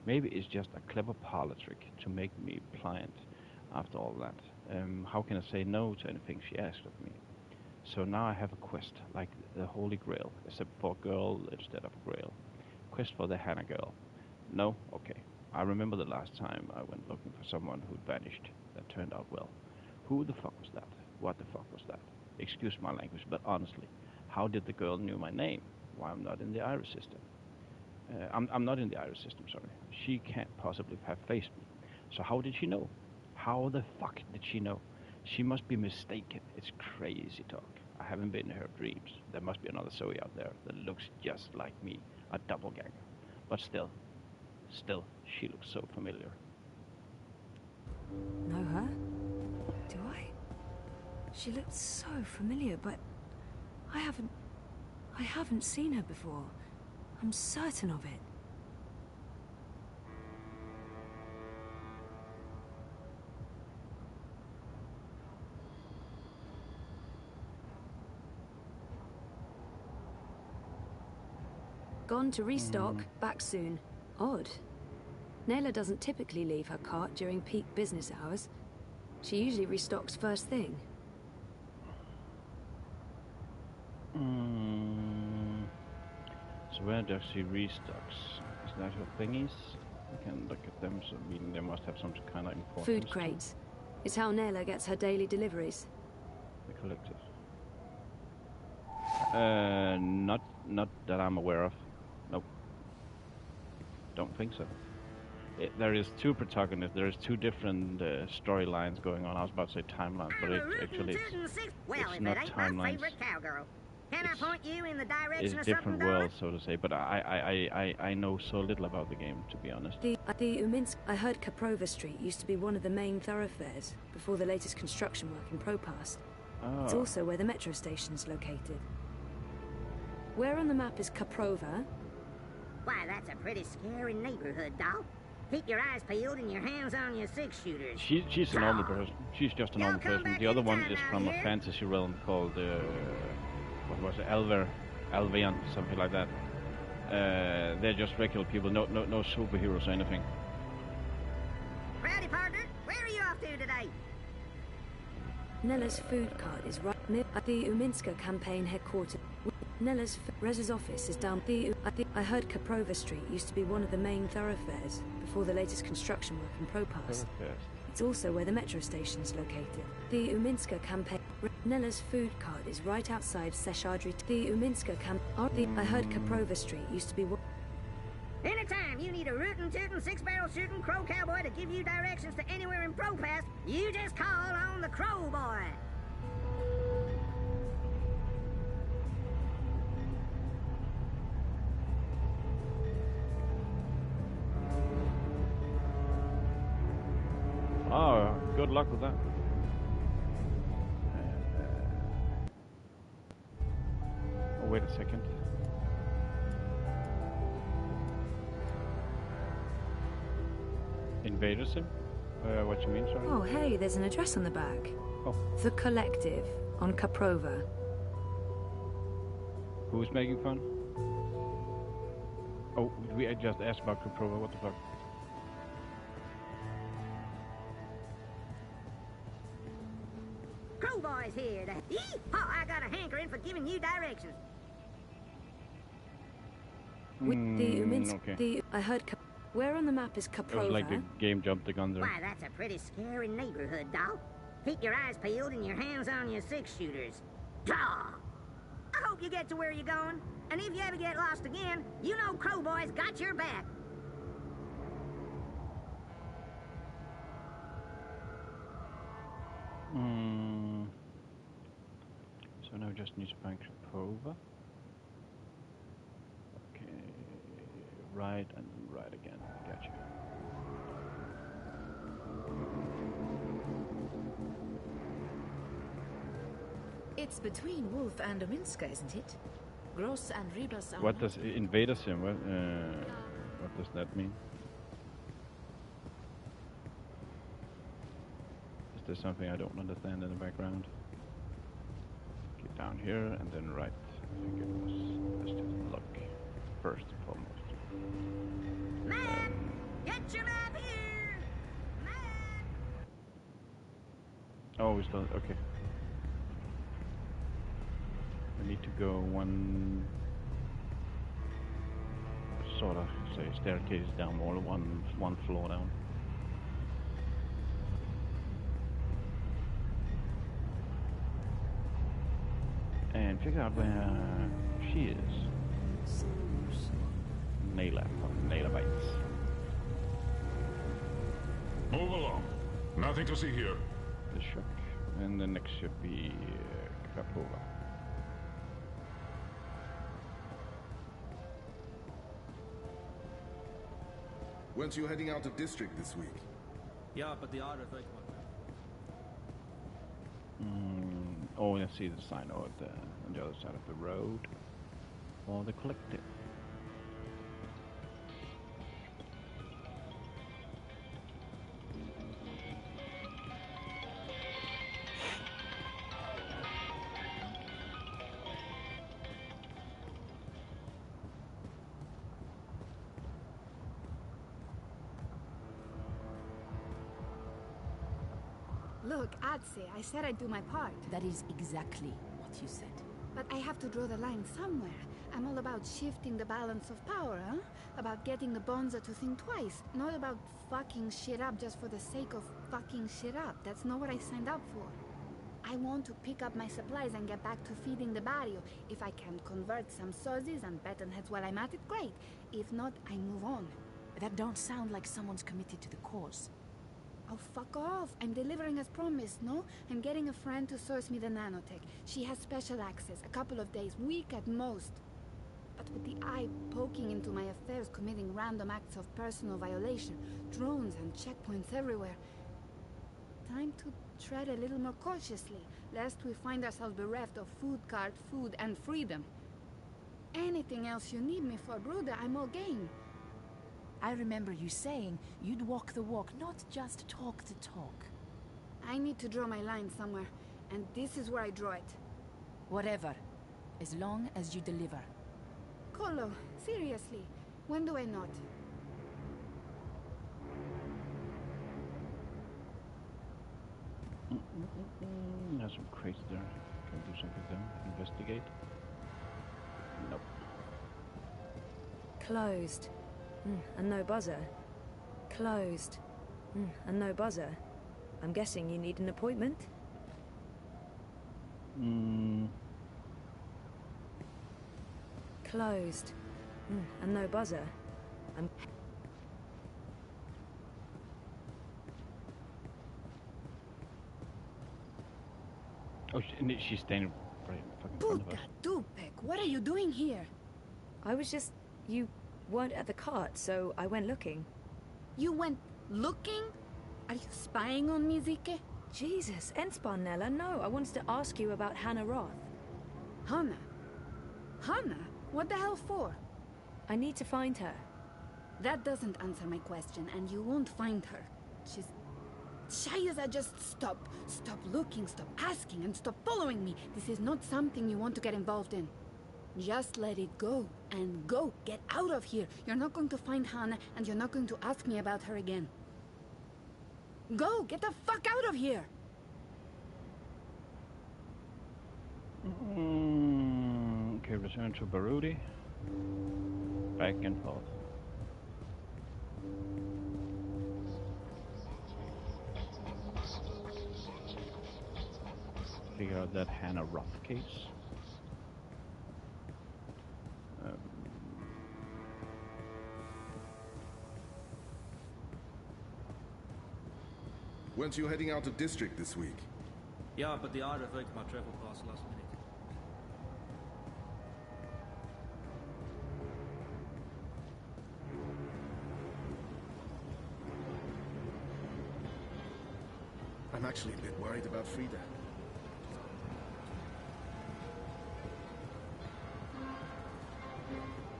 Maybe it's just a clever parlor trick to make me pliant after all that. How can I say no to anything she asked of me? So now I have a quest, like the Holy Grail, except for a girl instead of a grail. Quest for the Hannah girl. No? Okay. I remember the last time I went looking for someone who'd vanished. That turned out well. Who the fuck was that? What the fuck was that? Excuse my language, but honestly, how did the girl knew my name? Why I'm not in the iris system? I'm not in the iris system, sorry. She can't possibly have faced me. So how did she know? How the fuck did she know? She must be mistaken. It's crazy talk. I haven't been in her dreams. There must be another Zoe out there that looks just like me. A doppelganger. But still, she looks so familiar. Know her? Do I? She looks so familiar, but I haven't seen her before. I'm certain of it. Gone to restock, back soon. Odd. Nayla doesn't typically leave her cart during peak business hours. She usually restocks first thing. So where does she restocks? Is that her thingies? We can look at them, so meaning they must have some kind of importance. Food crates. It's how Nayla gets her daily deliveries. The collective. Not that I'm aware of. Nope. Don't think so. There is two protagonists. There is two different storylines going on. I was about to say timelines, but actually it's not timelines. Can I point you in the direction It's of different something, worlds, so to say. But I know so little about the game, to be honest. The Uminsk. I heard Kaprova Street used to be one of the main thoroughfares before the latest construction work in Propass. Oh. It's also where the metro station is located. Where on the map is Kaprova? Why, that's a pretty scary neighborhood, doll. Keep your eyes peeled and your hands on your six-shooters. She's a normal person. She's just a normal person. The other one is from a fantasy realm called what was it? Alvian, something like that. They're just regular people, no superheroes or anything. Rowdy partner, where are you off to today? Nella's food cart is right near at the Uminska campaign headquarters. Rez's office is down I heard Kaprova Street used to be one of the main thoroughfares before the latest construction work in Propass. It's also where the metro station is located. The Uminska campaign. Nella's food cart is right outside Seshadri. The Uminska camp. I heard Kaprova Street used to be one. Anytime you need a rootin' tootin' six-barrel shooting crow cowboy to give you directions to anywhere in Propass, you just call on the Crow Boy. Oh, good luck with that. Oh, wait a second. Invader Sim? What you mean, sorry? Oh, hey, there's an address on the back. Oh. The Collective on Kaprova. Who's making fun? Oh, we just asked about Kaprova. What the fuck? Crowboy's here to... Yee-haw, I got a hankering for giving you directions. Okay. I heard... Where on the map is Kaprova? It was like the game jumped the gun there. Why, that's a pretty scary neighborhood, doll. Keep your eyes peeled and your hands on your six-shooters. Draw! I hope you get to where you're going. And if you ever get lost again, you know Crowboy's got your back. So now we just need to find Kaprova. Okay, right and right again. Gotcha. It's between Wolf and Uminska, isn't it? Gross and Rebus are... What does Invader Sim? What does that mean? Is there's something I don't understand in the background. Get down here and then right. I think it was. Let's just look first and foremost. Get your map here! Oh, we still okay. We need to go one sort of say staircase down, or one floor down. And figure out where she is. Naila from Naila Bites. Move along. Nothing to see here. The shook. And the next should be Crapola. Weren't you heading out of district this week? Yeah, but the order is Oh, I see the sign on the other side of the road. For the collective. Look, Adse, I said I'd do my part. That is exactly what you said. But I have to draw the line somewhere. I'm all about shifting the balance of power, huh? About getting the Bonza to think twice. Not about fucking shit up just for the sake of fucking shit up. That's not what I signed up for. I want to pick up my supplies and get back to feeding the barrio. If I can convert some sozzies and bettonheads while I'm at it, great. If not, I move on. That don't sound like someone's committed to the cause. Oh, fuck off. I'm delivering as promised, no? I'm getting a friend to source me the nanotech. She has special access, a couple of days, week at most. But with the eye poking into my affairs, committing random acts of personal violation, drones and checkpoints everywhere. Time to tread a little more cautiously, lest we find ourselves bereft of food cart, food, and freedom. Anything else you need me for, Bruder, I'm all game. I remember you saying you'd walk the walk, not just talk the talk. I need to draw my line somewhere, and this is where I draw it. Whatever, as long as you deliver. Colo, seriously, when do I not? There's some crates there. Can we do something with them? Investigate? Nope. Closed. And no buzzer. Closed. And no buzzer. I'm guessing you need an appointment? Closed. And no buzzer. Oh, she's standing right in fucking front of us. Dupek, what are you doing here? I was just... You weren't at the cart, so I went looking. You went looking? Are you spying on me, Zike? Jesus, Ensparnella, no. I wanted to ask you about Hannah Roth. Hannah? Hannah? What the hell for? I need to find her. That doesn't answer my question, and you won't find her. She's... Shayza, just stop. Stop looking, stop asking, and stop following me. This is not something you want to get involved in. Just let it go, and go. Get out of here. You're not going to find Hannah, and you're not going to ask me about her again. Go! Get the fuck out of here! Okay, return to Barudi. Back and forth. Figure out that Hannah Roth case. Weren't you heading out of district this week? Yeah, but the order revoked my travel pass last minute. I'm actually a bit worried about Frida.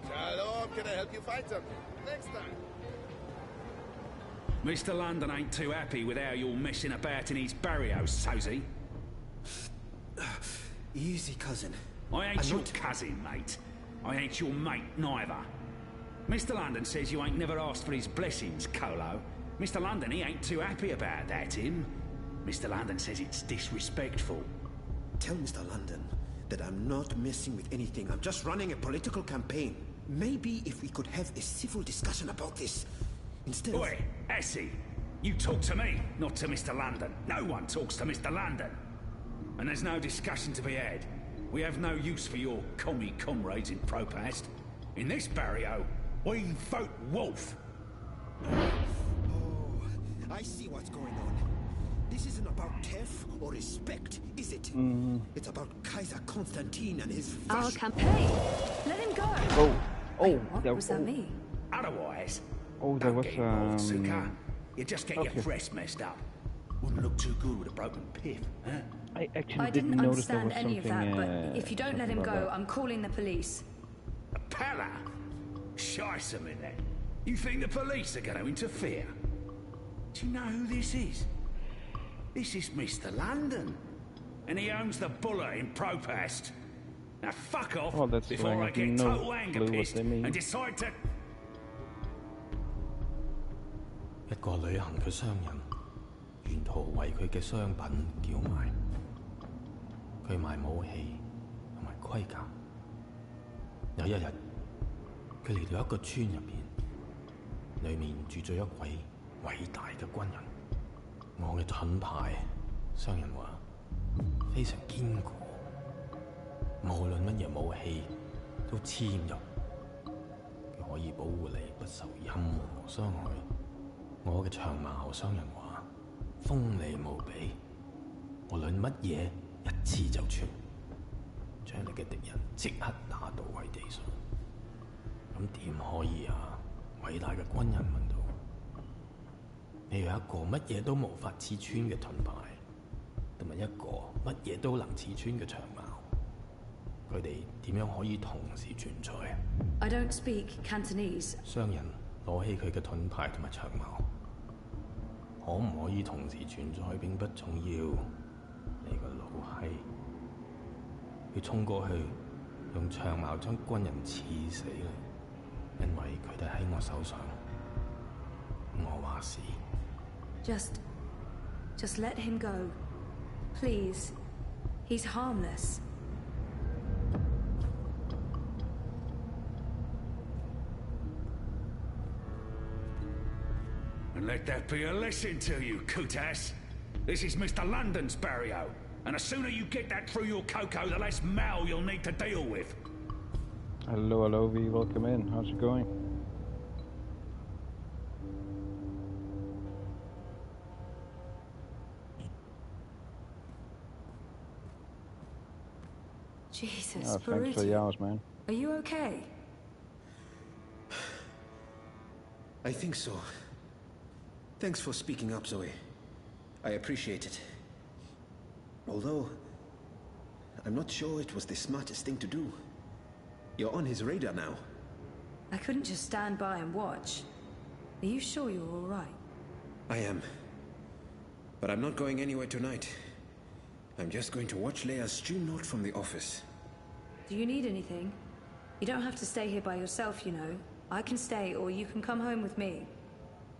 Shalom, can I help you find something? Next time. Mr. London ain't too happy with how you're messing about in his barrios, so's he? Easy, cousin. I ain't your cousin, mate. I ain't your mate, neither. Mr. London says you ain't never asked for his blessings, Colo. Mr. London, he ain't too happy about that, him. Mr. London says it's disrespectful. Tell Mr. London that I'm not messing with anything. I'm just running a political campaign. Maybe if we could have a civil discussion about this, instead of... Oi, Essie, you talk to me, not to Mr. London. No one talks to Mr. London. And there's no discussion to be had. We have no use for your commie comrades in Propast. In this barrio, we vote wolf. Oh, I see what's going on. This isn't about theft or respect, is it? It's about Kaiser Constantine and his... Our campaign. Let him go. Oh, Wait, what was that me? Otherwise, oh, there was Suka. You just get your dress messed up. Wouldn't look too good with a broken pip, huh? I actually I didn't notice there was understand any of that, but if you don't let him about go, that. I'm calling the police. A pala? Shice a minute. You think the police are going to interfere? Do you know who this is? This is Mr. London. And he owns the Buller in Propast. Now fuck off before I get total anger pissed and decide to... 一個旅行嘅商人，沿途為佢嘅商品叫賣。佢賣武器同埋盔甲。有一日，佢嚟到一個村入邊，裏面住咗一位偉大嘅軍人。我嘅盾牌，商人話非常堅固，無論乜嘢武器都黐唔入，佢可以保護你不受任何傷害。我嘅長矛，商人話鋒利無比，無論乜嘢一刺就穿，將你嘅敵人即刻打倒喺地上。咁點可以啊？偉大嘅軍人問道。你有一個乜嘢都無法刺穿嘅盾牌，同埋一個乜嘢都能刺穿嘅長矛，佢哋點樣可以同時存在I don't speak Cantonese. 商人攞起佢嘅盾牌同埋長矛，可唔可以同時存在並不重要。你個老閪，佢衝過去，用長矛將軍人刺死啦，因為佢哋喺我手上。我話事。Just let him go. Please. He's harmless. And let that be a lesson to you, Kutas. This is Mr. London's barrio, and the sooner you get that through your cocoa, the less mal you'll need to deal with. Hello, V. Welcome in. How's it going? Jesus, thanks for the hours, man. Are you okay? I think so. Thanks for speaking up, Zoe. I appreciate it. Although, I'm not sure it was the smartest thing to do. You're on his radar now. I couldn't just stand by and watch. Are you sure you're all right? I am. But I'm not going anywhere tonight. I'm just going to watch Leia's stream note from the office. Do you need anything? You don't have to stay here by yourself, you know. I can stay, or you can come home with me.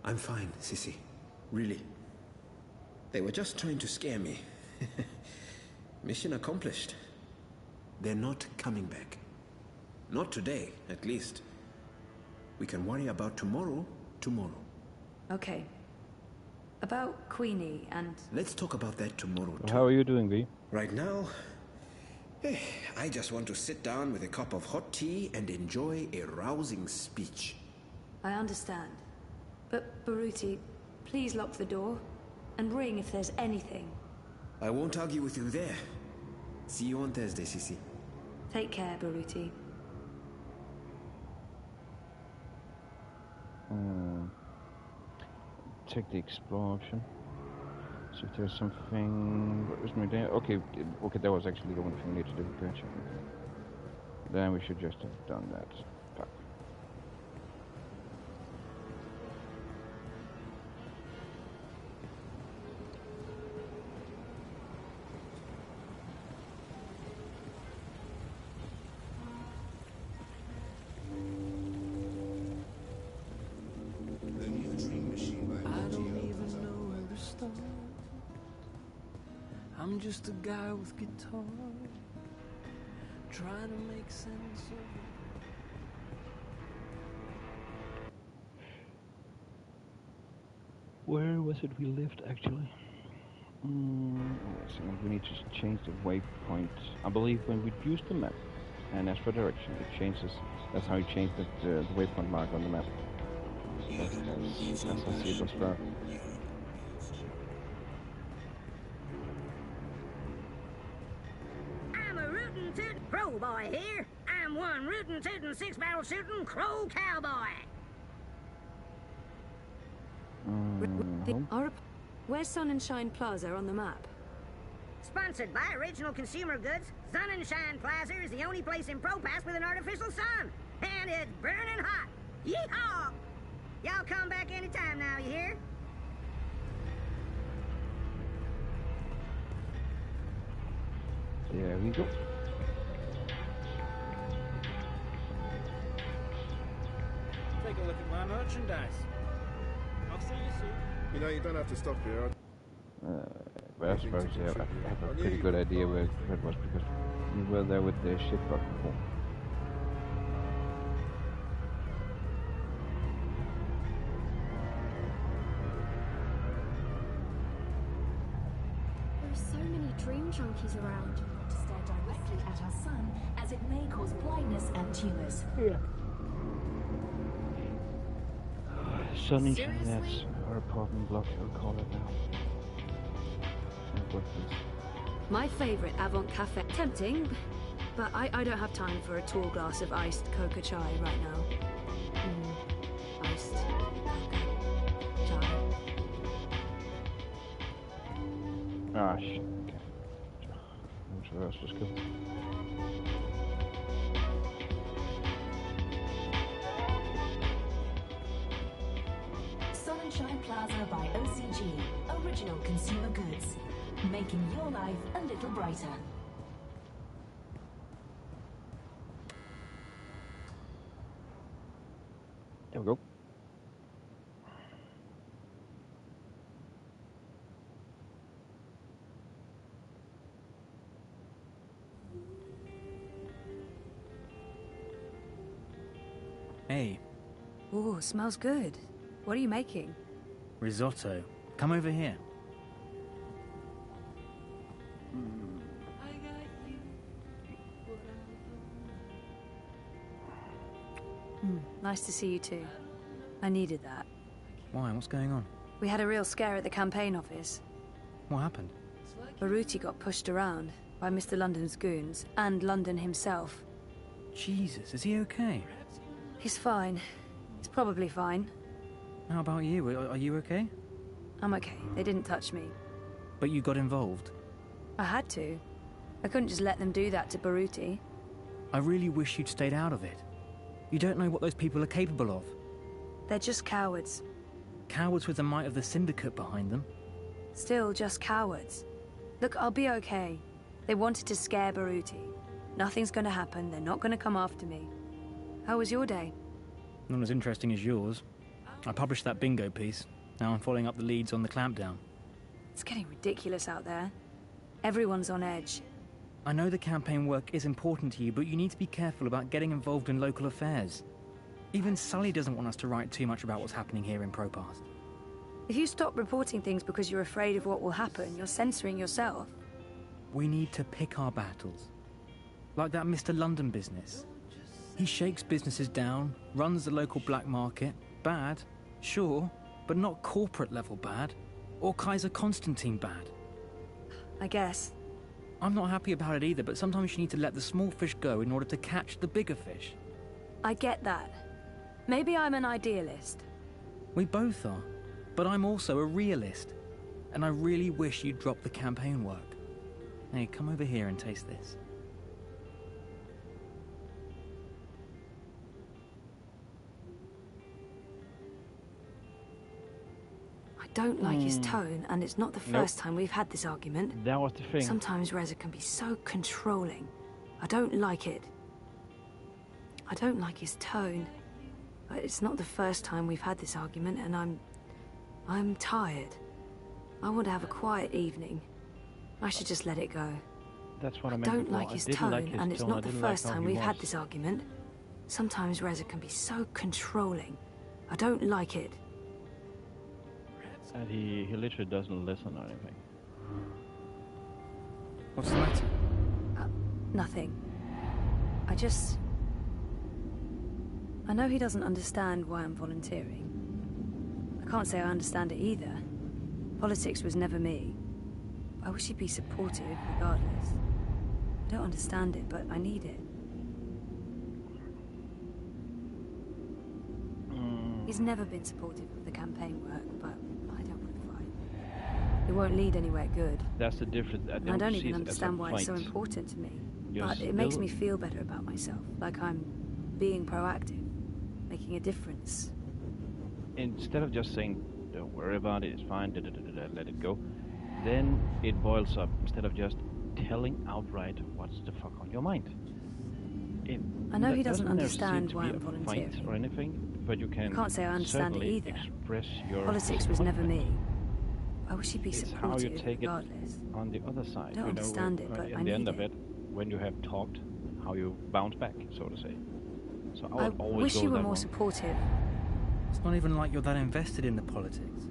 I'm fine, Sissy. Really. They were just trying to scare me. Mission accomplished. They're not coming back. Not today, at least. We can worry about tomorrow, Okay. About Queenie and... Let's talk about that tomorrow, too. How are you doing, V? Right now, I just want to sit down with a cup of hot tea and enjoy a rousing speech. I understand. But, Baruti, please lock the door. And ring if there's anything. I won't argue with you there. See you on Thursday, Sissy. Take care, Baruti. Check the explore option. See if there's something. What was my day? Okay, that was actually the one thing we need to do. Gotcha. Then we should just have done that. Fuck. I'm just a guy with guitar, trying to make sense of it. Where was it we lived, actually? Let's see, we need to change the waypoint. I believe when we use the map and as for direction, it changes. That's how you change the waypoint mark on the map. That's how I see it was for. I'm a rootin' tootin' crow boy here. I'm one rootin' tootin' six-barrel shootin' crow cowboy. Where's Sun and Shine Plaza on the map? Sponsored by Original Consumer Goods, Sun and Shine Plaza is the only place in Propass with an artificial sun. And it's burning hot. Yeehaw! Y'all come back anytime now, you hear? There we go. Take a look at my merchandise. I'll see you soon. You know, you don't have to stop here. But I suppose I have a pretty good idea where it was because we were there with the ship before. There are so many dream junkies around. To stare directly at our sun, as it may cause blindness and tumors. Yeah. Sunshine, that's our apartment block, I'll call it now. My favourite Avant Cafe. Tempting, but I don't have time for a tall glass of iced coca chai right now. Iced coca chai. Ah, shit. Okay. I'm sure that's just good. Sunshine Plaza by OCG, Original Consumer Goods, making your life a little brighter. There we go. Hey. Ooh, smells good. What are you making? Risotto. Come over here. Nice to see you too. I needed that. Why? What's going on? We had a real scare at the campaign office. What happened? Baruti got pushed around by Mr. London's goons, and London himself. Jesus, is he okay? He's fine. He's probably fine. How about you? Are you okay? I'm okay. They didn't touch me. But you got involved. I had to. I couldn't just let them do that to Baruti. I really wish you'd stayed out of it. You don't know what those people are capable of. They're just cowards. Cowards with the might of the Syndicate behind them. Still just cowards. Look, I'll be okay. They wanted to scare Baruti. Nothing's gonna happen. They're not gonna come after me. How was your day? Not as interesting as yours. I published that bingo piece. Now I'm following up the leads on the clampdown. It's getting ridiculous out there. Everyone's on edge. I know the campaign work is important to you, but you need to be careful about getting involved in local affairs. Even Sully doesn't want us to write too much about what's happening here in Propast. If you stop reporting things because you're afraid of what will happen, you're censoring yourself. We need to pick our battles. Like that Mr. London business. He shakes businesses down, runs the local black market. Bad, sure, but not corporate level bad. Or Kaiser Constantine bad. I guess. I'm not happy about it either, but sometimes you need to let the small fish go in order to catch the bigger fish. I get that. Maybe I'm an idealist. We both are, but I'm also a realist. And I really wish you'd drop the campaign work. Hey, come over here and taste this. I don't like his tone, and it's not the first time we've had this argument. That was the thing. Sometimes Reza can be so controlling. I don't like it. I don't like his tone. But it's not the first time we've had this argument, and I'm tired. I want to have a quiet evening. I should just let it go. That's what I I meant don't before. like I his didn't tone, like his and it's tone. I not the didn't like first how time he we've was. had this argument. Sometimes Reza can be so controlling. I don't like it. And he literally doesn't listen or anything. What's the matter? Nothing. I know he doesn't understand why I'm volunteering. I can't say I understand it either. Politics was never me. I wish he'd be supportive regardless. I don't understand it, but I need it. He's never been supportive of the campaign work, but I don't want to fight. It won't lead anywhere good. That's the difference. And I don't even understand why it's so important to me. But it makes me feel better about myself, like I'm being proactive, making a difference. Instead of just saying, don't worry about it, it's fine, let it go, then it boils up. Instead of just telling outright what's the fuck on your mind. I know he doesn't understand why I'm fight volunteering. or anything, but you can I can't say I understand it certainly either. express your Politics was never me. I wish he'd be It's how you supportive take regardless. it on the other side. I don't understand it, but at I the end need of it, when you have talked, how you bounce back, so to say. So I would always wish go you were that more one. supportive. It's not even like you're that invested in the politics.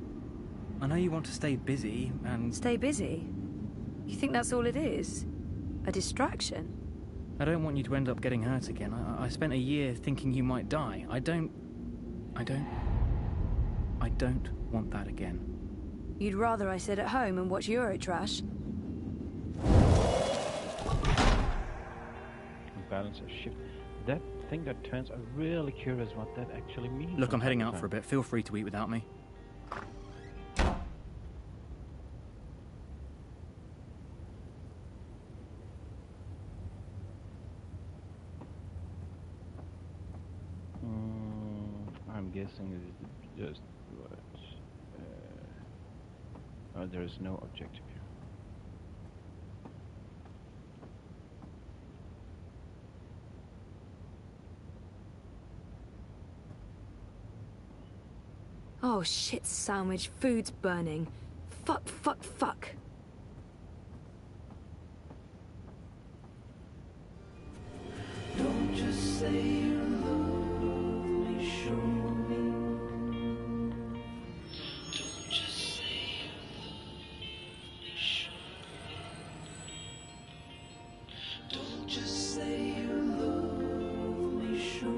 I know you want to stay busy and... Stay busy? You think that's all it is? A distraction? I don't want you to end up getting hurt again. I spent a year thinking you might die. I don't want that again. You'd rather I sit at home and watch Eurotrash? Balance a shift. That thing that turns, I'm really curious what that actually means. Look, I'm heading out for a bit. Feel free to eat without me. I'm guessing it's just what. There is no objective here. Oh shit, sandwich. Food's burning. Fuck, fuck, fuck. Don't just say you love me, show me. Don't just say you love me, show me. Don't just say you love me, show me.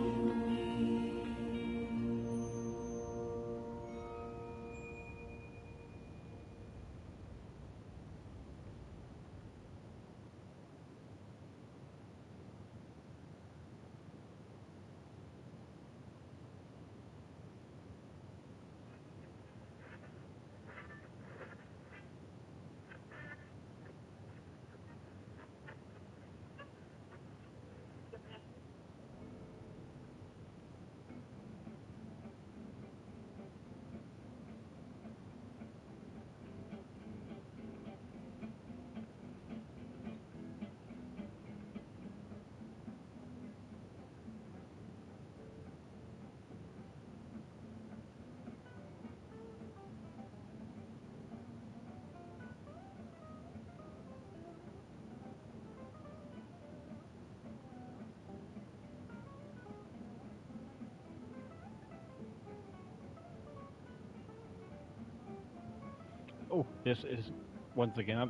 Oh, this is once again. I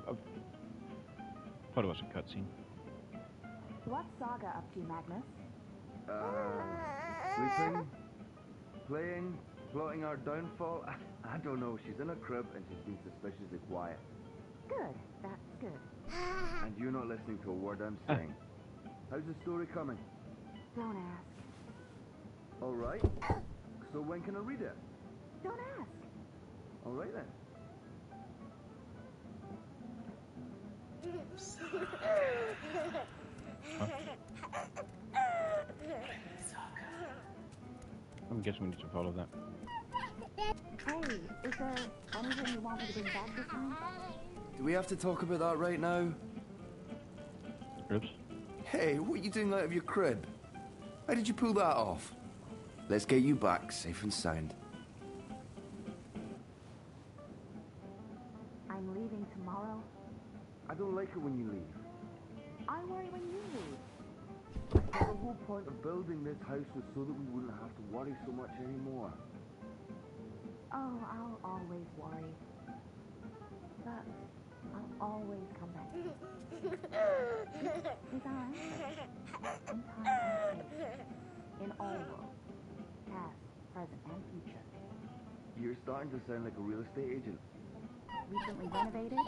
thought it was a cutscene. What's Saga up to, Magnus? Sleeping, playing, plotting our downfall. I don't know. She's in a crib and she's been suspiciously quiet. Good, that's good. And you're not listening to a word I'm saying. How's the story coming? Don't ask. All right. So when can I read it? Don't ask. All right then. I'm guessing we need to follow that. Hey, is there anything you want me to bring back this time? Do we have to talk about that right now? Oops. Hey, what are you doing out of your crib? How did you pull that off? Let's get you back, safe and sound. I'm leaving tomorrow. I don't like it when you leave. I worry when you leave. The whole point of building this house was so that we wouldn't have to worry so much anymore. Oh, I'll always worry. But I'll always come back. This is our answer. In time and space. In all worlds. Past, present, and future. You're starting to sound like a real estate agent. Recently renovated,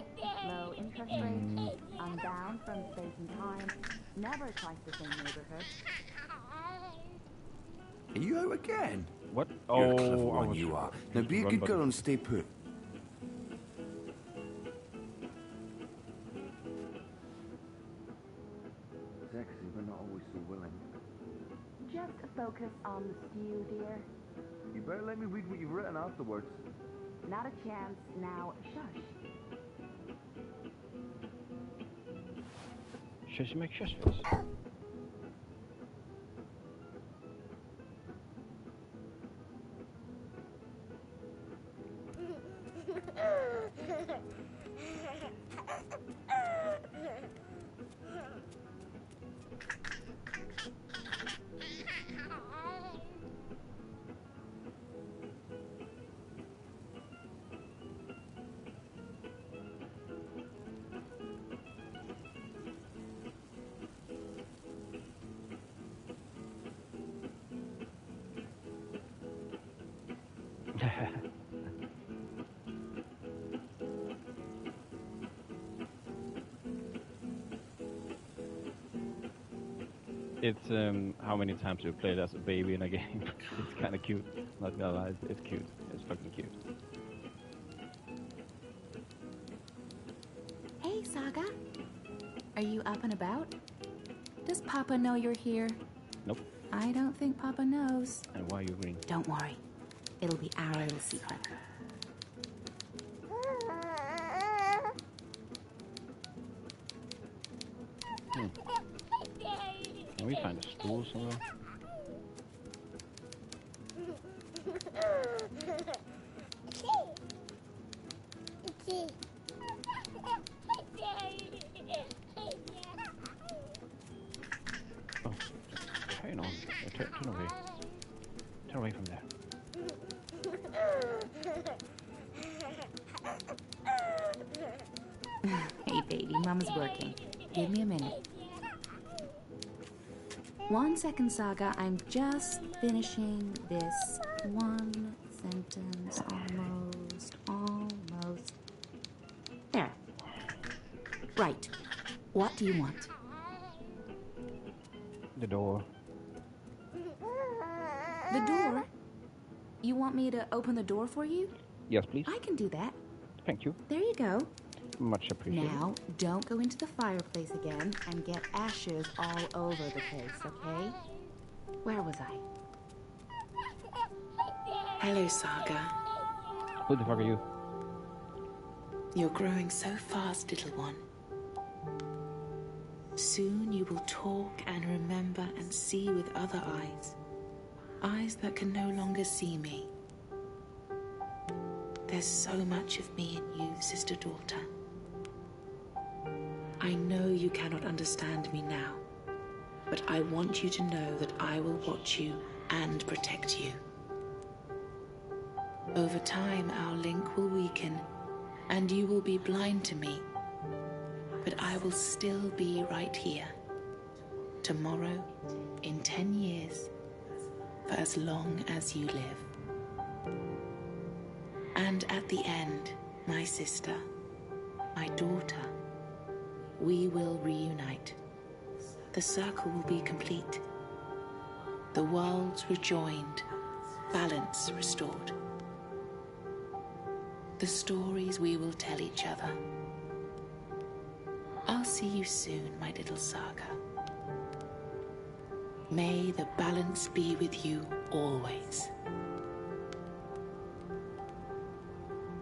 low interest rates, unbound from space and time, never twice the same neighborhood. Are you out again? What? You're a Oh, clever I one, was you are. Now be a run good button. girl and stay put. Sexy, but not always so willing. Just focus on the stew, dear. You better let me read what you've written afterwards. Not a chance. Now, shush. Shush, make shush face. It's how many times you played as a baby in a game. It's kind of cute. Not gonna lie, it's cute. It's fucking cute. Hey, Saga. Are you up and about? Does Papa know you're here? Nope. I don't think Papa knows. And why are you green? Don't worry. It'll be our little secret. Can we find a stool somewhere? Oh, turn on. Turn away. Turn away from there. Hey, baby, Mama's working. Give me a minute. 1 second, Saga. I'm just finishing this one sentence. Almost. There. Right. What do you want? The door. The door? You want me to open the door for you? Yes, please. I can do that. Thank you. There you go. Much appreciated. Now, don't go into the fireplace again and get ashes all over the place, okay? Where was I? Hello, Saga. Who the fuck are you? You're growing so fast, little one. Soon you will talk and remember and see with other eyes. Eyes that can no longer see me. There's so much of me in you, sister-daughter. I know you cannot understand me now, but I want you to know that I will watch you and protect you. Over time, our link will weaken, and you will be blind to me. But I will still be right here. Tomorrow, in 10 years, for as long as you live. And at the end, my sister, my daughter, we will reunite. The circle will be complete. The worlds rejoined, balance restored. The stories we will tell each other. I'll see you soon, my little Saga. May the balance be with you always.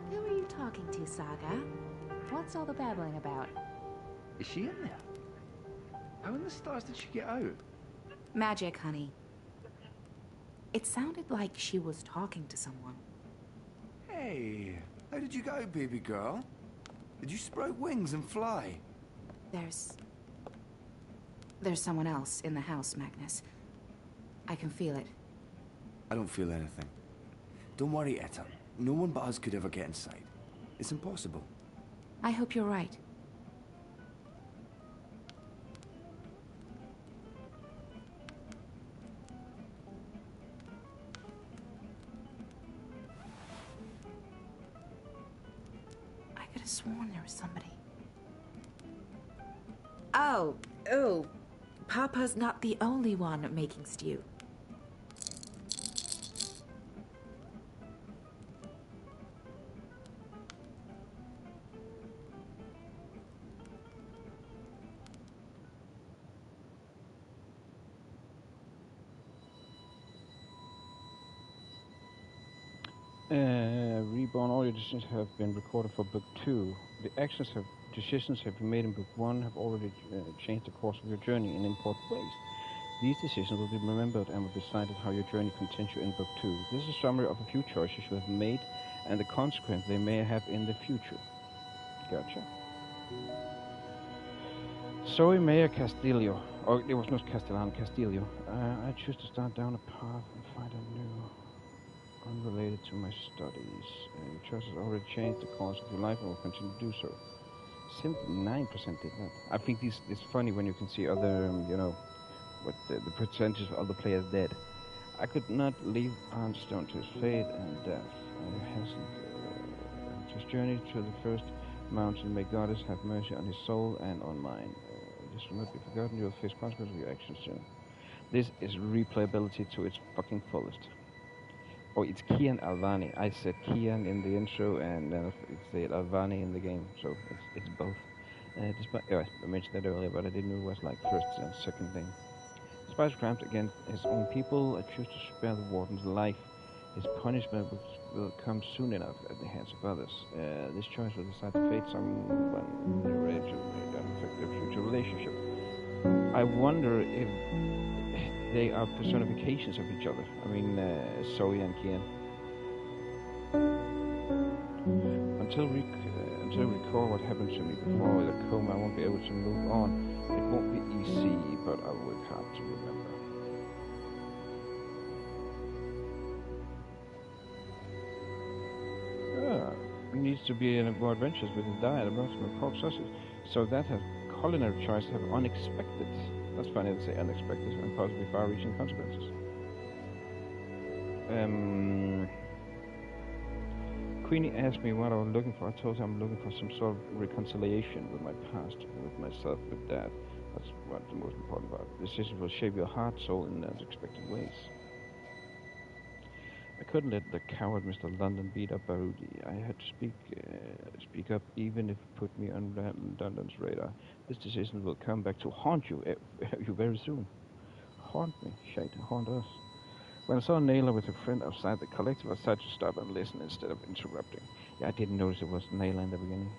Who are you talking to, Saga? What's all the babbling about? Is she in there? How in the stars did she get out? Magic, honey. It sounded like she was talking to someone. Hey, how did you go, baby girl? Did you sprout wings and fly? There's someone else in the house, Magnus. I can feel it. I don't feel anything. Don't worry, Etta. No one but us could ever get inside. It's impossible. I hope you're right. I could have sworn there was somebody. Oh, Papa's not the only one making stew. Reborn, all your decisions have been recorded for Book 2. Decisions have been made in Book 1 have already changed the course of your journey in important ways. These decisions will be remembered and will decide how your journey continues in Book 2. This is a summary of a few choices you have made and the consequence they may have in the future. Gotcha. Zoe Mayer Castillo, or it was not Castellano, Castillo. I choose to start down a path and find a new, unrelated to my studies. Your choice has already changed the course of your life and will continue to do so. 79% did that. I think it's funny when you can see other, what the percentage of other players dead. I could not leave Arnstone to his fate and death. I hastened his journey to the first mountain. May Goddess have mercy on his soul and on mine. This will not be forgotten. You will face consequences of your actions soon. This is replayability to its fucking fullest. Oh, it's Kian Alvani. I said Kian in the intro, and then it said Alvani in the game, so it's both. Despite, I mentioned that earlier, but I didn't know it was like first and second name. Despite crimes against his own people, I choose to spare the warden's life. His punishment will come soon enough at the hands of others. This choice will decide the fate of someone in the relationship may affect their future relationship. I wonder if they are personifications of each other. I mean, Zoe and Kian. Until I recall what happened to me before the coma, I won't be able to move on. It won't be easy, but I'll work hard to remember. Needs to be in more adventures with his diet, a maximum pork sausage. So that has culinary choices have unexpected. That's funny to say unexpected and possibly far-reaching consequences. Queenie asked me what I was looking for. I told her I'm looking for some sort of reconciliation with my past, with myself, with Dad. That's what the most important part. Decisions will shape your heart, soul in unexpected ways. I couldn't let the coward Mr. London beat up Barudi. I had to speak up, even if it put me on London's radar. This decision will come back to haunt you, you very soon. Haunt me, shite, haunt us. When I saw Naylor with a friend outside the collective, I decided to stop and listen instead of interrupting. Yeah, I didn't notice it was Naylor in the beginning.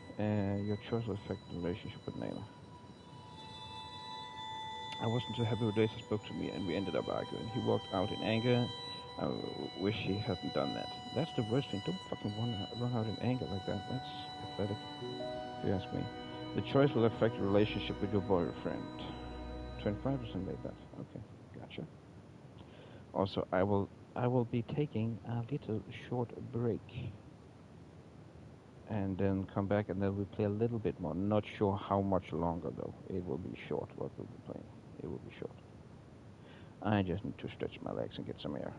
Your choice will affect the relationship with Naylor. I wasn't too happy with the way he spoke to me, and we ended up arguing. He walked out in anger. I wish he hadn't done that. That's the worst thing. Don't fucking run out in anger like that. That's pathetic, if you ask me. The choice will affect your relationship with your boyfriend. 25% made that. Okay, gotcha. Also, I will be taking a little short break. And then come back and then we'll play a little bit more. Not sure how much longer though. It will be short what we'll be playing. It will be short. I just need to stretch my legs and get some air.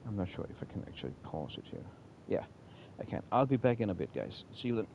I'm not sure if I can actually pause it here. Yeah, I can. I'll be back in a bit, guys. See you then.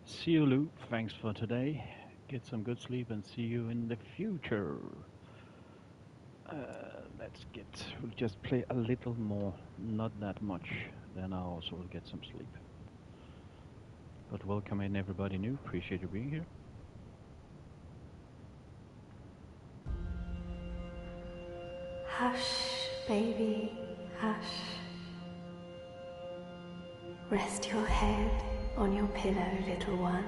See you, Lou. Thanks for today. Get some good sleep and see you in the future. We'll just play a little more, not that much. Then I also will get some sleep. But welcome in everybody new. Appreciate you being here. Hush, baby, hush. Rest your head on your pillow, little one.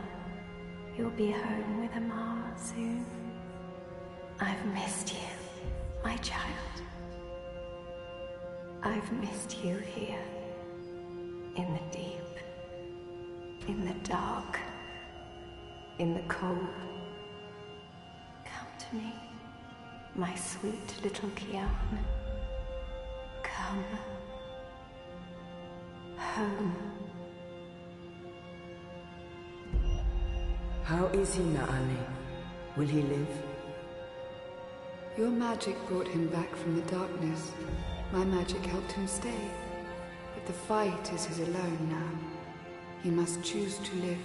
You'll be home with Amara soon. I've missed you, my child. I've missed you here, in the deep, in the dark, in the cold. Come to me, my sweet little Kian. Come home. How is he, Naane? Will he live? Your magic brought him back from the darkness. My magic helped him stay. But the fight is his alone now. He must choose to live.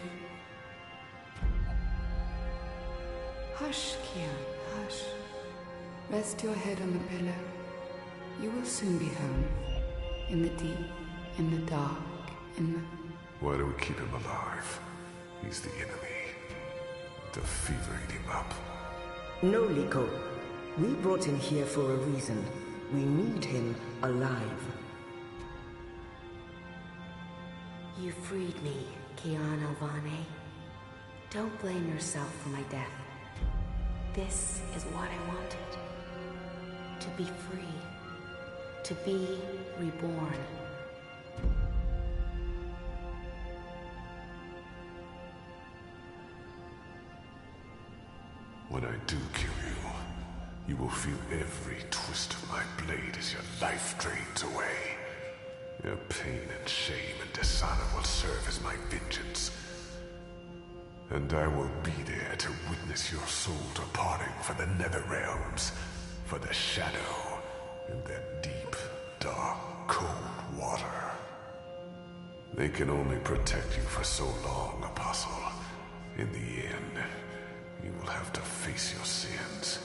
Hush, Kian, hush. Rest your head on the pillow. You will soon be home. In the deep, in the dark, in the... Why do we keep him alive? He's the enemy. The fever ate him up. No, Liko. We brought him here for a reason. We need him alive. You freed me, Kian Alvane. Don't blame yourself for my death. This is what I wanted. To be free. To be reborn. When I do kill you, you will feel every twist of my blade as your life drains away. Your pain and shame and dishonor will serve as my vengeance. And I will be there to witness your soul departing for the nether realms, for the shadow, and that deep, dark, cold water. They can only protect you for so long, Apostle. In the end, you will have to face your sins,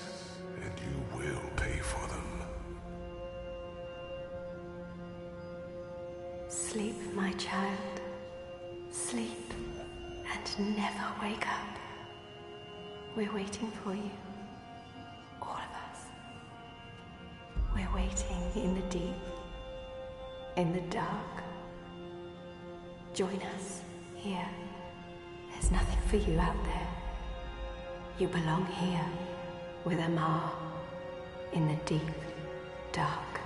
and you will pay for them. Sleep, my child. Sleep and never wake up. We're waiting for you. All of us. We're waiting in the deep, in the dark. Join us here. There's nothing for you out there. You belong here with Amar in the deep, dark,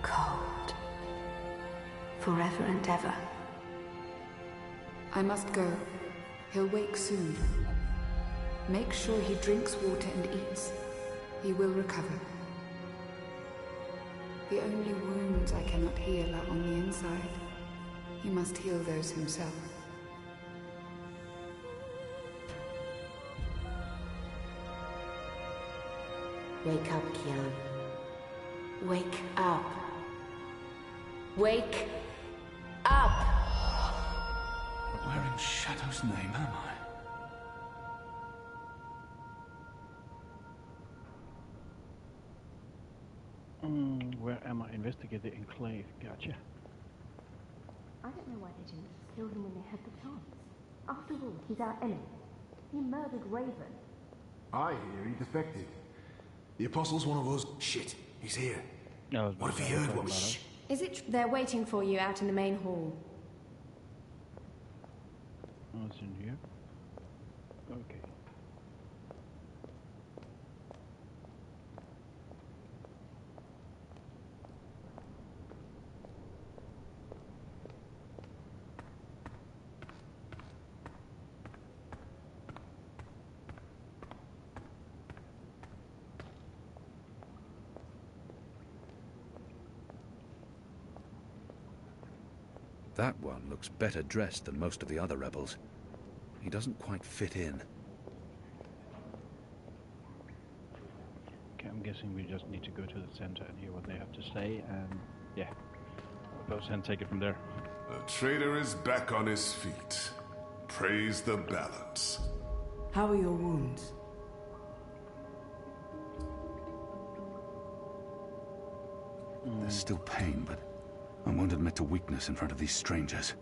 cold. Forever and ever. I must go. He'll wake soon. Make sure he drinks water and eats. He will recover. The only wounds I cannot heal are on the inside. He must heal those himself. Wake up, Kian. Wake up. Wake up! Where in Shadow's name am I? Where am I? Investigate the enclave. Gotcha. I don't know why they didn't just kill him when they had the chance. After all, he's our enemy. He murdered Raven. I hear he defected. The Apostle's one of us. Shit, he's here. What if he heard what we... Shh. Is it they're waiting for you out in the main hall? What's in here? Okay. That one looks better dressed than most of the other rebels. He doesn't quite fit in. Okay, I'm guessing we just need to go to the center and hear what they have to say, and yeah, we'll go and take it from there. The traitor is back on his feet. Praise the balance. How are your wounds? There's still pain, but I won't admit to weakness in front of these strangers.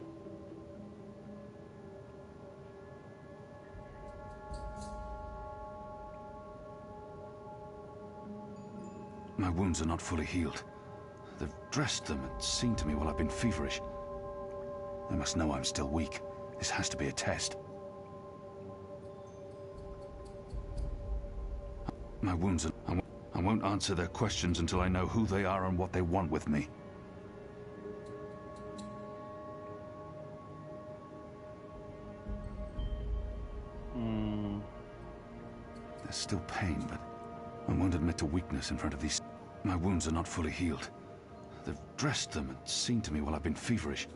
My wounds are not fully healed. They've dressed them and seen to me while I've been feverish. They must know I'm still weak. This has to be a test. My wounds are... I won't answer their questions until I know who they are and what they want with me. There's still pain, but I won't admit to weakness in front of these... My wounds are not fully healed. They've dressed them and seen to me while I've been feverish.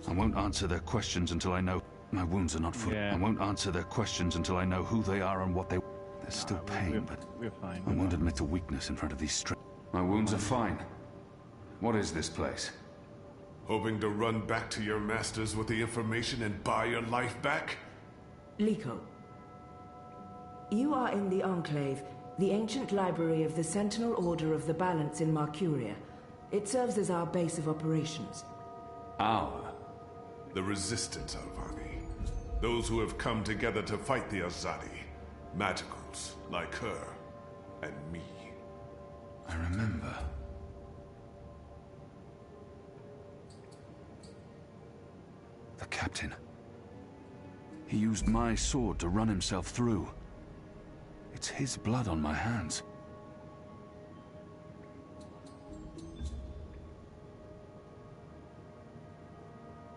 I won't answer their questions until I know... My wounds are not fully... I won't answer their questions until I know who they are and what they... There's still pain, but we're fine. I won't admit to weakness in front of these My wounds are fine. What is this place? Hoping to run back to your masters with the information and buy your life back? Liko, you are in the Enclave, the ancient library of the Sentinel Order of the Balance in Marcuria. It serves as our base of operations. Our? The Resistance, Alvani. Those who have come together to fight the Azadi. Magicals, like her, and me. I remember. The captain. He used my sword to run himself through. It's his blood on my hands.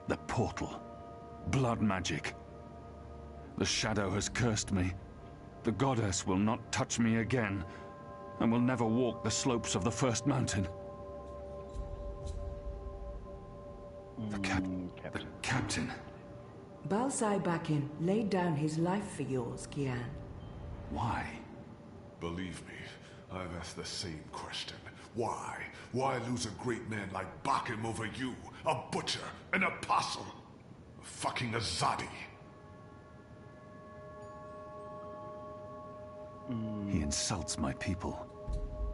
The portal. Blood magic. The shadow has cursed me. The goddess will not touch me again, and will never walk the slopes of the first mountain. The captain. Balsai Bakin laid down his life for yours, Kian. Why? Believe me, I've asked the same question. Why? Why lose a great man like Bakim over you? A butcher, an apostle, a fucking Azadi. He insults my people.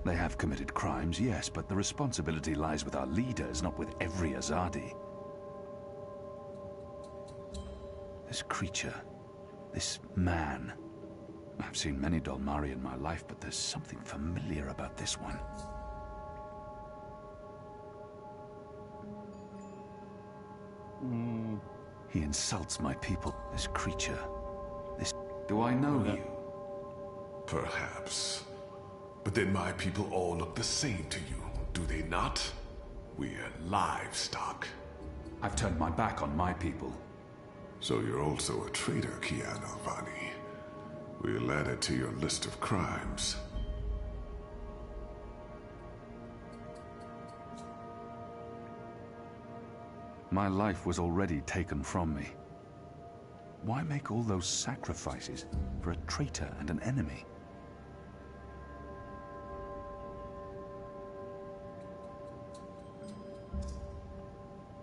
They have committed crimes, yes, but the responsibility lies with our leaders, not with every Azadi. This creature, this man. I've seen many Dolmari in my life, but there's something familiar about this one. He insults my people. This creature, this... Do I know you? Perhaps. But then my people all look the same to you, do they not? We're livestock. I've turned my back on my people. So you're also a traitor, Kian Alvani. We'll add it to your list of crimes. My life was already taken from me. Why make all those sacrifices for a traitor and an enemy?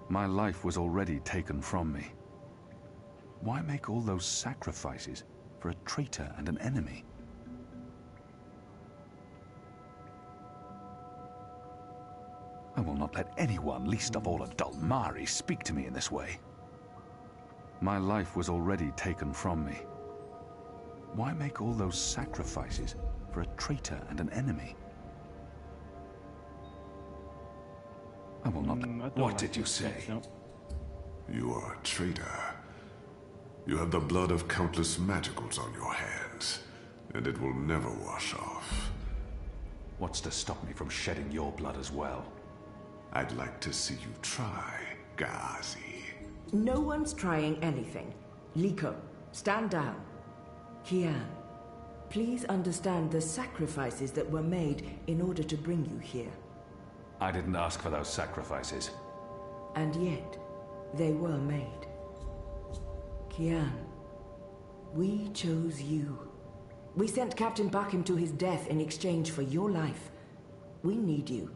My life was already taken from me. Why make all those sacrifices for a traitor and an enemy? I will not let anyone, least of all a Dolmari, speak to me in this way. My life was already taken from me. Why make all those sacrifices for a traitor and an enemy? I will not... What did you say? You are a traitor. You have the blood of countless magicals on your hands, and it will never wash off. What's to stop me from shedding your blood as well? I'd like to see you try, Ghazi. No one's trying anything. Liko, stand down. Kian, please understand the sacrifices that were made in order to bring you here. I didn't ask for those sacrifices. And yet, they were made. Kian, we chose you. We sent Captain Bakim to his death in exchange for your life. We need you.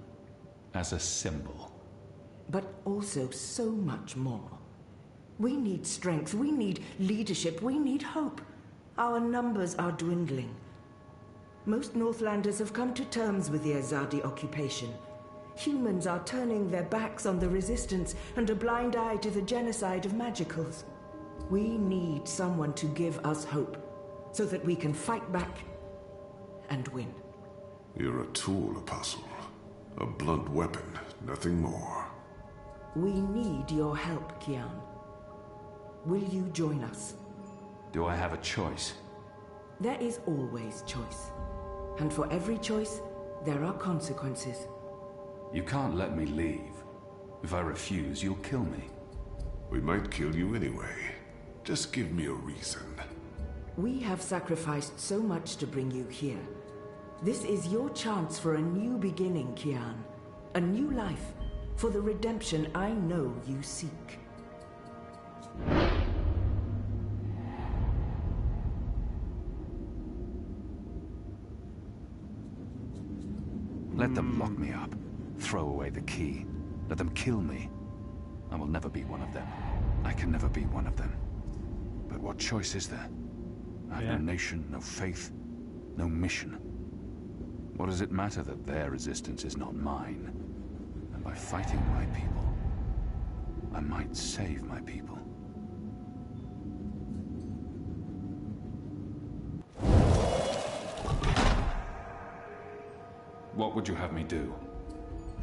As a symbol. But also so much more. We need strength, we need leadership, we need hope. Our numbers are dwindling. Most Northlanders have come to terms with the Azadi occupation. Humans are turning their backs on the resistance and a blind eye to the genocide of magicals. We need someone to give us hope, so that we can fight back and win. You're a tool, Apostle. A blunt weapon, nothing more. We need your help, Kian. Will you join us? Do I have a choice? There is always choice. And for every choice, there are consequences. You can't let me leave. If I refuse, you'll kill me. We might kill you anyway. Just give me a reason. We have sacrificed so much to bring you here. This is your chance for a new beginning, Kian. A new life, for the redemption I know you seek. Let them lock me up. Throw away the key. Let them kill me. I will never be one of them. I can never be one of them. But what choice is there? I have no nation, no faith, no mission. What does it matter that their resistance is not mine? And by fighting my people, I might save my people. What would you have me do?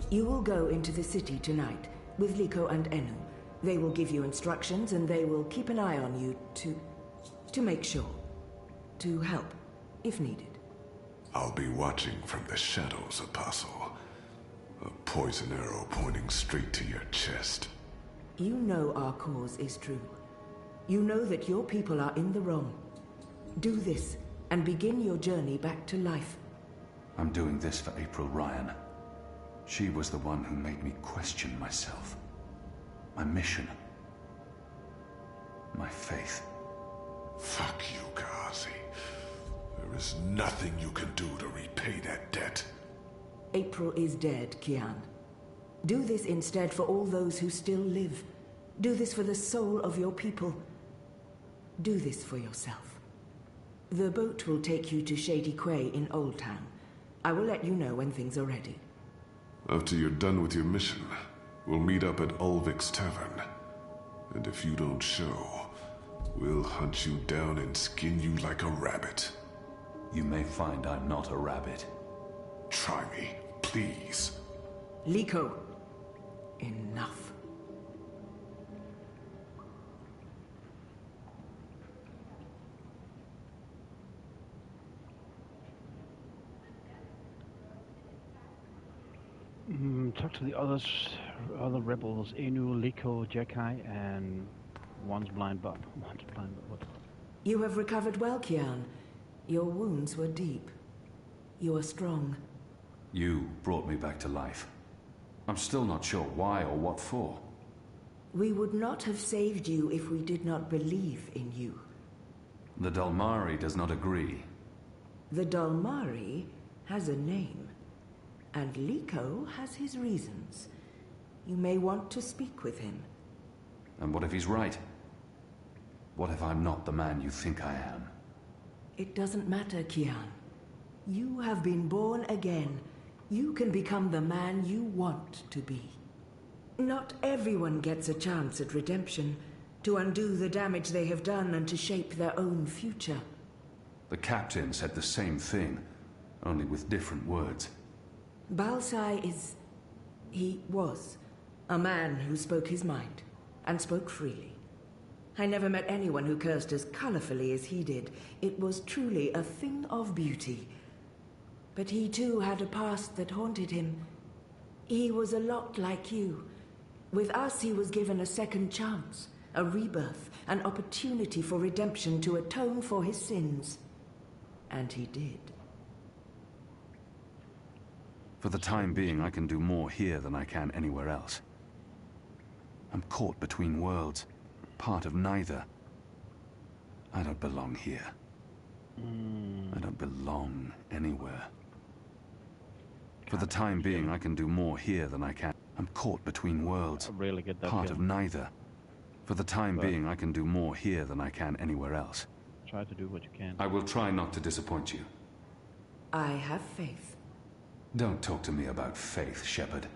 You will go into the city tonight with Liko and Enu. They will give you instructions and they will keep an eye on you to make sure. To help, if needed. I'll be watching from the shadows, Apostle. A poison arrow pointing straight to your chest. You know our cause is true. You know that your people are in the wrong. Do this and begin your journey back to life. I'm doing this for April Ryan. She was the one who made me question myself. My mission. My faith. Fuck you, Kazi. There is nothing you can do to repay that debt. April is dead, Kian. Do this instead for all those who still live. Do this for the soul of your people. Do this for yourself. The boat will take you to Shady Quay in Old Town. I will let you know when things are ready. After you're done with your mission, we'll meet up at Ulvik's Tavern. And if you don't show, we'll hunt you down and skin you like a rabbit. You may find I'm not a rabbit. Try me, please. Liko, enough. Talk to the other rebels, Enu, Liko, Jekai, and one's blind Bob. You have recovered well, Kian. Your wounds were deep. You are strong. You brought me back to life. I'm still not sure why or what for. We would not have saved you if we did not believe in you. The Dalmari does not agree. The Dalmari has a name. And Liko has his reasons. You may want to speak with him. And what if he's right? What if I'm not the man you think I am? It doesn't matter, Kian. You have been born again. You can become the man you want to be. Not everyone gets a chance at redemption, to undo the damage they have done and to shape their own future. The captain said the same thing, only with different words. Balsai is... he was a man who spoke his mind, and spoke freely. I never met anyone who cursed as colorfully as he did. It was truly a thing of beauty. But he too had a past that haunted him. He was a lot like you. With us, he was given a second chance, a rebirth, an opportunity for redemption to atone for his sins. And he did. For the time being, I can do more here than I can anywhere else. I'm caught between worlds, part of neither. I don't belong here. I don't belong anywhere. For the time being, I can do more here than I can. I'm caught between worlds, I really get that part feeling. of neither. For the time being, I can do more here than I can anywhere else. Try to do what you can. I will try not to disappoint you. I have faith. Don't talk to me about faith, Shepard.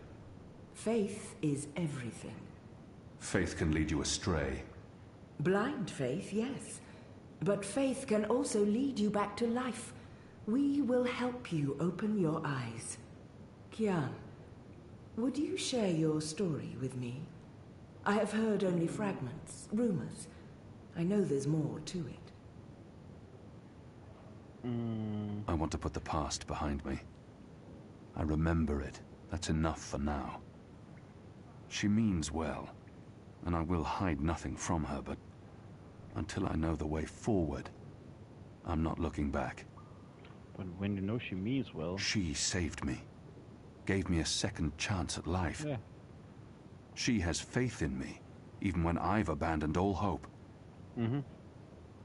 Faith is everything. Faith can lead you astray. Blind faith, yes. But faith can also lead you back to life. We will help you open your eyes. Kian, would you share your story with me? I have heard only fragments, rumors. I know there's more to it. I want to put the past behind me. I remember it. That's enough for now. She means well, and I will hide nothing from her, but until I know the way forward, I'm not looking back. But when you know she means well... She saved me. Gave me a second chance at life. Yeah. She has faith in me, even when I've abandoned all hope. Mm-hmm.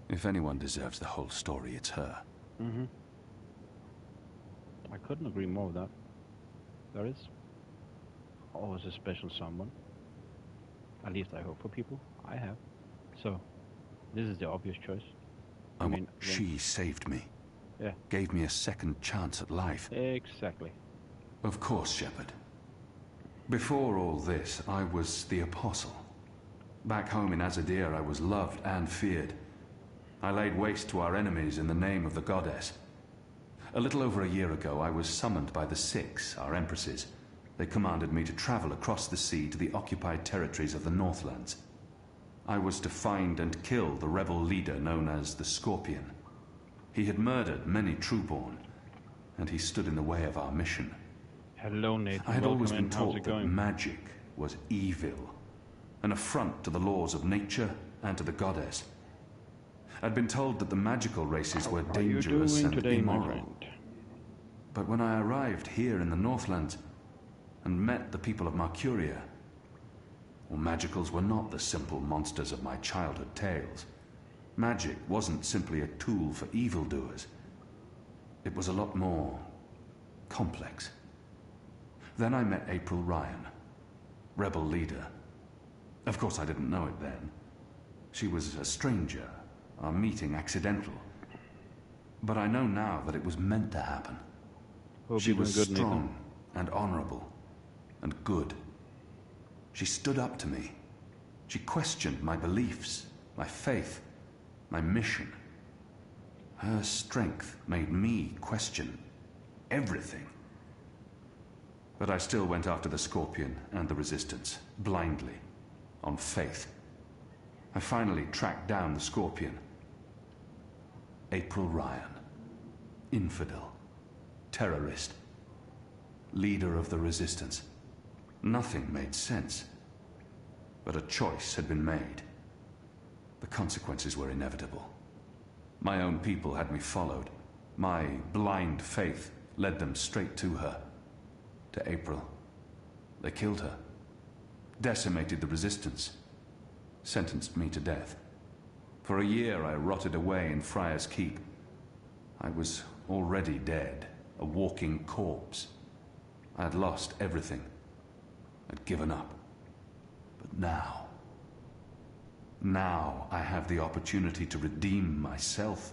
If anyone deserves the whole story, it's her. Mm-hmm. I couldn't agree more with that. There is always a special someone. At least I hope for people. I have. So, this is the obvious choice. I mean, she saved me. Yeah. Gave me a second chance at life. Exactly. Of course, Shepard. Before all this, I was the Apostle. Back home in Azadir, I was loved and feared. I laid waste to our enemies in the name of the goddess. A little over a year ago, I was summoned by the Six, our empresses. They commanded me to travel across the sea to the occupied territories of the Northlands. I was to find and kill the rebel leader known as the Scorpion. He had murdered many Trueborn, and he stood in the way of our mission. Hello, Nathan. I had always been taught that magic was evil, an affront to the laws of nature and to the goddess. I'd been told that the magical races were dangerous and immoral. But when I arrived here in the Northlands and met the people of Mercuria, well, magicals were not the simple monsters of my childhood tales. Magic wasn't simply a tool for evildoers. It was a lot more complex. Then I met April Ryan, rebel leader. Of course, I didn't know it then. She was a stranger, our meeting accidental. But I know now that it was meant to happen. She was strong and honorable and good. She stood up to me. She questioned my beliefs, my faith, my mission. Her strength made me question everything. But I still went after the Scorpion and the Resistance, blindly, on faith. I finally tracked down the Scorpion. April Ryan. Infidel. Terrorist. Leader of the Resistance. Nothing made sense. But a choice had been made. The consequences were inevitable. My own people had me followed. My blind faith led them straight to her. To April. They killed her. Decimated the Resistance. Sentenced me to death. For a year I rotted away in Friar's Keep. I was already dead, a walking corpse. I had lost everything. I'd given up. But now I have the opportunity to redeem myself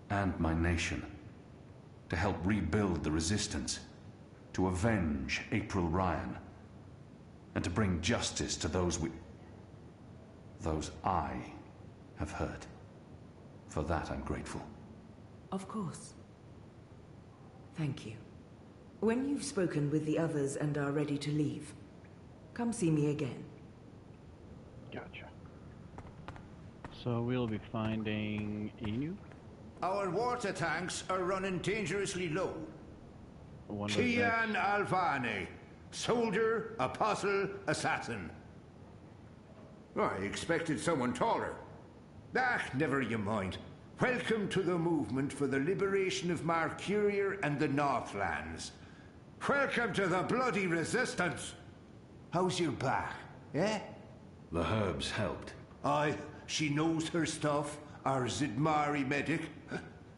and my nation. To help rebuild the Resistance. To avenge April Ryan. And to bring justice to those I have hurt. For that I'm grateful. Of course. Thank you. When you've spoken with the others and are ready to leave, come see me again. Gotcha. So we'll be finding Inu? Our water tanks are running dangerously low. Kian Alvane, soldier, apostle, assassin. I expected someone taller. Never you mind. Welcome to the movement for the liberation of Mercuria and the Northlands. Welcome to the bloody Resistance. How's your back, eh? The herbs helped. Aye, she knows her stuff, our Zidmari medic,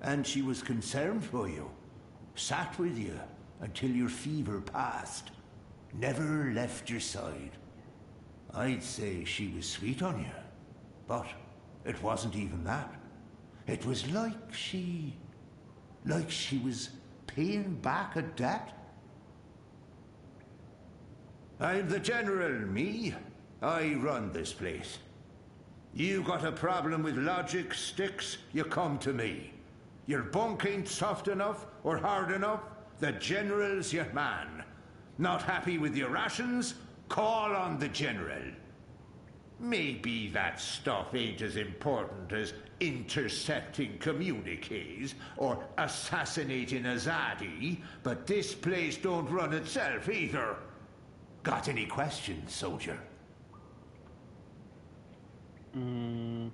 and she was concerned for you. Sat with you until your fever passed. Never left your side. I'd say she was sweet on you. But it wasn't even that. It was like she was paying back a debt. I'm the general, me. I run this place. You got a problem with logic, Sticks, you come to me. Your bunk ain't soft enough or hard enough, the general's your man. Not happy with your rations? Call on the general. Maybe that stuff ain't as important as intercepting communiques or assassinating Azadi, but this place don't run itself either. Got any questions, soldier? I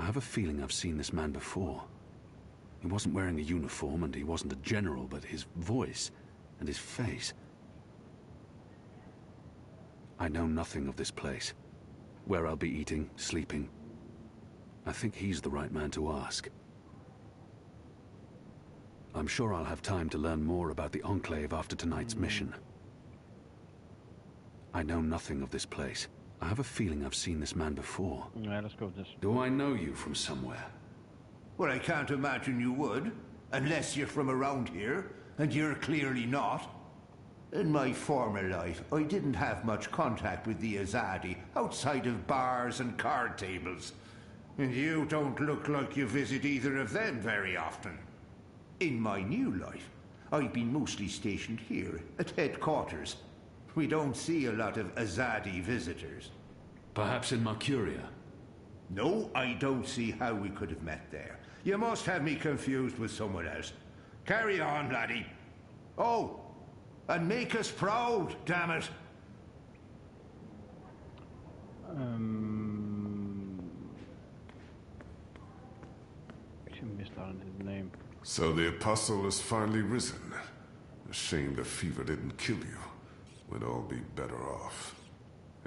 have a feeling I've seen this man before. He wasn't wearing a uniform and he wasn't a general, but his voice and his face. I know nothing of this place. Where I'll be eating, sleeping. I think he's the right man to ask. I'm sure I'll have time to learn more about the Enclave after tonight's mission. I know nothing of this place. I have a feeling I've seen this man before. Yeah, let's go with this. Do I know you from somewhere? Well, I can't imagine you would, unless you're from around here, and you're clearly not. In my former life, I didn't have much contact with the Azadi outside of bars and card tables. And you don't look like you visit either of them very often. In my new life, I've been mostly stationed here at headquarters. We don't see a lot of Azadi visitors. Perhaps in Mercuria? No, I don't see how we could have met there. You must have me confused with someone else. Carry on, laddie. Oh, and make us proud, damn it. Actually missed out on his name. So the Apostle has finally risen. A shame the fever didn't kill you. We'd all be better off.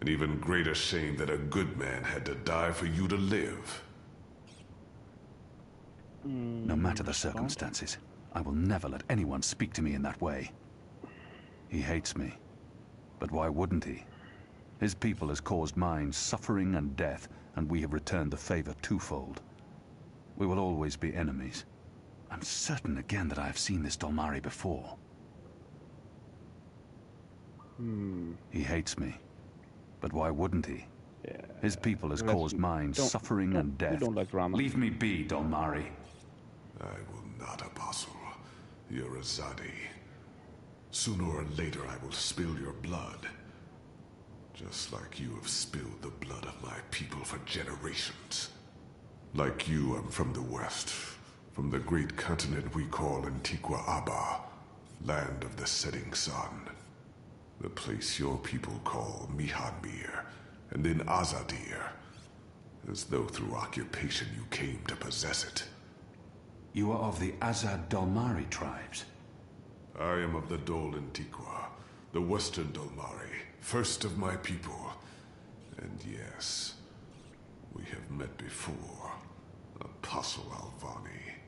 An even greater shame that a good man had to die for you to live. No matter the circumstances, I will never let anyone speak to me in that way. He hates me. But why wouldn't he? His people has caused mine suffering and death, and we have returned the favor twofold. We will always be enemies. I'm certain again that I have seen this Dolmari before. He hates me. But why wouldn't he? Yeah, his people has caused mine suffering and death. We don't like drama. Leave me be, Dolmari. I will not, Apostle. You're Azadi. Sooner or later I will spill your blood. Just like you have spilled the blood of my people for generations. Like you, I'm from the West. From the great continent we call Antigua Aba. Land of the setting sun. The place your people call Mihadmir, and then Azadir. As though through occupation you came to possess it. You are of the Azad Dolmari tribes? I am of the Dol Antigua, the Western Dolmari, first of my people. And yes, we have met before, Apostle Alvani.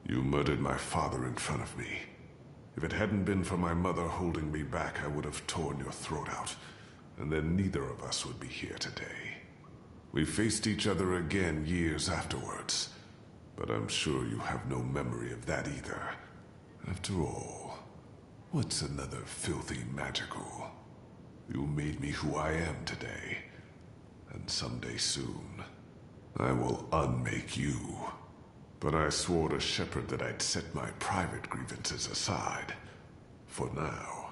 You murdered my father in front of me. If it hadn't been for my mother holding me back, I would have torn your throat out, and then neither of us would be here today. We faced each other again years afterwards, but I'm sure you have no memory of that either. After all, what's another filthy magical? You made me who I am today, and someday soon, I will unmake you. But I swore to Shepard that I'd set my private grievances aside. For now.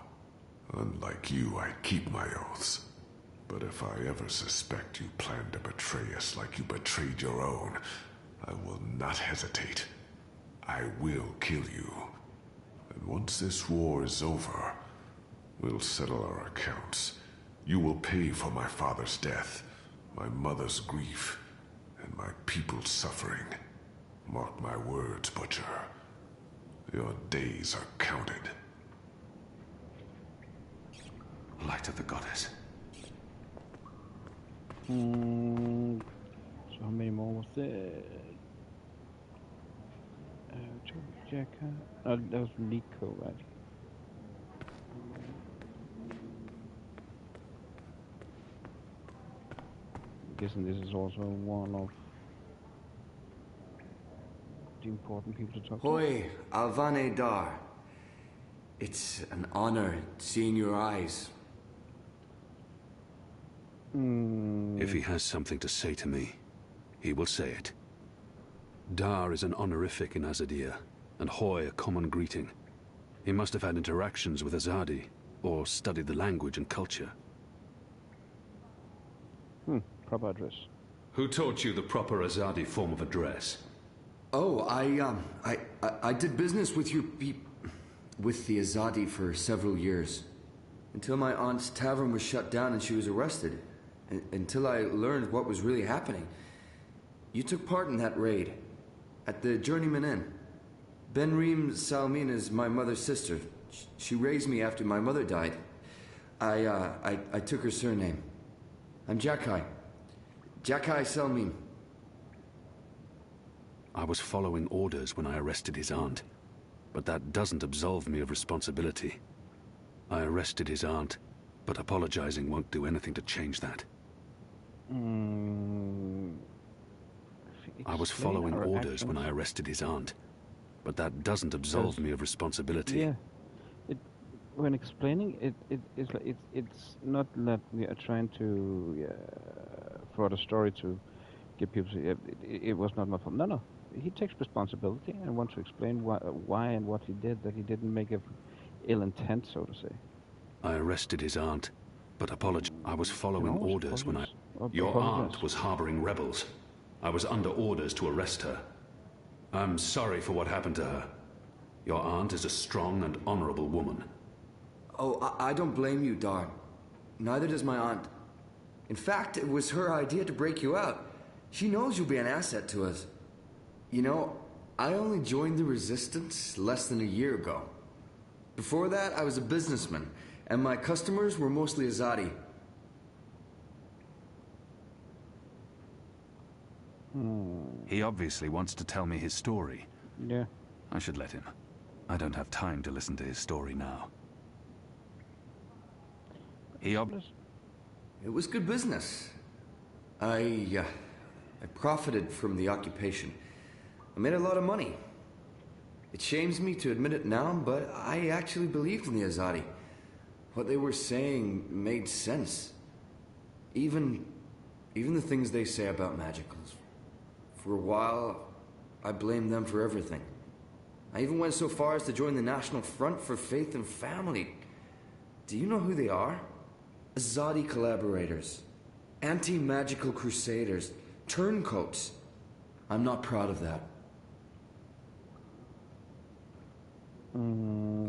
Unlike you, I keep my oaths. But if I ever suspect you plan to betray us like you betrayed your own, I will not hesitate. I will kill you. And once this war is over, we'll settle our accounts. You will pay for my father's death, my mother's grief, and my people's suffering. Mark my words, Butcher. Your days are counted. Light of the Goddess. So how many more was there? Jacka. Oh, that was Nico, right? guessing this is also one of the important people to talk to. Hoi, Alvane Dar. It's an honor seeing your eyes. If he has something to say to me, he will say it. Dar is an honorific in Azadir, and Hoi a common greeting. He must have had interactions with Azadi, or studied the language and culture. Proper address. Who taught you the proper Azadi form of address? Oh, I did business with with the Azadi for several years. Until my aunt's tavern was shut down and she was arrested. Until I learned what was really happening. You took part in that raid. At the Journeyman Inn. Benreem Salmin is my mother's sister. She raised me after my mother died. I took her surname. I'm Jakai. Jakai Salmin. I was following orders when I arrested his aunt. But that doesn't absolve me of responsibility. I arrested his aunt, but apologizing won't do anything to change that. I was following orders when I arrested his aunt. But that doesn't absolve me of responsibility. Yeah. When explaining, it's not that we are trying to for the story to give people. It was not my fault. No. He takes responsibility and wants to explain why and what he did. That he didn't make an ill intent, so to say. I arrested his aunt, but I was following orders when Your aunt was harboring rebels. I was under orders to arrest her. I'm sorry for what happened to her. Your aunt is a strong and honorable woman. Oh, I don't blame you, Dar. Neither does my aunt. In fact, it was her idea to break you out. She knows you'll be an asset to us. You know, I only joined the Resistance less than a year ago. Before that, I was a businessman, and my customers were mostly Azadi. He obviously wants to tell me his story. Yeah. I should let him. I don't have time to listen to his story now. It was good business. I profited from the occupation. I made a lot of money. It shames me to admit it now, but I actually believed in the Azadi. What they were saying made sense. Even the things they say about magicals. For a while, I blamed them for everything. I even went so far as to join the National Front for Faith and Family. Do you know who they are? Azadi collaborators. Anti-magical crusaders. Turncoats. I'm not proud of that.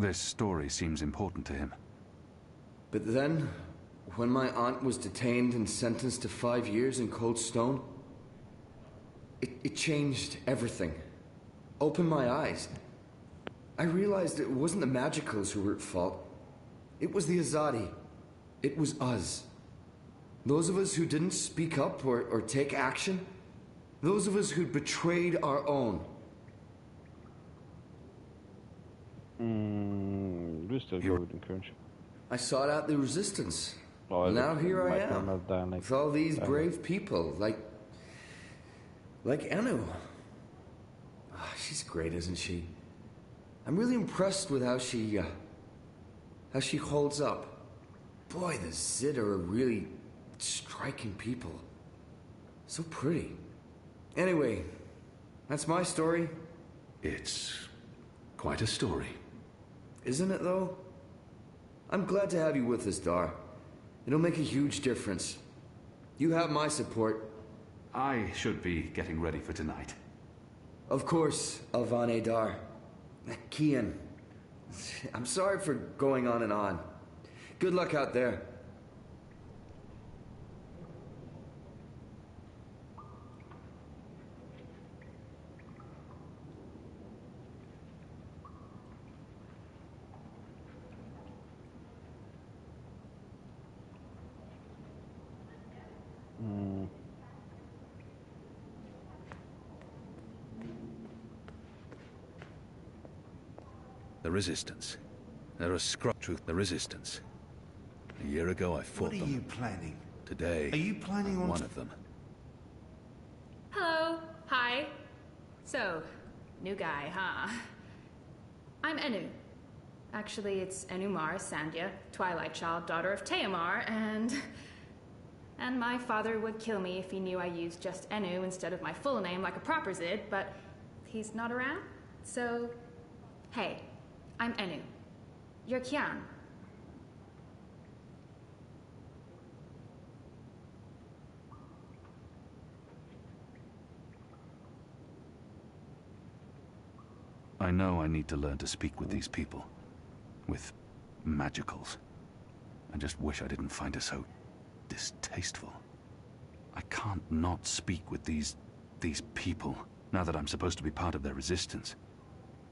This story seems important to him. But then, when my aunt was detained and sentenced to 5 years in Cold Stone, it changed everything. Opened my eyes. I realized it wasn't the Magicals who were at fault. It was the Azadi. It was us. Those of us who didn't speak up or take action. Those of us who'd betrayed our own. I sought out the Resistance. Now here I am. With all these brave people, like Anu. Oh, she's great, isn't she? I'm really impressed with how she holds up. Boy, the Zid are a really striking people. So pretty. Anyway, that's my story. It's quite a story. Isn't it, though? I'm glad to have you with us, Dar. It'll make a huge difference. You have my support. I should be getting ready for tonight. Of course, Alvane Dar. Kian. I'm sorry for going on and on. Good luck out there. The Resistance. They're a truth. The Resistance. A year ago, I fought them. What are you planning? Today, Are you planning I'm on one of them. So, new guy, huh? I'm Enu. Actually, it's Enumar Sandhya, Twilight Child, daughter of Teomar, and my father would kill me if he knew I used just Enu instead of my full name like a proper Zid, but he's not around, so... Hey, I'm Enu. You're Kian. I know I need to learn to speak with these people. With magicals. I just wish I didn't find her so distasteful. I can't not speak with these people, now that I'm supposed to be part of their resistance.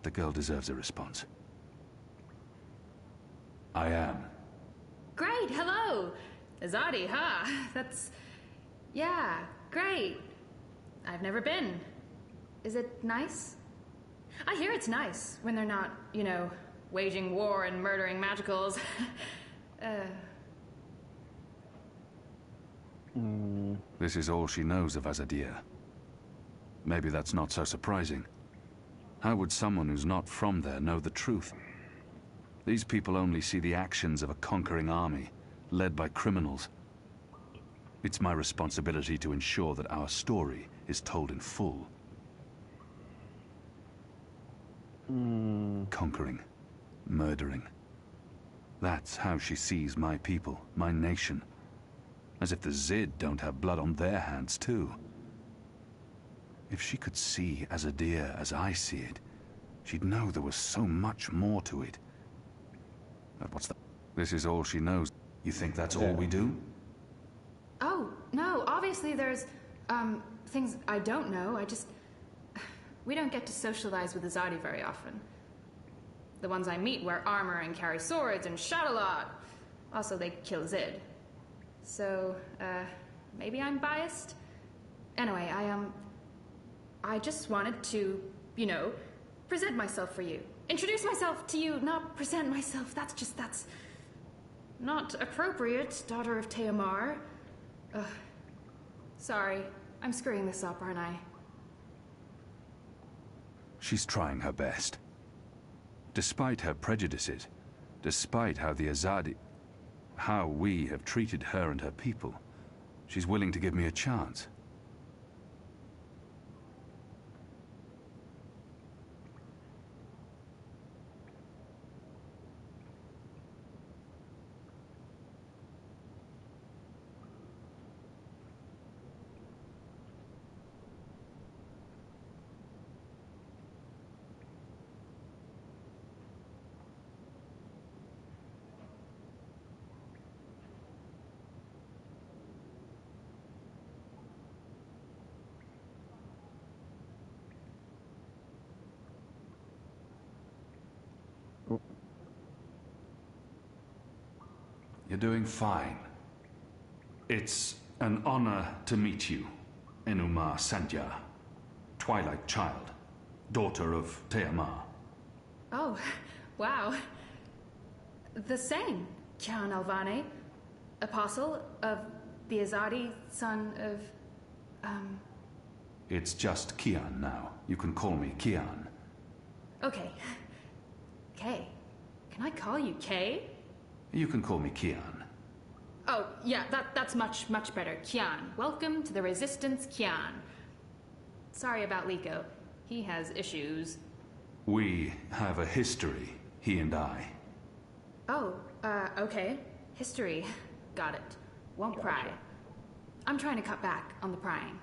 The girl deserves a response. I am. Great, hello! Azadi, huh? That's... yeah, great. I've never been. Is it nice? I hear it's nice when they're not, you know, waging war and murdering magicals. This is all she knows of Azadir. Maybe that's not so surprising. How would someone who's not from there know the truth? These people only see the actions of a conquering army, led by criminals. It's my responsibility to ensure that our story is told in full. Conquering. Murdering. That's how she sees my people, my nation. As if the Zid don't have blood on their hands, too. If she could see Azadir as I see it, she'd know there was so much more to it. But what's that? This is all she knows. You think that's all we do? Oh, no, obviously there's, things I don't know. We don't get to socialize with Azadi very often. The ones I meet wear armor and carry swords and shout a lot. Also, they kill Zid. So, maybe I'm biased? Anyway, I just wanted to, you know, present myself for you. Introduce myself to you, not present myself. That's not appropriate, daughter of Teomar. Sorry, I'm screwing this up, aren't I? She's trying her best. Despite her prejudices, despite how we have treated her and her people, she's willing to give me a chance. You're doing fine. It's an honor to meet you, Enumar Sandhya, Twilight Child, daughter of Teomar. Oh, wow. The same, Kian Alvane, apostle of the Azadi, son of, It's just Kian now. You can call me Kian. Okay. Kay. Can I call you Kay? You can call me Kian. Oh, yeah, that's much better. Kian. Welcome to the Resistance, Kian. Sorry about Liko. He has issues. We have a history, he and I. Oh, okay. History. Got it. Won't pry. I'm trying to cut back on the prying.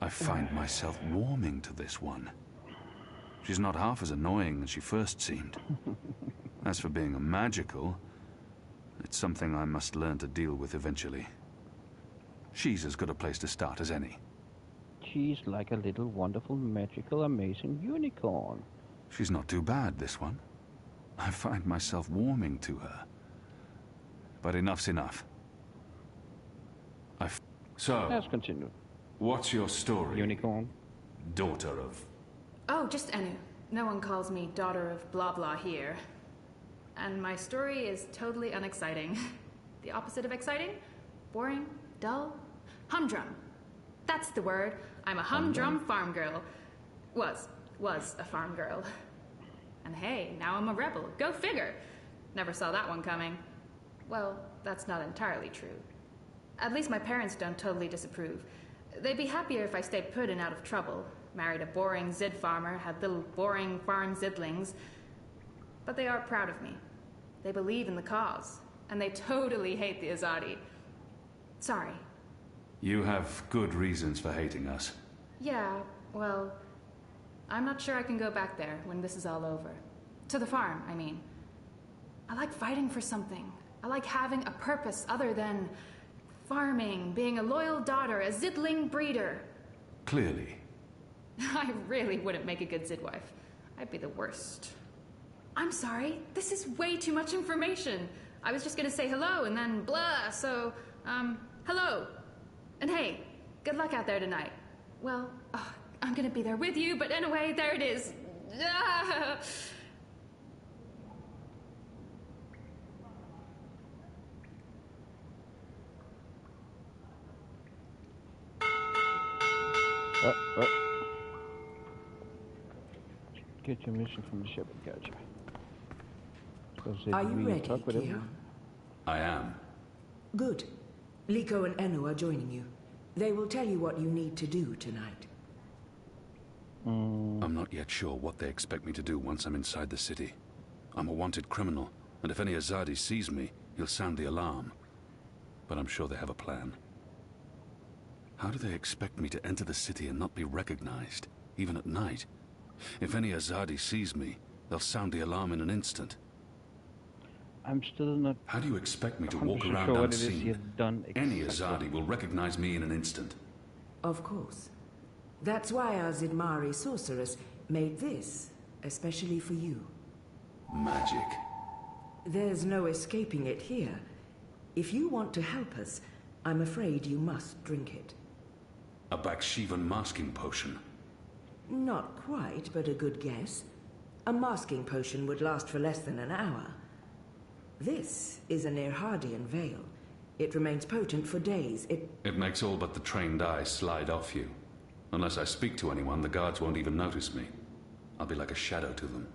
I find myself warming to this one. She's not half as annoying as she first seemed. As for being a magical, it's something I must learn to deal with eventually. She's as good a place to start as any. She's like a little wonderful, magical, amazing unicorn. She's not too bad, this one. I find myself warming to her. But enough's enough. So, let's continue. What's your story? Unicorn? Daughter of... Oh, just Enu. No one calls me daughter of blah blah here. And my story is totally unexciting. The opposite of exciting? Boring? Dull? Humdrum. That's the word. I'm a humdrum farm girl. Was a farm girl. And hey, now I'm a rebel. Go figure. Never saw that one coming. Well, that's not entirely true. At least my parents don't totally disapprove. They'd be happier if I stayed put and out of trouble. Married a boring Zid farmer, had little boring farm Zidlings. But they are proud of me. They believe in the cause. And they totally hate the Azadi. Sorry. You have good reasons for hating us. Yeah, well, I'm not sure I can go back there when this is all over. To the farm, I mean. I like fighting for something. I like having a purpose other than farming, being a loyal daughter, a Zidling breeder. Clearly. I really wouldn't make a good Zidwife. I'd be the worst. I'm sorry, this is way too much information. I was just gonna say hello and then blah, so, hello. And hey, good luck out there tonight. Well, I'm gonna be there with you, but anyway, there it is. Get your mission from the ship. Gotcha. Are you ready, Kian? I am. Good. Liko and Enu are joining you. They will tell you what you need to do tonight. I'm not yet sure what they expect me to do once I'm inside the city. I'm a wanted criminal, and if any Azadi sees me, he'll sound the alarm. But I'm sure they have a plan. How do they expect me to enter the city and not be recognized, even at night? If any Azadi sees me, they'll sound the alarm in an instant. I'm still not... How do you expect me to walk around unseen? Any Azadi will recognize me in an instant. Of course. That's why our Zidmari sorceress made this, especially for you. Magic. There's no escaping it here. If you want to help us, I'm afraid you must drink it. A Bakshivan masking potion. Not quite, but a good guess. A masking potion would last for less than an hour. This is an Irhadian veil. It remains potent for days. It makes all but the trained eyes slide off you. Unless I speak to anyone, the guards won't even notice me. I'll be like a shadow to them.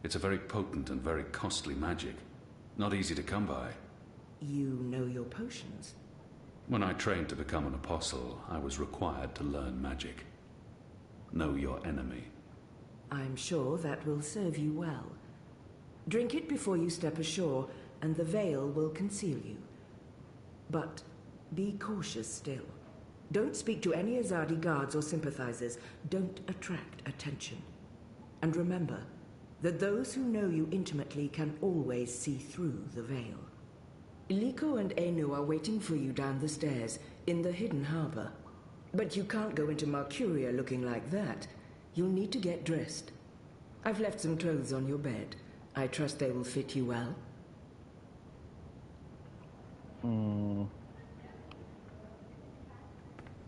It's a very potent and very costly magic. Not easy to come by. You know your potions? When I trained to become an apostle, I was required to learn magic. Know your enemy. I'm sure that will serve you well. Drink it before you step ashore, and the veil will conceal you. But be cautious still. Don't speak to any Azadi guards or sympathizers. Don't attract attention. And remember that those who know you intimately can always see through the veil. Liko and Enu are waiting for you down the stairs in the hidden harbor. But you can't go into Mercuria looking like that. You'll need to get dressed. I've left some clothes on your bed. I trust they will fit you well.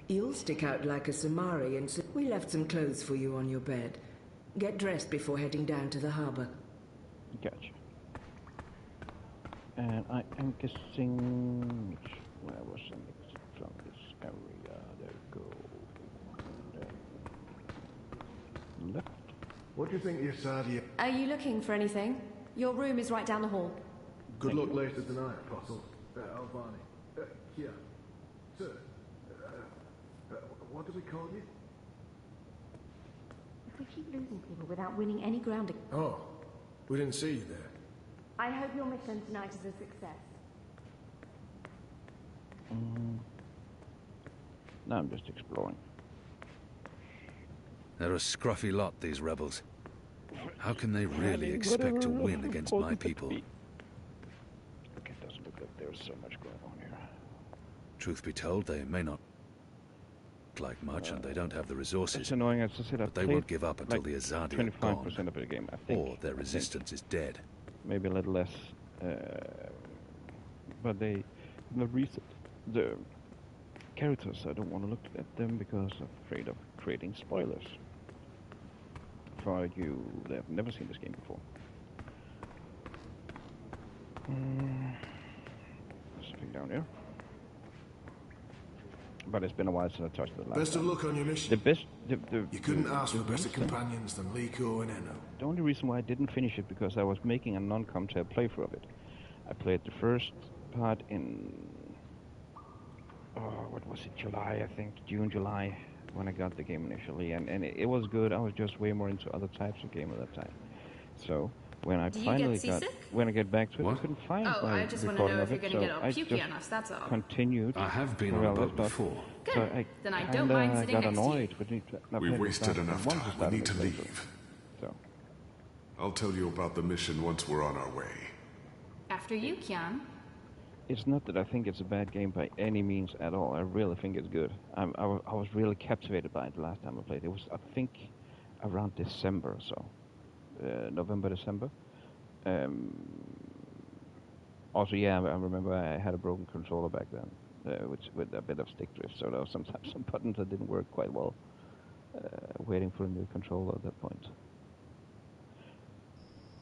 You'll stick out like a Samari, and so we left some clothes for you on your bed. Get dressed before heading down to the harbor. Gotcha. And I am guessing where was the next from this area? There we go. Left. What do you think, Yasadia? Are you looking for anything? Your room is right down the hall. Good luck later tonight, Apostle. Alvani. Here. Sir. What do we call you? If we keep losing people without winning any ground... Oh, we didn't see you there. I hope your mission tonight is a success. Now I'm just exploring. They're a scruffy lot, these rebels. How can they really expect to win against my people? Okay, it doesn't look like there's so much going on here. Truth be told, they may not like much, and they don't have the resources. It's annoying, as I said, but they won't give up until the Azadi are gone, 25% of the game, I think. or their resistance is dead. Maybe a little less, but they, the characters, I don't want to look at them because I'm afraid of creating spoilers for you that have never seen this game before. Something down here. but it's been a while since I touched it last Best of time. luck on your mission. The best, You couldn't ask for better reason- companions than Liko and Enno. The only reason why I didn't finish it because I was making a non-comtail playthrough of it. I played the first part in what was it, July, I think, June, July, when I got the game initially, and it was good. I was just way more into other types of game at that time. So when I Do you finally get got, seasick? when I get back to it, I couldn't find Oh, my I just want to recording know of if you're it, going to so get all I pukey just on us, that's all. continued. I have been Well, on a that's boat not- before. Good. So I Then I don't mind kinda sitting got next to you. annoyed with it not We playing wasted faster enough than once time. I We started need to the playthrough. leave. So I'll tell you about the mission once we're on our way. After you, Kian. it's not that I think it's a bad game by any means at all. I really think it's good. I was really captivated by it the last time I played. It was, I think, around December or so. November, December. Also, yeah, I remember I had a broken controller back then, which with a bit of stick drift, so there was sometimes some buttons that didn't work quite well. Waiting for a new controller at that point.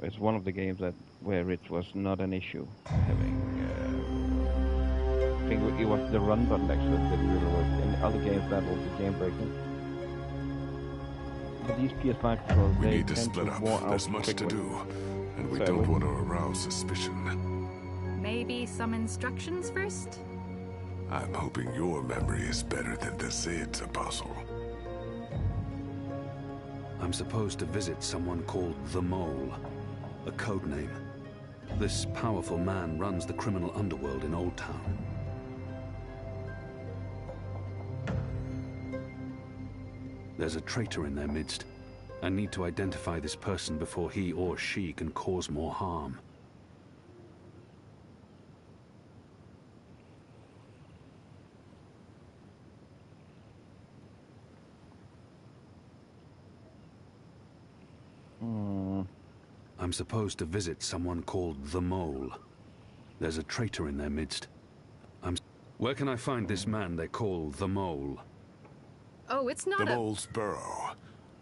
It's one of the games where it was not an issue having. I think it was the run button actually that didn't really work. In other games that will be game breaking. But these PS5 controllers, We they need to tend split to up. wear out There's much to quickly. do, and we So- don't want to arouse suspicion. Maybe some instructions first? I'm hoping your memory is better than the Zed's, Apostle. I'm supposed to visit someone called the Mole, a code name. This powerful man runs the criminal underworld in Old Town. There's a traitor in their midst. I need to identify this person before he or she can cause more harm. I'm supposed to visit someone called the Mole. There's a traitor in their midst. Where can I find this man they call the Mole? Oh, it's not The a... Mole's burrow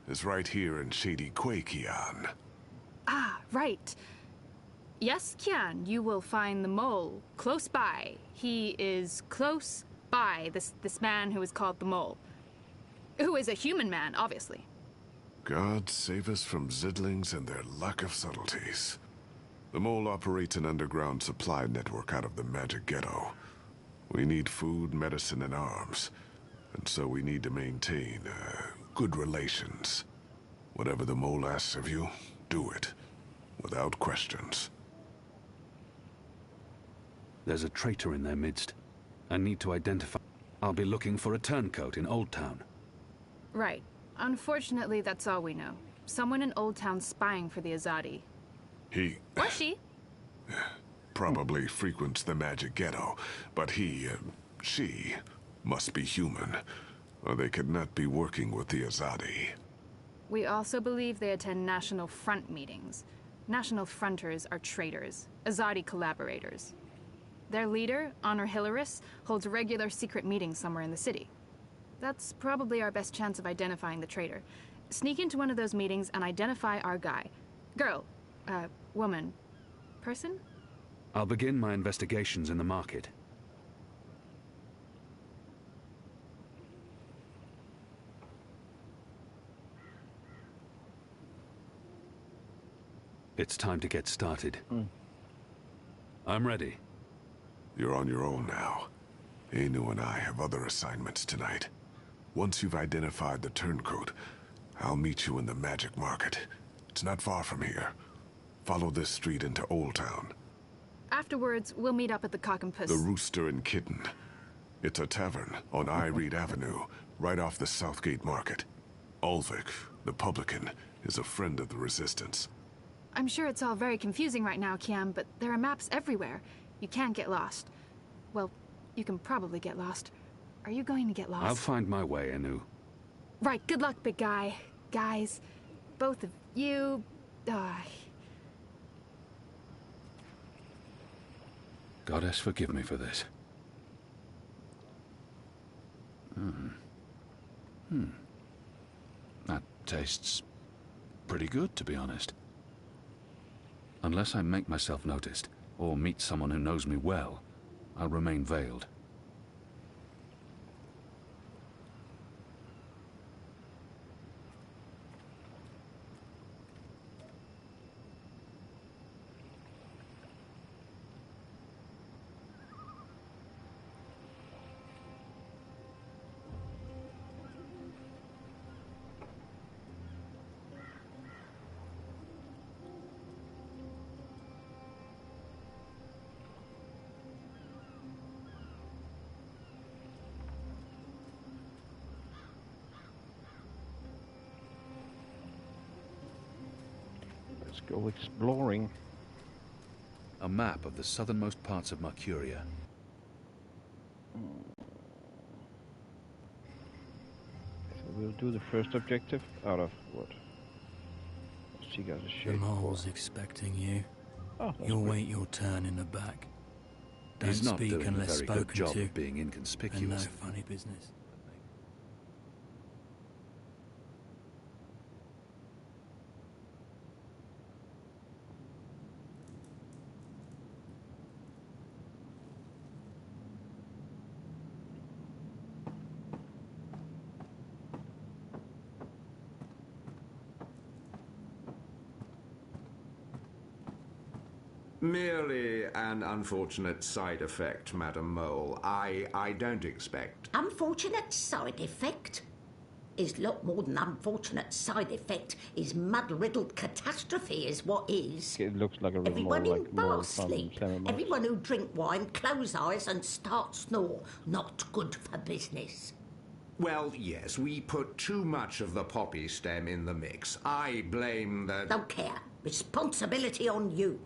is right here in Shady Quakian. Ah, right. Yes, Kian, you will find the mole close by. He is close by, this man who is called the Mole. Who is a human man, obviously. God save us from Zidlings and their lack of subtleties. The Mole operates an underground supply network out of the Magic Ghetto. We need food, medicine, and arms. And so we need to maintain, good relations. Whatever the Mole asks of you, do it. Without questions. There's a traitor in their midst. I need to identify. I'll be looking for a turncoat in Old Town. Right. Unfortunately, that's all we know. Someone in Old Town spying for the Azadi. He Or she. probably frequents the Magic Ghetto, but she, must be human, or they could not be working with the Azadi. We also believe they attend National Front meetings. National Fronters are traitors, Azadi collaborators. Their leader, Honor Hilaris, holds regular secret meetings somewhere in the city. That's probably our best chance of identifying the traitor. Sneak into one of those meetings and identify our guy. Girl, woman, person? I'll begin my investigations in the market. It's time to get started. I'm ready. You're on your own now. Anu and I have other assignments tonight. Once you've identified the turncoat, I'll meet you in the Magic Market. It's not far from here. Follow this street into Old Town. Afterwards, we'll meet up at the Cock and Puss. The Rooster and Kitten. It's a tavern on I Reed Avenue, right off the Southgate Market. Ulvik, the publican, is a friend of the Resistance. I'm sure it's all very confusing right now, Kiam, but there are maps everywhere. You can't get lost. Well, you can probably get lost. Are you going to get lost? I'll find my way, Anu. Right, good luck, big guy. Guys, both of you... Goddess, forgive me for this. That tastes pretty good, to be honest. Unless I make myself noticed, or meet someone who knows me well, I'll remain veiled. go exploring. A map of the southernmost parts of Mercuria. So we'll do the first objective out of what? She got a The shape. mole's expecting you. Oh, You'll great. wait your turn in the back. Don't He's not speak doing a unless very good spoken job to. of being And no inconspicuous. funny business. Merely an unfortunate side effect, Madam Mole. I don't expect. Unfortunate side effect? Is lot more than unfortunate side effect. Is mud-riddled catastrophe is what is. It looks like a little Everyone more in like more bar from sleep. Cyberpunk. Everyone who drink wine, close eyes and start snore. Not good for business. Well, yes, we put too much of the poppy stem in the mix. I blame the... Don't care. Responsibility on you.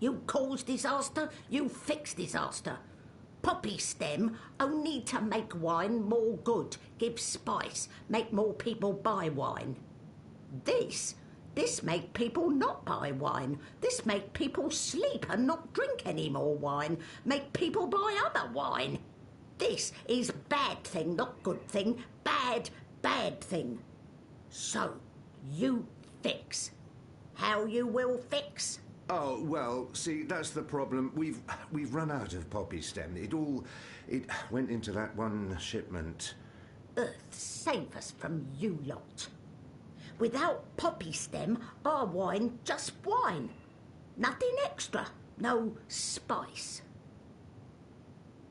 You cause disaster, you fix disaster. Poppy stem only to make wine more good, give spice, make more people buy wine. This make people not buy wine. This make people sleep and not drink any more wine. Make people buy other wine. This is bad thing, not good thing. Bad thing. So, you fix. How you will fix? Oh, well, see, that's the problem. We've run out of poppy stem. It went into that one shipment. Earth save us from you lot. Without poppy stem, our wine just wine. Nothing extra. No spice.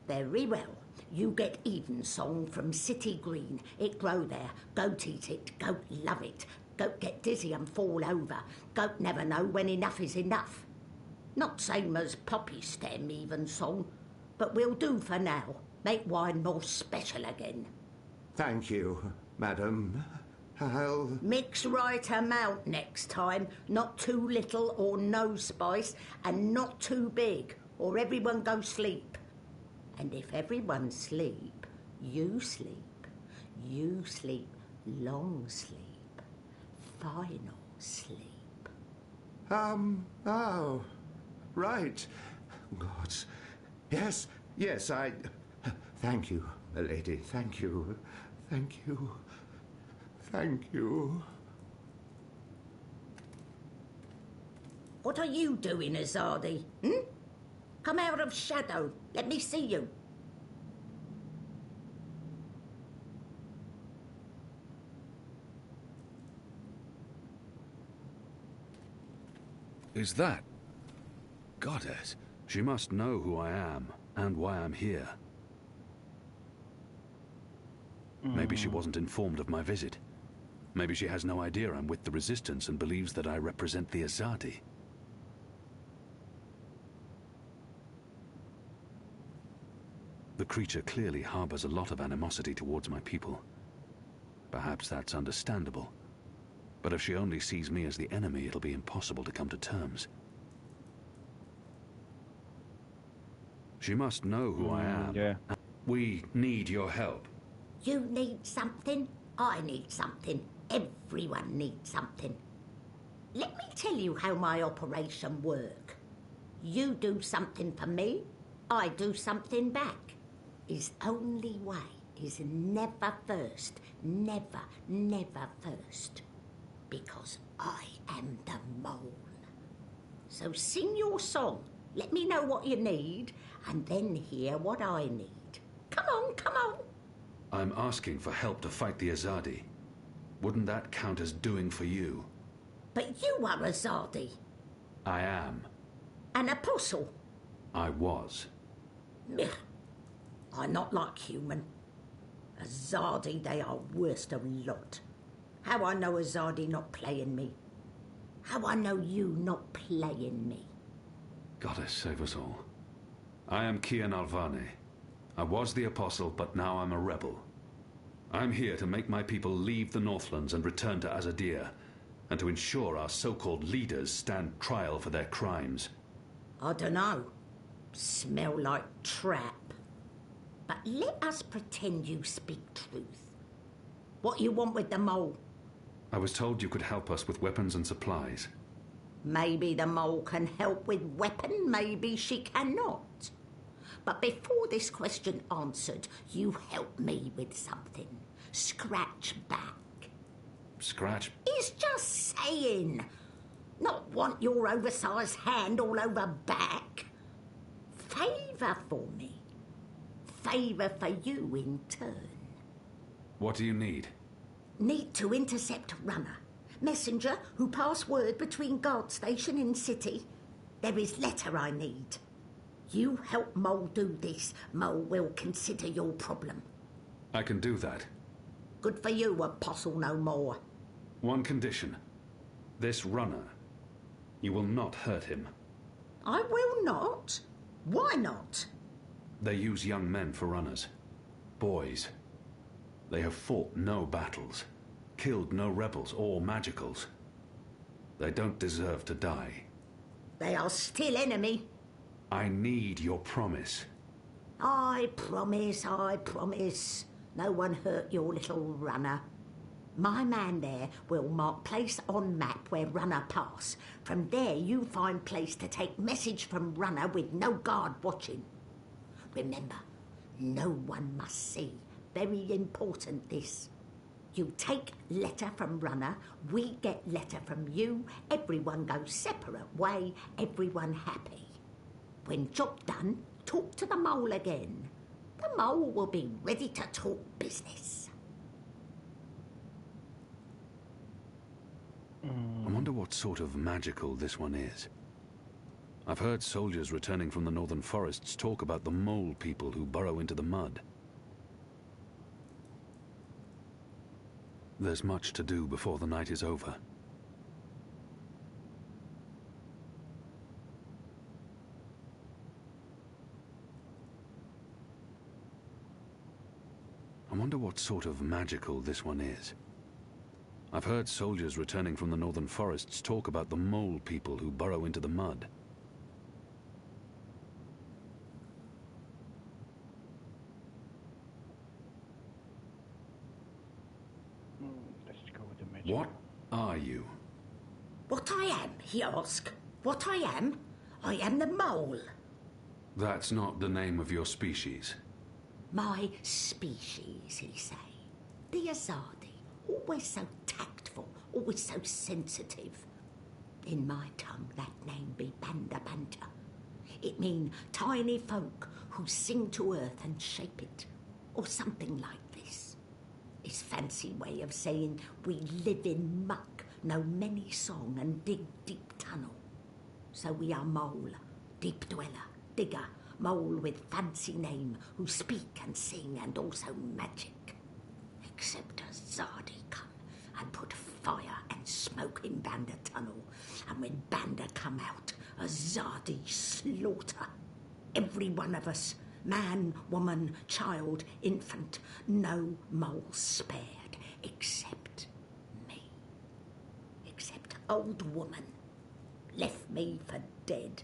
Very well. You get Evensong from City Green. It grow there. Goat eat it. Goat love it. Goat get dizzy and fall over. Goat never know when enough is enough. Not same as poppy stem, Evensong, but we'll do for now. Make wine more special again. Thank you, madam. I'll... Mix right amount next time. Not too little or no spice, and not too big, or everyone go sleep. And if everyone sleep, you sleep. You sleep long sleep. Final sleep. Oh, right. God. Yes, I... Thank you, milady. Thank you. Thank you. Thank you. What are you doing, Azadi? Come out of shadow. Let me see you. Is that... Goddess? She must know who I am, and why I'm here. Maybe she wasn't informed of my visit. Maybe she has no idea I'm with the Resistance and believes that I represent the Azadi. The creature clearly harbors a lot of animosity towards my people. Perhaps that's understandable. But if she only sees me as the enemy, it'll be impossible to come to terms. She must know who I am. Yeah. We need your help. You need something, I need something. Everyone needs something. Let me tell you how my operation work. You do something for me, I do something back. His only way is never first. Never, never first. Because I am the mole. So sing your song. Let me know what you need, and then hear what I need. Come on, come on. I'm asking for help to fight the Azadi. Wouldn't that count as doing for you? But you are Azadi. I am. An apostle. I was. Ugh. I'm not like human. Azadi, they are worst of lot. How I know Azadi not playing me? How I know you not playing me? Goddess save us all. I am Kian Alvane. I was the Apostle, but now I'm a rebel. I'm here to make my people leave the Northlands and return to Azadir. and to ensure our so-called leaders stand trial for their crimes. I dunno. Smell like trap. But let us pretend you speak truth. What you want with the mole? I was told you could help us with weapons and supplies. Maybe the mole can help with weapon, maybe she cannot. But before this question answered, you help me with something. Scratch back. Scratch? He's just saying. Not want your oversized hand all over back. Favour for me. Favour for you in turn. What do you need? Need to intercept Runner. Messenger who pass word between guard station and city. There is letter I need. You help Mole do this, Mole will consider your problem. I can do that. Good for you, Apostle no more. One condition. This Runner. You will not hurt him. I will not? Why not? They use young men for runners. Boys. They have fought no battles, killed no rebels or magicals. They don't deserve to die. They are still enemy. I need your promise. I promise, I promise. No one hurt your little Runner. My man there will mark place on map where Runner pass. From there you find place to take message from Runner with no guard watching. Remember, no one must see. Very important this. You take letter from Runner, we get letter from you, everyone goes separate way, everyone happy. When job done, talk to the mole again. The mole will be ready to talk business. I wonder what sort of magical this one is. I've heard soldiers returning from the northern forests talk about the mole people who burrow into the mud. There's much to do before the night is over. I wonder what sort of magical this one is. I've heard soldiers returning from the northern forests talk about the mole people who burrow into the mud. Let's go with the magic. What are you? What I am, he asked. What I am? I am the mole. That's not the name of your species. My species, he say. The Azadi, always so tactful, always so sensitive. In my tongue, that name be Banda Banta. It mean tiny folk who sing to earth and shape it, or something like this. His fancy way of saying we live in muck, know many song and dig deep tunnel. So we are mole, deep dweller, digger, mole with fancy name, who speak and sing and also magic. Except a Zardi come and put fire and smoke in Banda tunnel, and when Banda come out, a Zardi slaughter. Every one of us, man, woman, child, infant, no mole spared, except me. Except old woman, left me for dead.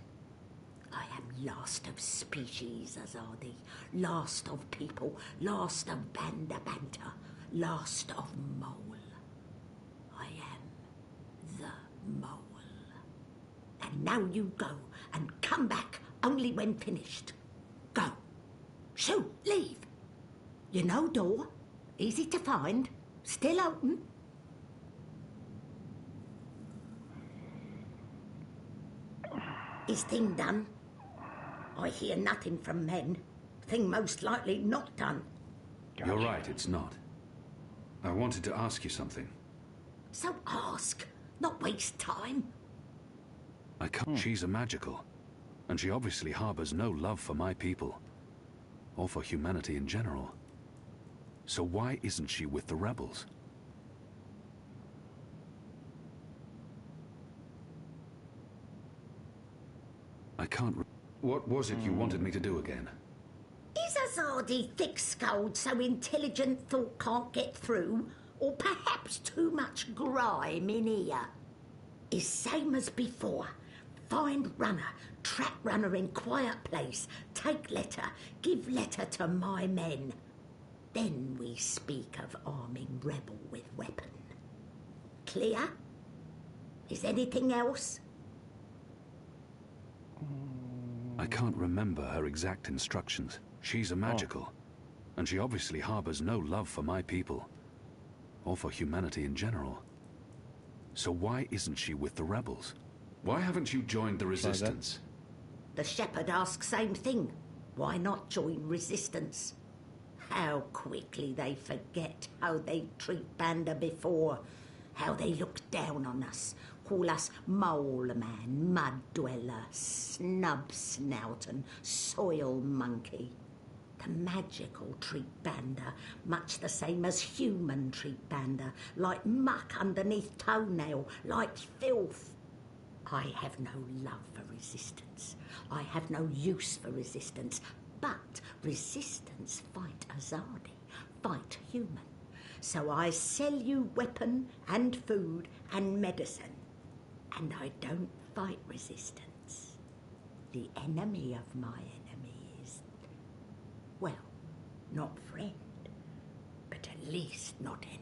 I am last of species, Azadi, last of people, last of Banda Banta, last of mole. I am the mole. And now you go and come back only when finished. Go. Shoot, leave. You know door, easy to find, still open. Is thing done? I hear nothing from men. Thing most likely not done. Gotcha. You're right, it's not. I wanted to ask you something. So ask, not waste time. I can't. She's a magical, and she obviously harbors no love for my people, or for humanity in general. So why isn't she with the rebels? I can't. What was it you wanted me to do again? Is Azadi thick-skulled so intelligent thought can't get through? or perhaps too much grime in here. Is same as before. Find runner, track runner in quiet place, take letter, give letter to my men. Then we speak of arming rebel with weapon. Clear? Is anything else? I can't remember her exact instructions. She's a magical, and she obviously harbors no love for my people, or for humanity in general. So why isn't she with the rebels? Why haven't you joined the resistance? The shepherd asks same thing. Why not join resistance? How quickly they forget how they treat Banda before, how they looked down on us, call us mole man, mud dweller, snub snout and soil monkey. The magical treat Banda much the same as human treat Banda, like muck underneath toenail, like filth. I have no love for resistance. I have no use for resistance. But resistance fight Azadi, fight human. So I sell you weapon and food and medicine. And I don't fight resistance. The enemy of my enemy is, well, not friend, but at least not enemy.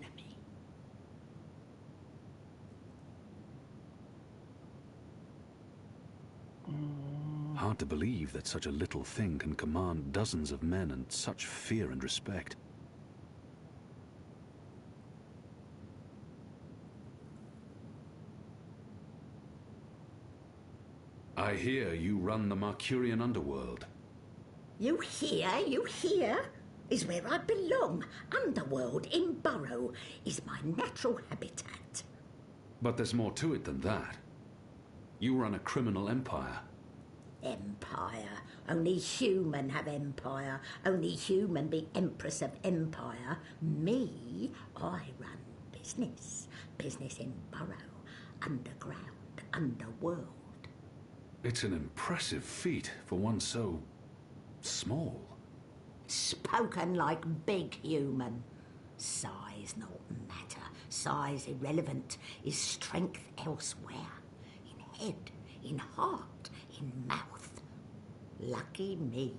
Hard to believe that such a little thing can command dozens of men and such fear and respect. I hear you run the Mercurian underworld. You hear? Is where I belong. Underworld in Burrow is my natural habitat. But there's more to it than that. You run a criminal empire. Empire. Only human have empire. Only human be empress of empire. Me, I run business. Business in Burrow. Underground. Underworld. It's an impressive feat for one so small. Spoken like big human. Size not matter. Size irrelevant. Is strength elsewhere. In head. In heart. In mouth. Lucky me.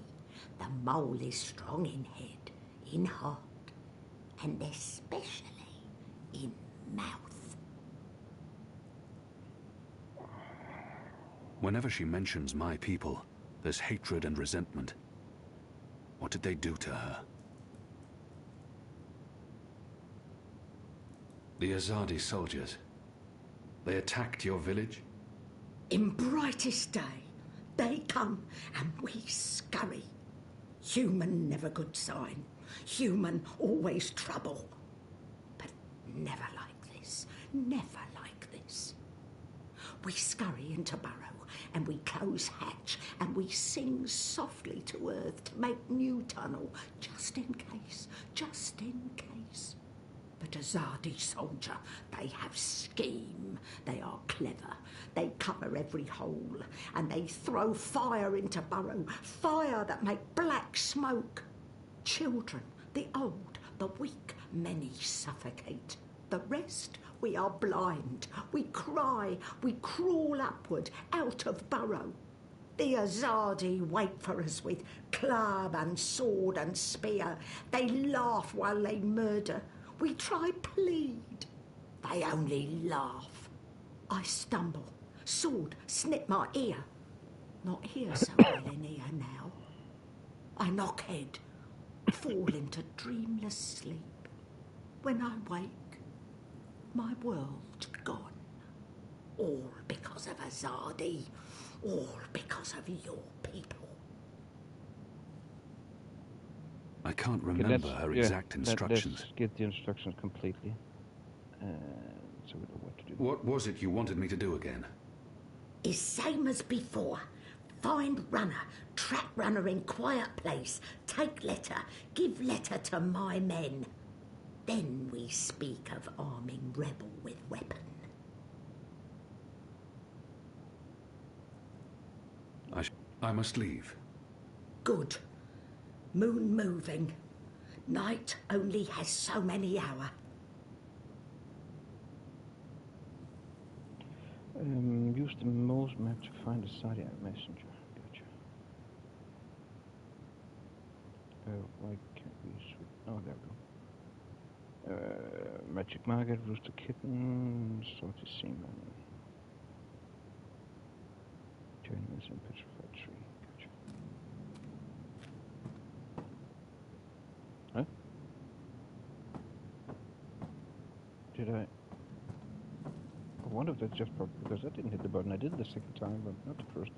The mole is strong in head. In heart. And especially in mouth. Whenever she mentions my people, there's hatred and resentment. What did they do to her? The Azadi soldiers. They attacked your village? In brightest day, they come and we scurry. Human never good sign. Human always trouble. But never like this. Never like this. We scurry into Burrow and we close hatch and we sing softly to earth to make new tunnel, just in case, just in case. But Azadi soldier, they have scheme. They are clever. They cover every hole and they throw fire into Burrow, fire that make black smoke. Children, the old, the weak, many suffocate. The rest, we are blind. We cry, we crawl upward out of Burrow. The Azadi wait for us with club and sword and spear. They laugh while they murder. We try plead. They only laugh. I stumble. Sword snip my ear. Not here so well in here now. I knock head. Fall into dreamless sleep. When I wake, my world gone. All because of Azadi. All because of your people. I can't remember her exact instructions. Let's get the instructions completely. So we know what to do. What was it you wanted me to do again? Is same as before. Find runner, track runner in quiet place, take letter, give letter to my men. Then we speak of arming rebel with weapon. I must leave. Good. Moon moving. Night only has so many hour. Use the most map to find the Zodiac messenger. Gotcha. Why can't we switch? Oh, there we go. Magic Market, Rooster Kitten, Salty Seaman. Tournaments in Petrified Tree. Gotcha. Huh? Did I? I wonder if that's just because I didn't hit the button. I did it the second time, but not the first.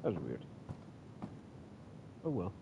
That was weird. Oh well.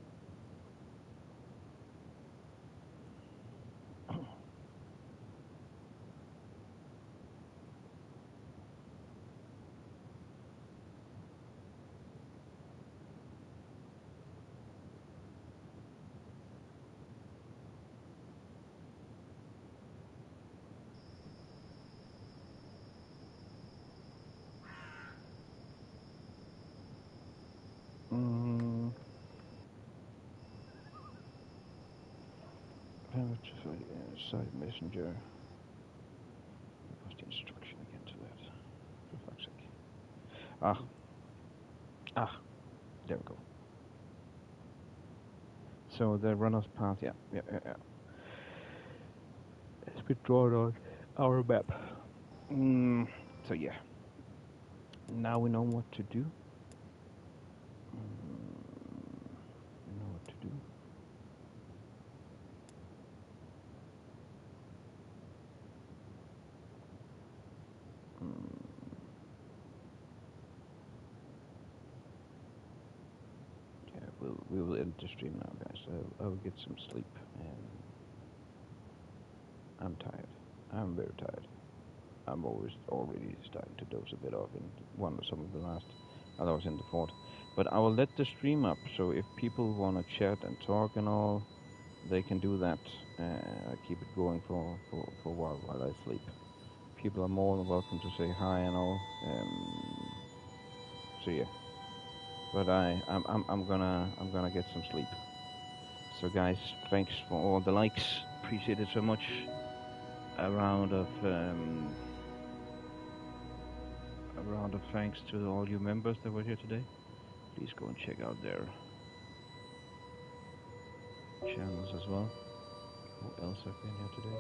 Side messenger. What's the instruction again to that? For fuck's sake. There we go. So the runner's path, yeah. It's been drawn on our map. So yeah. Now we know what to do. We know what to do. Yeah, we will end the stream now, guys. I will get some sleep, and I'm tired. I'm very tired. I'm already starting to doze a bit off in some of the last. I was in the fort, but I will let the stream up. So if people want to chat and talk and all, they can do that. I keep it going for a while I sleep. People are more than welcome to say hi and all. So yeah. But I'm gonna get some sleep. So guys, thanks for all the likes. Appreciate it so much. A round of thanks to all you members that were here today. Please go and check out their channels as well. Who else have been here today?